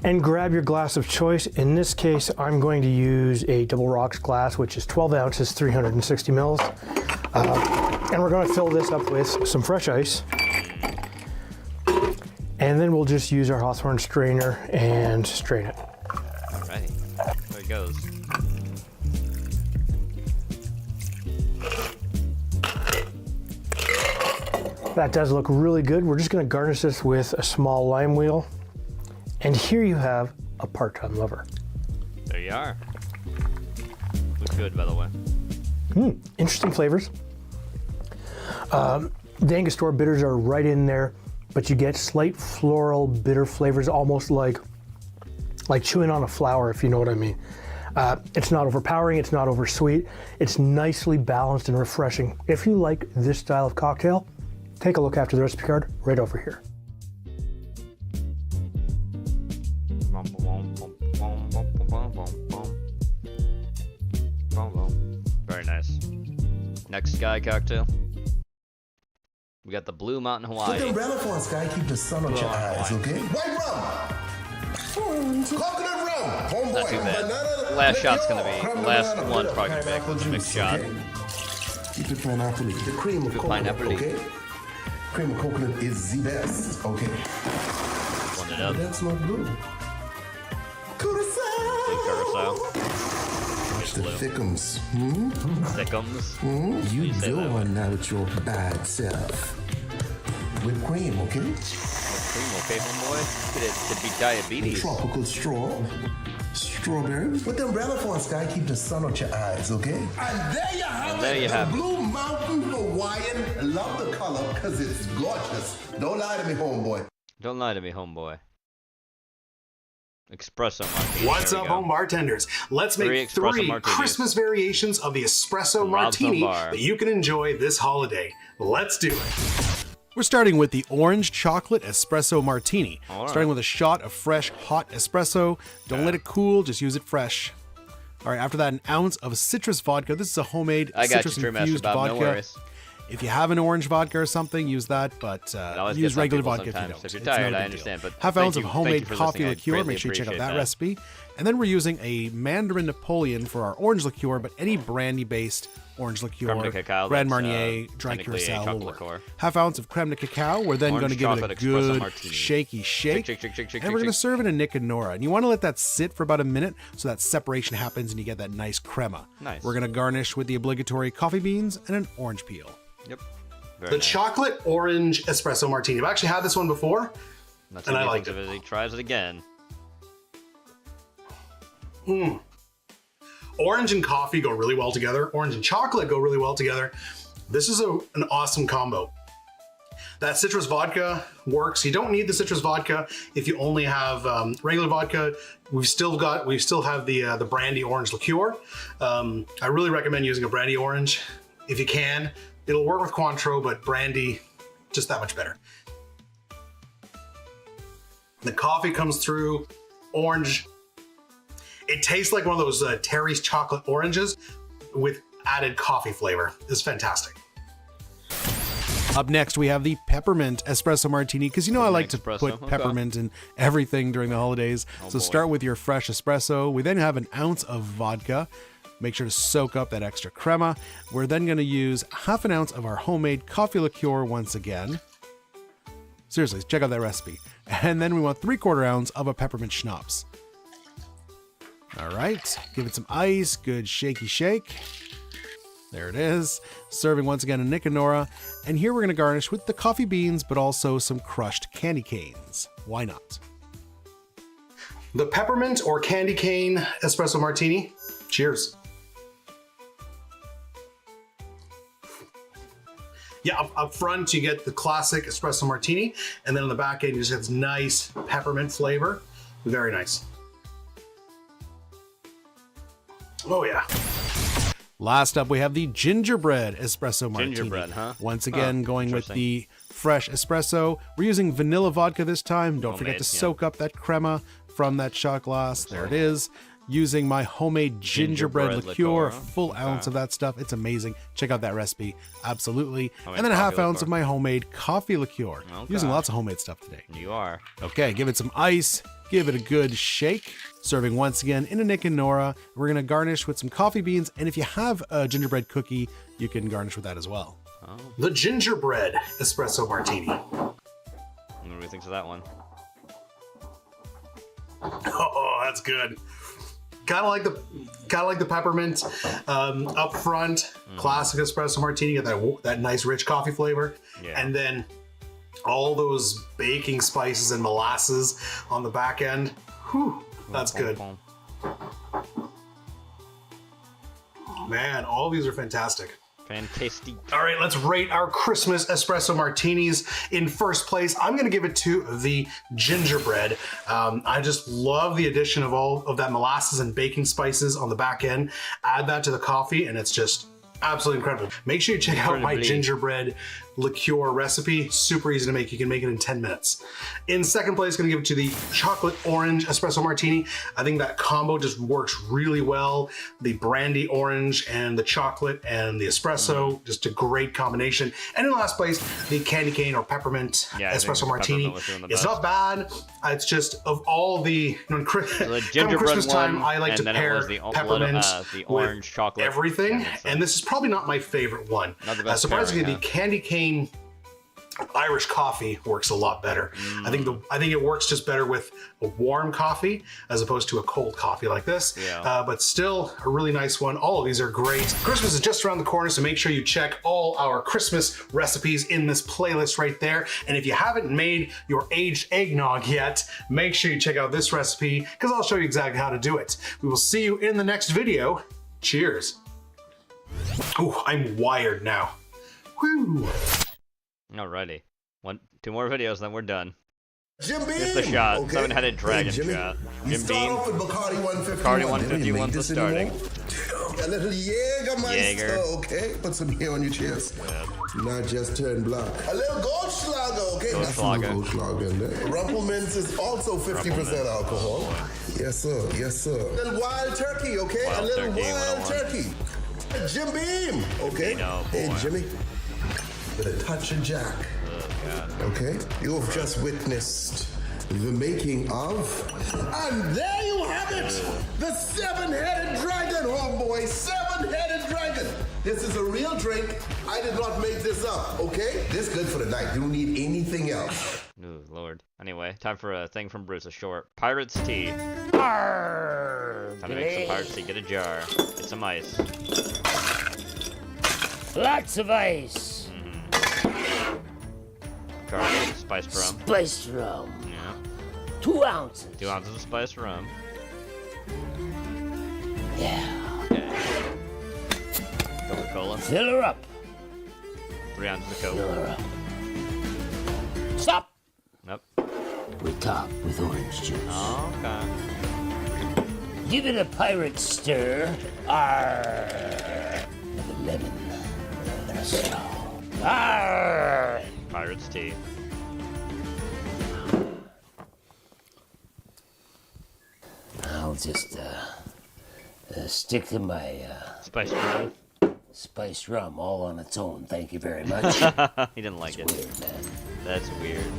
and grab your glass of choice. In this case, I'm going to use a double rocks glass, which is 12 ounces, 360 mils. And we're going to fill this up with some fresh ice. And then we'll just use our Hawthorne strainer and strain it. Alrighty, there it goes. That does look really good. We're just going to garnish this with a small lime wheel. And here you have a part-time lover. There you are. Looks good, by the way. Interesting flavors. The Angostura bitters are right in there, but you get slight floral bitter flavors, almost like chewing on a flower, if you know what I mean. It's not overpowering, it's not oversweet. It's nicely balanced and refreshing. If you like this style of cocktail, take a look after the recipe card right over here. Very nice. Next Sky cocktail. We got the Blue Mountain Hawaii. Put the umbrella for us, guy. Keep the sun on your eyes, okay? White rum. Coconut rum. Homeboy. Not too bad. Last shot's gonna be. Last one's probably gonna be a mixed shot. Keep it pineapple. The cream of coconut, okay? Cream of coconut is the best, okay? One it up. That's not blue. Curacao. Watch the thickums. Thickums? You go on now with your bad self. With cream, okay? Cream, okay, homeboy? Could be diabetes. Tropical straw. Strawberry. With the umbrella for us, guy. Keep the sun on your eyes, okay? And there you have it. Blue Mountain Hawaiian. Love the color because it's gorgeous. Don't lie to me, homeboy. Don't lie to me, homeboy. Espresso martini. What's up, home bartenders? Let's make three Christmas variations of the espresso martini that you can enjoy this holiday. Let's do it. We're starting with the orange chocolate espresso martini. Starting with a shot of fresh hot espresso. Don't let it cool, just use it fresh. All right, after that, an ounce of citrus vodka. This is a homemade citrus-infused vodka. No worries. If you have an orange vodka or something, use that, but use regular vodka if you don't. If you're tired, I understand. But half ounce of homemade coffee liqueur. Make sure you check out that recipe. And then we're using a Mandarin Napoleon for our orange liqueur, but any brandy-based orange liqueur, Grand Marnier, dry curacao will work. Liqueur. Half ounce of creme de cacao. We're then going to give it a good shaky shake. And we're going to serve it in Nick and Nora. And you want to let that sit for about a minute so that separation happens and you get that nice crema. Nice. We're going to garnish with the obligatory coffee beans and an orange peel. Yep. The chocolate orange espresso martini. I've actually had this one before, and I liked it. He tries it again. Orange and coffee go really well together. Orange and chocolate go really well together. This is an awesome combo. That citrus vodka works. You don't need the citrus vodka if you only have regular vodka. We still have the brandy orange liqueur. I really recommend using a brandy orange if you can. It'll work with Cointreau, but brandy, just that much better. The coffee comes through, orange. It tastes like one of those Terry's chocolate oranges with added coffee flavor. It's fantastic. Up next, we have the peppermint espresso martini, because you know I like to put peppermint in everything during the holidays. So start with your fresh espresso. We then have an ounce of vodka. Make sure to soak up that extra crema. We're then going to use half an ounce of our homemade coffee liqueur once again. Seriously, check out that recipe. And then we want 3/4 ounce of a peppermint schnapps. All right, give it some ice, good shaky shake. There it is. Serving once again in Nick and Nora. And here we're going to garnish with the coffee beans, but also some crushed candy canes. Why not? The peppermint or candy cane espresso martini. Cheers. Yeah, up front you get the classic espresso martini, and then on the back end you just have this nice peppermint flavor. Very nice. Oh yeah. Last up we have the gingerbread espresso martini. Gingerbread, huh? Once again, going with the fresh espresso. We're using vanilla vodka this time. Don't forget to soak up that crema from that shot glass. There it is. Using my homemade gingerbread liqueur, a full ounce of that stuff. It's amazing. Check out that recipe. Absolutely. And then a half ounce of my homemade coffee liqueur. Using lots of homemade stuff today. You are. Okay, give it some ice. Give it a good shake. Serving once again in a Nick and Nora. We're going to garnish with some coffee beans. And if you have a gingerbread cookie, you can garnish with that as well. Oh. The gingerbread espresso martini. What do you think of that one? Oh, that's good. Kind of like the peppermint up front. Classic espresso martini. Get that nice rich coffee flavor, and then all those baking spices and molasses on the back end. Whew, that's good. Man, all these are fantastic. Fantastic. All right, let's rate our Christmas espresso martinis. In first place, I'm going to give it to the gingerbread. I just love the addition of all of that molasses and baking spices on the back end. Add that to the coffee, and it's just absolutely incredible. Make sure you check out my gingerbread liqueur recipe. Super easy to make. You can make it in 10 minutes. In second place, going to give it to the chocolate orange espresso martini. I think that combo just works really well. The brandy orange and the chocolate and the espresso, just a great combination. And in last place, the candy cane or peppermint espresso martini. It's not bad. It's just of all the Christmas time, I like to pair peppermint the orange with chocolate everything. And this is probably not my favorite one. Surprisingly, the candy cane Irish coffee works a lot better. I think it works just better with a warm coffee as opposed to a cold coffee like this. But still a really nice one. All of these are great. Christmas is just around the corner, so make sure you check all our Christmas recipes in this playlist right there. And if you haven't made your aged eggnog yet, make sure you check out this recipe because I'll show you exactly how to do it. We will see you in the next video. Cheers. Ooh, I'm wired now. Woo. Alrighty. 2 more videos, then we're done. Jim Beam! Here's the shot. Okay. 7-headed dragon shot. Jim Beam. Bacardi 151. Bacardi 151 for starting. A little Jägermeister, okay? Put some here on your chest. Not just turn black. A little Goldschlager, okay? Goldschlager. Goldschlager in there. Rumpelminz is also 50% alcohol. Yes, sir. Yes, sir. A little wild turkey, okay? Wild a little turkey, wild turkey. Jim Beam, okay? Hey, Jimmy. With a touch of Jack. Oh, God. Okay? You have just witnessed the making of... And there you have it! The seven-headed dragon, homeboy! Seven-headed dragon! This is a real drink. I did not make this up, okay? This good for the night. You don't need anything else. Ooh, Lord. Anyway, time for a thing from Bruce, a short. Pirate's Tea. Arr, Time to make some Pirate's Tea. Get a jar. Get some ice. Lots of ice. Carly, spiced rum. Spiced rum. Yeah. 2 ounces. 2 ounces of spiced rum. Yeah. Okay. Coca-Cola. Fill her up. 3 ounces of Coke. Fill her up. Stop. Nope. We top with orange juice. Oh, okay. Give it a pirate stir. Arr. With a lemon. And a straw. Arr. Pirate's Tea. I'll just stick to my spiced rum. Spiced rum all on its own. Thank you very much. He didn't like That's it. Weird, man. That's weird.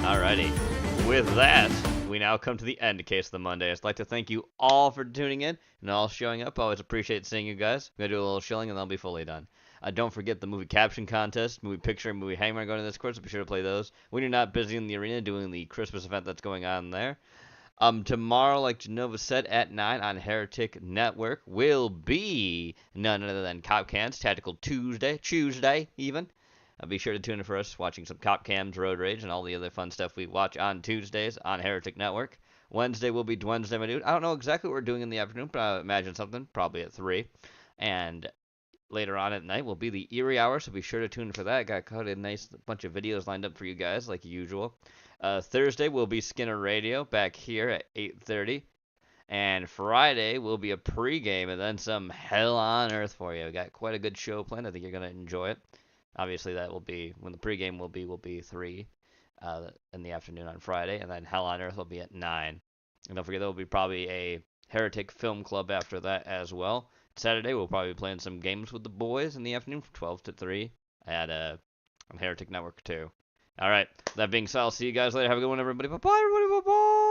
Alrighty. With that, we now come to the end of Case of the Mondays. I'd like to thank you all for tuning in and all showing up. I always appreciate seeing you guys. I'm going to do a little shilling and then I'll be fully done. Don't forget the movie caption contest, movie picture, and movie hangman going to this course, so be sure to play those. When you're not busy in the arena doing the Christmas event that's going on there. Tomorrow, like Genova said, at 9 on Heretic Network will be none other than Cop Cams Tactical Tuesday even. Be sure to tune in for us watching some Cop Cams, Road Rage, and all the other fun stuff we watch on Tuesdays on Heretic Network. Wednesday will be Wednesday, my dude. I don't know exactly what we're doing in the afternoon, but I imagine something, probably at 3. And later on at night will be the Eerie Hour, so be sure to tune in for that. Got quite a nice bunch of videos lined up for you guys, like usual. Thursday will be Skinner Radio back here at 8:30. And Friday will be a pregame and then some hell on earth for you. We got quite a good show planned. I think you're going to enjoy it. Obviously, that will be when the pregame will be 3 in the afternoon on Friday. And then Hell on Earth will be at 9. And don't forget, there will be probably a Heretic Film Club after that as well. Saturday, we'll probably be playing some games with the boys in the afternoon from 12 to 3 at on Heretic Network too. All right. That being said, I'll see you guys later. Have a good one, everybody. Bye-bye, everybody. Bye-bye.